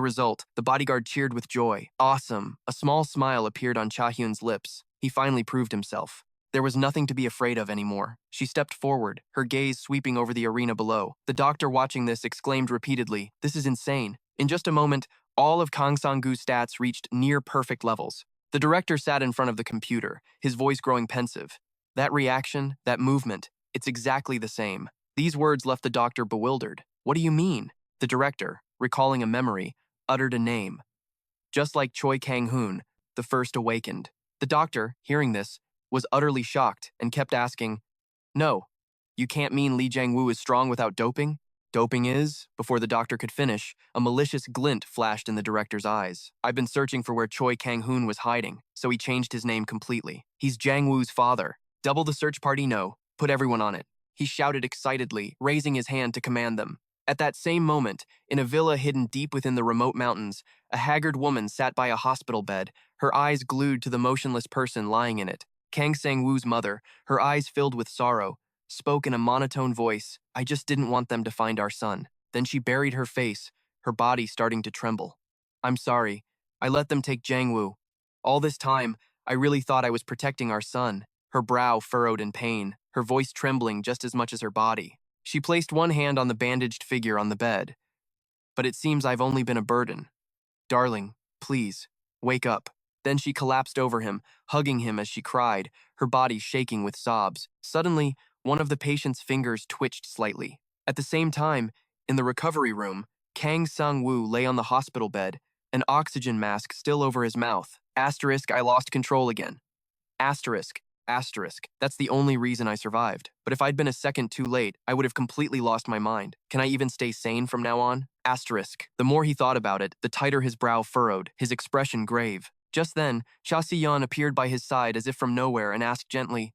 result, the bodyguard cheered with joy. Awesome! A small smile appeared on Cha Hyun's lips. He finally proved himself. There was nothing to be afraid of anymore. She stepped forward, her gaze sweeping over the arena below. The doctor watching this exclaimed repeatedly, "This is insane." In just a moment, all of Kang Sang-gu's stats reached near-perfect levels. The director sat in front of the computer, his voice growing pensive. That reaction, that movement, it's exactly the same. These words left the doctor bewildered. What do you mean? The director, recalling a memory, uttered a name. Just like Choi Kang-hoon, the first awakened. The doctor, hearing this, was utterly shocked and kept asking, "No, you can't mean Lee Jang-woo is strong without doping?" "Doping is," before the doctor could finish, a malicious glint flashed in the director's eyes. "I've been searching for where Choi Kang-hoon was hiding, so he changed his name completely. He's Jang-woo's father. Double the search party, no. Put everyone on it." He shouted excitedly, raising his hand to command them. At that same moment, in a villa hidden deep within the remote mountains, a haggard woman sat by a hospital bed, her eyes glued to the motionless person lying in it. Kang Sang-woo's mother, her eyes filled with sorrow, spoke in a monotone voice, "I just didn't want them to find our son." Then she buried her face, her body starting to tremble. "I'm sorry. I let them take Jang-woo. All this time, I really thought I was protecting our son." Her brow furrowed in pain, her voice trembling just as much as her body. She placed one hand on the bandaged figure on the bed. "But it seems I've only been a burden. Darling, please, wake up." Then she collapsed over him, hugging him as she cried, her body shaking with sobs. Suddenly, one of the patient's fingers twitched slightly. At the same time, in the recovery room, Kang Sang-woo lay on the hospital bed, an oxygen mask still over his mouth. Asterisk, I lost control again. Asterisk, asterisk. That's the only reason I survived. But if I'd been a second too late, I would have completely lost my mind. Can I even stay sane from now on? Asterisk. The more he thought about it, the tighter his brow furrowed, his expression grave. Just then, Cha Si-yeon appeared by his side as if from nowhere and asked gently,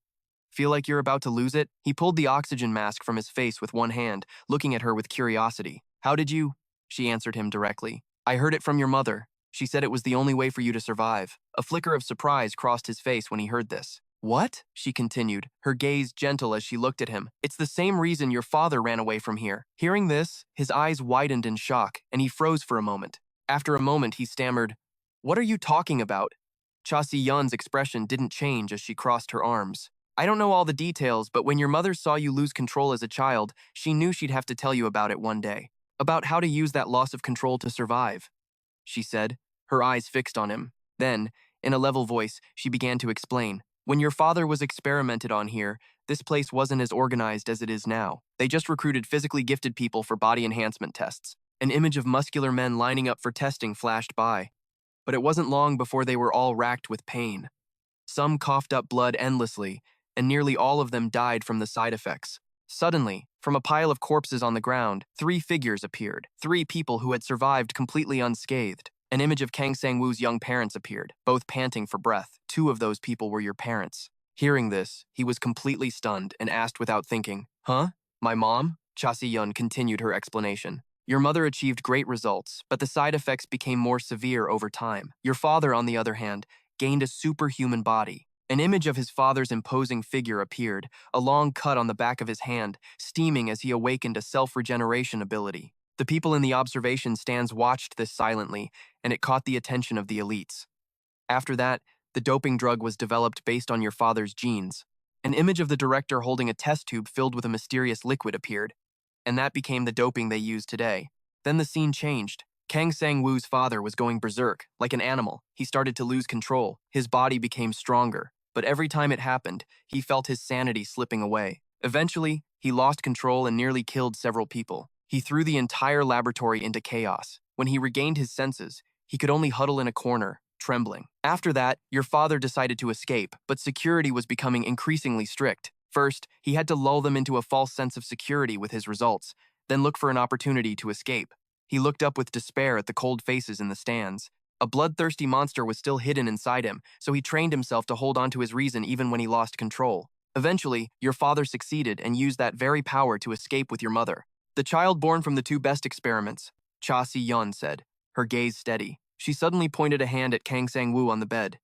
"Feel like you're about to lose it?" He pulled the oxygen mask from his face with one hand, looking at her with curiosity. "How did you?" She answered him directly. "I heard it from your mother. She said it was the only way for you to survive." A flicker of surprise crossed his face when he heard this. "What?" she continued, her gaze gentle as she looked at him. "It's the same reason your father ran away from here." Hearing this, his eyes widened in shock, and he froze for a moment. After a moment, he stammered, "What are you talking about?" Cha Si-yeon's expression didn't change as she crossed her arms. "I don't know all the details, but when your mother saw you lose control as a child, she knew she'd have to tell you about it one day. About how to use that loss of control to survive," she said, her eyes fixed on him. Then, in a level voice, she began to explain. "When your father was experimented on here, this place wasn't as organized as it is now. They just recruited physically gifted people for body enhancement tests. An image of muscular men lining up for testing flashed by. But it wasn't long before they were all racked with pain. Some coughed up blood endlessly, and nearly all of them died from the side effects. Suddenly, from a pile of corpses on the ground, 3 figures appeared, 3 people who had survived completely unscathed. An image of Kang Sang-woo's young parents appeared, both panting for breath. 2 of those people were your parents." Hearing this, he was completely stunned and asked without thinking, "Huh? My mom?" Cha Si-yeon continued her explanation. "Your mother achieved great results, but the side effects became more severe over time. Your father, on the other hand, gained a superhuman body." An image of his father's imposing figure appeared, a long cut on the back of his hand, steaming as he awakened a self-regeneration ability. The people in the observation stands watched this silently, and it caught the attention of the elites. After that, the doping drug was developed based on your father's genes. An image of the director holding a test tube filled with a mysterious liquid appeared, and that became the doping they use today. Then the scene changed. Kang Sang-woo's father was going berserk, like an animal. He started to lose control. His body became stronger, but every time it happened, he felt his sanity slipping away. Eventually, he lost control and nearly killed several people. He threw the entire laboratory into chaos. When he regained his senses, he could only huddle in a corner, trembling. After that, your father decided to escape, but security was becoming increasingly strict. First, he had to lull them into a false sense of security with his results, then look for an opportunity to escape. He looked up with despair at the cold faces in the stands. A bloodthirsty monster was still hidden inside him, so he trained himself to hold on to his reason even when he lost control. Eventually, your father succeeded and used that very power to escape with your mother. "The child born from the 2 best experiments," Cha Si-yeon said, her gaze steady. She suddenly pointed a hand at Kang Sang-woo on the bed.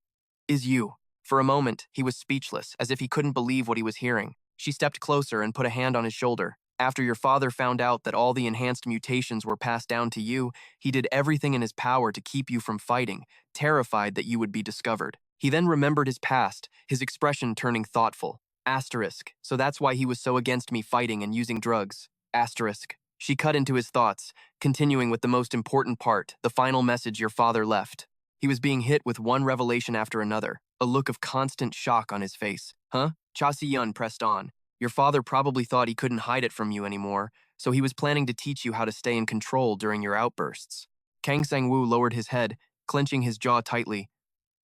"Is you." For a moment, he was speechless, as if he couldn't believe what he was hearing. She stepped closer and put a hand on his shoulder. "After your father found out that all the enhanced mutations were passed down to you, he did everything in his power to keep you from fighting, terrified that you would be discovered. He then remembered his past, his expression turning thoughtful. Asterisk. So that's why he was so against me fighting and using drugs. Asterisk." She cut into his thoughts, continuing with the most important part, the final message your father left. He was being hit with one revelation after another, a look of constant shock on his face. "Huh?" Cha Si-yeon pressed on. "Your father probably thought he couldn't hide it from you anymore, so he was planning to teach you how to stay in control during your outbursts." Kang Sang-woo lowered his head, clenching his jaw tightly.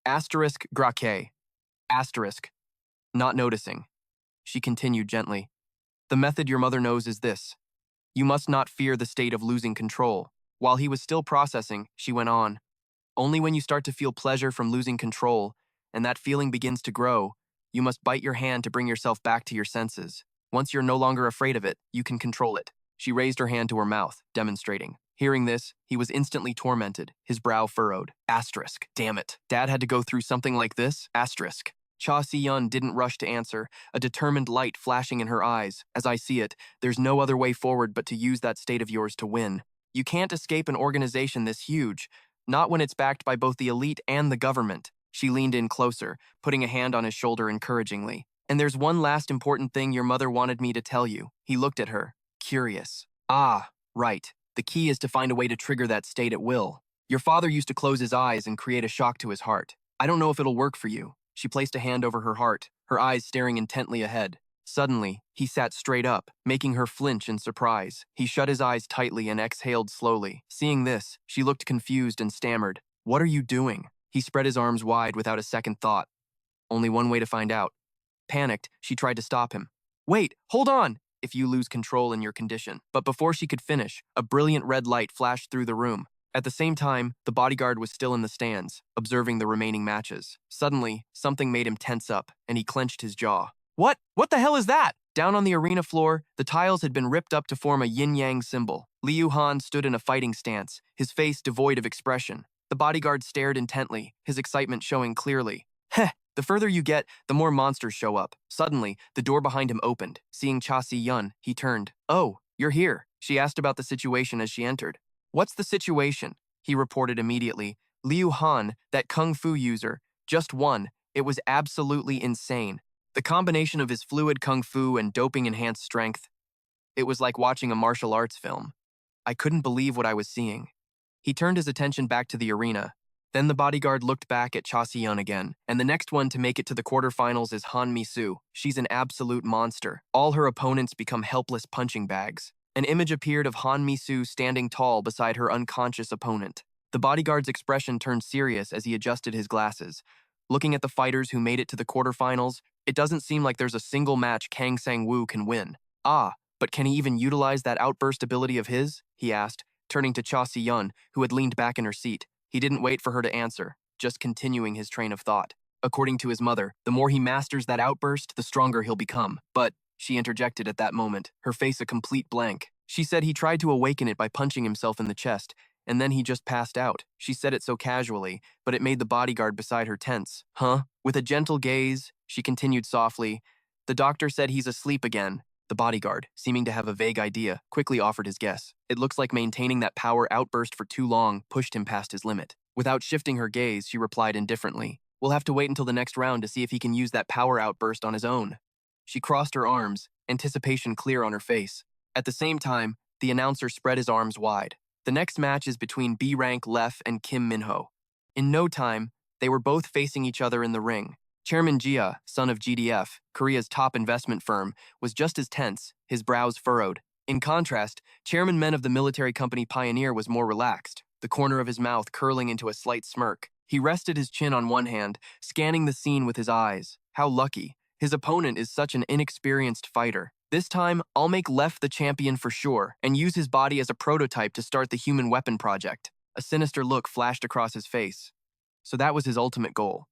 Asterisk grake. Asterisk. Not noticing. She continued gently. "The method your mother knows is this. You must not fear the state of losing control." While he was still processing, she went on. "Only when you start to feel pleasure from losing control, and that feeling begins to grow, you must bite your hand to bring yourself back to your senses. Once you're no longer afraid of it, you can control it." She raised her hand to her mouth, demonstrating. Hearing this, he was instantly tormented, his brow furrowed. Asterisk. Damn it. Dad had to go through something like this? Asterisk. Cha Si-yun didn't rush to answer, a determined light flashing in her eyes. As I see it, there's no other way forward but to use that state of yours to win. You can't escape an organization this huge, not when it's backed by both the elite and the government. She leaned in closer, putting a hand on his shoulder encouragingly. And there's one last important thing your mother wanted me to tell you. He looked at her, curious. Ah, right. The key is to find a way to trigger that state at will. Your father used to close his eyes and create a shock to his heart. I don't know if it'll work for you. She placed a hand over her heart, her eyes staring intently ahead. Suddenly, he sat straight up, making her flinch in surprise. He shut his eyes tightly and exhaled slowly. Seeing this, she looked confused and stammered. What are you doing? He spread his arms wide without a second thought. Only one way to find out. Panicked, she tried to stop him. Wait, hold on! If you lose control in your condition. But before she could finish, a brilliant red light flashed through the room. At the same time, the bodyguard was still in the stands, observing the remaining matches. Suddenly, something made him tense up, and he clenched his jaw. What? What the hell is that? Down on the arena floor, the tiles had been ripped up to form a yin-yang symbol. Minho Han stood in a fighting stance, his face devoid of expression. The bodyguard stared intently, his excitement showing clearly. Heh! The further you get, the more monsters show up. Suddenly, the door behind him opened. Seeing Cha Si-yun, he turned. Oh, you're here. She asked about the situation as she entered. What's the situation? He reported immediately. Liu Han, that kung fu user, just won. It was absolutely insane. The combination of his fluid kung fu and doping-enhanced strength. It was like watching a martial arts film. I couldn't believe what I was seeing. He turned his attention back to the arena. Then the bodyguard looked back at Cha Si-yun again, and the next one to make it to the quarterfinals is Han Mi-soo. She's an absolute monster. All her opponents become helpless punching bags. An image appeared of Han Mi-soo standing tall beside her unconscious opponent. The bodyguard's expression turned serious as he adjusted his glasses. Looking at the fighters who made it to the quarterfinals, it doesn't seem like there's a single match Kang Sang-woo can win. Ah, but can he even utilize that outburst ability of his? He asked, turning to Cha Si-yun, who had leaned back in her seat. He didn't wait for her to answer, just continuing his train of thought. According to his mother, the more he masters that outburst, the stronger he'll become. But, she interjected at that moment, her face a complete blank. She said he tried to awaken it by punching himself in the chest, and then he just passed out. She said it so casually, but it made the bodyguard beside her tense. Huh? With a gentle gaze, she continued softly, the doctor said he's asleep again. The bodyguard, seeming to have a vague idea, quickly offered his guess. It looks like maintaining that power outburst for too long pushed him past his limit. Without shifting her gaze, she replied indifferently, we'll have to wait until the next round to see if he can use that power outburst on his own. She crossed her arms, anticipation clear on her face. At the same time, the announcer spread his arms wide. The next match is between B-rank Lef and Kim Minho. In no time, they were both facing each other in the ring. Chairman Jia, son of GDF, Korea's top investment firm, was just as tense, his brows furrowed. In contrast, Chairman Men of the military company Pioneer was more relaxed, the corner of his mouth curling into a slight smirk. He rested his chin on one hand, scanning the scene with his eyes. How lucky. His opponent is such an inexperienced fighter. This time, I'll make Lef the champion for sure, and use his body as a prototype to start the human weapon project. A sinister look flashed across his face. So that was his ultimate goal.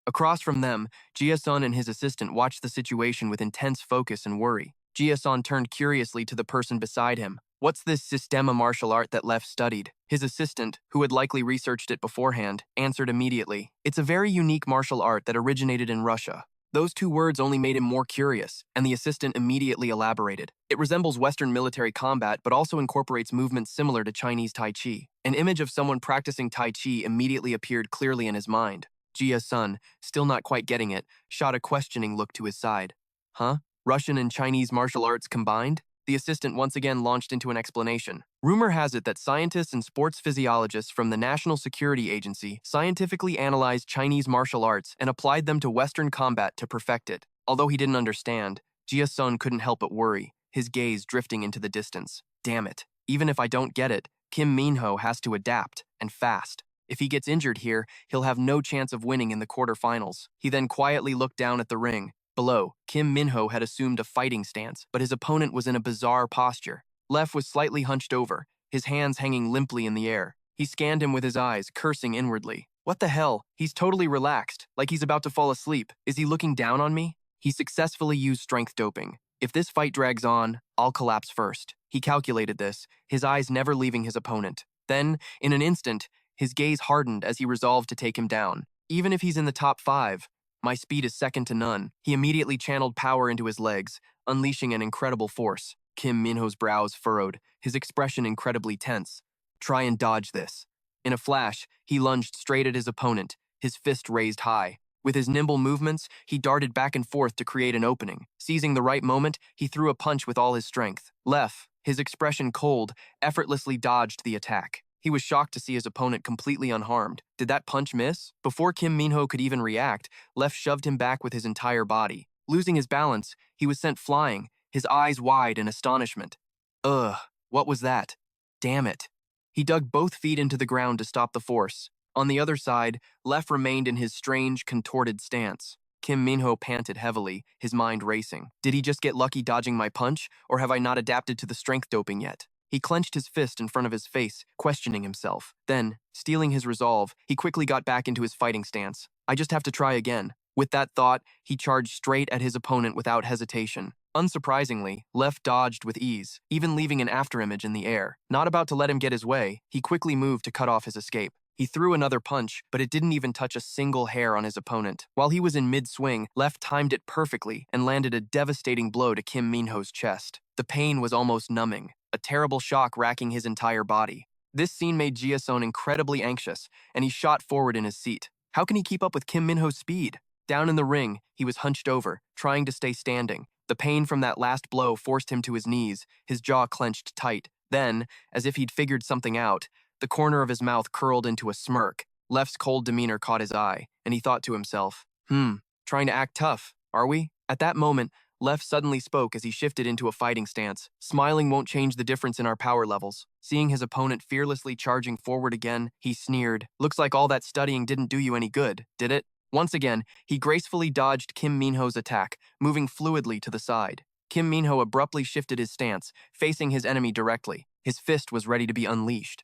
Across from them, Jia-sun and his assistant watched the situation with intense focus and worry. Jia-sun turned curiously to the person beside him. What's this Sistema martial art that Lef studied? His assistant, who had likely researched it beforehand, answered immediately. It's a very unique martial art that originated in Russia. Those two words only made him more curious, and the assistant immediately elaborated. It resembles Western military combat, but also incorporates movements similar to Chinese Tai Chi. An image of someone practicing Tai Chi immediately appeared clearly in his mind. Jia-sun, still not quite getting it, shot a questioning look to his side. Huh? Russian and Chinese martial arts combined? The assistant once again launched into an explanation. Rumor has it that scientists and sports physiologists from the National Security Agency scientifically analyzed Chinese martial arts and applied them to Western combat to perfect it. Although he didn't understand, Jia-sun couldn't help but worry, his gaze drifting into the distance. Damn it. Even if I don't get it, Kim Minho has to adapt, and fast. If he gets injured here, he'll have no chance of winning in the quarterfinals. He then quietly looked down at the ring. Below, Kim Minho had assumed a fighting stance, but his opponent was in a bizarre posture. Lef was slightly hunched over, his hands hanging limply in the air. He scanned him with his eyes, cursing inwardly. What the hell? He's totally relaxed, like he's about to fall asleep. Is he looking down on me? He successfully used strength doping. If this fight drags on, I'll collapse first. He calculated this, his eyes never leaving his opponent. Then, in an instant, his gaze hardened as he resolved to take him down. Even if he's in the top 5, My speed is second to none. He immediately channeled power into his legs, unleashing an incredible force. Kim Minho's brows furrowed, his expression incredibly tense. Try and dodge this. In a flash, he lunged straight at his opponent, his fist raised high. With his nimble movements, he darted back and forth to create an opening. Seizing the right moment, he threw a punch with all his strength. Lef, his expression cold, effortlessly dodged the attack. He was shocked to see his opponent completely unharmed. Did that punch miss? Before Kim Minho could even react, Lef shoved him back with his entire body. Losing his balance, he was sent flying, his eyes wide in astonishment. Ugh, what was that? Damn it. He dug both feet into the ground to stop the force. On the other side, Lef remained in his strange, contorted stance. Kim Minho panted heavily, his mind racing. Did he just get lucky dodging my punch, or have I not adapted to the strength doping yet? He clenched his fist in front of his face, questioning himself. Then, stealing his resolve, he quickly got back into his fighting stance. I just have to try again. With that thought, he charged straight at his opponent without hesitation. Unsurprisingly, Lef dodged with ease, even leaving an afterimage in the air. Not about to let him get his way, he quickly moved to cut off his escape. He threw another punch, but it didn't even touch a single hair on his opponent. While he was in mid-swing, Lef timed it perfectly and landed a devastating blow to Kim Minho's chest. The pain was almost numbing, a terrible shock racking his entire body. This scene made Ji-sun incredibly anxious, and he shot forward in his seat. How can he keep up with Kim Minho's speed? Down in the ring, he was hunched over, trying to stay standing. The pain from that last blow forced him to his knees, his jaw clenched tight. Then, as if he'd figured something out, the corner of his mouth curled into a smirk. Lef's cold demeanor caught his eye, and he thought to himself, trying to act tough, are we? At that moment, Lef suddenly spoke as he shifted into a fighting stance. Smiling won't change the difference in our power levels. Seeing his opponent fearlessly charging forward again, he sneered. Looks like all that studying didn't do you any good, did it? Once again, he gracefully dodged Kim Minho's attack, moving fluidly to the side. Kim Minho abruptly shifted his stance, facing his enemy directly. His fist was ready to be unleashed.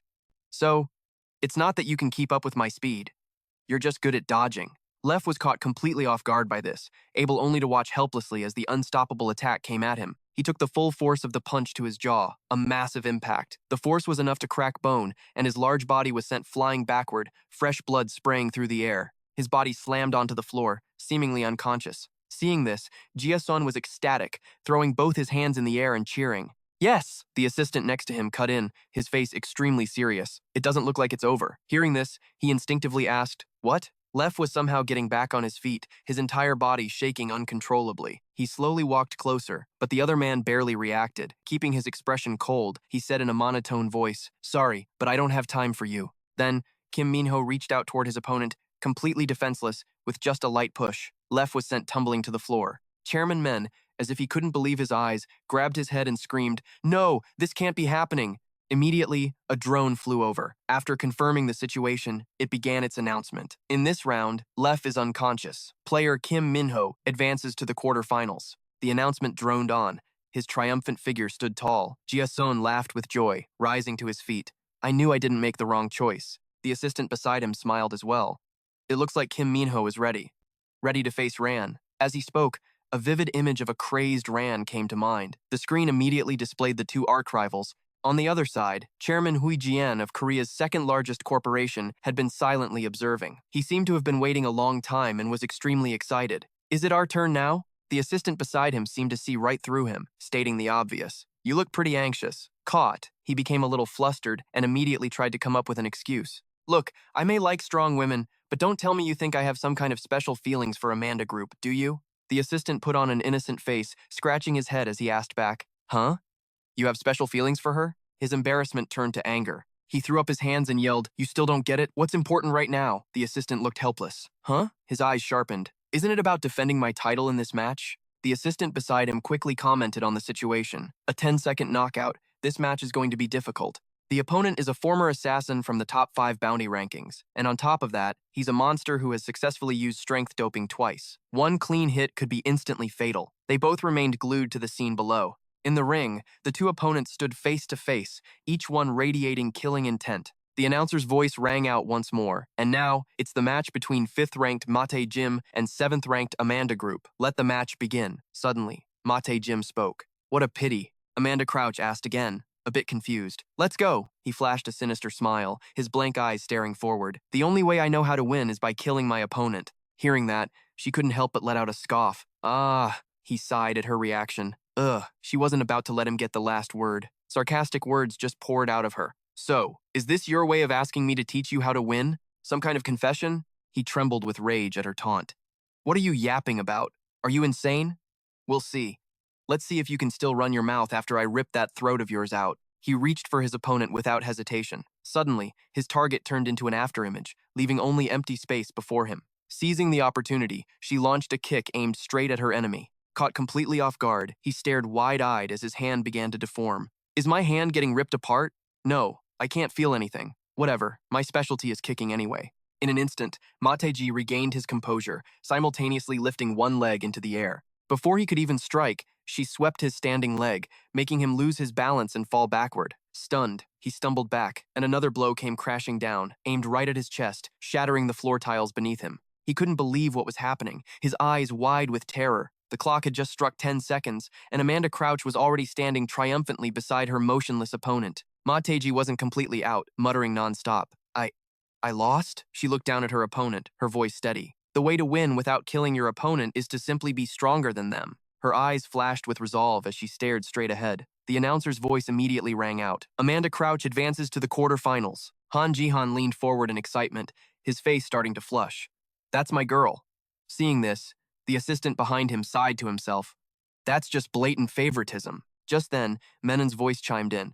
So, it's not that you can keep up with my speed. You're just good at dodging. Lef was caught completely off guard by this, able only to watch helplessly as the unstoppable attack came at him. He took the full force of the punch to his jaw, a massive impact. The force was enough to crack bone, and his large body was sent flying backward, fresh blood spraying through the air. His body slammed onto the floor, seemingly unconscious. Seeing this, Ji-sun was ecstatic, throwing both his hands in the air and cheering. Yes! The assistant next to him cut in, his face extremely serious. It doesn't look like it's over. Hearing this, he instinctively asked, what? Lef was somehow getting back on his feet, his entire body shaking uncontrollably. He slowly walked closer, but the other man barely reacted. Keeping his expression cold, he said in a monotone voice, sorry, but I don't have time for you. Then, Kim Minho reached out toward his opponent, completely defenseless, with just a light push. Lef was sent tumbling to the floor. Chairman Men, as if he couldn't believe his eyes, grabbed his head and screamed, no, this can't be happening. Immediately, a drone flew over. After confirming the situation, it began its announcement. In this round, Lef is unconscious. Player Kim Minho advances to the quarterfinals. The announcement droned on. His triumphant figure stood tall. Ji-sun laughed with joy, rising to his feet. I knew I didn't make the wrong choice. The assistant beside him smiled as well. It looks like Kim Minho is ready. Ready to face Ran. As he spoke, a vivid image of a crazed Ran came to mind. The screen immediately displayed the two arch rivals. On the other side, Chairman Hui Jian of Korea's second-largest corporation had been silently observing. He seemed to have been waiting a long time and was extremely excited. Is it our turn now? The assistant beside him seemed to see right through him, stating the obvious. You look pretty anxious. Caught, he became a little flustered and immediately tried to come up with an excuse. Look, I may like strong women, but don't tell me you think I have some kind of special feelings for Amanda Group, do you? The assistant put on an innocent face, scratching his head as he asked back, huh? You have special feelings for her? His embarrassment turned to anger. He threw up his hands and yelled, you still don't get it? What's important right now? The assistant looked helpless. Huh? His eyes sharpened. Isn't it about defending my title in this match? The assistant beside him quickly commented on the situation. A 10-second knockout. This match is going to be difficult. The opponent is a former assassin from the top 5 bounty rankings, and on top of that, he's a monster who has successfully used strength doping twice. One clean hit could be instantly fatal. They both remained glued to the scene below. In the ring, the two opponents stood face to face, each one radiating killing intent. The announcer's voice rang out once more, and now, it's the match between 5th-ranked Mate Jim and 7th-ranked Amanda Group. Let the match begin. Suddenly, Mate Jim spoke. What a pity. Amanda Crouch asked again, a bit confused. Let's go. He flashed a sinister smile, his blank eyes staring forward. The only way I know how to win is by killing my opponent. Hearing that, she couldn't help but let out a scoff. Ah, he sighed at her reaction. Ugh, she wasn't about to let him get the last word. Sarcastic words just poured out of her. So, is this your way of asking me to teach you how to win? Some kind of confession? He trembled with rage at her taunt. What are you yapping about? Are you insane? We'll see. Let's see if you can still run your mouth after I rip that throat of yours out. He reached for his opponent without hesitation. Suddenly, his target turned into an afterimage, leaving only empty space before him. Seizing the opportunity, she launched a kick aimed straight at her enemy. Caught completely off guard, he stared wide-eyed as his hand began to deform. Is my hand getting ripped apart? No, I can't feel anything. Whatever, my specialty is kicking anyway. In an instant, Mateji regained his composure, simultaneously lifting one leg into the air. Before he could even strike, she swept his standing leg, making him lose his balance and fall backward. Stunned, he stumbled back, and another blow came crashing down, aimed right at his chest, shattering the floor tiles beneath him. He couldn't believe what was happening, his eyes wide with terror. The clock had just struck 10 seconds, and Amanda Crouch was already standing triumphantly beside her motionless opponent. Mateji wasn't completely out, muttering nonstop. I lost? She looked down at her opponent, her voice steady. The way to win without killing your opponent is to simply be stronger than them. Her eyes flashed with resolve as she stared straight ahead. The announcer's voice immediately rang out. Amanda Crouch advances to the quarterfinals. Han Jihan leaned forward in excitement, his face starting to flush. That's my girl. Seeing this, the assistant behind him sighed to himself. That's just blatant favoritism. Just then, Menon's voice chimed in.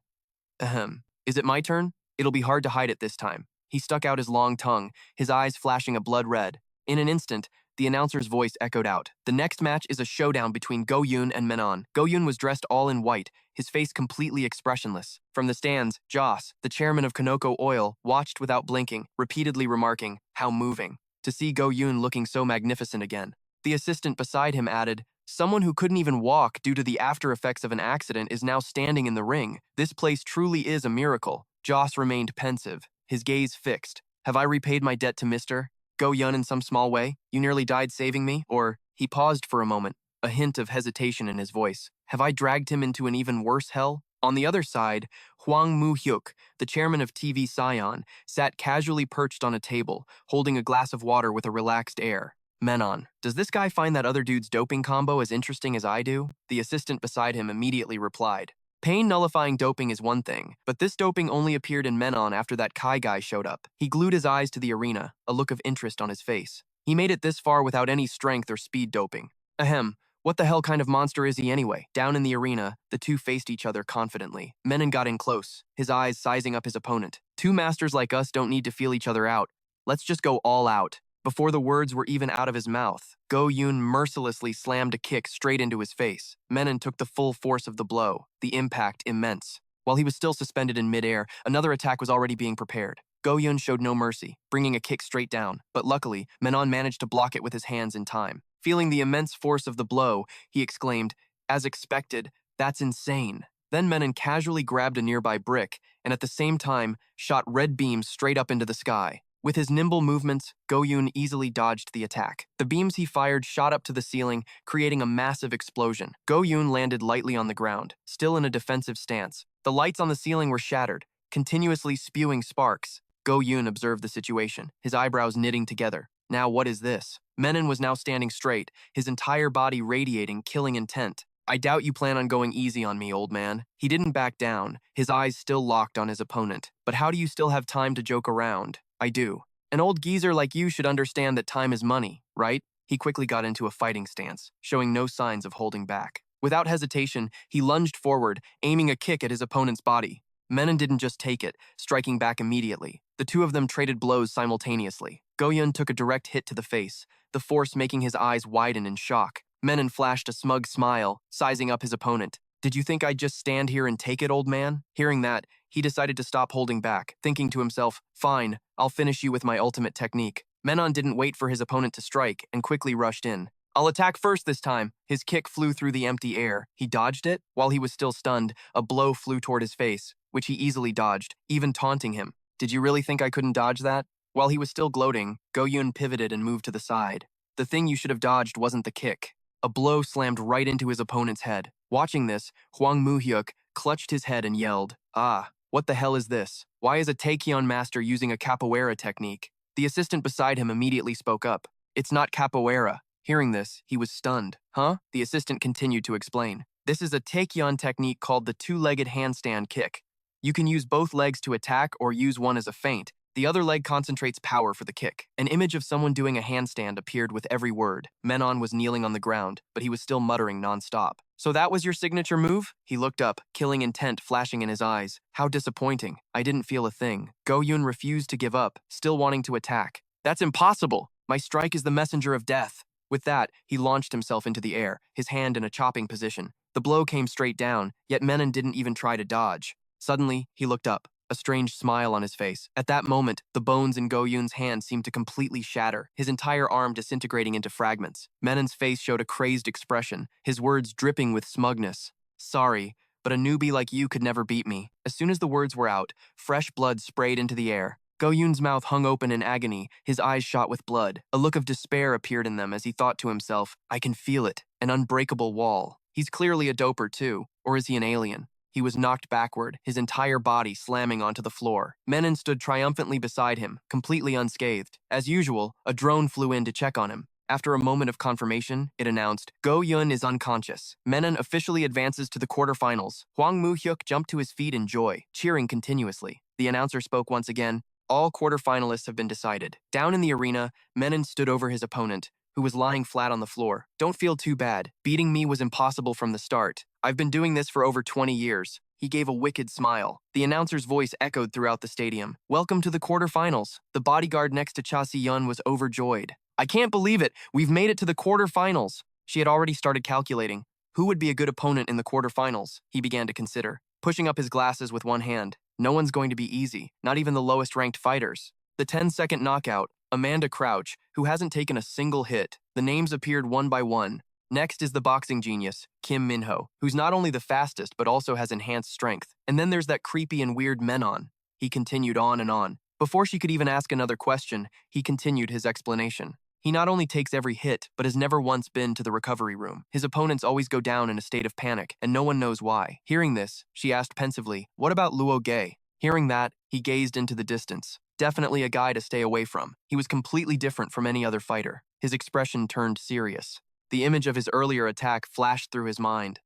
Ahem. Is it my turn? It'll be hard to hide it this time. He stuck out his long tongue, his eyes flashing a blood red. In an instant, the announcer's voice echoed out. The next match is a showdown between Go Yoon and Menon. Go Yoon was dressed all in white, his face completely expressionless. From the stands, Joss, the chairman of Kanoko Oil, watched without blinking, repeatedly remarking, how moving. To see Go Yoon looking so magnificent again. The assistant beside him added, someone who couldn't even walk due to the after effects of an accident is now standing in the ring. This place truly is a miracle. Joss remained pensive, his gaze fixed. Have I repaid my debt to Mr. Go Yun in some small way? You nearly died saving me? Or, he paused for a moment, a hint of hesitation in his voice. Have I dragged him into an even worse hell? On the other side, Hwang Moo-hyuk, the chairman of TV Sion, sat casually perched on a table, holding a glass of water with a relaxed air. Menon, does this guy find that other dude's doping combo as interesting as I do? The assistant beside him immediately replied. Pain-nullifying doping is one thing, but this doping only appeared in Menon after that Kai guy showed up. He glued his eyes to the arena, a look of interest on his face. He made it this far without any strength or speed doping. Ahem, what the hell kind of monster is he anyway? Down in the arena, the two faced each other confidently. Menon got in close, his eyes sizing up his opponent. Two masters like us don't need to feel each other out. Let's just go all out. Before the words were even out of his mouth, Go Yoon mercilessly slammed a kick straight into his face. Menon took the full force of the blow, the impact immense. While he was still suspended in midair, another attack was already being prepared. Go Yoon showed no mercy, bringing a kick straight down, but luckily, Menon managed to block it with his hands in time. Feeling the immense force of the blow, he exclaimed, as expected, that's insane. Then Menon casually grabbed a nearby brick, and at the same time, shot red beams straight up into the sky. With his nimble movements, Go Yoon easily dodged the attack. The beams he fired shot up to the ceiling, creating a massive explosion. Go Yoon landed lightly on the ground, still in a defensive stance. The lights on the ceiling were shattered, continuously spewing sparks. Go Yoon observed the situation, his eyebrows knitting together. Now what is this? Menon was now standing straight, his entire body radiating killing intent. I doubt you plan on going easy on me, old man. He didn't back down, his eyes still locked on his opponent. But how do you still have time to joke around? I do. An old geezer like you should understand that time is money, right? He quickly got into a fighting stance, showing no signs of holding back. Without hesitation, he lunged forward, aiming a kick at his opponent's body. Menon didn't just take it, striking back immediately. The two of them traded blows simultaneously. Go-yun took a direct hit to the face, the force making his eyes widen in shock. Menon flashed a smug smile, sizing up his opponent. Did you think I'd just stand here and take it, old man? Hearing that, he decided to stop holding back, thinking to himself, fine, I'll finish you with my ultimate technique. Menon didn't wait for his opponent to strike and quickly rushed in. I'll attack first this time. His kick flew through the empty air. He dodged it. While he was still stunned, a blow flew toward his face, which he easily dodged, even taunting him. Did you really think I couldn't dodge that? While he was still gloating, Go-yun pivoted and moved to the side. The thing you should have dodged wasn't the kick. A blow slammed right into his opponent's head. Watching this, Hwang Moo-hyuk clutched his head and yelled, Ah, what the hell is this? Why is a Taekyon master using a Capoera technique? The assistant beside him immediately spoke up. It's not Capoeira. Hearing this, he was stunned. Huh? The assistant continued to explain. This is a taekyon technique called the two-legged handstand kick. You can use both legs to attack or use one as a feint. The other leg concentrates power for the kick. An image of someone doing a handstand appeared with every word. Menon was kneeling on the ground, but he was still muttering nonstop. So that was your signature move? He looked up, killing intent flashing in his eyes. How disappointing. I didn't feel a thing. Go-Yun refused to give up, still wanting to attack. That's impossible. My strike is the messenger of death. With that, he launched himself into the air, his hand in a chopping position. The blow came straight down, yet Menon didn't even try to dodge. Suddenly, he looked up, a strange smile on his face. At that moment, the bones in Go-Yun's hand seemed to completely shatter, his entire arm disintegrating into fragments. Menon's face showed a crazed expression, his words dripping with smugness. Sorry, but a newbie like you could never beat me. As soon as the words were out, fresh blood sprayed into the air. Go-Yun's mouth hung open in agony, his eyes shot with blood. A look of despair appeared in them as he thought to himself, I can feel it, an unbreakable wall. He's clearly a doper too, or is he an alien? He was knocked backward, his entire body slamming onto the floor. Menon stood triumphantly beside him, completely unscathed. As usual, a drone flew in to check on him. After a moment of confirmation, it announced, Go-Yun is unconscious. Menon officially advances to the quarterfinals. Hwang Moo-hyuk jumped to his feet in joy, cheering continuously. The announcer spoke once again, all quarterfinalists have been decided. Down in the arena, Menon stood over his opponent, who was lying flat on the floor. Don't feel too bad. Beating me was impossible from the start. I've been doing this for over 20 years. He gave a wicked smile. The announcer's voice echoed throughout the stadium. Welcome to the quarterfinals. The bodyguard next to Cha Si-yeon was overjoyed. I can't believe it. We've made it to the quarterfinals. She had already started calculating. Who would be a good opponent in the quarterfinals? He began to consider, pushing up his glasses with one hand. No one's going to be easy, not even the lowest-ranked fighters. The 10-second knockout, Amanda Crouch, who hasn't taken a single hit. The names appeared one by one. Next is the boxing genius, Kim Minho, who's not only the fastest but also has enhanced strength. And then there's that creepy and weird Menon. He continued on and on. Before she could even ask another question, he continued his explanation. He not only takes every hit, but has never once been to the recovery room. His opponents always go down in a state of panic, and no one knows why. Hearing this, she asked pensively, what about Luo Ge? Hearing that, he gazed into the distance. Definitely a guy to stay away from. He was completely different from any other fighter. His expression turned serious. The image of his earlier attack flashed through his mind.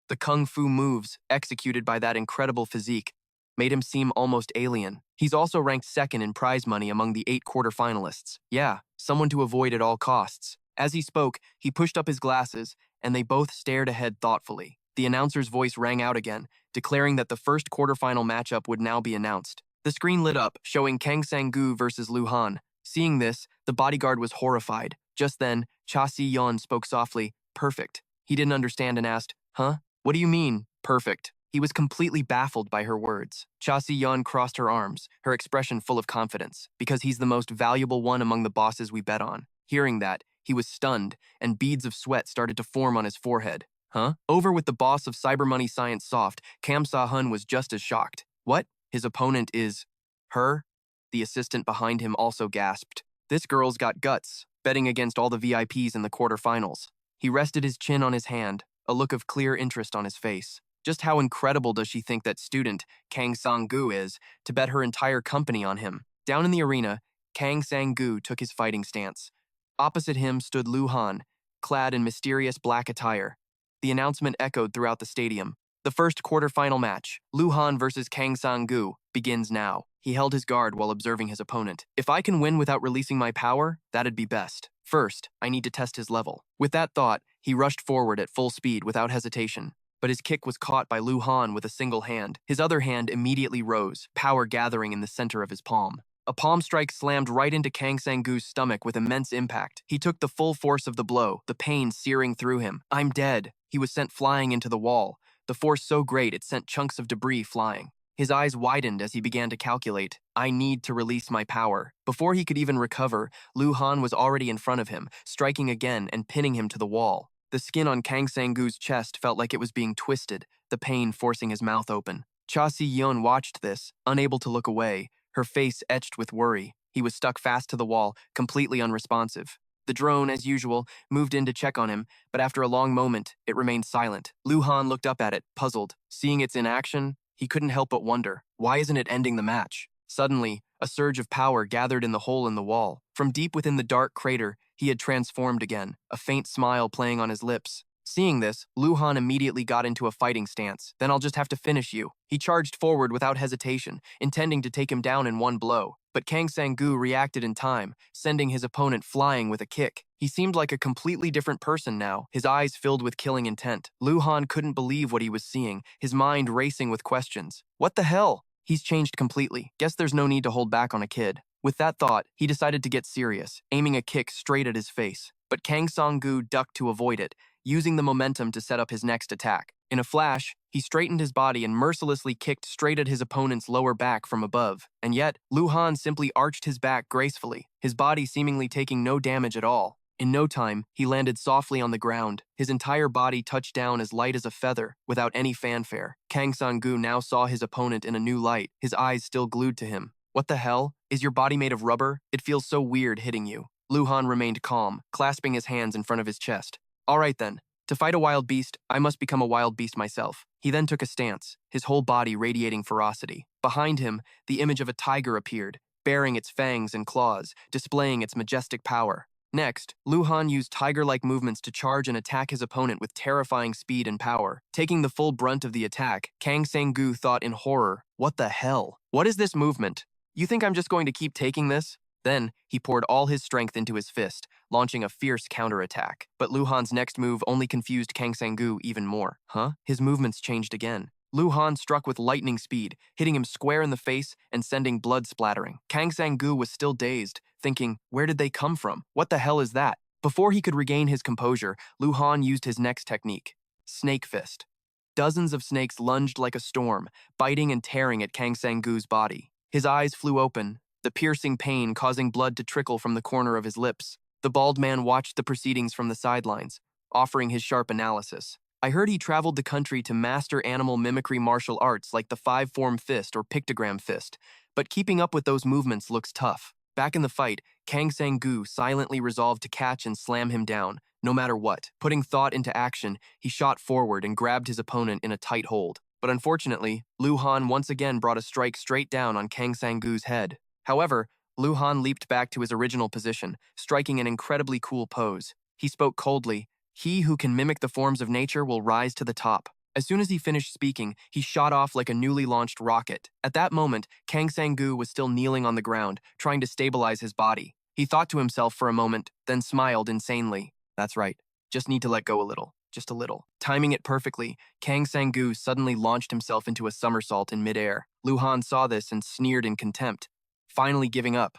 The kung fu moves, executed by that incredible physique, made him seem almost alien. He's also ranked second in prize money among the 8 quarterfinalists. Yeah, someone to avoid at all costs. As he spoke, he pushed up his glasses, and they both stared ahead thoughtfully. The announcer's voice rang out again, declaring that the first quarterfinal matchup would now be announced. The screen lit up, showing Kang Sang-gu versus Lu Han. Seeing this, the bodyguard was horrified. Just then, Cha Si-yeon spoke softly, perfect. He didn't understand and asked, huh? What do you mean, perfect? He was completely baffled by her words. Cha Si-yeon crossed her arms, her expression full of confidence, because he's the most valuable one among the bosses we bet on. Hearing that, he was stunned, and beads of sweat started to form on his forehead. Huh? Over with the boss of Cyber Money Science Soft, Kam Sa-hun was just as shocked. What? His opponent is her? The assistant behind him also gasped. This girl's got guts, betting against all the VIPs in the quarterfinals. He rested his chin on his hand, a look of clear interest on his face. Just how incredible does she think that student, Kang Sang-gu, is to bet her entire company on him? Down in the arena, Kang Sang-gu took his fighting stance. Opposite him stood Lu Han, clad in mysterious black attire. The announcement echoed throughout the stadium. The first quarterfinal match, Lu Han versus Kang Sang-gu, begins now. He held his guard while observing his opponent. If I can win without releasing my power, that'd be best. First, I need to test his level. With that thought, he rushed forward at full speed without hesitation. But his kick was caught by Lu Han with a single hand. His other hand immediately rose, power gathering in the center of his palm. A palm strike slammed right into Kang Sang-gu's stomach with immense impact. He took the full force of the blow, the pain searing through him. I'm dead. He was sent flying into the wall, the force so great it sent chunks of debris flying. His eyes widened as he began to calculate. I need to release my power. Before he could even recover, Lu Han was already in front of him, striking again and pinning him to the wall. The skin on Kang Sang-gu's chest felt like it was being twisted, the pain forcing his mouth open. Cha Si-yeon watched this, unable to look away, her face etched with worry. He was stuck fast to the wall, completely unresponsive. The drone, as usual, moved in to check on him, but after a long moment, it remained silent. Lu Han looked up at it, puzzled. Seeing its inaction, he couldn't help but wonder, why isn't it ending the match? Suddenly, a surge of power gathered in the hole in the wall. From deep within the dark crater, He had transformed again, a faint smile playing on his lips. Seeing this, Luhan immediately got into a fighting stance. Then I'll just have to finish you. He charged forward without hesitation, intending to take him down in one blow. But Kang Sang-gu reacted in time, sending his opponent flying with a kick. He seemed like a completely different person now, his eyes filled with killing intent. Luhan couldn't believe what he was seeing, his mind racing with questions. What the hell? He's changed completely. Guess there's no need to hold back on a kid. With that thought, he decided to get serious, aiming a kick straight at his face. But Kang Sang-gu ducked to avoid it, using the momentum to set up his next attack. In a flash, he straightened his body and mercilessly kicked straight at his opponent's lower back from above. And yet, Luhan simply arched his back gracefully, his body seemingly taking no damage at all. In no time, he landed softly on the ground. His entire body touched down as light as a feather, without any fanfare. Kang Sang-gu now saw his opponent in a new light, his eyes still glued to him. What the hell? Is your body made of rubber? It feels so weird hitting you. Luhan remained calm, clasping his hands in front of his chest. All right then. To fight a wild beast, I must become a wild beast myself. He then took a stance, his whole body radiating ferocity. Behind him, the image of a tiger appeared, baring its fangs and claws, displaying its majestic power. Next, Luhan used tiger-like movements to charge and attack his opponent with terrifying speed and power. Taking the full brunt of the attack, Kang Sang-gu thought in horror, what the hell? What is this movement? You think I'm just going to keep taking this? Then, he poured all his strength into his fist, launching a fierce counterattack. But Luhan's next move only confused Kang Sang-gu even more. His movements changed again. Luhan struck with lightning speed, hitting him square in the face and sending blood splattering. Kang Sang-gu was still dazed, thinking, where did they come from? What the hell is that? Before he could regain his composure, Luhan used his next technique, Snake Fist. Dozens of snakes lunged like a storm, biting and tearing at Kang Sang-gu's body. His eyes flew open, the piercing pain causing blood to trickle from the corner of his lips. The bald man watched the proceedings from the sidelines, offering his sharp analysis. I heard he traveled the country to master animal mimicry martial arts like the five-form fist or pictogram fist, but keeping up with those movements looks tough. Back in the fight, Kang Sang-gu silently resolved to catch and slam him down, no matter what. Putting thought into action, he shot forward and grabbed his opponent in a tight hold. But unfortunately, Luhan once again brought a strike straight down on Kang Sang-gu's head. However, Luhan leaped back to his original position, striking an incredibly cool pose. He spoke coldly, "He who can mimic the forms of nature will rise to the top." As soon as he finished speaking, he shot off like a newly launched rocket. At that moment, Kang Sang-gu was still kneeling on the ground, trying to stabilize his body. He thought to himself for a moment, then smiled insanely. That's right, just need to let go a little. Just a little. Timing it perfectly, Kang Sang-gu suddenly launched himself into a somersault in midair. Luhan saw this and sneered in contempt, finally giving up.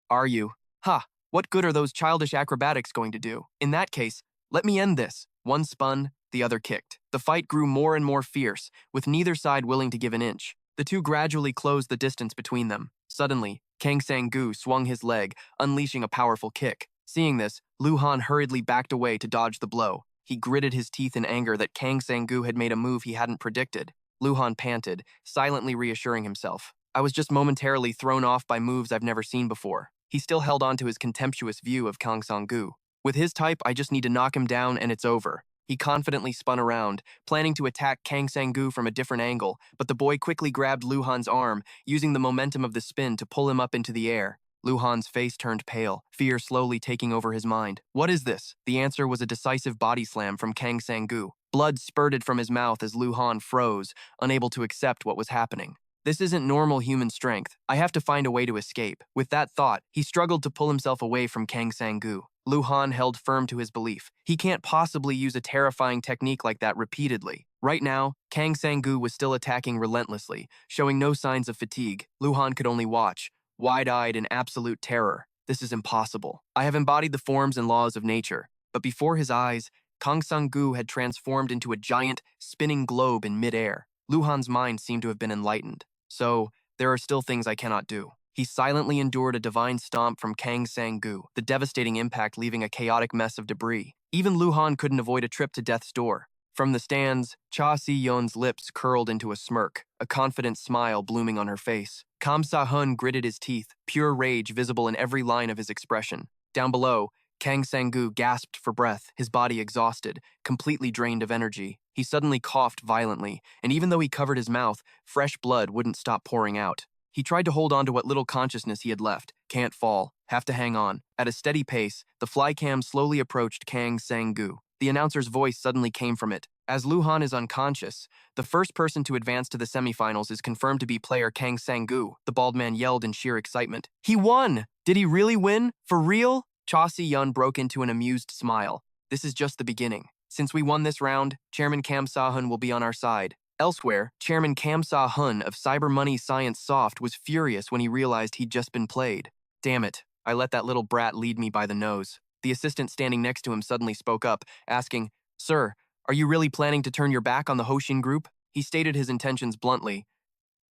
Are you? Ha! What good are those childish acrobatics going to do? In that case, let me end this. One spun, the other kicked. The fight grew more and more fierce, with neither side willing to give an inch. The two gradually closed the distance between them. Suddenly, Kang Sang-gu swung his leg, unleashing a powerful kick. Seeing this, Luhan hurriedly backed away to dodge the blow. He gritted his teeth in anger that Kang Sang-gu had made a move he hadn't predicted. Luhan panted, silently reassuring himself. I was just momentarily thrown off by moves I've never seen before. He still held on to his contemptuous view of Kang Sang-gu. With his type, I just need to knock him down and it's over. He confidently spun around, planning to attack Kang Sang-gu from a different angle, but the boy quickly grabbed Luhan's arm, using the momentum of the spin to pull him up into the air. Luhan's face turned pale, fear slowly taking over his mind. What is this? The answer was a decisive body slam from Kang Sang-gu. Blood spurted from his mouth as Luhan froze, unable to accept what was happening. This isn't normal human strength. I have to find a way to escape. With that thought, he struggled to pull himself away from Kang Sang-gu. Luhan held firm to his belief. He can't possibly use a terrifying technique like that repeatedly. Right now, Kang Sang-gu was still attacking relentlessly, showing no signs of fatigue. Luhan could only watch, wide-eyed in absolute terror. This is impossible. I have embodied the forms and laws of nature. But before his eyes, Kang Sang-gu had transformed into a giant, spinning globe in midair. Luhan's mind seemed to have been enlightened. So, there are still things I cannot do. He silently endured a divine stomp from Kang Sang-gu, the devastating impact leaving a chaotic mess of debris. Even Luhan couldn't avoid a trip to death's door. From the stands, Cha Si-yeon's lips curled into a smirk, a confident smile blooming on her face. Kam Sa-hun gritted his teeth, pure rage visible in every line of his expression. Down below, Kang Sang-gu gasped for breath, his body exhausted, completely drained of energy. He suddenly coughed violently, and even though he covered his mouth, fresh blood wouldn't stop pouring out. He tried to hold on to what little consciousness he had left. Can't fall. Have to hang on. At a steady pace, the flycam slowly approached Kang Sang-gu. The announcer's voice suddenly came from it. As Luhan is unconscious, the first person to advance to the semifinals is confirmed to be player Kang Sang-gu. The bald man yelled in sheer excitement. He won! Did he really win? For real? Cha Si-yun broke into an amused smile. This is just the beginning. Since we won this round, Chairman Kam Sa-hun will be on our side. Elsewhere, Chairman Kam Sa-hun of Cyber Money Science Soft was furious when he realized he'd just been played. Damn it, I let that little brat lead me by the nose. The assistant standing next to him suddenly spoke up, asking, Sir, are you really planning to turn your back on the Hoshin group? He stated his intentions bluntly.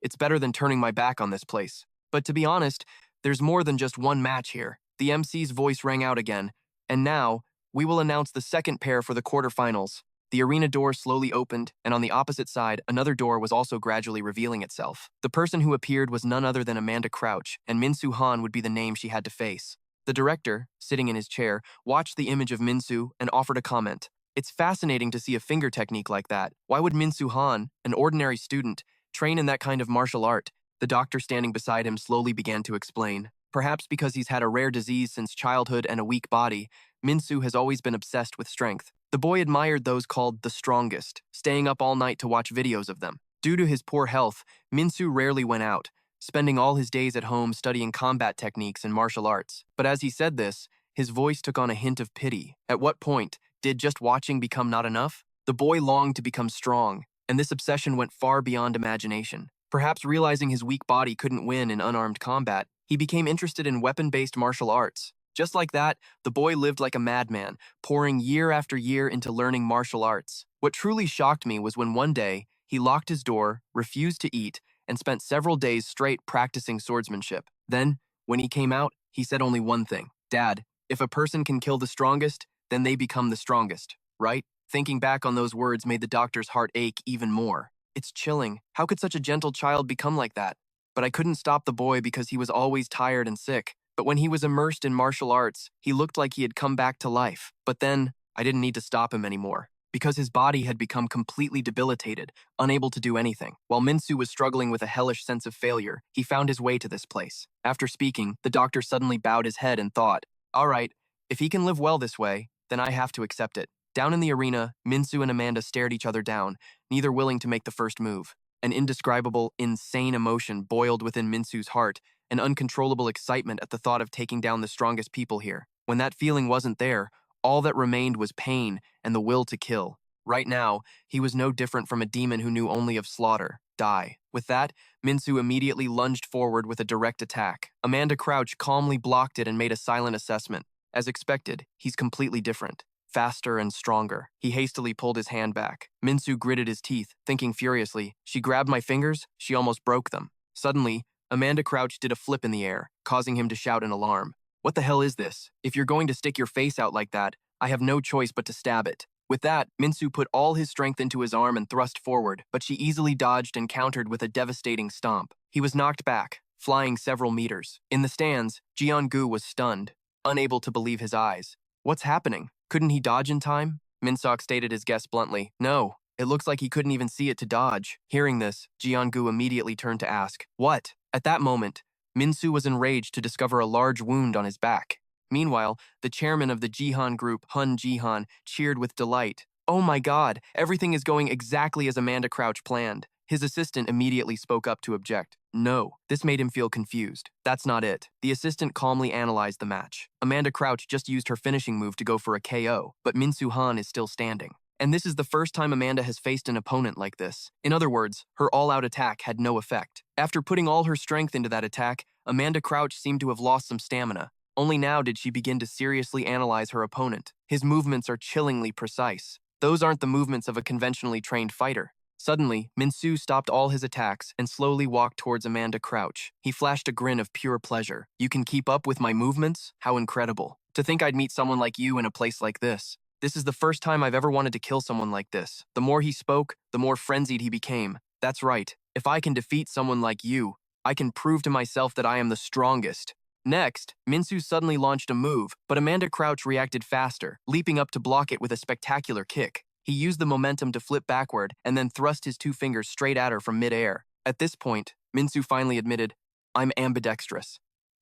It's better than turning my back on this place. But to be honest, there's more than just one match here. The MC's voice rang out again. And now, we will announce the second pair for the quarterfinals. The arena door slowly opened, and on the opposite side, another door was also gradually revealing itself. The person who appeared was none other than Amanda Crouch, and Minsu Han would be the name she had to face. The director, sitting in his chair, watched the image of Minsu and offered a comment. It's fascinating to see a finger technique like that. Why would Minsu Han, an ordinary student, train in that kind of martial art? The doctor standing beside him slowly began to explain. Perhaps because he's had a rare disease since childhood and a weak body, Minsu has always been obsessed with strength. The boy admired those called the strongest, staying up all night to watch videos of them. Due to his poor health, Minsu rarely went out, spending all his days at home studying combat techniques and martial arts. But as he said this, his voice took on a hint of pity. At what point did just watching become not enough? The boy longed to become strong, and this obsession went far beyond imagination. Perhaps realizing his weak body couldn't win in unarmed combat, he became interested in weapon-based martial arts. Just like that, the boy lived like a madman, pouring year after year into learning martial arts. What truly shocked me was when one day, he locked his door, refused to eat, and spent several days straight practicing swordsmanship. Then, when he came out, he said only one thing. Dad, if a person can kill the strongest, then they become the strongest, right? Thinking back on those words made the doctor's heart ache even more. It's chilling. How could such a gentle child become like that? But I couldn't stop the boy because he was always tired and sick. But when he was immersed in martial arts, he looked like he had come back to life. But then, I didn't need to stop him anymore, because his body had become completely debilitated, unable to do anything. While Minsu was struggling with a hellish sense of failure, he found his way to this place. After speaking, the doctor suddenly bowed his head and thought, all right, if he can live well this way, then I have to accept it. Down in the arena, Minsu and Amanda stared each other down, neither willing to make the first move. An indescribable, insane emotion boiled within Minsu's heart, an uncontrollable excitement at the thought of taking down the strongest people here. When that feeling wasn't there, all that remained was pain and the will to kill. Right now, he was no different from a demon who knew only of slaughter. Die. With that, Minsu immediately lunged forward with a direct attack. Amanda Crouch calmly blocked it and made a silent assessment. As expected, he's completely different. Faster and stronger. He hastily pulled his hand back. Minsu gritted his teeth, thinking furiously, she grabbed my fingers, she almost broke them. Suddenly, Amanda Crouch did a flip in the air, causing him to shout in alarm. What the hell is this? If you're going to stick your face out like that, I have no choice but to stab it. With that, Minsu put all his strength into his arm and thrust forward, but she easily dodged and countered with a devastating stomp. He was knocked back, flying several meters. In the stands, Jeon-gu was stunned, unable to believe his eyes. What's happening? Couldn't he dodge in time? Minsok stated his guess bluntly. No, it looks like he couldn't even see it to dodge. Hearing this, Jeon-gu immediately turned to ask, what? At that moment, Minsu was enraged to discover a large wound on his back. Meanwhile, the chairman of the Jihan group, Hun Jihan, cheered with delight. Oh my god, everything is going exactly as Amanda Crouch planned. His assistant immediately spoke up to object. No, this made him feel confused. That's not it. The assistant calmly analyzed the match. Amanda Crouch just used her finishing move to go for a KO, but Minsu Han is still standing. And this is the first time Amanda has faced an opponent like this. In other words, her all-out attack had no effect. After putting all her strength into that attack, Amanda Crouch seemed to have lost some stamina. Only now did she begin to seriously analyze her opponent. His movements are chillingly precise. Those aren't the movements of a conventionally trained fighter. Suddenly, Minsu stopped all his attacks and slowly walked towards Amanda Crouch. He flashed a grin of pure pleasure. You can keep up with my movements? How incredible. To think I'd meet someone like you in a place like this. This is the first time I've ever wanted to kill someone like this. The more he spoke, the more frenzied he became. That's right. If I can defeat someone like you, I can prove to myself that I am the strongest. Next, Minsu suddenly launched a move, but Amanda Crouch reacted faster, leaping up to block it with a spectacular kick. He used the momentum to flip backward and then thrust his two fingers straight at her from mid-air. At this point, Minsu finally admitted, I'm ambidextrous.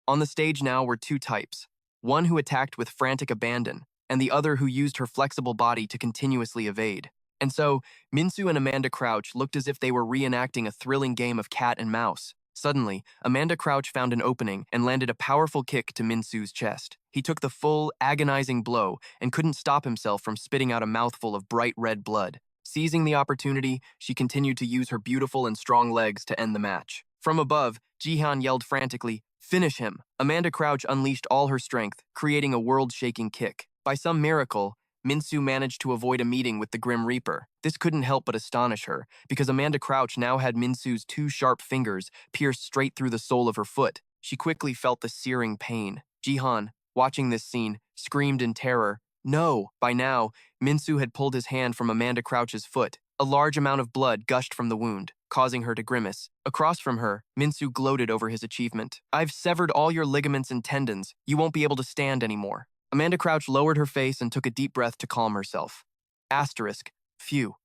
On the stage now were two types, one who attacked with frantic abandon, and the other who used her flexible body to continuously evade. And so, Minsu and Amanda Crouch looked as if they were reenacting a thrilling game of cat and mouse. Suddenly, Amanda Crouch found an opening and landed a powerful kick to Minsu's chest. He took the full, agonizing blow and couldn't stop himself from spitting out a mouthful of bright red blood. Seizing the opportunity, she continued to use her beautiful and strong legs to end the match. From above, Jihan yelled frantically, "Finish him!" Amanda Crouch unleashed all her strength, creating a world-shaking kick. By some miracle, Minsu managed to avoid a meeting with the Grim Reaper. This couldn't help but astonish her, because Amanda Crouch now had Minsu's two sharp fingers pierced straight through the sole of her foot. She quickly felt the searing pain. Jihan, watching this scene, screamed in terror, "No!" By now, Minsu had pulled his hand from Amanda Crouch's foot. A large amount of blood gushed from the wound, causing her to grimace. Across from her, Minsu gloated over his achievement. "I've severed all your ligaments and tendons. You won't be able to stand anymore." Amanda Crouch lowered her face and took a deep breath to calm herself. Asterisk. Phew.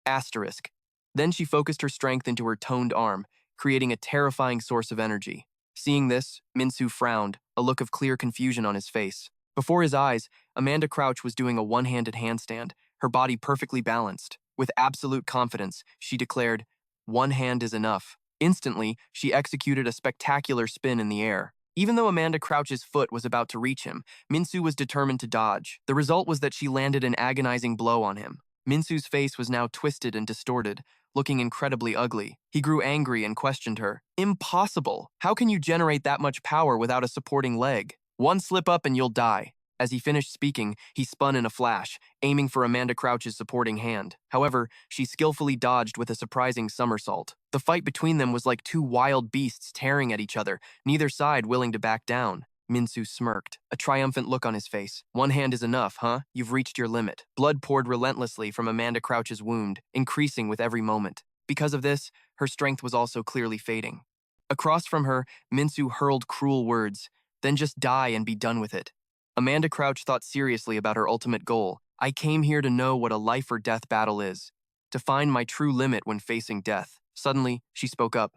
Asterisk. Then she focused her strength into her toned arm, creating a terrifying source of energy. Seeing this, Minsu frowned, a look of clear confusion on his face. Before his eyes, Amanda Crouch was doing a one-handed handstand, her body perfectly balanced. With absolute confidence, she declared, "One hand is enough." Instantly, she executed a spectacular spin in the air. Even though Amanda Crouch's foot was about to reach him, Minsu was determined to dodge. The result was that she landed an agonizing blow on him. Minsu's face was now twisted and distorted, looking incredibly ugly. He grew angry and questioned her. "Impossible! How can you generate that much power without a supporting leg? One slip up and you'll die." As he finished speaking, he spun in a flash, aiming for Amanda Crouch's supporting hand. However, she skillfully dodged with a surprising somersault. The fight between them was like two wild beasts tearing at each other, neither side willing to back down. Minsu smirked, a triumphant look on his face. "One hand is enough, huh? You've reached your limit." Blood poured relentlessly from Amanda Crouch's wound, increasing with every moment. Because of this, her strength was also clearly fading. Across from her, Minsu hurled cruel words, "Then just die and be done with it." Amanda Crouch thought seriously about her ultimate goal. "I came here to know what a life or death battle is, to find my true limit when facing death." Suddenly, she spoke up.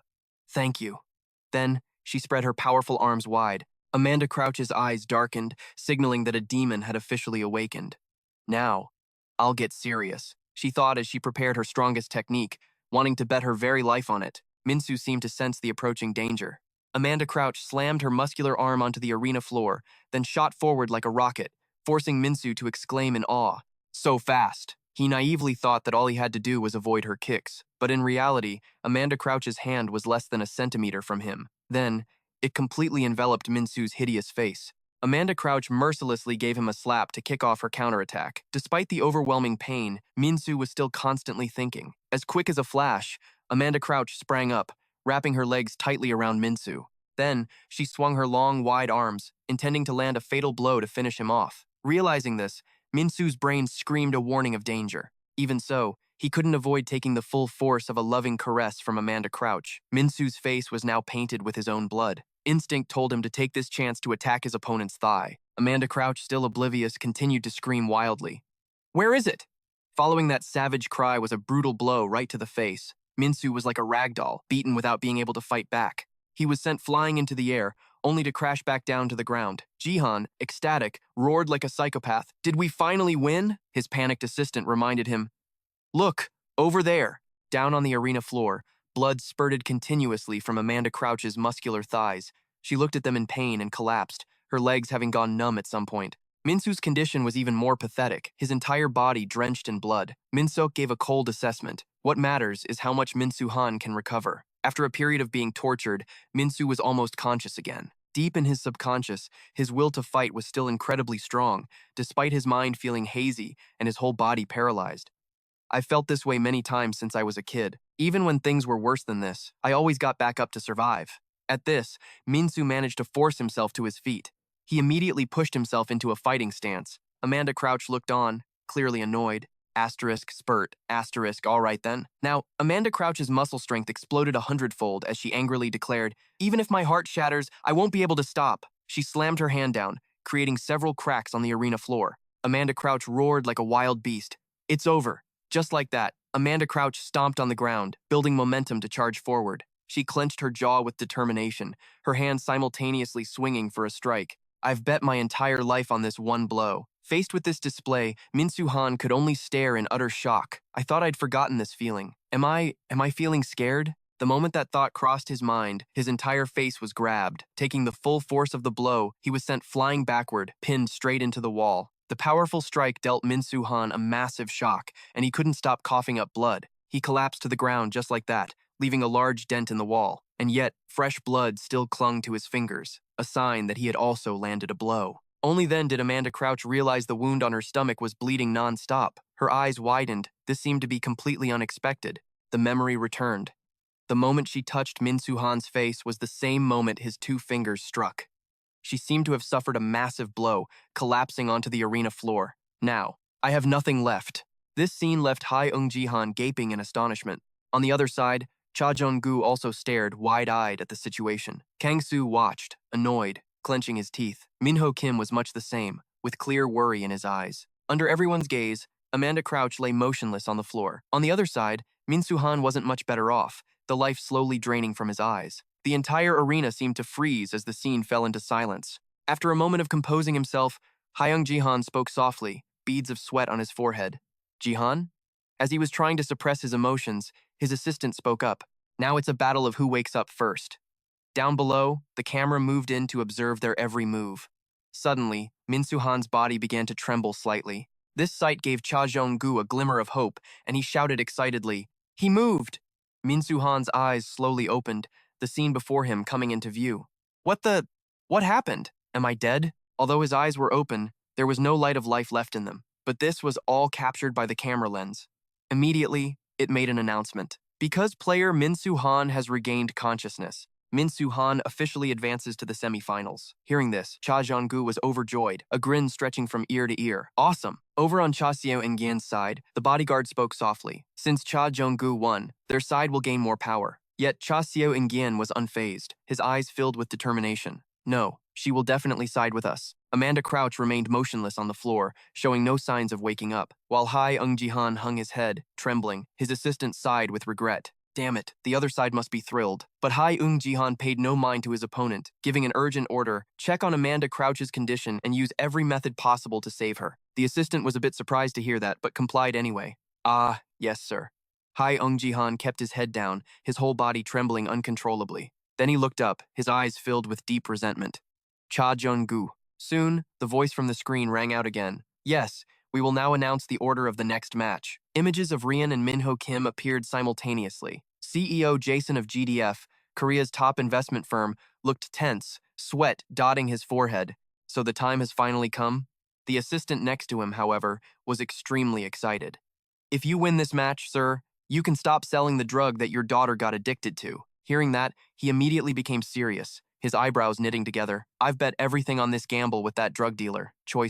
"Thank you." Then, she spread her powerful arms wide. Amanda Crouch's eyes darkened, signaling that a demon had officially awakened. "Now, I'll get serious," she thought as she prepared her strongest technique, wanting to bet her very life on it. Minsu seemed to sense the approaching danger. Amanda Crouch slammed her muscular arm onto the arena floor, then shot forward like a rocket, forcing Minsu to exclaim in awe. So fast! He naively thought that all he had to do was avoid her kicks, but in reality, Amanda Crouch's hand was less than a centimeter from him. Then, it completely enveloped Minsu's hideous face. Amanda Crouch mercilessly gave him a slap to kick off her counterattack. Despite the overwhelming pain, Minsu was still constantly thinking. As quick as a flash, Amanda Crouch sprang up, wrapping her legs tightly around Minsu. Then, she swung her long, wide arms, intending to land a fatal blow to finish him off. Realizing this, Minsu's brain screamed a warning of danger. Even so, he couldn't avoid taking the full force of a loving caress from Amanda Crouch. Minsu's face was now painted with his own blood. Instinct told him to take this chance to attack his opponent's thigh. Amanda Crouch, still oblivious, continued to scream wildly. "Where is it?" Following that savage cry was a brutal blow right to the face. Minsu was like a rag doll, beaten without being able to fight back. He was sent flying into the air, only to crash back down to the ground. Jihan, ecstatic, roared like a psychopath. "Did we finally win?" His panicked assistant reminded him. "Look, over there." Down on the arena floor, blood spurted continuously from Amanda Crouch's muscular thighs. She looked at them in pain and collapsed, her legs having gone numb at some point. Minsu's condition was even more pathetic, his entire body drenched in blood. Minsuk gave a cold assessment. What matters is how much Minsu Han can recover. After a period of being tortured, Minsu was almost conscious again. Deep in his subconscious, his will to fight was still incredibly strong, despite his mind feeling hazy and his whole body paralyzed. "I've felt this way many times since I was a kid. Even when things were worse than this, I always got back up to survive." At this, Minsu managed to force himself to his feet. He immediately pushed himself into a fighting stance. Amanda Crouch looked on, clearly annoyed. Asterisk, spurt, asterisk, all right then. Now, Amanda Crouch's muscle strength exploded 100-fold as she angrily declared, "Even if my heart shatters, I won't be able to stop." She slammed her hand down, creating several cracks on the arena floor. Amanda Crouch roared like a wild beast. "It's over." Just like that, Amanda Crouch stomped on the ground, building momentum to charge forward. She clenched her jaw with determination, her hands simultaneously swinging for a strike. I've bet my entire life on this one blow. Faced with this display, Minsu Han could only stare in utter shock. I thought I'd forgotten this feeling. Am I feeling scared? The moment that thought crossed his mind, his entire face was grabbed. Taking the full force of the blow, he was sent flying backward, pinned straight into the wall. The powerful strike dealt Minsu Han a massive shock, and he couldn't stop coughing up blood. He collapsed to the ground just like that, leaving a large dent in the wall. And yet, fresh blood still clung to his fingers, a sign that he had also landed a blow. Only then did Amanda Crouch realize the wound on her stomach was bleeding non-stop. Her eyes widened. This seemed to be completely unexpected. The memory returned. The moment she touched Minsu Han's face was the same moment his two fingers struck. She seemed to have suffered a massive blow, collapsing onto the arena floor. Now, I have nothing left. This scene left Hai Eung-jihan gaping in astonishment. On the other side, Cha Jong-gu also stared wide-eyed at the situation. Kang-soo watched, annoyed, clenching his teeth. Minho Kim was much the same, with clear worry in his eyes. Under everyone's gaze, Amanda Crouch lay motionless on the floor. On the other side, Minsu Han wasn't much better off, the life slowly draining from his eyes. The entire arena seemed to freeze as the scene fell into silence. After a moment of composing himself, Haeung Jihan spoke softly, beads of sweat on his forehead. Jihan? As he was trying to suppress his emotions, his assistant spoke up. Now it's a battle of who wakes up first. Down below, the camera moved in to observe their every move. Suddenly, Minsu Han's body began to tremble slightly. This sight gave Cha Jong-gu a glimmer of hope, and he shouted excitedly, "He moved!" Minsu Han's eyes slowly opened, the scene before him coming into view. What happened? Am I dead? Although his eyes were open, there was no light of life left in them. But this was all captured by the camera lens. Immediately, it made an announcement. Because player Minsu Han has regained consciousness, Minsu Han officially advances to the semifinals. Hearing this, Cha Jong-gu was overjoyed, a grin stretching from ear to ear. Awesome! Over on Cha Seo-eun's side, the bodyguard spoke softly. Since Cha Jong-gu won, their side will gain more power. Yet Cha Seo-eun was unfazed, his eyes filled with determination. No, she will definitely side with us. Amanda Crouch remained motionless on the floor, showing no signs of waking up. While Hai Eung-jihan hung his head, trembling, his assistant sighed with regret. Damn it, the other side must be thrilled. But Hai Eung-jihan paid no mind to his opponent, giving an urgent order, check on Amanda Crouch's condition and use every method possible to save her. The assistant was a bit surprised to hear that, but complied anyway. Ah, yes, sir. Hai Eung-jihan kept his head down, his whole body trembling uncontrollably. Then he looked up, his eyes filled with deep resentment. Cha Jong-gu. Soon, the voice from the screen rang out again. Yes, we will now announce the order of the next match. Images of Rian and Minho Kim appeared simultaneously. CEO Jason of GDF, Korea's top investment firm, looked tense, sweat dotting his forehead. So the time has finally come? The assistant next to him, however, was extremely excited. If you win this match, sir, you can stop selling the drug that your daughter got addicted to. Hearing that, he immediately became serious, his eyebrows knitting together. I've bet everything on this gamble with that drug dealer, Choi.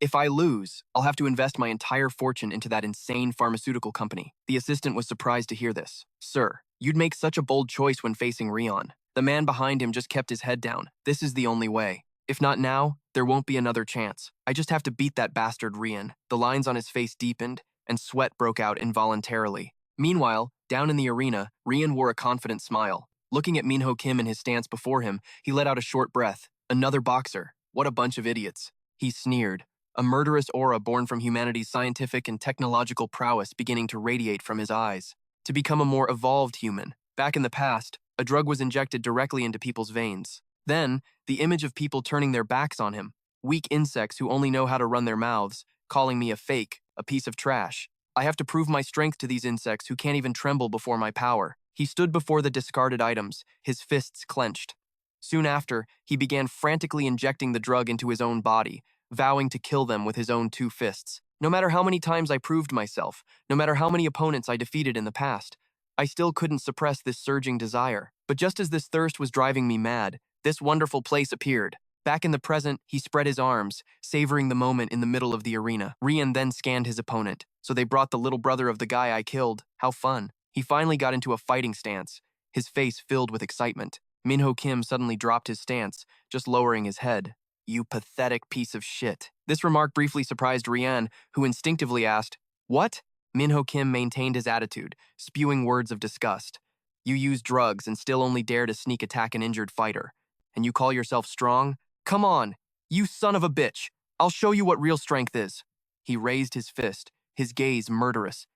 If I lose, I'll have to invest my entire fortune into that insane pharmaceutical company. The assistant was surprised to hear this. Sir, you'd make such a bold choice when facing Rion. The man behind him just kept his head down. This is the only way. If not now, there won't be another chance. I just have to beat that bastard Rian. The lines on his face deepened, and sweat broke out involuntarily. Meanwhile, down in the arena, Rian wore a confident smile. Looking at Minho Kim in his stance before him, he let out a short breath. Another boxer. What a bunch of idiots. He sneered, a murderous aura born from humanity's scientific and technological prowess beginning to radiate from his eyes. To become a more evolved human, back in the past, a drug was injected directly into people's veins. Then, the image of people turning their backs on him, weak insects who only know how to run their mouths, calling me a fake, a piece of trash. I have to prove my strength to these insects who can't even tremble before my power. He stood before the discarded items, his fists clenched. Soon after, he began frantically injecting the drug into his own body, vowing to kill them with his own two fists. No matter how many times I proved myself, no matter how many opponents I defeated in the past, I still couldn't suppress this surging desire. But just as this thirst was driving me mad, this wonderful place appeared. Back in the present, he spread his arms, savoring the moment in the middle of the arena. Rian then scanned his opponent. So they brought the little brother of the guy I killed. How fun. He finally got into a fighting stance, his face filled with excitement. Minho Kim suddenly dropped his stance, just lowering his head. You pathetic piece of shit. This remark briefly surprised Rian, who instinctively asked, What? Minho Kim maintained his attitude, spewing words of disgust. You use drugs and still only dare to sneak attack an injured fighter. And you call yourself strong? Come on, you son of a bitch. I'll show you what real strength is. He raised his fist, his gaze murderous.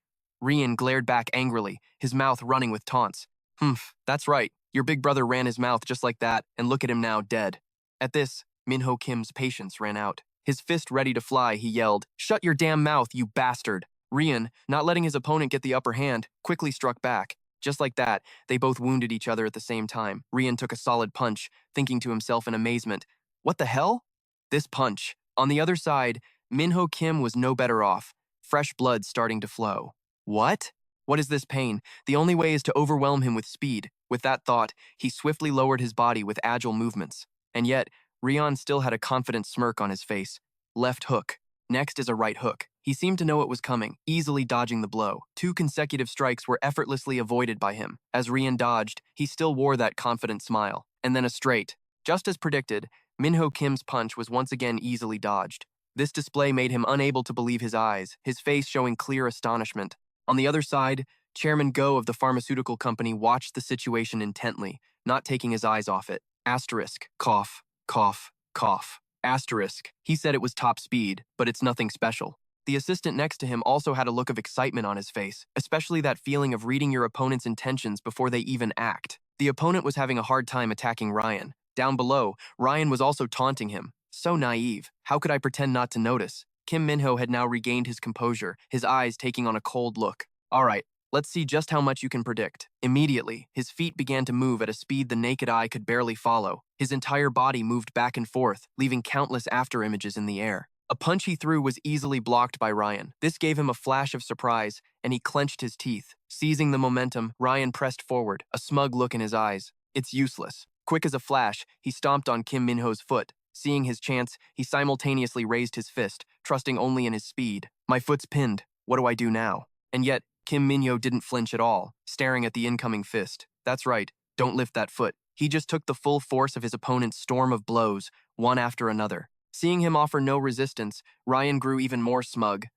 Rian glared back angrily, his mouth running with taunts. Humph, that's right. Your big brother ran his mouth just like that, and look at him now, dead. At this, Minho Kim's patience ran out. His fist ready to fly, he yelled, "Shut your damn mouth, you bastard!" Rian, not letting his opponent get the upper hand, quickly struck back. Just like that, they both wounded each other at the same time. Rian took a solid punch, thinking to himself in amazement, "What the hell?" This punch. On the other side, Minho Kim was no better off, fresh blood starting to flow. What? What is this pain? The only way is to overwhelm him with speed. With that thought, he swiftly lowered his body with agile movements. And yet, Rian still had a confident smirk on his face. Left hook. Next is a right hook. He seemed to know it was coming, easily dodging the blow. 2 consecutive strikes were effortlessly avoided by him. As Rian dodged, he still wore that confident smile. And then a straight. Just as predicted, Minho Kim's punch was once again easily dodged. This display made him unable to believe his eyes, his face showing clear astonishment. On the other side, Chairman Go of the pharmaceutical company watched the situation intently, not taking his eyes off it. Asterisk, cough, cough, cough. Asterisk, he said it was top speed, but it's nothing special. The assistant next to him also had a look of excitement on his face, especially that feeling of reading your opponent's intentions before they even act. The opponent was having a hard time attacking Ryan. Down below, Ryan was also taunting him. So naive. How could I pretend not to notice? Kim Minho had now regained his composure, his eyes taking on a cold look. All right, let's see just how much you can predict. Immediately, his feet began to move at a speed the naked eye could barely follow. His entire body moved back and forth, leaving countless afterimages in the air. A punch he threw was easily blocked by Ryan. This gave him a flash of surprise, and he clenched his teeth. Seizing the momentum, Ryan pressed forward, a smug look in his eyes. It's useless. Quick as a flash, he stomped on Kim Minho's foot. Seeing his chance, he simultaneously raised his fist, trusting only in his speed. My foot's pinned. What do I do now? And yet, Kim Minho didn't flinch at all, staring at the incoming fist. That's right, don't lift that foot. He just took the full force of his opponent's storm of blows, one after another. Seeing him offer no resistance, Ryan grew even more smug.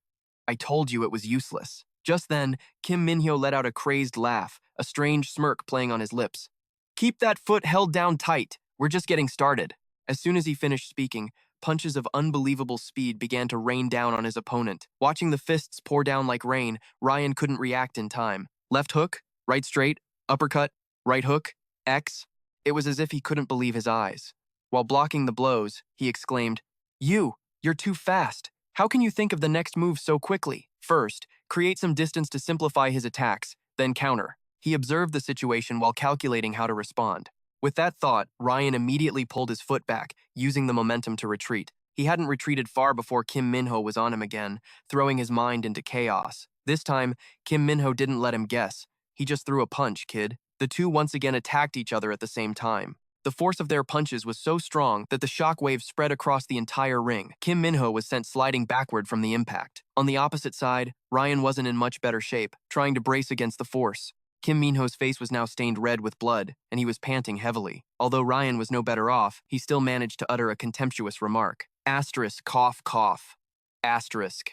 I told you it was useless. Just then, Kim Minho let out a crazed laugh, a strange smirk playing on his lips. Keep that foot held down tight. We're just getting started. As soon as he finished speaking, punches of unbelievable speed began to rain down on his opponent. Watching the fists pour down like rain, Ryan couldn't react in time. Left hook, right straight, uppercut, right hook, X. It was as if he couldn't believe his eyes. While blocking the blows, he exclaimed, You're too fast. How can you think of the next move so quickly? First, create some distance to simplify his attacks, then counter. He observed the situation while calculating how to respond. With that thought, Ryan immediately pulled his foot back, using the momentum to retreat. He hadn't retreated far before Kim Minho was on him again, throwing his mind into chaos. This time, Kim Minho didn't let him guess. He just threw a punch, kid. The two once again attacked each other at the same time. The force of their punches was so strong that the shockwave spread across the entire ring. Kim Minho was sent sliding backward from the impact. On the opposite side, Ryan wasn't in much better shape, trying to brace against the force. Kim Minho's face was now stained red with blood, and he was panting heavily. Although Ryan was no better off, he still managed to utter a contemptuous remark. Asterisk, cough, cough. Asterisk.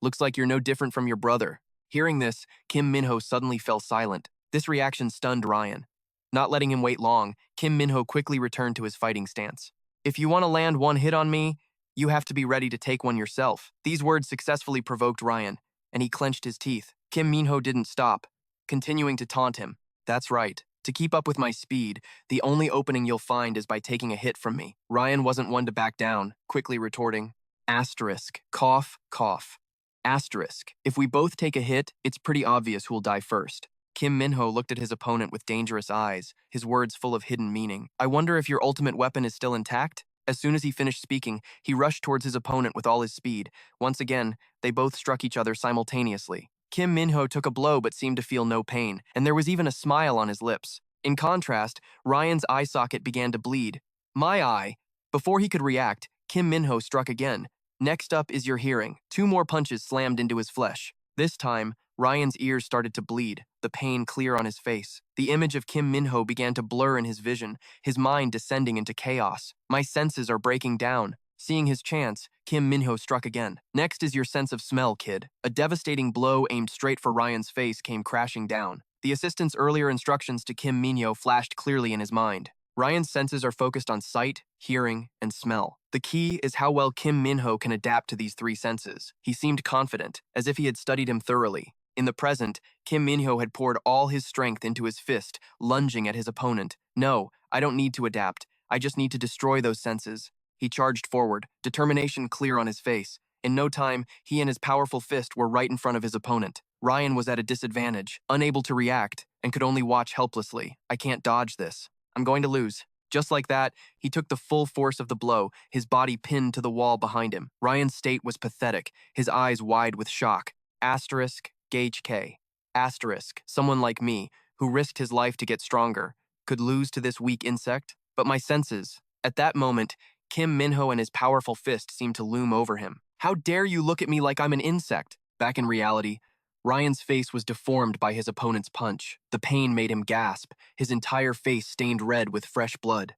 Looks like you're no different from your brother. Hearing this, Kim Minho suddenly fell silent. This reaction stunned Ryan. Not letting him wait long, Kim Minho quickly returned to his fighting stance. If you want to land one hit on me, you have to be ready to take one yourself. These words successfully provoked Ryan, and he clenched his teeth. Kim Minho didn't stop, continuing to taunt him. That's right. To keep up with my speed, the only opening you'll find is by taking a hit from me. Ryan wasn't one to back down, quickly retorting. Asterisk. Cough, cough. Asterisk. If we both take a hit, it's pretty obvious who'll die first. Kim Minho looked at his opponent with dangerous eyes, his words full of hidden meaning. I wonder if your ultimate weapon is still intact? As soon as he finished speaking, he rushed towards his opponent with all his speed. Once again, they both struck each other simultaneously. Kim Minho took a blow but seemed to feel no pain, and there was even a smile on his lips. In contrast, Ryan's eye socket began to bleed. My eye! Before he could react, Kim Minho struck again. Next up is your hearing. 2 more punches slammed into his flesh. This time, Ryan's ears started to bleed, the pain clear on his face. The image of Kim Minho began to blur in his vision, his mind descending into chaos. My senses are breaking down. Seeing his chance, Kim Minho struck again. Next is your sense of smell, kid. A devastating blow aimed straight for Ryan's face came crashing down. The assistant's earlier instructions to Kim Minho flashed clearly in his mind. Ryan's senses are focused on sight, hearing, and smell. The key is how well Kim Minho can adapt to these three senses. He seemed confident, as if he had studied him thoroughly. In the present, Kim Minho had poured all his strength into his fist, lunging at his opponent. No, I don't need to adapt. I just need to destroy those senses. He charged forward, determination clear on his face. In no time, he and his powerful fist were right in front of his opponent. Ryan was at a disadvantage, unable to react, and could only watch helplessly. I can't dodge this. I'm going to lose. Just like that, he took the full force of the blow, his body pinned to the wall behind him. Ryan's state was pathetic, his eyes wide with shock. Asterisk, gauge K. Asterisk, someone like me, who risked his life to get stronger, could lose to this weak insect? But my senses. At that moment, Kim Minho and his powerful fist seemed to loom over him. How dare you look at me like I'm an insect? Back in reality, Ryan's face was deformed by his opponent's punch. The pain made him gasp, his entire face stained red with fresh blood.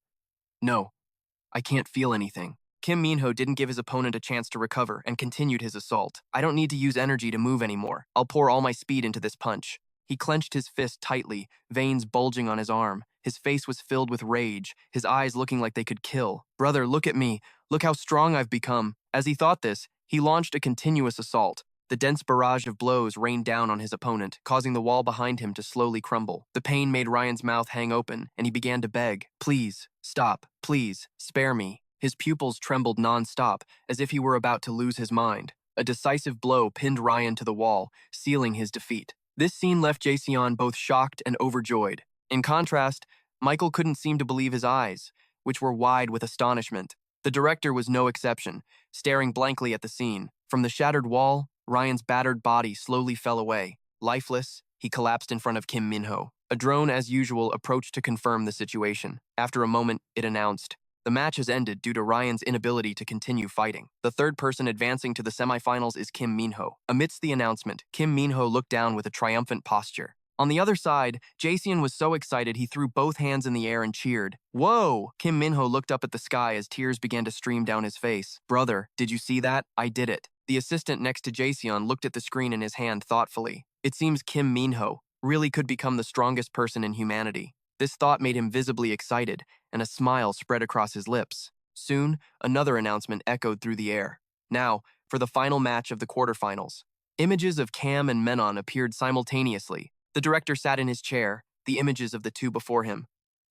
No, I can't feel anything. Kim Minho didn't give his opponent a chance to recover and continued his assault. I don't need to use energy to move anymore. I'll pour all my speed into this punch. He clenched his fist tightly, veins bulging on his arm. His face was filled with rage, his eyes looking like they could kill. Brother, look at me. Look how strong I've become. As he thought this, he launched a continuous assault. The dense barrage of blows rained down on his opponent, causing the wall behind him to slowly crumble. The pain made Ryan's mouth hang open, and he began to beg, "Please, stop. Please, spare me." His pupils trembled non-stop, as if he were about to lose his mind. A decisive blow pinned Ryan to the wall, sealing his defeat. This scene left Jae-seon both shocked and overjoyed. In contrast, Michael couldn't seem to believe his eyes, which were wide with astonishment. The director was no exception, staring blankly at the scene. From the shattered wall, Ryan's battered body slowly fell away. Lifeless, he collapsed in front of Kim Minho. A drone, as usual, approached to confirm the situation. After a moment, it announced, "The match has ended due to Ryan's inability to continue fighting." The third person advancing to the semifinals is Kim Minho. Amidst the announcement, Kim Minho looked down with a triumphant posture. On the other side, Jae-seon was so excited he threw both hands in the air and cheered. "Whoa!" Kim Minho looked up at the sky as tears began to stream down his face. "Brother, did you see that? I did it." The assistant next to Jae-seon looked at the screen in his hand thoughtfully. It seems Kim Minho really could become the strongest person in humanity. This thought made him visibly excited, and a smile spread across his lips. Soon, another announcement echoed through the air. Now, for the final match of the quarterfinals. Images of Cam and Menon appeared simultaneously. The director sat in his chair, the images of the two before him.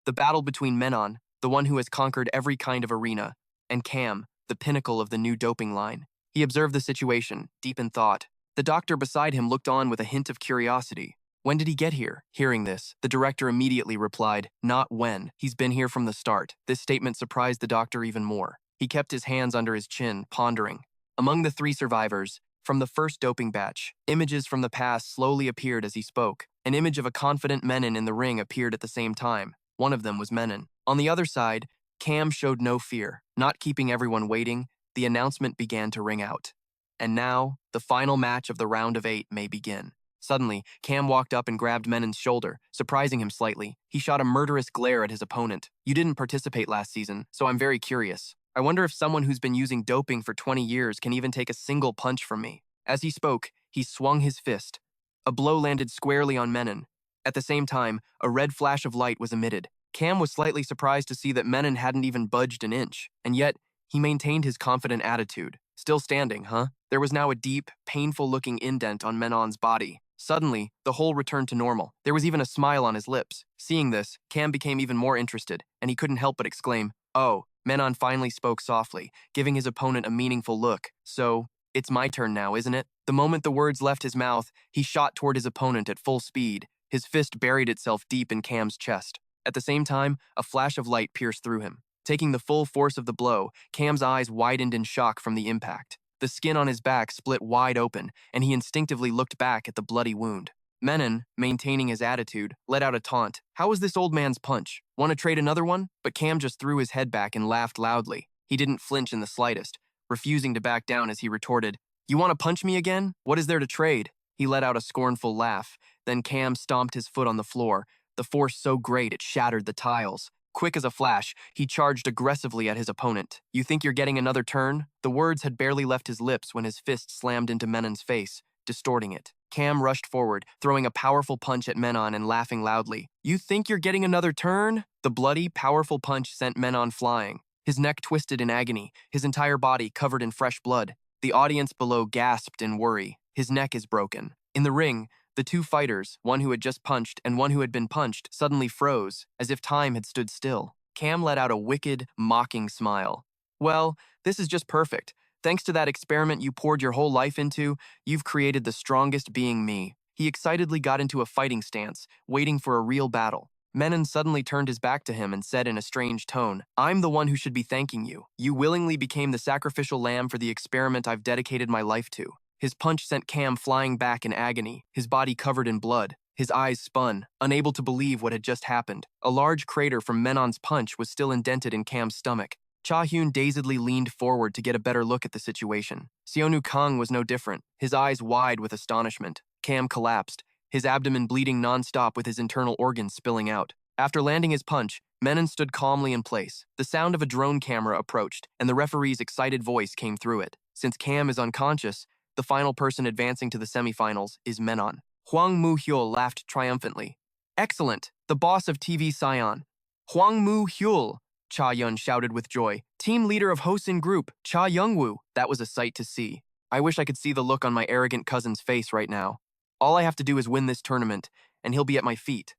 The battle between Menon, the one who has conquered every kind of arena, and Cam, the pinnacle of the new doping line. He observed the situation, deep in thought. The doctor beside him looked on with a hint of curiosity. "When did he get here?" Hearing this, the director immediately replied, "Not when. He's been here from the start." This statement surprised the doctor even more. He kept his hands under his chin, pondering. Among the three survivors, from the first doping batch, images from the past slowly appeared as he spoke. An image of a confident Menon in the ring appeared at the same time. One of them was Menon. On the other side, Cam showed no fear. Not keeping everyone waiting, the announcement began to ring out. And now, the final match of the round of 8 may begin. Suddenly, Cam walked up and grabbed Menon's shoulder, surprising him slightly. He shot a murderous glare at his opponent. "You didn't participate last season, so I'm very curious. I wonder if someone who's been using doping for 20 years can even take a single punch from me." As he spoke, he swung his fist. A blow landed squarely on Menon. At the same time, a red flash of light was emitted. Cam was slightly surprised to see that Menon hadn't even budged an inch, and yet, he maintained his confident attitude. "Still standing, huh?" There was now a deep, painful-looking indent on Menon's body. Suddenly, the whole returned to normal. There was even a smile on his lips. Seeing this, Cam became even more interested, and he couldn't help but exclaim, "Oh." Menon finally spoke softly, giving his opponent a meaningful look. "So, it's my turn now, isn't it?" The moment the words left his mouth, he shot toward his opponent at full speed. His fist buried itself deep in Cam's chest. At the same time, a flash of light pierced through him. Taking the full force of the blow, Cam's eyes widened in shock from the impact. The skin on his back split wide open, and he instinctively looked back at the bloody wound. Menon, maintaining his attitude, let out a taunt. "How was this old man's punch? Want to trade another one?" But Cam just threw his head back and laughed loudly. He didn't flinch in the slightest, refusing to back down as he retorted, "You want to punch me again? What is there to trade?" He let out a scornful laugh. Then Cam stomped his foot on the floor, the force so great it shattered the tiles. Quick as a flash, he charged aggressively at his opponent. "You think you're getting another turn?" The words had barely left his lips when his fist slammed into Menon's face, distorting it. Cam rushed forward, throwing a powerful punch at Menon and laughing loudly. You think you're getting another turn? The bloody, powerful punch sent Menon flying. His neck twisted in agony, his entire body covered in fresh blood. The audience below gasped in worry. His neck is broken. In the ring, the two fighters, one who had just punched and one who had been punched, suddenly froze, as if time had stood still. Cam let out a wicked, mocking smile. Well, this is just perfect. Thanks to that experiment you poured your whole life into, you've created the strongest being me. He excitedly got into a fighting stance, waiting for a real battle. Menon suddenly turned his back to him and said in a strange tone, I'm the one who should be thanking you. You willingly became the sacrificial lamb for the experiment I've dedicated my life to. His punch sent Cam flying back in agony, his body covered in blood. His eyes spun, unable to believe what had just happened. A large crater from Menon's punch was still indented in Cam's stomach. Cha-hyun dazedly leaned forward to get a better look at the situation. Seonu Kang was no different, his eyes wide with astonishment. Cam collapsed, his abdomen bleeding non-stop with his internal organs spilling out. After landing his punch, Menon stood calmly in place. The sound of a drone camera approached, and the referee's excited voice came through it. Since Cam is unconscious, the final person advancing to the semifinals is Menon. Hwang Moo-hyul laughed triumphantly. Excellent, the boss of TV Sion. Hwang Moo-hyul, Cha Yun shouted with joy. Team leader of Hosin Group, Cha Youngwoo. That was a sight to see. I wish I could see the look on my arrogant cousin's face right now. All I have to do is win this tournament, and he'll be at my feet.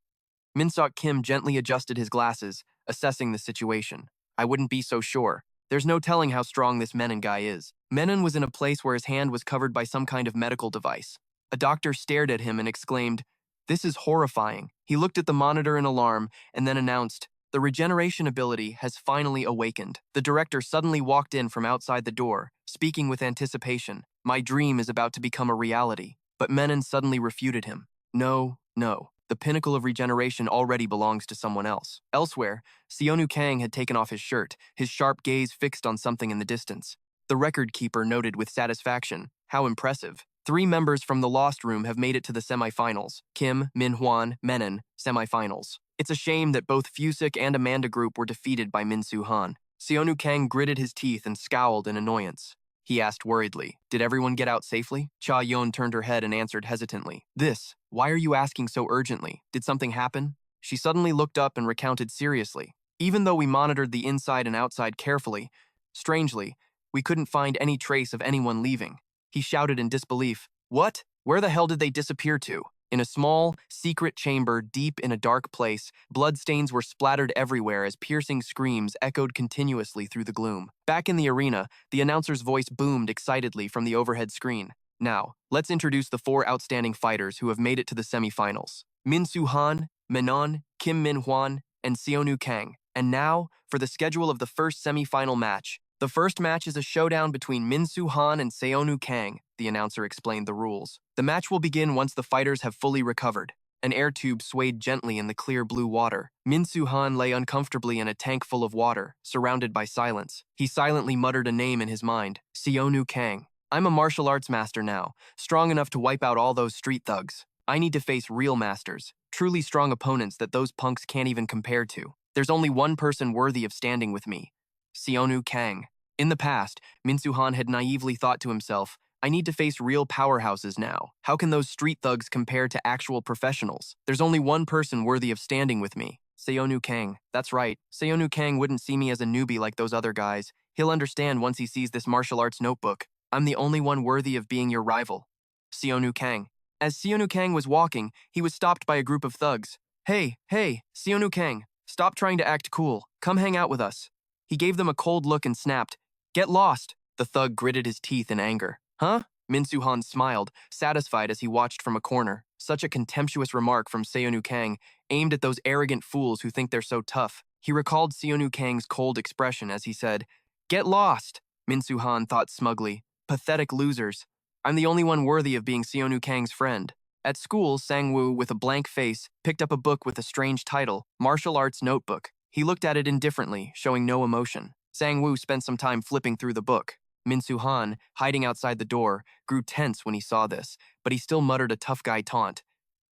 Min-seok Kim gently adjusted his glasses, assessing the situation. I wouldn't be so sure. There's no telling how strong this Menon guy is. Menon was in a place where his hand was covered by some kind of medical device. A doctor stared at him and exclaimed, This is horrifying. He looked at the monitor in alarm and then announced, The regeneration ability has finally awakened. The director suddenly walked in from outside the door, speaking with anticipation. My dream is about to become a reality. But Menon suddenly refuted him. No. The pinnacle of regeneration already belongs to someone else. Elsewhere, Seonu Kang had taken off his shirt, his sharp gaze fixed on something in the distance. The record keeper noted with satisfaction. How impressive. 3 members from the Lost Room have made it to the semifinals. Kim, Minhwan, Menon, semifinals. It's a shame that both Fusik and Amanda Group were defeated by Minsu Han. Seonu Kang gritted his teeth and scowled in annoyance. He asked worriedly, Did everyone get out safely? Cha Yon turned her head and answered hesitantly. Why are you asking so urgently? Did something happen? She suddenly looked up and recounted seriously. Even though we monitored the inside and outside carefully, strangely, we couldn't find any trace of anyone leaving. He shouted in disbelief. What? Where the hell did they disappear to? In a small, secret chamber deep in a dark place, bloodstains were splattered everywhere as piercing screams echoed continuously through the gloom. Back in the arena, the announcer's voice boomed excitedly from the overhead screen. Now, let's introduce the 4 outstanding fighters who have made it to the semifinals. Minsu Han, Menon, Kim Min-hwan, and Seonu Kang. And now, for the schedule of the first semifinal match. The first match is a showdown between Minsu Han and Seonu Kang, the announcer explained the rules. The match will begin once the fighters have fully recovered. An air tube swayed gently in the clear blue water. Minsu Han lay uncomfortably in a tank full of water, surrounded by silence. He silently muttered a name in his mind, Seonu Kang. I'm a martial arts master now, strong enough to wipe out all those street thugs. I need to face real masters, truly strong opponents that those punks can't even compare to. There's only one person worthy of standing with me. Seonu Kang. In the past, Minsu Han had naively thought to himself, I need to face real powerhouses now. How can those street thugs compare to actual professionals? There's only one person worthy of standing with me. Seonu Kang. That's right. Seonu Kang wouldn't see me as a newbie like those other guys. He'll understand once he sees this martial arts notebook. I'm the only one worthy of being your rival. Seonu Kang. As Seonu Kang was walking, he was stopped by a group of thugs. Hey, Seonu Kang, stop trying to act cool. Come hang out with us. He gave them a cold look and snapped, Get lost! The thug gritted his teeth in anger. Huh? Minsu Han smiled, satisfied as he watched from a corner. Such a contemptuous remark from Seonu Kang, aimed at those arrogant fools who think they're so tough. He recalled Seonu Kang's cold expression as he said, Get lost! Minsu Han thought smugly. Pathetic losers. I'm the only one worthy of being Seonu Kang's friend. At school, Sang-woo, with a blank face, picked up a book with a strange title, Martial Arts Notebook. He looked at it indifferently, showing no emotion. Sang-woo spent some time flipping through the book. Minsu Han, hiding outside the door, grew tense when he saw this, but he still muttered a tough guy taunt.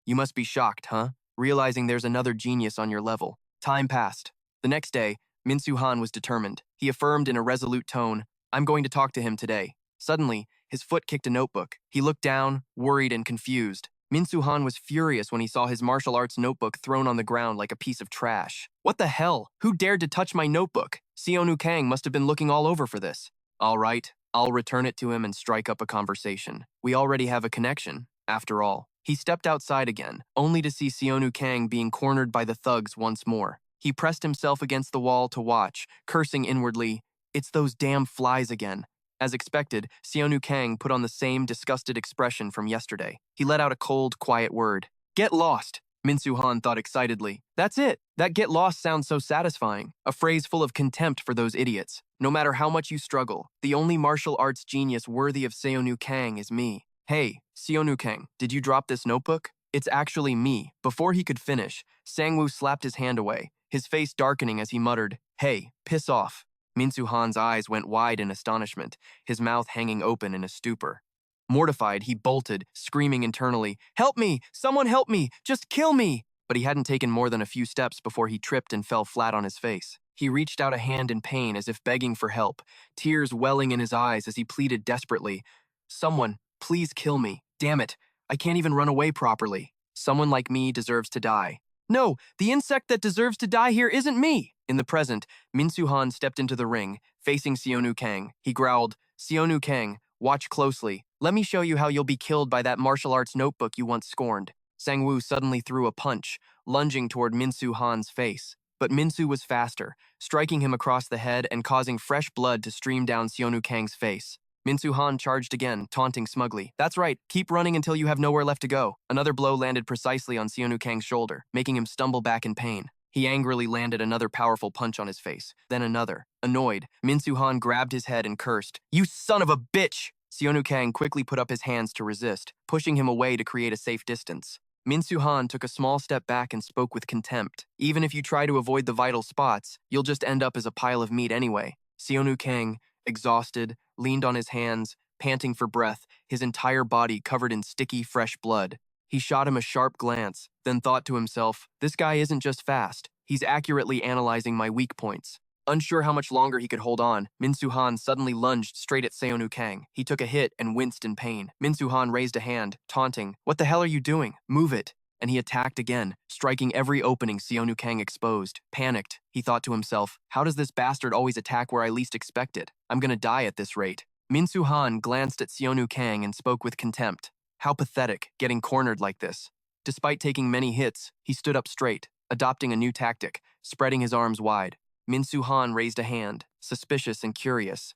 You must be shocked, huh? Realizing there's another genius on your level. Time passed. The next day, Minsu Han was determined. He affirmed in a resolute tone, I'm going to talk to him today. Suddenly, his foot kicked a notebook. He looked down, worried and confused. Minsu Han was furious when he saw his martial arts notebook thrown on the ground like a piece of trash. What the hell? Who dared to touch my notebook? Seonu Kang must have been looking all over for this. All right, I'll return it to him and strike up a conversation. We already have a connection, after all. He stepped outside again, only to see Seonu Kang being cornered by the thugs once more. He pressed himself against the wall to watch, cursing inwardly, "It's those damn flies again." As expected, Seonu Kang put on the same disgusted expression from yesterday. He let out a cold, quiet word. "Get lost," Minsu Han thought excitedly. That's it. That "get lost" sounds so satisfying. A phrase full of contempt for those idiots. No matter how much you struggle, the only martial arts genius worthy of Seonu Kang is me. Hey, Seonu Kang, did you drop this notebook? It's actually me. Before he could finish, Sangwoo slapped his hand away, his face darkening as he muttered, "Hey, piss off." Minsu Han's eyes went wide in astonishment, his mouth hanging open in a stupor. Mortified, he bolted, screaming internally, "Help me! Someone help me! Just kill me!" But he hadn't taken more than a few steps before he tripped and fell flat on his face. He reached out a hand in pain as if begging for help, tears welling in his eyes as he pleaded desperately, "Someone, please kill me. Damn it, I can't even run away properly. Someone like me deserves to die." No, the insect that deserves to die here isn't me. In the present, Minsu Han stepped into the ring, facing Seonu Kang. He growled, "Seonu Kang, watch closely. Let me show you how you'll be killed by that martial arts notebook you once scorned." Sangwoo suddenly threw a punch, lunging toward Minsu Han's face. But Minsu was faster, striking him across the head and causing fresh blood to stream down Seonu Kang's face. Minsu Han charged again, taunting smugly. "That's right, keep running until you have nowhere left to go." Another blow landed precisely on Seonu Kang's shoulder, making him stumble back in pain. He angrily landed another powerful punch on his face, then another. Annoyed, Minsu Han grabbed his head and cursed, "You son of a bitch!" Seonu Kang quickly put up his hands to resist, pushing him away to create a safe distance. Minsu Han took a small step back and spoke with contempt. "Even if you try to avoid the vital spots, you'll just end up as a pile of meat anyway." Seonu Kang, exhausted, leaned on his hands, panting for breath, his entire body covered in sticky, fresh blood. He shot him a sharp glance, then thought to himself, "This guy isn't just fast, he's accurately analyzing my weak points." Unsure how much longer he could hold on, Minsu Han suddenly lunged straight at Seonu Kang. He took a hit and winced in pain. Minsu Han raised a hand, taunting, "What the hell are you doing? Move it." And he attacked again, striking every opening Seonu Kang exposed. Panicked, he thought to himself, "How does this bastard always attack where I least expect it? I'm gonna die at this rate." Minsu Han glanced at Seonu Kang and spoke with contempt. How pathetic, getting cornered like this. Despite taking many hits, he stood up straight, adopting a new tactic, spreading his arms wide. Minsu Han raised a hand, suspicious and curious.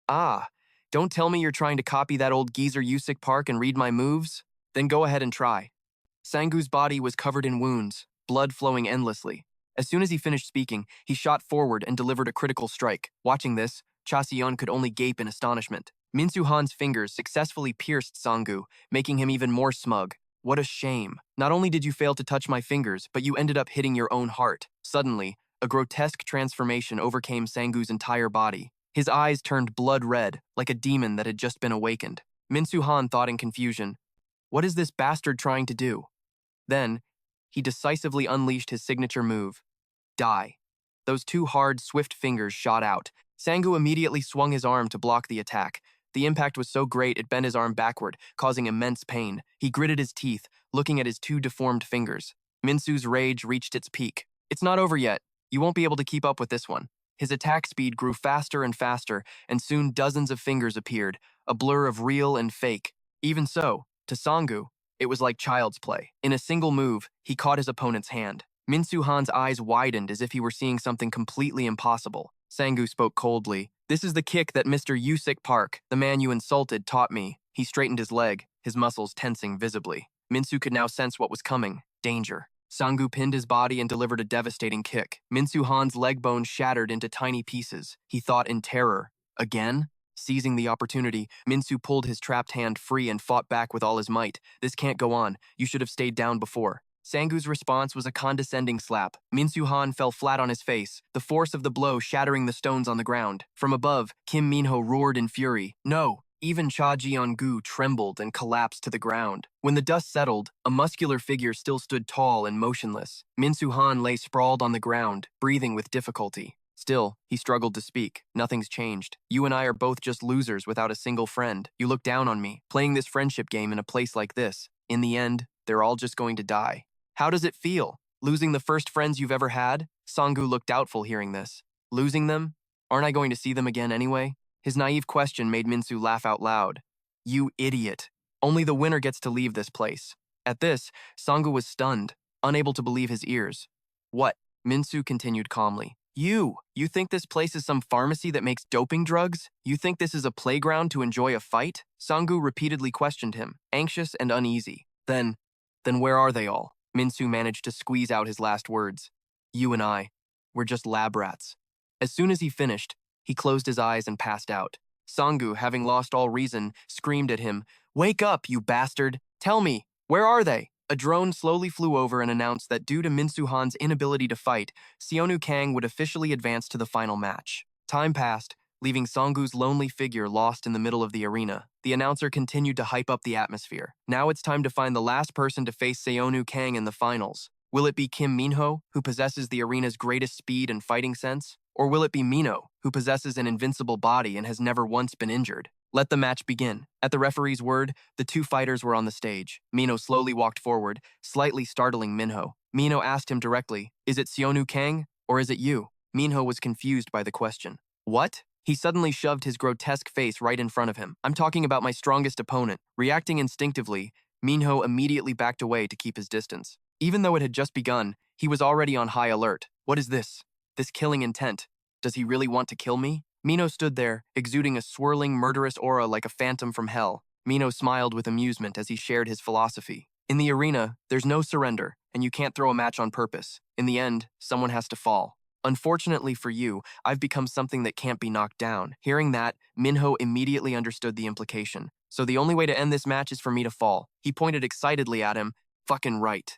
"Ah, don't tell me you're trying to copy that old geezer Yuk Park and read my moves? Then go ahead and try." Sangwoo's body was covered in wounds, blood flowing endlessly. As soon as he finished speaking, he shot forward and delivered a critical strike. Watching this, Cha Si-yeon could only gape in astonishment. Minsu Han's fingers successfully pierced Sangwoo, making him even more smug. "What a shame. Not only did you fail to touch my fingers, but you ended up hitting your own heart." Suddenly, a grotesque transformation overcame Sangwoo's entire body. His eyes turned blood red, like a demon that had just been awakened. Minsu Han thought in confusion, "What is this bastard trying to do?" Then, he decisively unleashed his signature move, Die. Those two hard, swift fingers shot out. Sangwoo immediately swung his arm to block the attack. The impact was so great it bent his arm backward, causing immense pain. He gritted his teeth, looking at his two deformed fingers. Minsu's rage reached its peak. "It's not over yet. You won't be able to keep up with this one." His attack speed grew faster and faster, and soon dozens of fingers appeared, a blur of real and fake. Even so, to Sangwoo, it was like child's play. In a single move, he caught his opponent's hand. Minsu Han's eyes widened as if he were seeing something completely impossible. Sangwoo spoke coldly. "This is the kick that Mr. Yuk Park, the man you insulted, taught me." He straightened his leg, his muscles tensing visibly. Minsu could now sense what was coming. Danger. Sangwoo pinned his body and delivered a devastating kick. Minsu Han's leg bones shattered into tiny pieces. He thought in terror. Again? Seizing the opportunity, Minsu pulled his trapped hand free and fought back with all his might. "This can't go on. You should have stayed down before." Sangwoo's response was a condescending slap. Minsu Han fell flat on his face, the force of the blow shattering the stones on the ground. From above, Kim Minho roared in fury. "No!" Even Cha Jeon-gu trembled and collapsed to the ground. When the dust settled, a muscular figure still stood tall and motionless. Minsu Han lay sprawled on the ground, breathing with difficulty. Still, he struggled to speak. Nothing's changed. You and I are both just losers without a single friend. You look down on me, playing this friendship game in a place like this. In the end, they're all just going to die. How does it feel? Losing the first friends you've ever had? Sangu looked doubtful hearing this. Losing them? Aren't I going to see them again anyway? His naive question made Minsu laugh out loud. You idiot. Only the winner gets to leave this place. At this, Sangu was stunned, unable to believe his ears. What? Minsu continued calmly. You think this place is some pharmacy that makes doping drugs? You think this is a playground to enjoy a fight? Sangu repeatedly questioned him, anxious and uneasy. Then where are they all? Minsu managed to squeeze out his last words. You and I, we're just lab rats. As soon as he finished, he closed his eyes and passed out. Sangu, having lost all reason, screamed at him, Wake up, you bastard! Tell me, where are they? A drone slowly flew over and announced that due to Minsu Han's inability to fight, Seonu Kang would officially advance to the final match. Time passed, leaving Sangu's lonely figure lost in the middle of the arena. The announcer continued to hype up the atmosphere. Now it's time to find the last person to face Seonu Kang in the finals. Will it be Minho, who possesses the arena's greatest speed and fighting sense? Or will it be Minho, who possesses an invincible body and has never once been injured? Let the match begin. At the referee's word, the two fighters were on the stage. Minho slowly walked forward, slightly startling Minho. Minho asked him directly, Is it Seonu Kang, or is it you? Minho was confused by the question. What? He suddenly shoved his grotesque face right in front of him. I'm talking about my strongest opponent. Reacting instinctively, Minho immediately backed away to keep his distance. Even though it had just begun, he was already on high alert. What is this? This killing intent. Does he really want to kill me? Minho stood there, exuding a swirling, murderous aura like a phantom from hell. Minho smiled with amusement as he shared his philosophy. In the arena, there's no surrender, and you can't throw a match on purpose. In the end, someone has to fall. Unfortunately for you, I've become something that can't be knocked down. Hearing that, Minho immediately understood the implication. So the only way to end this match is for me to fall. He pointed excitedly at him. Fucking right.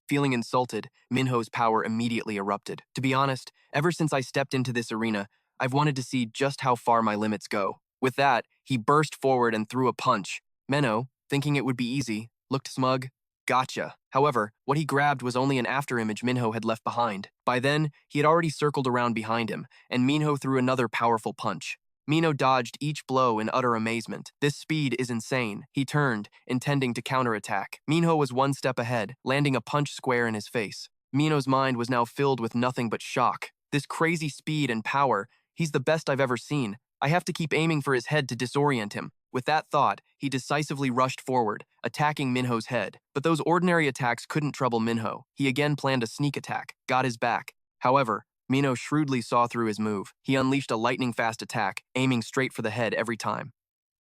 Feeling insulted, Minho's power immediately erupted. To be honest, ever since I stepped into this arena, I've wanted to see just how far my limits go. With that, he burst forward and threw a punch. Minho, thinking it would be easy, looked smug. Gotcha. However, what he grabbed was only an afterimage Minho had left behind. By then, he had already circled around behind him, and Minho threw another powerful punch. Minho dodged each blow in utter amazement. This speed is insane. He turned, intending to counterattack. Minho was one step ahead, landing a punch square in his face. Minho's mind was now filled with nothing but shock. This crazy speed and power, he's the best I've ever seen. I have to keep aiming for his head to disorient him. With that thought, he decisively rushed forward, attacking Minho's head. But those ordinary attacks couldn't trouble Minho. He again planned a sneak attack, got his back. However, Minho shrewdly saw through his move. He unleashed a lightning-fast attack, aiming straight for the head every time.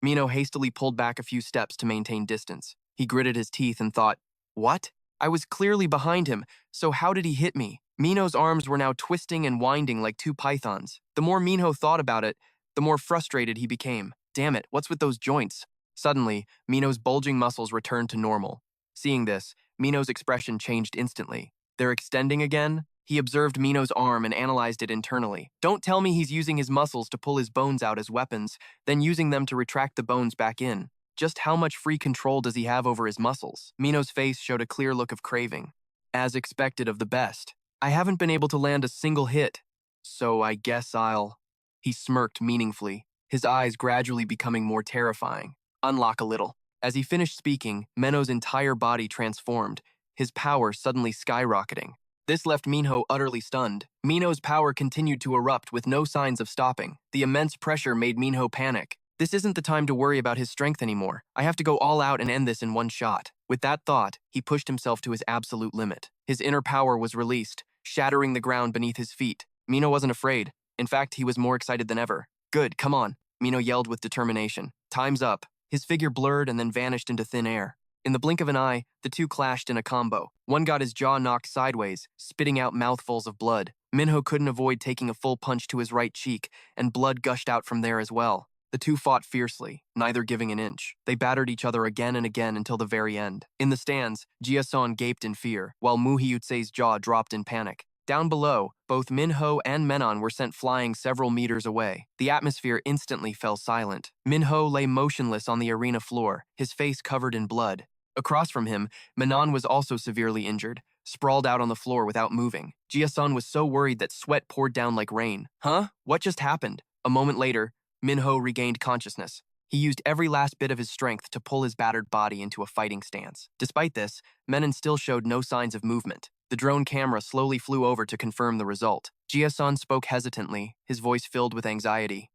Minho hastily pulled back a few steps to maintain distance. He gritted his teeth and thought, What? I was clearly behind him, so how did he hit me? Minho's arms were now twisting and winding like two pythons. The more Minho thought about it, the more frustrated he became. Damn it, what's with those joints? Suddenly, Minho's bulging muscles returned to normal. Seeing this, Minho's expression changed instantly. They're extending again? He observed Minho's arm and analyzed it internally. Don't tell me he's using his muscles to pull his bones out as weapons, then using them to retract the bones back in. Just how much free control does he have over his muscles? Minho's face showed a clear look of craving. As expected of the best. I haven't been able to land a single hit, so I guess I'll... He smirked meaningfully, his eyes gradually becoming more terrifying. Unlock a little. As he finished speaking, Minho's entire body transformed, his power suddenly skyrocketing. This left Minho utterly stunned. Minho's power continued to erupt with no signs of stopping. The immense pressure made Minho panic. This isn't the time to worry about his strength anymore. I have to go all out and end this in one shot. With that thought, he pushed himself to his absolute limit. His inner power was released, shattering the ground beneath his feet. Minho wasn't afraid. In fact, he was more excited than ever. Good, come on, Minho yelled with determination. Time's up. His figure blurred and then vanished into thin air. In the blink of an eye, the two clashed in a combo. One got his jaw knocked sideways, spitting out mouthfuls of blood. Minho couldn't avoid taking a full punch to his right cheek, and blood gushed out from there as well. The two fought fiercely, neither giving an inch. They battered each other again and again until the very end. In the stands, Jia-son gaped in fear, while Muhyutse's jaw dropped in panic. Down below, both Minho and Menon were sent flying several meters away. The atmosphere instantly fell silent. Minho lay motionless on the arena floor, his face covered in blood. Across from him, Menon was also severely injured, sprawled out on the floor without moving. Jia-sun was so worried that sweat poured down like rain. Huh? What just happened? A moment later, Minho regained consciousness. He used every last bit of his strength to pull his battered body into a fighting stance. Despite this, Menon still showed no signs of movement. The drone camera slowly flew over to confirm the result. Jia-sun spoke hesitantly, his voice filled with anxiety.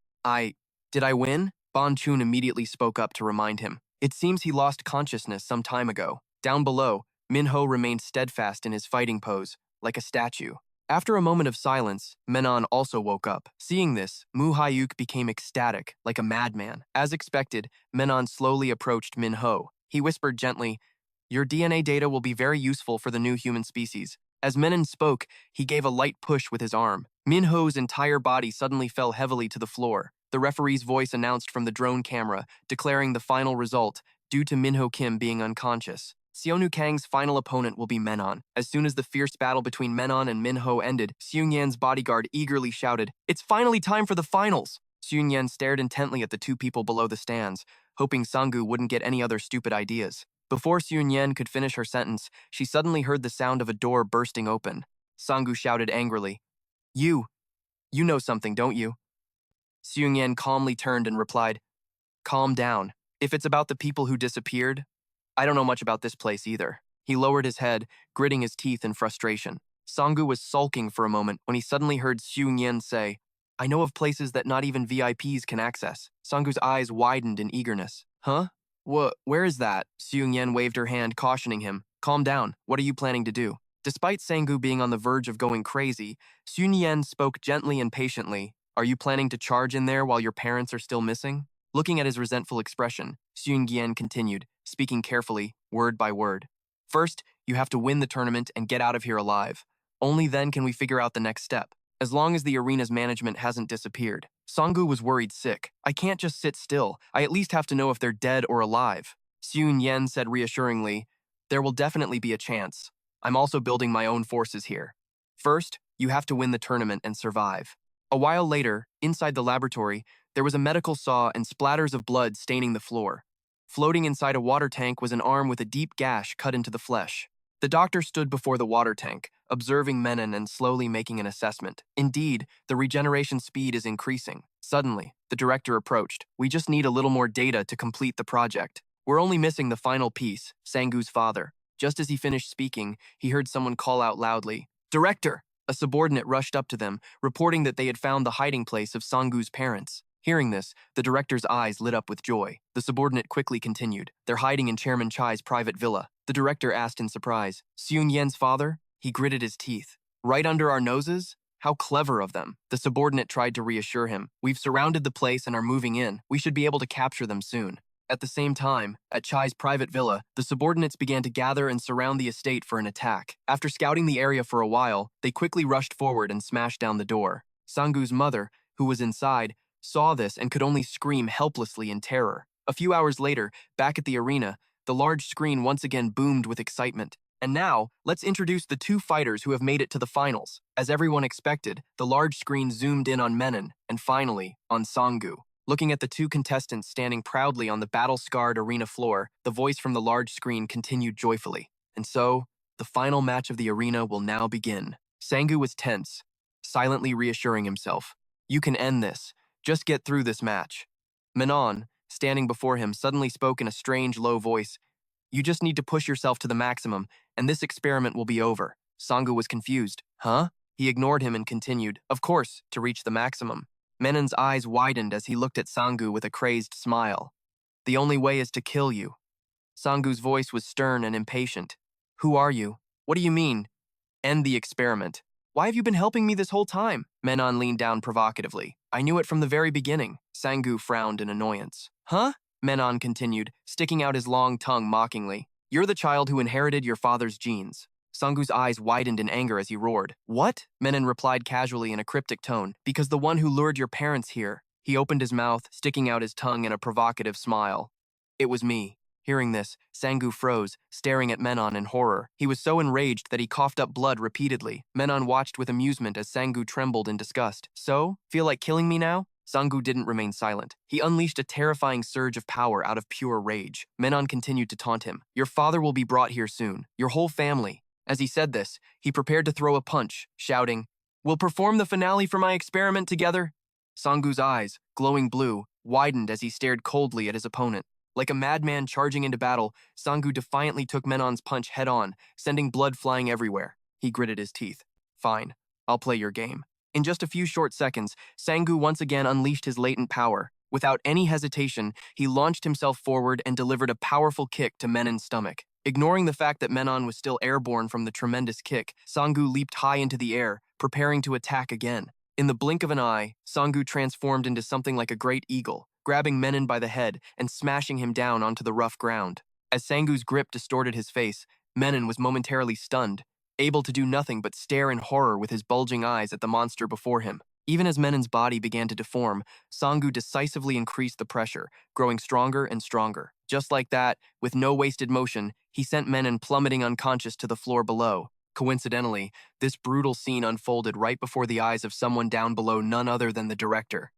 Did I win? Bon Chun immediately spoke up to remind him. It seems he lost consciousness some time ago. Down below, Minho remained steadfast in his fighting pose, like a statue. After a moment of silence, Menon also woke up. Seeing this, Mu Hyuk became ecstatic, like a madman. As expected, Menon slowly approached Minho. He whispered gently, "Your DNA data will be very useful for the new human species." As Menon spoke, he gave a light push with his arm. Minho's entire body suddenly fell heavily to the floor. The referee's voice announced from the drone camera, declaring the final result, due to Minho Kim being unconscious. Seonu Kang's final opponent will be Menon. As soon as the fierce battle between Menon and Minho ended, Seung-yan's bodyguard eagerly shouted, "It's finally time for the finals!" Seung-yan stared intently at the two people below the stands, hoping Sangu wouldn't get any other stupid ideas. Before Seung-yan could finish her sentence, she suddenly heard the sound of a door bursting open. Sangu shouted angrily, You know something, don't you?" Seung-yan calmly turned and replied, "Calm down. If it's about the people who disappeared, I don't know much about this place either." He lowered his head, gritting his teeth in frustration. Sangu was sulking for a moment when he suddenly heard Seung-yan say, "I know of places that not even VIPs can access." Sangu's eyes widened in eagerness. "Huh? Where is that?" Seung-yan waved her hand, cautioning him. "Calm down. What are you planning to do?" Despite Sangu being on the verge of going crazy, Seung-yan spoke gently and patiently. "Are you planning to charge in there while your parents are still missing?" Looking at his resentful expression, Seung-yan continued, speaking carefully, word by word. "First, you have to win the tournament and get out of here alive. Only then can we figure out the next step. As long as the arena's management hasn't disappeared." Sangu was worried sick. "I can't just sit still. I at least have to know if they're dead or alive." Seung-yan said reassuringly, "There will definitely be a chance. I'm also building my own forces here. First, you have to win the tournament and survive." A while later, inside the laboratory, there was a medical saw and splatters of blood staining the floor. Floating inside a water tank was an arm with a deep gash cut into the flesh. The doctor stood before the water tank, observing Menon and slowly making an assessment. Indeed, the regeneration speed is increasing. Suddenly, the director approached. "We just need a little more data to complete the project. We're only missing the final piece," Sangu's father. Just as he finished speaking, he heard someone call out loudly, "Director!" A subordinate rushed up to them, reporting that they had found the hiding place of Sangu's parents. Hearing this, the director's eyes lit up with joy. The subordinate quickly continued, "They're hiding in Chairman Chai's private villa." The director asked in surprise, "Seung-yan's father?" He gritted his teeth. "Right under our noses? How clever of them." The subordinate tried to reassure him. "We've surrounded the place and are moving in. We should be able to capture them soon." At the same time, at Chai's private villa, the subordinates began to gather and surround the estate for an attack. After scouting the area for a while, they quickly rushed forward and smashed down the door. Sangu's mother, who was inside, saw this and could only scream helplessly in terror. A few hours later, back at the arena, the large screen once again boomed with excitement. And now, let's introduce the two fighters who have made it to the finals. As everyone expected, the large screen zoomed in on Menon, and finally, on Sangu. Looking at the two contestants standing proudly on the battle-scarred arena floor, the voice from the large screen continued joyfully. And so, the final match of the arena will now begin. Sangu was tense, silently reassuring himself. "You can end this. Just get through this match." Menon, standing before him, suddenly spoke in a strange, low voice. "You just need to push yourself to the maximum, and this experiment will be over." Sangu was confused. "Huh?" He ignored him and continued, "Of course, to reach the maximum." Menon's eyes widened as he looked at Sangu with a crazed smile. "The only way is to kill you." Sangu's voice was stern and impatient. "Who are you? What do you mean? End the experiment. Why have you been helping me this whole time?" Menon leaned down provocatively. "I knew it from the very beginning." Sangu frowned in annoyance. "Huh?" Menon continued, sticking out his long tongue mockingly. "You're the child who inherited your father's genes." Sangu's eyes widened in anger as he roared. "What?" Menon replied casually in a cryptic tone. "Because the one who lured your parents here." He opened his mouth, sticking out his tongue in a provocative smile. "It was me." Hearing this, Sangu froze, staring at Menon in horror. He was so enraged that he coughed up blood repeatedly. Menon watched with amusement as Sangu trembled in disgust. "So? Feel like killing me now?" Sangu didn't remain silent. He unleashed a terrifying surge of power out of pure rage. Menon continued to taunt him. "Your father will be brought here soon. Your whole family. As he said this, he prepared to throw a punch, shouting, "We'll perform the finale for my experiment together." Sangu's eyes, glowing blue, widened as he stared coldly at his opponent. Like a madman charging into battle, Sangu defiantly took Menon's punch head-on, sending blood flying everywhere. He gritted his teeth. "Fine, I'll play your game." In just a few short seconds, Sangu once again unleashed his latent power. Without any hesitation, he launched himself forward and delivered a powerful kick to Menon's stomach. Ignoring the fact that Menon was still airborne from the tremendous kick, Sangu leaped high into the air, preparing to attack again. In the blink of an eye, Sangu transformed into something like a great eagle, grabbing Menon by the head and smashing him down onto the rough ground. As Sangu's grip distorted his face, Menon was momentarily stunned, able to do nothing but stare in horror with his bulging eyes at the monster before him. Even as Menon's body began to deform, Sangu decisively increased the pressure, growing stronger and stronger. Just like that, with no wasted motion, he sent Menon plummeting unconscious to the floor below. Coincidentally, this brutal scene unfolded right before the eyes of someone down below, none other than the director.